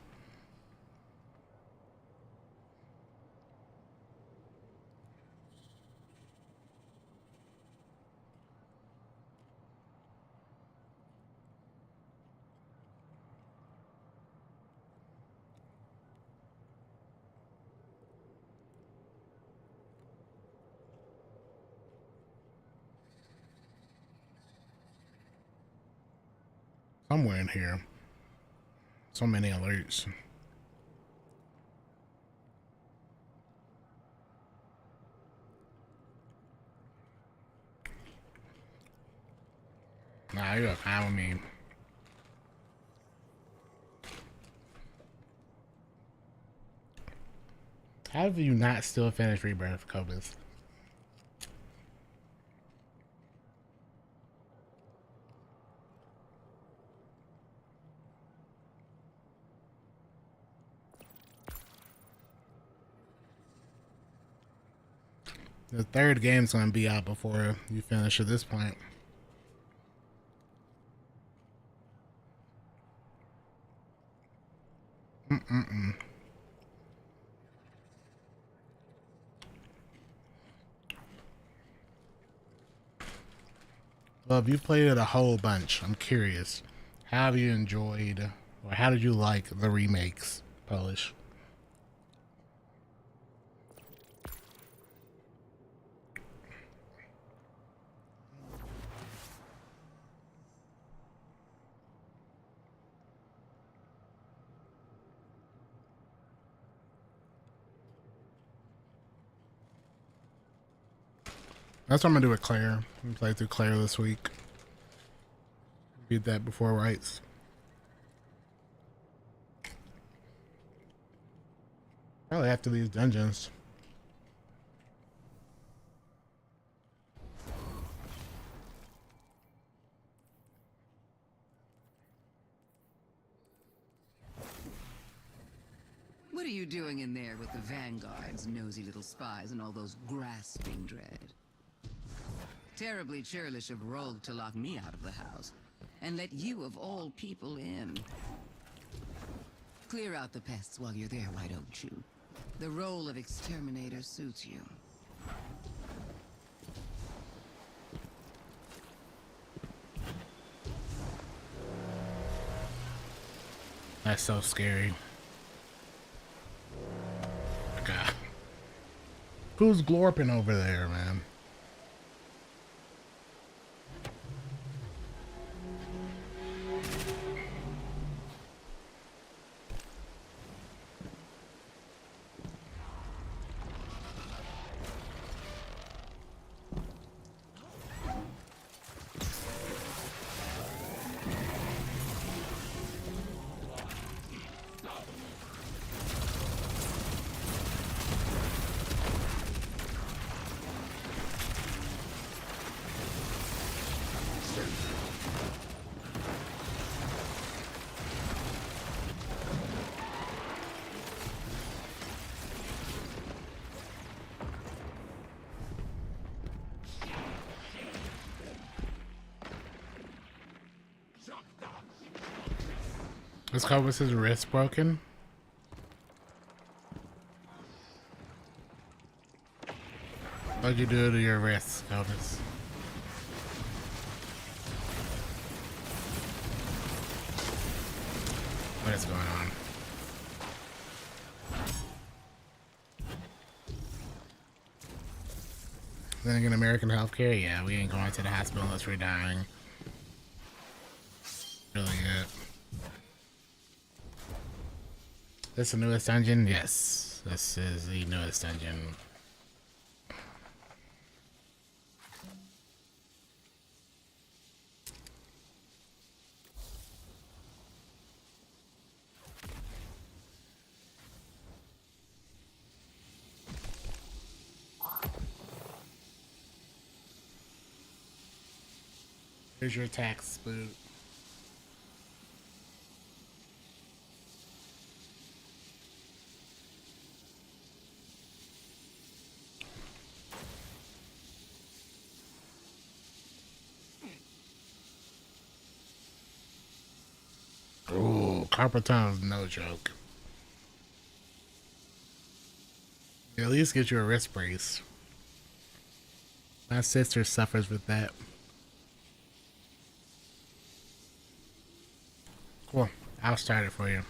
Somewhere in here. So many alerts. Nah, you're fine with me. How have you not still finished Rebirth, Cobus? The 3rd game's gonna be out before you finish at this point. Well, if you played it a whole bunch, I'm curious. How have you enjoyed, or how did you like the remakes, Polish? That's what I'm gonna do with Claire. I'm gonna play through Claire this week. Beat that before Rights. Probably after these dungeons. What are you doing in there with the vanguards, nosy little spies, and all those grasping dread? Terribly churlish of Rogue to lock me out of the house, and let you of all people in. Clear out the pests while you're there, why don't you? The role of exterminator suits you. That's so scary. God. Who's glorping over there, man? Is Cobus' wrist broken? What'd you do to your wrist, Elvis? What is going on? Then again, American healthcare, yeah, we ain't going to the hospital unless we're dying. Really good. This the newest dungeon? Yes, this is the newest dungeon. Here's your tax boot. Ooh, carpal tunnel's no joke. At least get you a wrist brace. My sister suffers with that. Cool. I'll start it for you.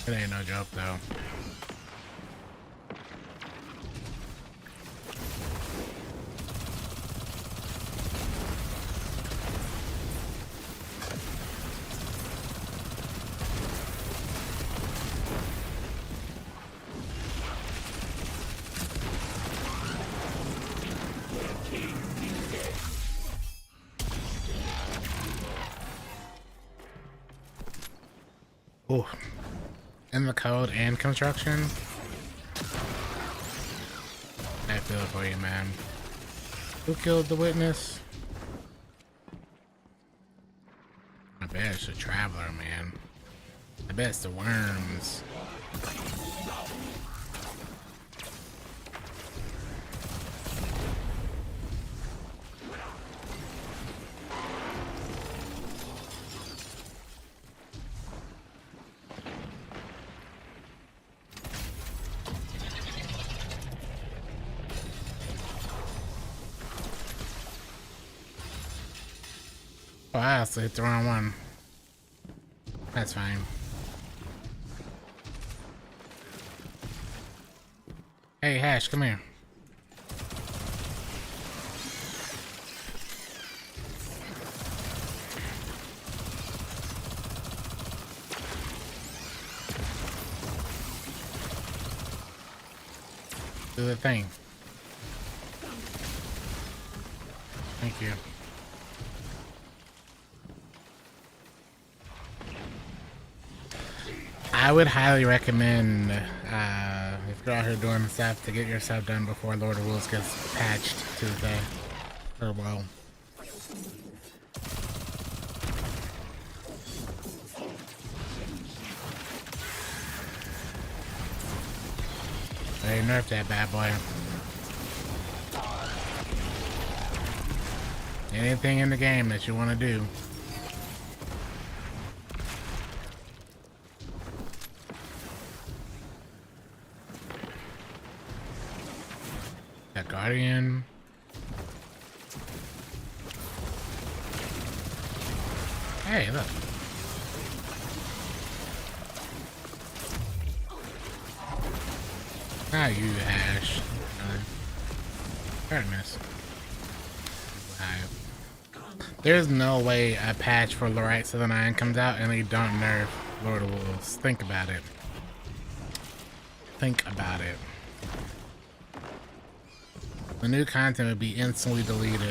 It ain't no joke though. Oh. In the code and construction. I feel it for you, man. Who killed the witness? I bet it's a traveler, man. I bet it's the worms. Oh, I also hit the wrong one. That's fine. Hey, Hash, come here. Do the thing. Thank you. I would highly recommend, if you're out here doing stuff, to get your stuff done before Lord of Wolves gets patched Tuesday. Or, well. They nerfed that bad boy. Anything in the game that you want to do. That Guardian. Hey, look. Not you, Ash. Fairness. There's no way a patch for Rites of the Nine comes out and they don't nerf Lord of Wolves. Think about it. Think about it. The new content would be instantly deleted.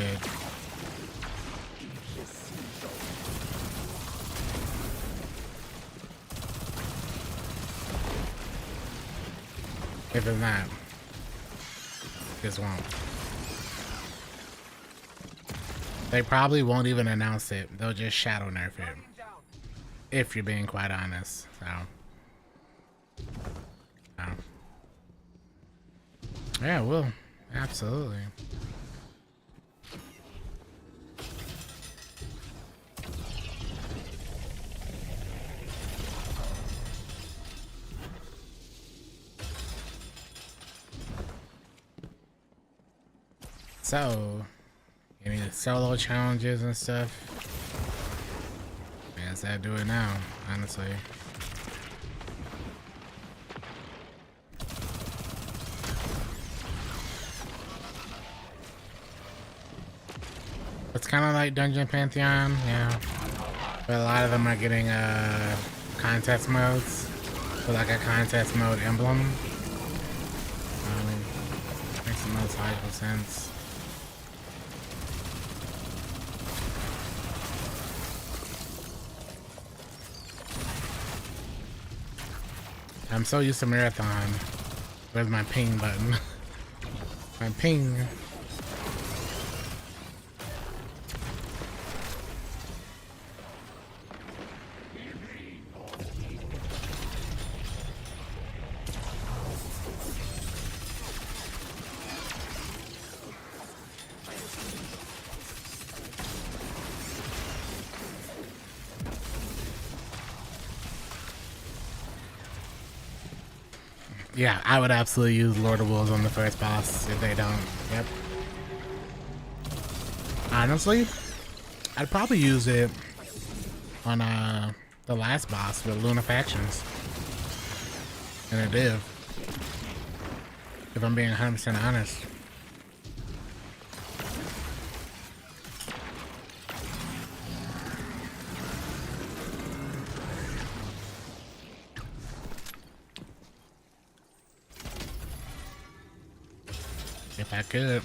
If it's not, this won't. They probably won't even announce it. They'll just shadow nerf it. If you're being quite honest. So. Yeah, will. Absolutely. So, any solo challenges and stuff? Yes, I do it now, honestly. It's kind of like Dungeon Pantheon, yeah. But a lot of them are getting contest modes. So like a contest mode emblem. Makes the most logical sense. I'm so used to Marathon. Where's my ping button? My ping. Yeah, I would absolutely use Lord of Wolves on the first boss if they don't. Yep. Honestly, I'd probably use it on the last boss with Luna Factions and a div. If I'm being 100% honest. If I could.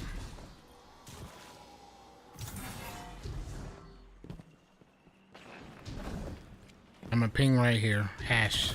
I'm a ping right here. Hash.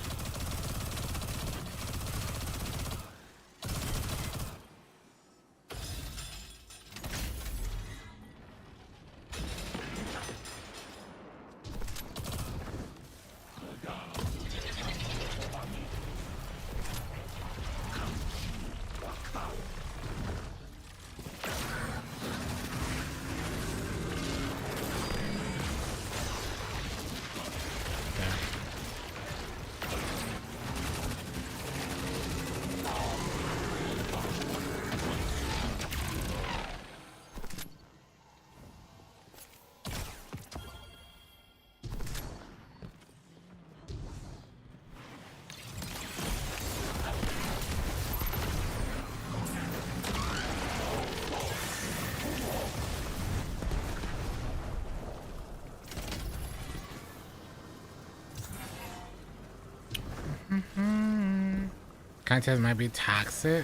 Contest might be toxic.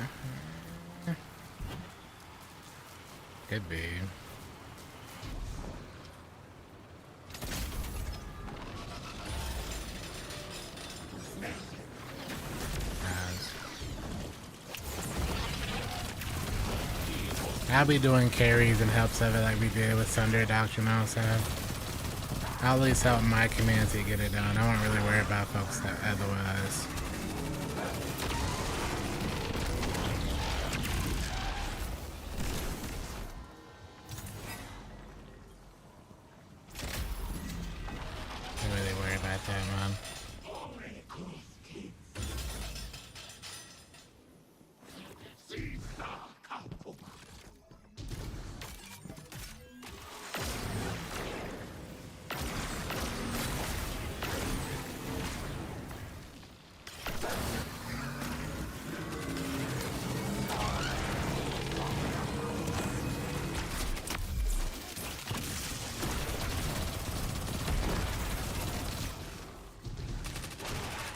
Could be. I'll be doing carries and helps of it like we did with Sunder Doctrinal, so I'll at least help my community get it done. I won't really worry about folks that otherwise. Don't really worry about that, man.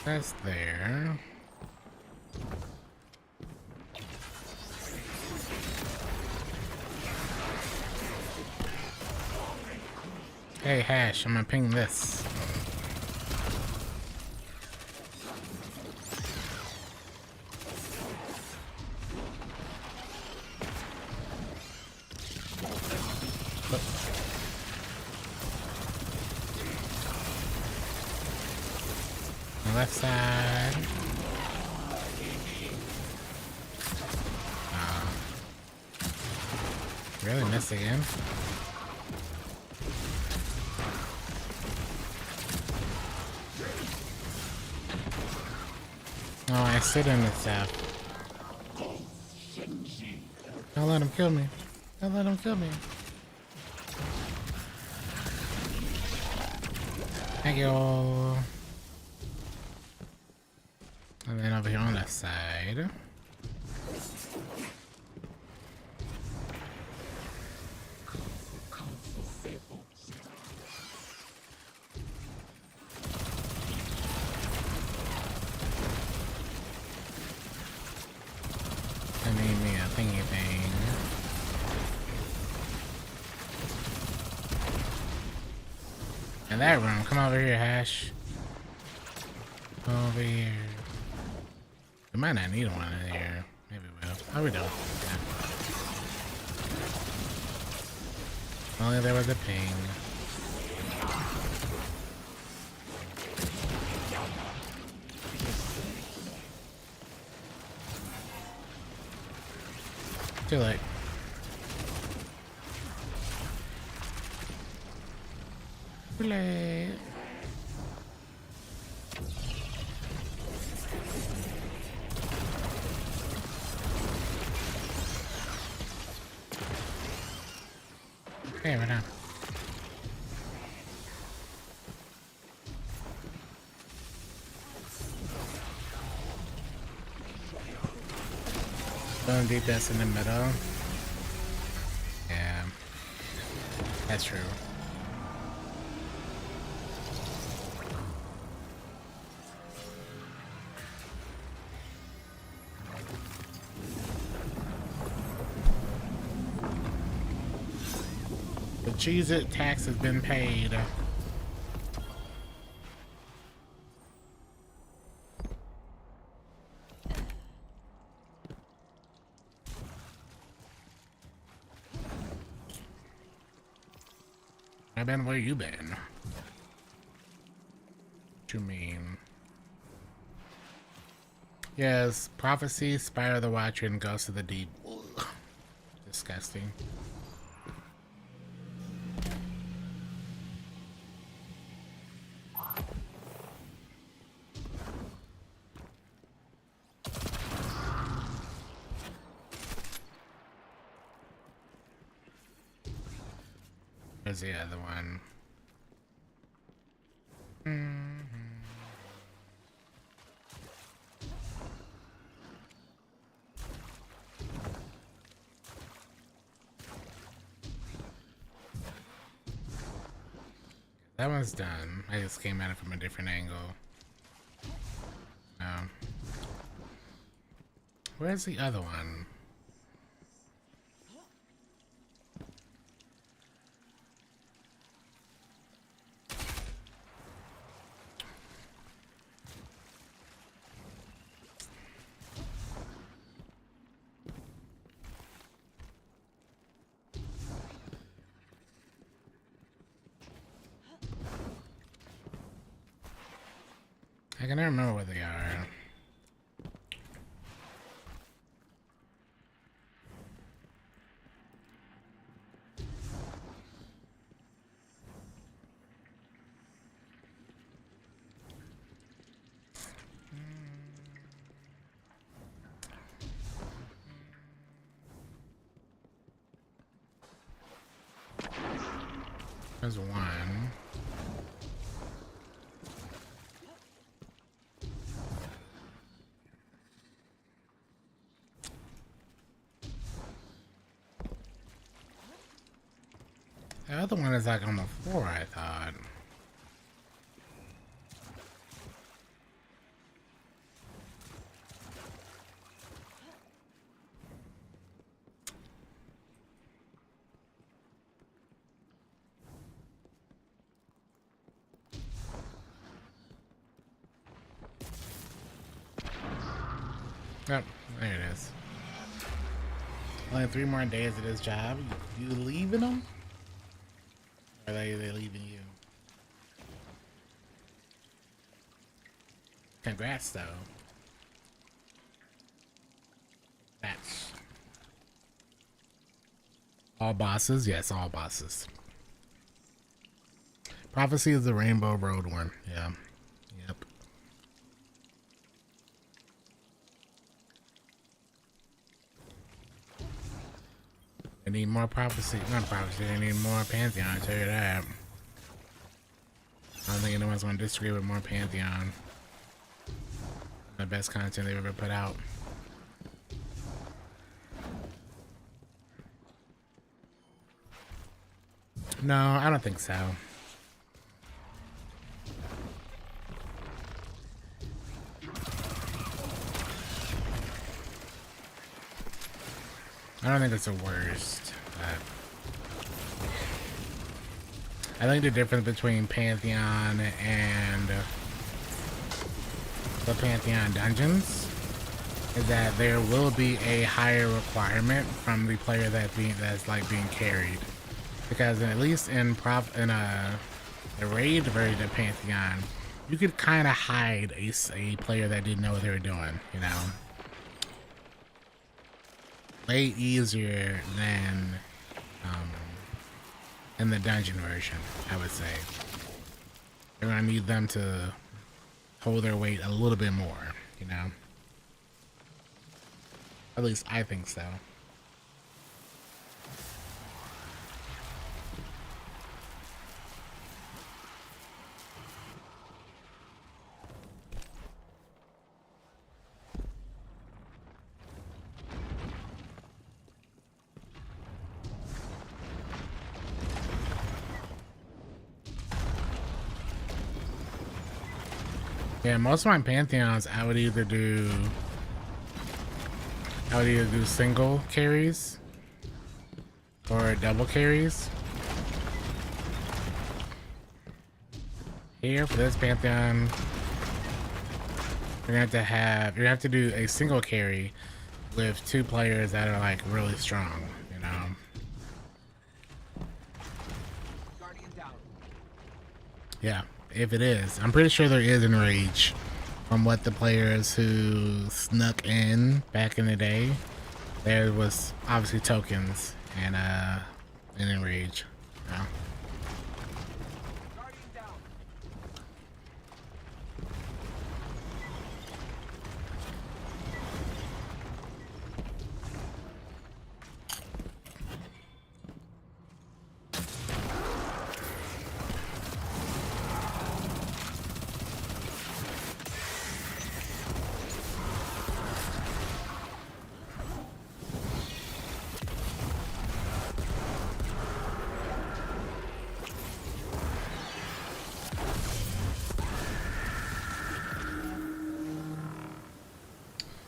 That's there. Hey Hash, I'm gonna ping this. left side. Really missed again. Oh, I sit in the south. Don't let him kill me. Don't let him kill me. Thank you. And then over here on that side. I need me a thingy thing. In that room, come over here, Hash. Over here. We might not need one in here. Maybe we will. Oh, we don't. Yeah. Only there was a ping. Too late. Too late. Okay, we're done. Don't deep that's in the middle. Yeah, that's true. The Cheez-It tax has been paid. I've been where you been. What you mean? Yes, Prophecy, Spire of the Watcher, and Ghost of the Deep. Ugh. Disgusting. Where's the other one? That one's done. I just came at it from a different angle. Where's the other one? I can never remember where they are. There's one. The other one is like on the floor, I thought. Yep, there it is. Only 3 more days of this job. You leaving them? Or are they leaving you? Congrats, though. That's all bosses. Yes, all bosses. Prophecy is the Rainbow Road one. Yeah. Yep. They need more prophecy. Not prophecy. They need more Pantheon. I tell you that. I don't think anyone's going to disagree with more Pantheon. The best content they've ever put out. No, I don't think so. I don't think it's the worst. I think the difference between Pantheon and the Pantheon dungeons is that there will be a higher requirement from the player that's being carried, because at least in the raid version of Pantheon, you could kind of hide a player that didn't know what they were doing, you know. Way easier than in the dungeon version, I would say. You're gonna need them to hold their weight a little bit more, you know. At least I think so. Yeah, most of my Pantheons, I would either do single carries or double carries. Here for this Pantheon, you're gonna have to do a single carry with 2 players that are like really strong, you know. Yeah. If it is, I'm pretty sure there is in Rage, from what the players who snuck in back in the day. There was obviously tokens and in Rage. Yeah.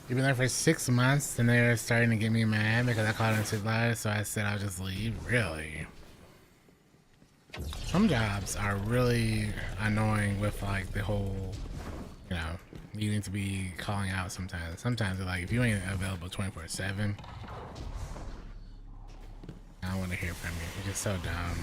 You've been there for 6 months and they're starting to get me mad because I called in sick live, so I said I'll just leave. Really? Some jobs are really annoying with like the whole, you know, needing to be calling out sometimes. Sometimes they're like, if you ain't available 24/7, I don't want to hear from you. It's just so dumb.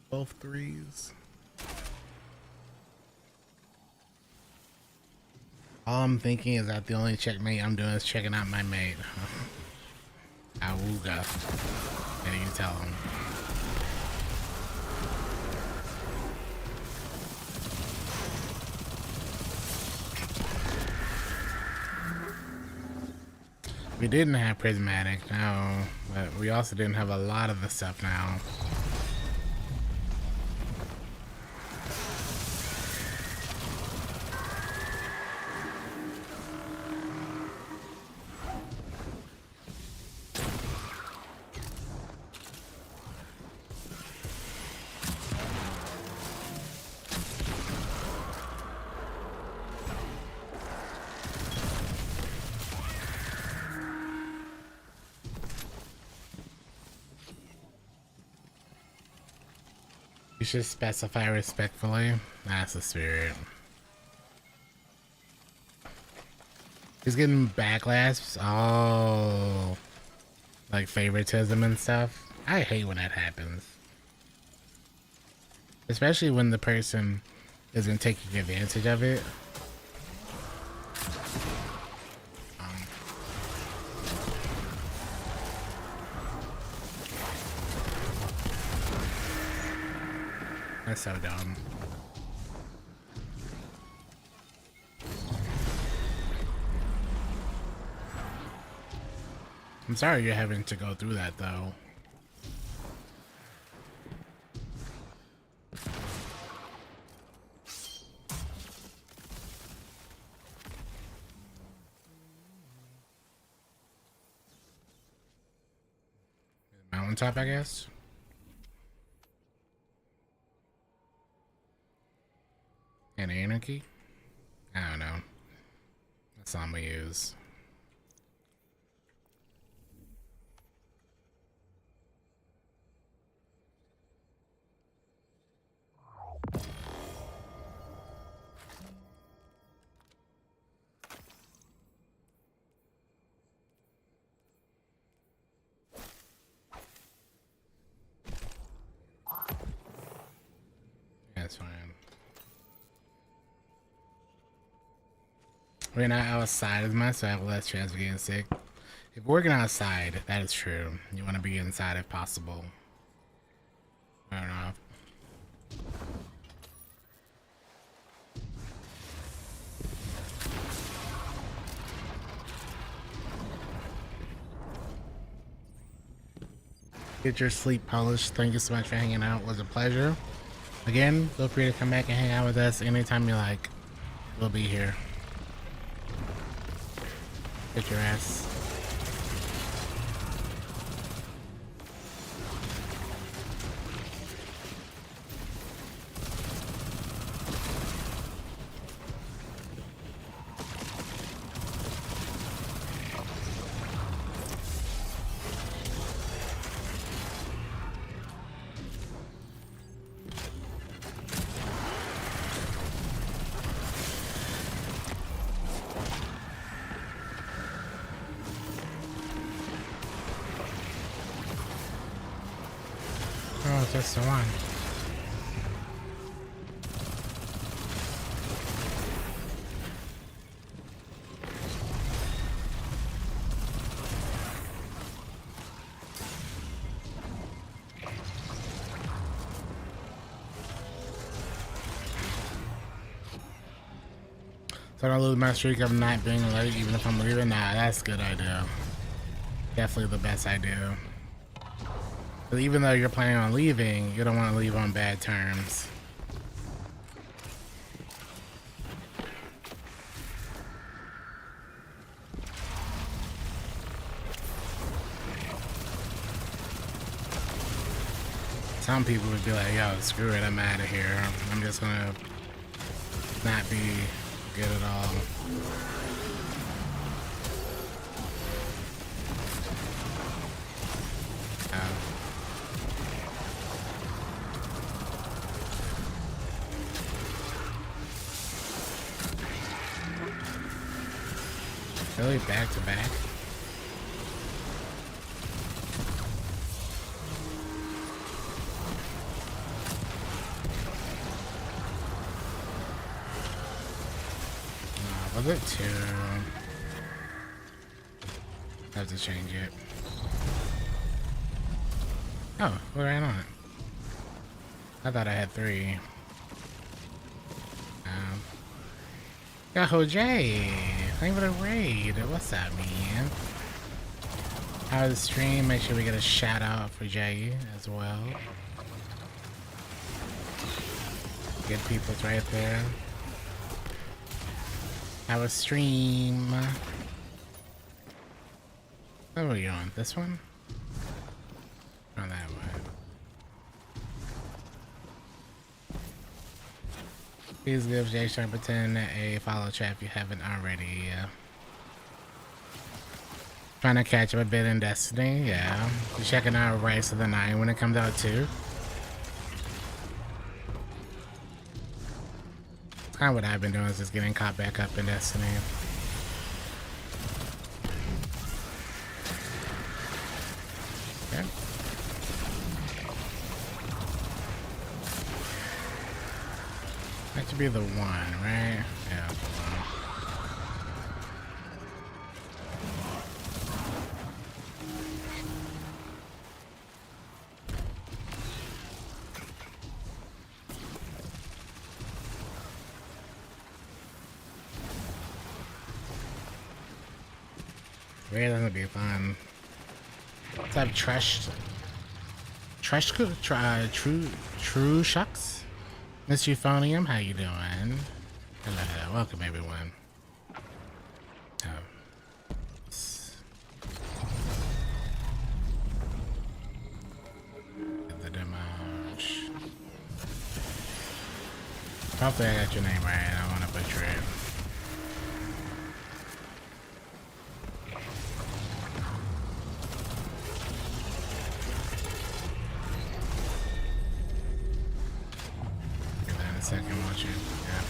Both 3s. All I'm thinking is that the only checkmate I'm doing is checking out my mate. Awooga. And you tell him. We didn't have Prismatic, no, but we also didn't have a lot of the stuff now. You should specify respectfully. That's the spirit. He's getting backlash. Oh, like favoritism and stuff. I hate when that happens. Especially when the person isn't taking advantage of it. That's so dumb. I'm sorry you're having to go through that though. Mountaintop, I guess. And anarchy? I don't know. That's all I'm gonna use. That's fine. We're not outside as much, so I have less chance of getting sick. If we're working outside, that is true. You want to be inside if possible. I don't know. Get your sleep polished. Thank you so much for hanging out. It was a pleasure. Again, feel free to come back and hang out with us anytime you like. We'll be here. Get your ass. Oh, just the one. So I don't lose my streak of not being late even if I'm leaving? Nah, that's a good idea. Definitely the best idea. But even though you're planning on leaving, you don't want to leave on bad terms. Some people would be like, yo, screw it, I'm out of here. I'm just gonna not be good at all. Really back to back? Was it two? I have to change it. Oh, we're right on it. I thought I had three. Yo, Jay, thank you for the raid. What's up, man? How was the stream? Make sure we get a shout out for Jay as well. Good people's right there. How was stream? What are you on? This one? On that one. Please give Jay Sharpton a follow chat if you haven't already. Trying to catch up a bit in Destiny, yeah. You're checking out Rise of the Nine when it comes out too. kind of what I've been doing, is just getting caught back up in Destiny. Okay. That should be the one, right? Yeah, the one. Really, that's gonna be fun. What's up, True Shucks? Miss Euphonium, how you doing? Hello, welcome everyone. Get the demosh. Hopefully I got your name right, I don't want to butcher it. Second, won't you? Yeah.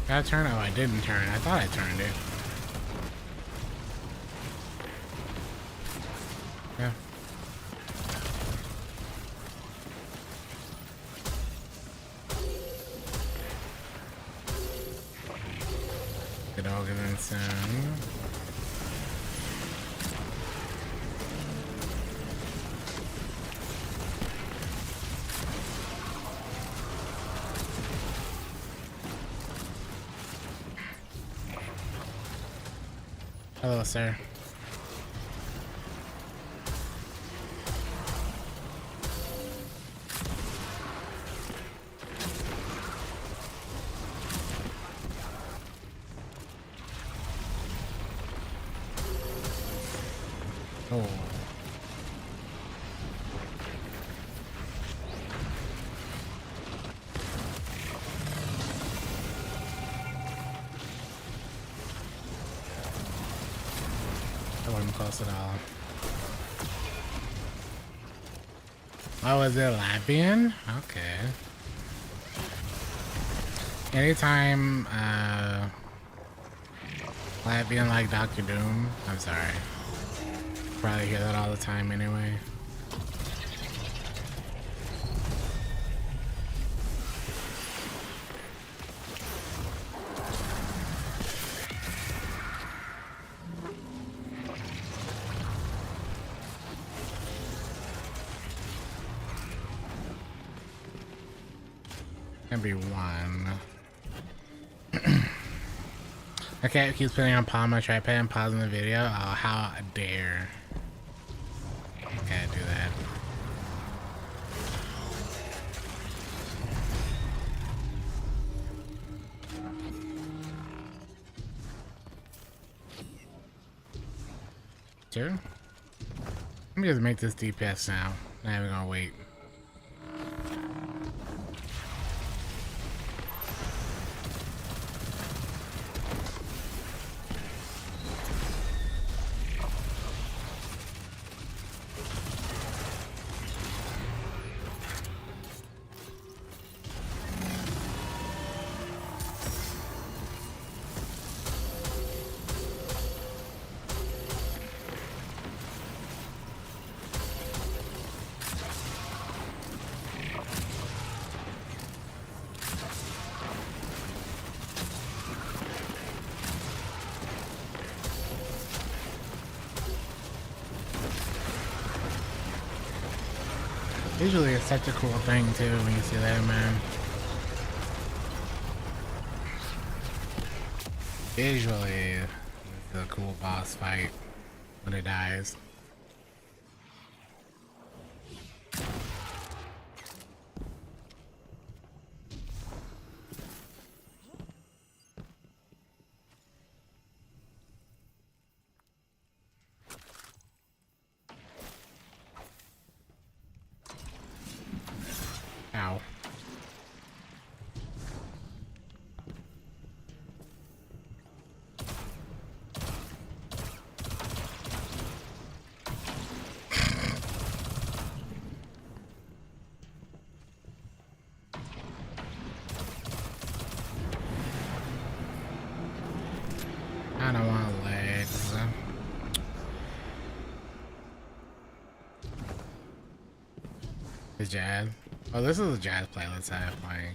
Got a turn? Oh, I didn't turn. I thought I turned it. Yeah. Get all good and soon. Hello, sir. Oh. That wasn't close at all. Oh, is it Latvian? Okay. Anytime, Latvian like Dr. Doom, I'm sorry. Probably hear that all the time anyway. Gonna be one. Okay, it keeps putting on palm my tripod and pausing the video. Oh, how dare. Can't do that. Sure. Let me just make this DPS now. Not even gonna wait. Visually, it's such a cool thing too when you see that, man. Visually, it's a cool boss fight when it dies. The jazz. Oh, this is a jazz playlist I have playing.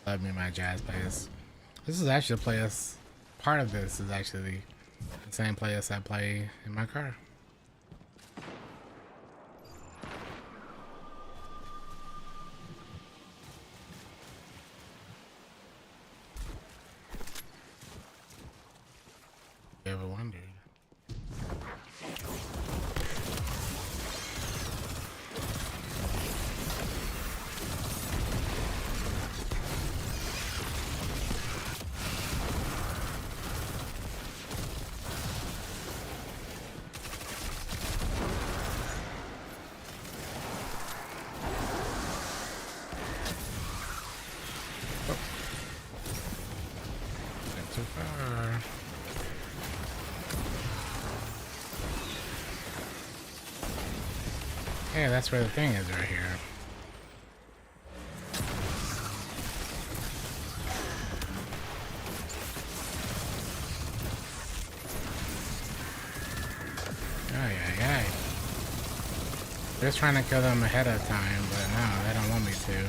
Love me my jazz playlist. This is actually a playlist. Part of this is actually the same playlist I play in my car. You ever wondered? Not too far. Yeah, that's where the thing is right here. Ay. Just trying to kill them ahead of time, but no, they don't want me to.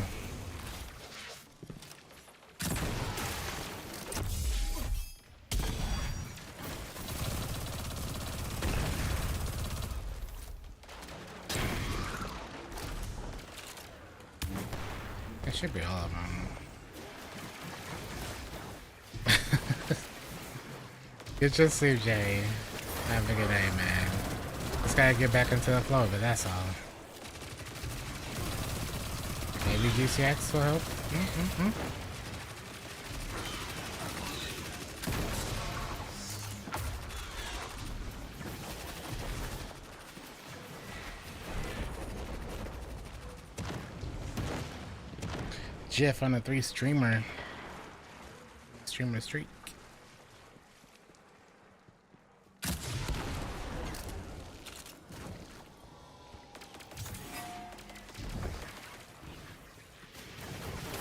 It should be all of them. Get your sleep, Jay. Have a good day, man. Just gotta get back into the flow, but that's all. Maybe GCX will help. Jeff on a 3 streamer streak.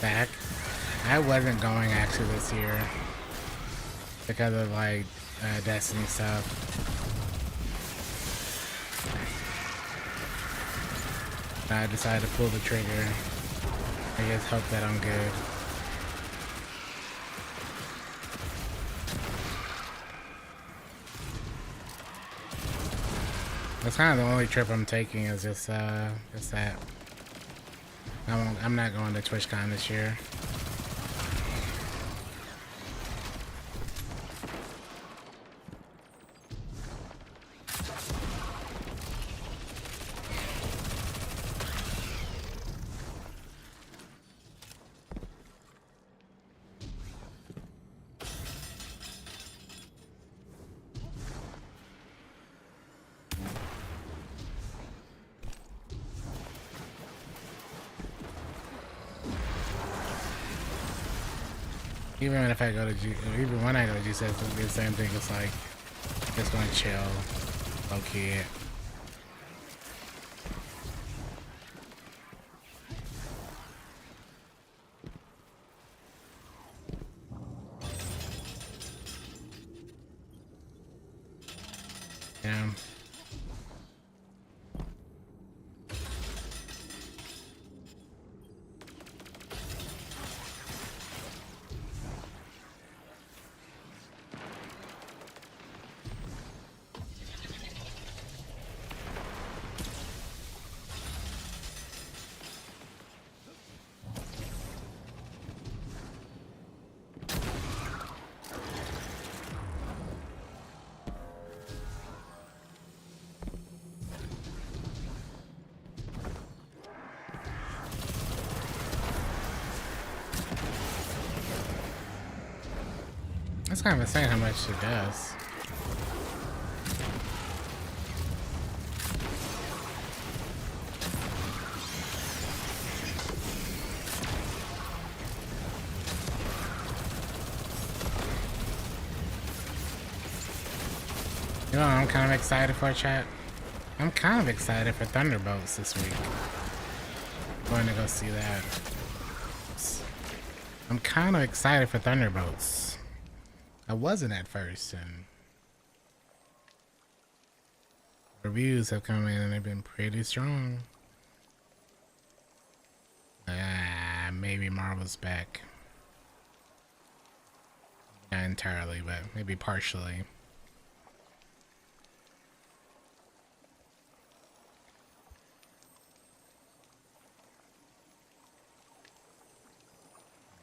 Back. I wasn't going actually this year because of like Destiny stuff. I decided to pull the trigger. I just hope that I'm good. That's kind of the only trip I'm taking is just that. I'm not going to TwitchCon this year. Even if I go to even when I go to GCX, it'll be the same thing. It's like just gonna chill, low key. Yeah. That's kind of insane how much it does. You know, I'm kind of excited for, chat. I'm kind of excited for Thunderbolts this week. Going to go see that. I'm kind of excited for Thunderbolts. I wasn't at first, and Reviews have come in and they've been pretty strong. Maybe Marvel's back. Not entirely, but maybe partially.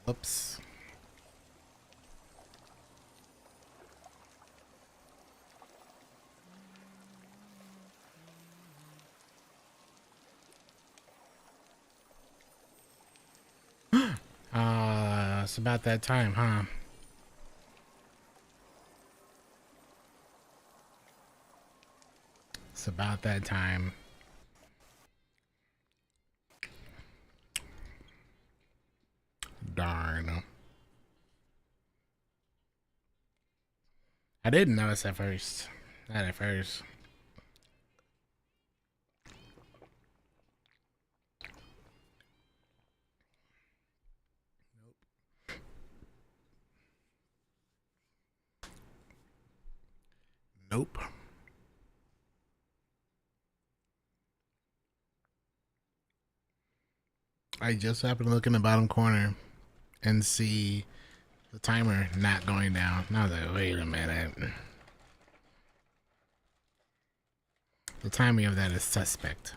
Whoops. It's about that time, huh? It's about that time. Darn. I didn't notice at first. Not at first. Nope. I just happened to look in the bottom corner and see the timer not going down. Now that, wait a minute. The timing of that is suspect.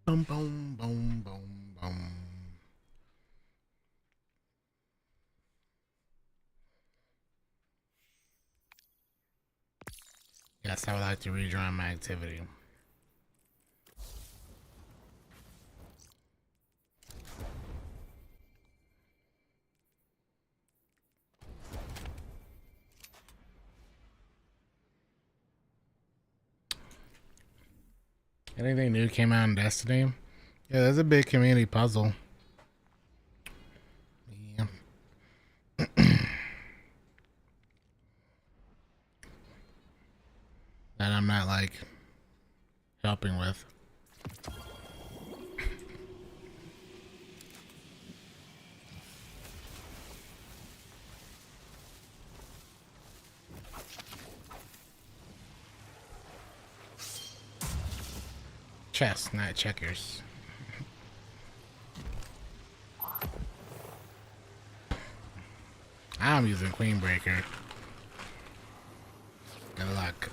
Boom, boom, boom, boom, boom. Yes, I would like to rejoin my activity. Anything new came out in Destiny? Yeah, there's a big community puzzle. Yeah. That I'm not like helping with. Chess, not checkers. I'm using Queen Breaker. Good luck.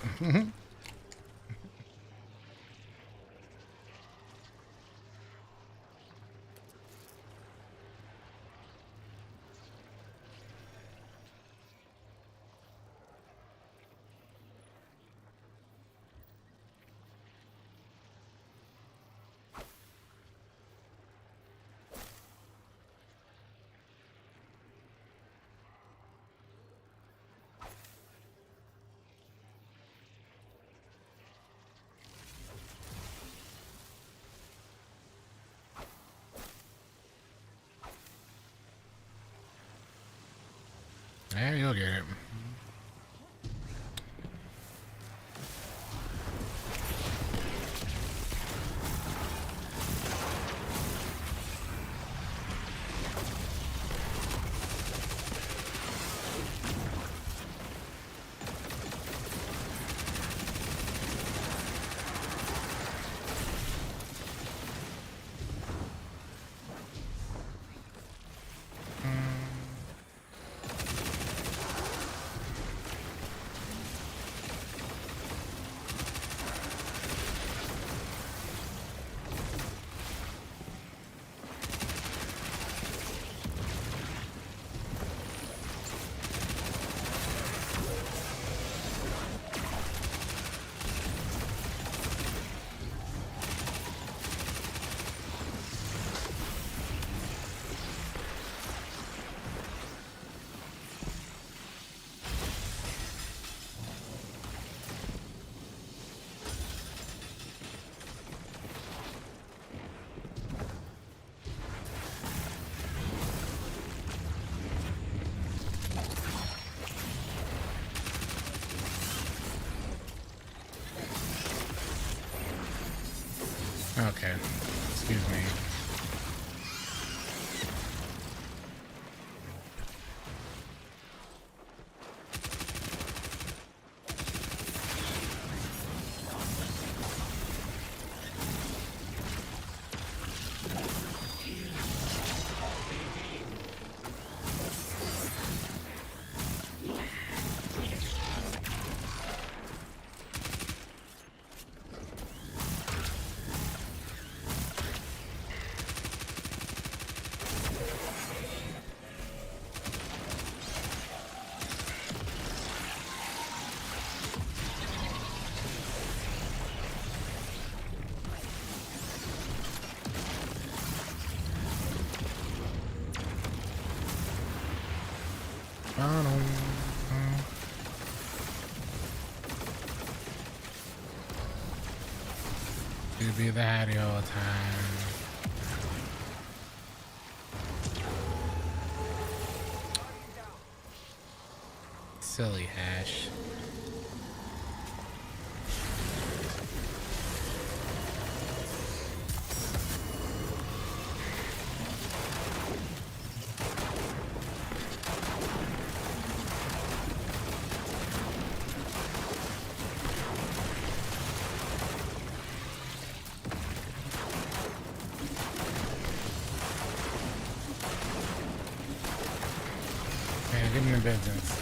Yeah, you'll get it. Okay. Excuse me. You be the Hattie all the time. Silly Hash. Man, give me the business.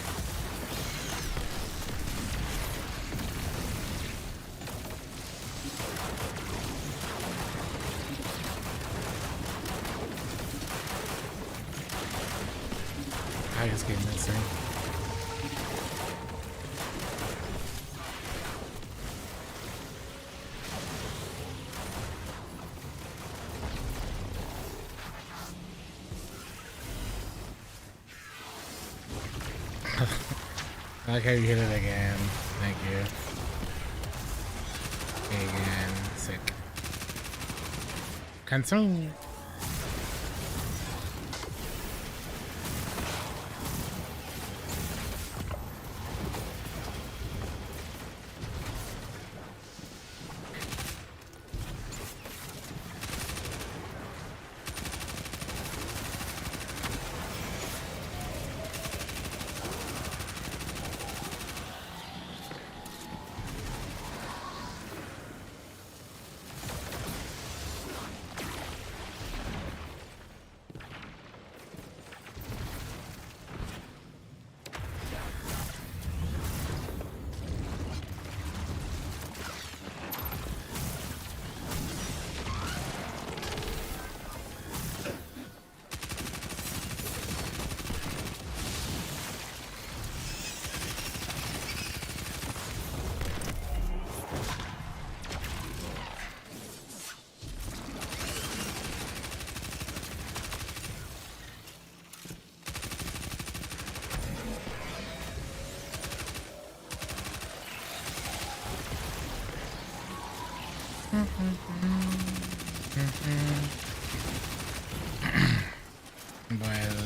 I just get missing. I like how you hit it again. Thank you. Again. Sick. Consume.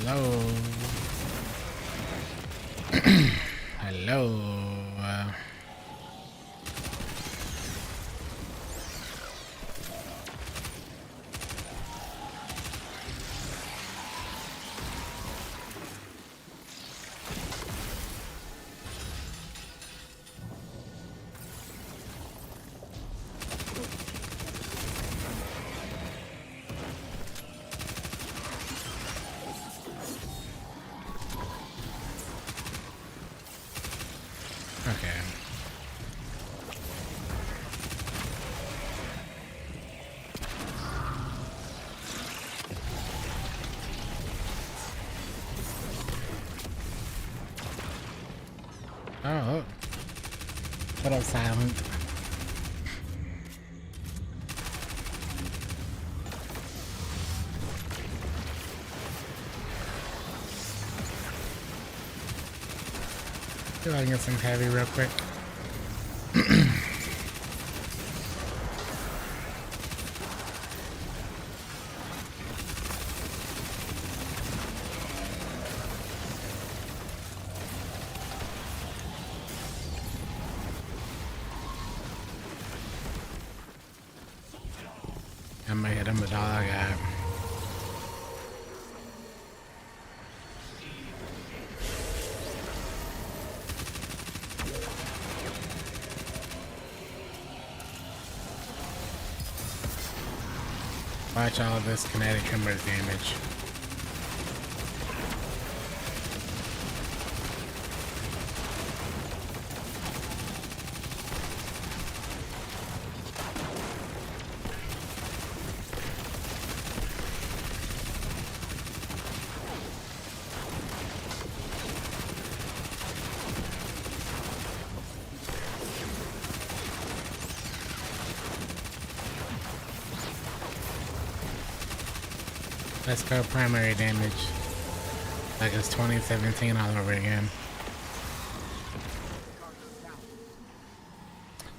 Hello. Hello. Okay. Oh. What up, Silent? See if I can get some heavy real quick. them is all I got. Watch all of this kinetic tremor damage. Let's go primary damage. Like it's 2017 all over again.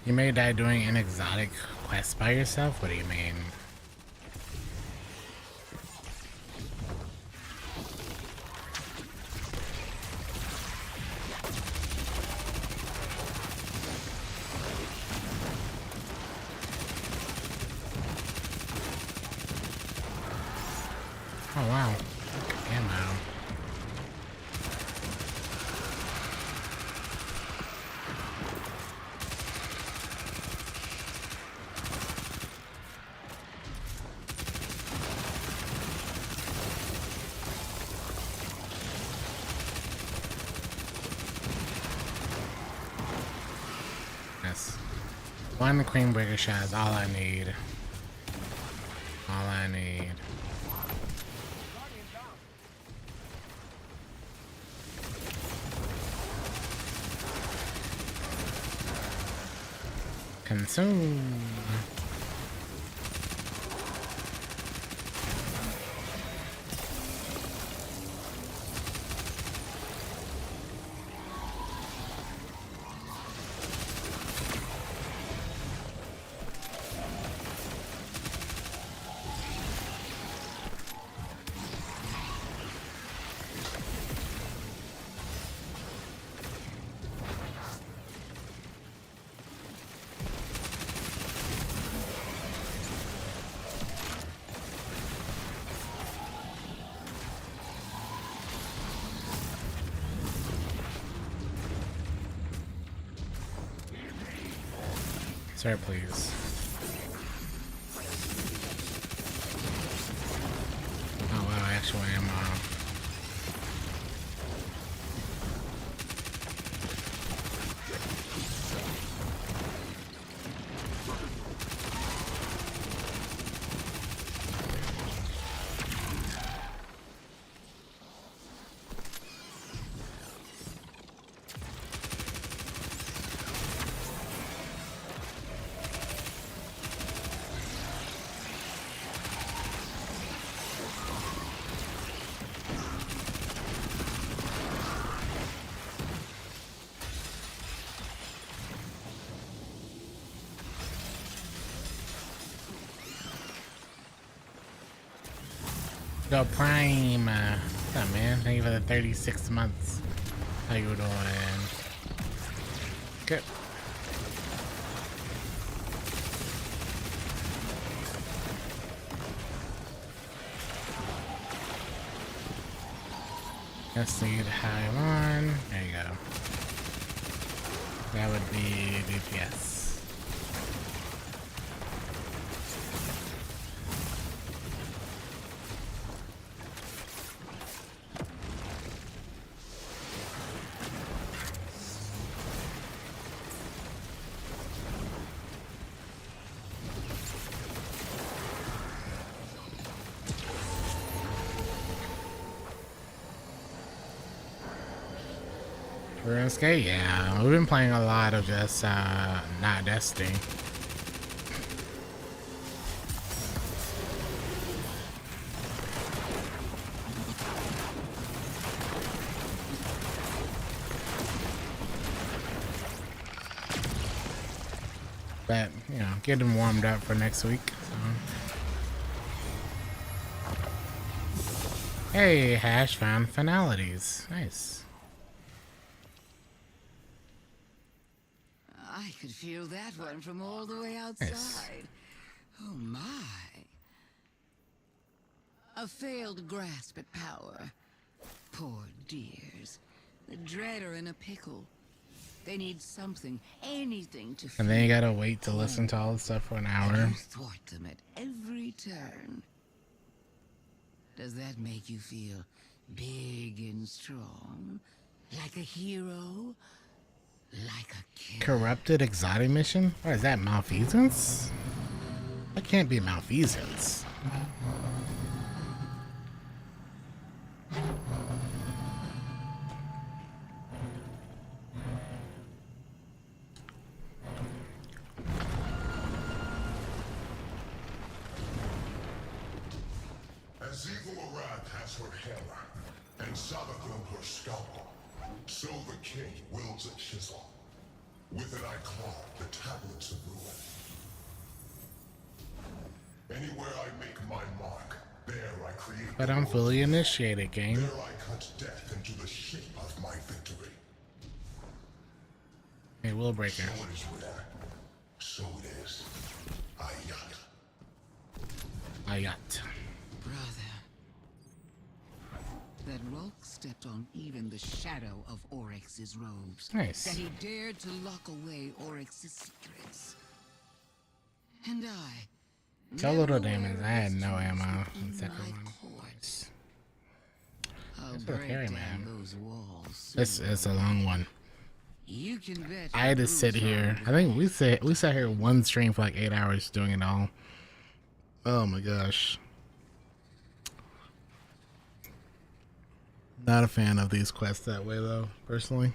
You may die doing an exotic quest by yourself? What do you mean? Oh wow. Ammo. Yes. One Queenbreaker shot is all I need. All I need. Consume. Sir, please. Oh wow, actual ammo. Go Prime. What's up, man? Thank you for the 36 months. How you doing? Good. Let's see the high one. There you go. That would be DPS. RuneScape, yeah, we've been playing a lot of just not Destiny. But you know, get them warmed up for next week. So. Hey, Hash found finalities. Nice. I could feel that one from all the way outside. Oh my. A failed grasp at power. Poor dears. The dread are in a pickle. They need something, anything to And then you feel. gotta wait to listen to all this stuff for an hour. You thwart them at every turn. Does that make you feel big and strong? Like a hero? Like a king? Corrupted exotic mission? What is that, malfeasance? That can't be malfeasance. As Evil Arad has her hammer, and Savathun her scalpel, so the king wields a chisel. With it I claw the tablets of ruin. Anywhere I make my mark, there I create. But I'm fully initiated, game. There I cut death into the shape of my victory. Hey, Willbreaker. So it is written. So it is. Ayat. Ayat. Brother. That Rolk stepped on even the shadow of Oryx's robes. Nice. That he dared to lock away Oryx's secrets. And I... Tell little demons, I had no ammo. In the second one. I'll That's what break carry, down man. those walls. This is a long one. You can bet I had to sit here. I think we sat here one stream for like 8 hours doing it all. Oh my gosh. Not a fan of these quests that way though, personally.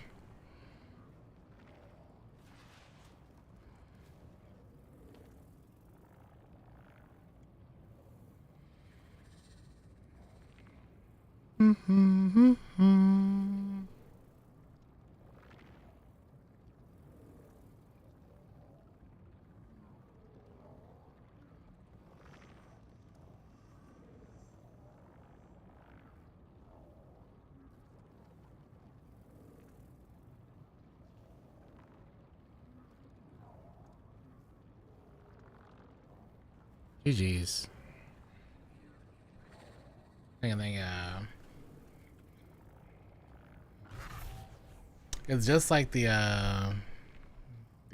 GG's. I think, it's just like the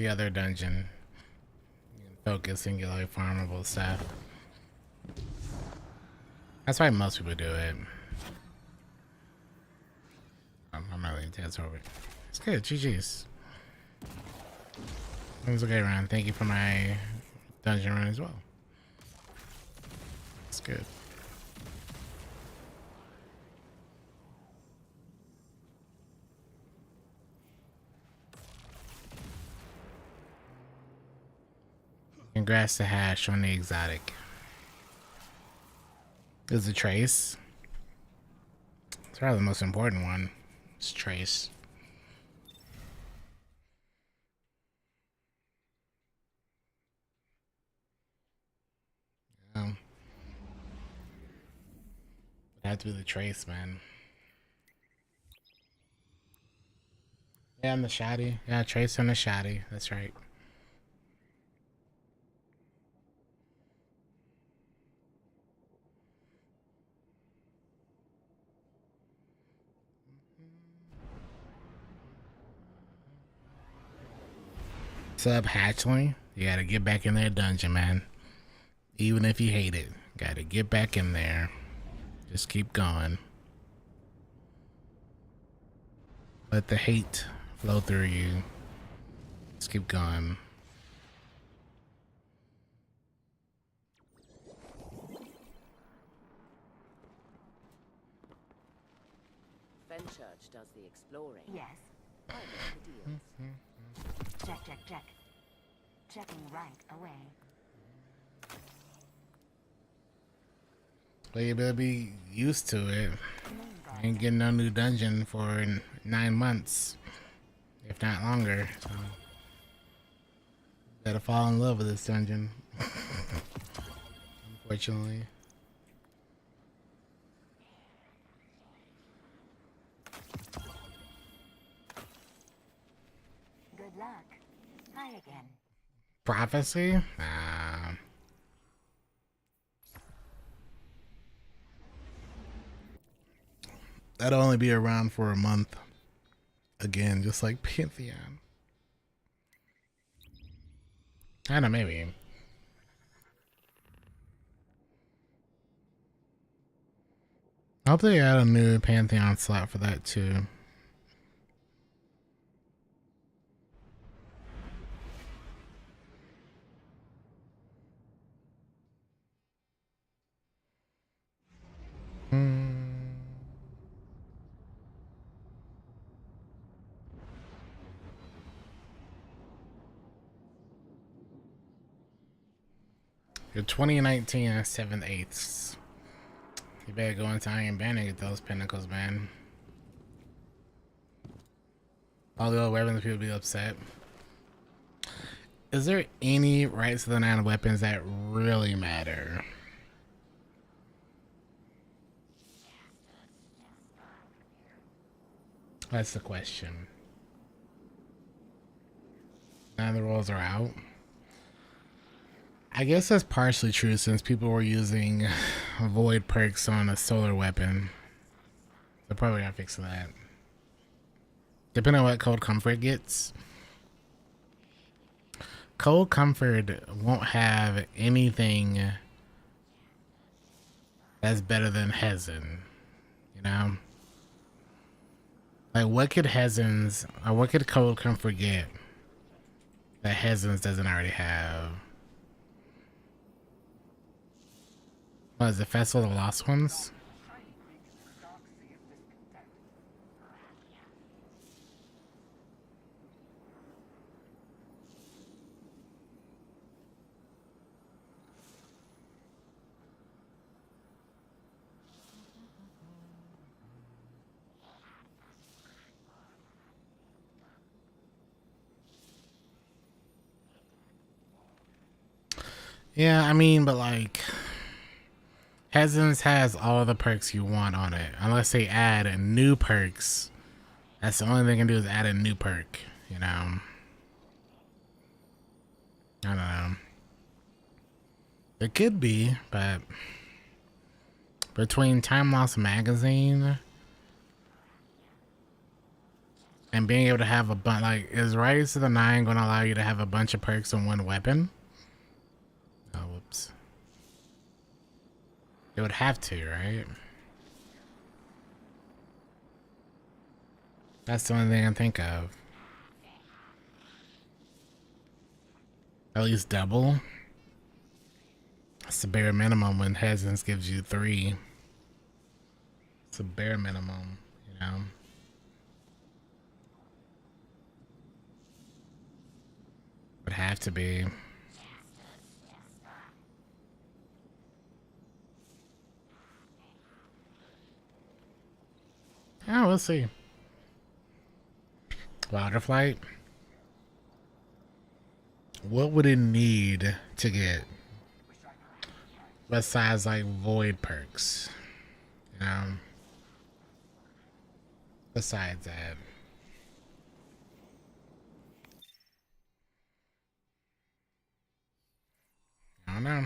other dungeon. You can focus and get like farmable stuff. That's why most people do it. I'm not really intense over it. It's good, GG's. It was a good run. Thank you for my dungeon run as well. It's good. Congrats to Hash on the exotic. Is it Trace? It's probably the most important one. It's Trace. It had to be the Trace, man. Yeah, and the Shoddy. Yeah, Trace and the Shoddy. That's right. Sub Hatchling, you gotta get back in that dungeon, man. Even if you hate it, gotta get back in there. Just keep going. Let the hate flow through you. Just keep going. Fenchurch does the exploring. Yes. I make the deals. Check, check, check. Checking right away. Well, you better be used to it. Ain't getting no new dungeon for 9 months, if not longer. So, better fall in love with this dungeon. Unfortunately. Good luck. Try again. Prophecy? I'd only be around for a month. Again, just like Pantheon. I don't know, maybe. I hope they add a new Pantheon slot for that too. Your 2019 and 7/8. You better go into Iron Band and get those pinnacles, man. All the other weapons, people be upset. Is there any rights to the 9 weapons that really matter? That's the question. Now the rolls are out. I guess that's partially true since people were using void perks on a solar weapon. They're probably not fixing that. Depending on what Cold Comfort gets. Cold Comfort won't have anything that's better than Hezen. You know? Like, what could Hezen's, or what could Cold Comfort get that Hezen's doesn't already have? What is it, Festival of the Lost Ones? Yeah, I mean, but like, Hezen's has all the perks you want on it. Unless they add new perks. That's the only thing they can do is add a new perk, you know? I don't know. It could be, but between Time Lost Magazine and being able to have a bunch, like, is Rise of the 9 going to allow you to have a bunch of perks on one weapon? Oh, whoops. It would have to, right? That's the only thing I can think of. At least double. That's the bare minimum when Hezen's gives you 3. It's a bare minimum, you know? Would have to be. Oh, we'll see. Water Flight. What would it need to get besides like void perks? You know? Besides that. I don't know.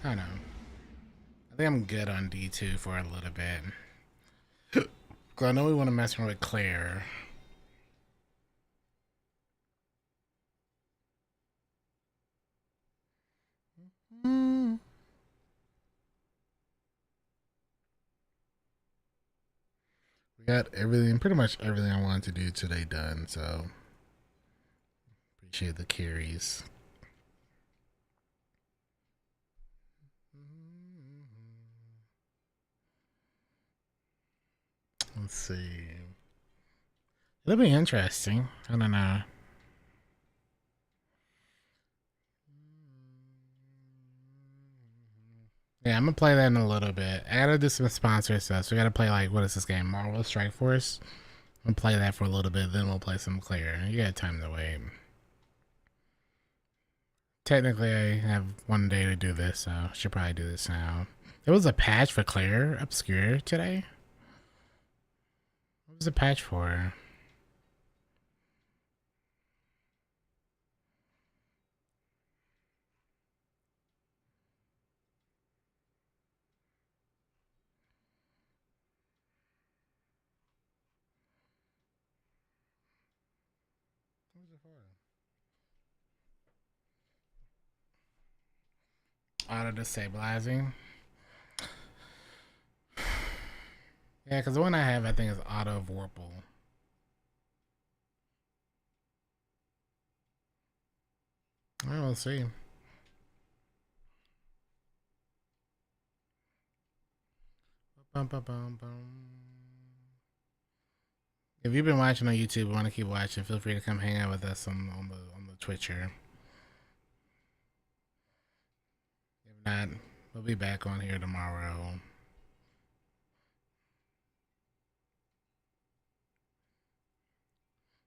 I don't know. I think I'm good on D2 for a little bit. I know we want to mess around with Claire. We got everything, pretty much everything I wanted to do today done, so appreciate the carries. Let's see. It'll be interesting. I don't know. Yeah, I'm gonna play that in a little bit. I gotta do some sponsor stuff. So we gotta play like, what is this game? Marvel Strike Force. I'm gonna play that for a little bit, then we'll play some Claire. You got time to wait. Technically, I have 1 day to do this, so I should probably do this now. There was a patch for Claire Obscure today. What was the patch for? it for? Auto destabilizing. Yeah, because the one I have, I think, is auto vorpal. I will see. Bum, bum, bum, bum. If you've been watching on YouTube and want to keep watching, feel free to come hang out with us on the Twitcher. If not, we'll be back on here tomorrow.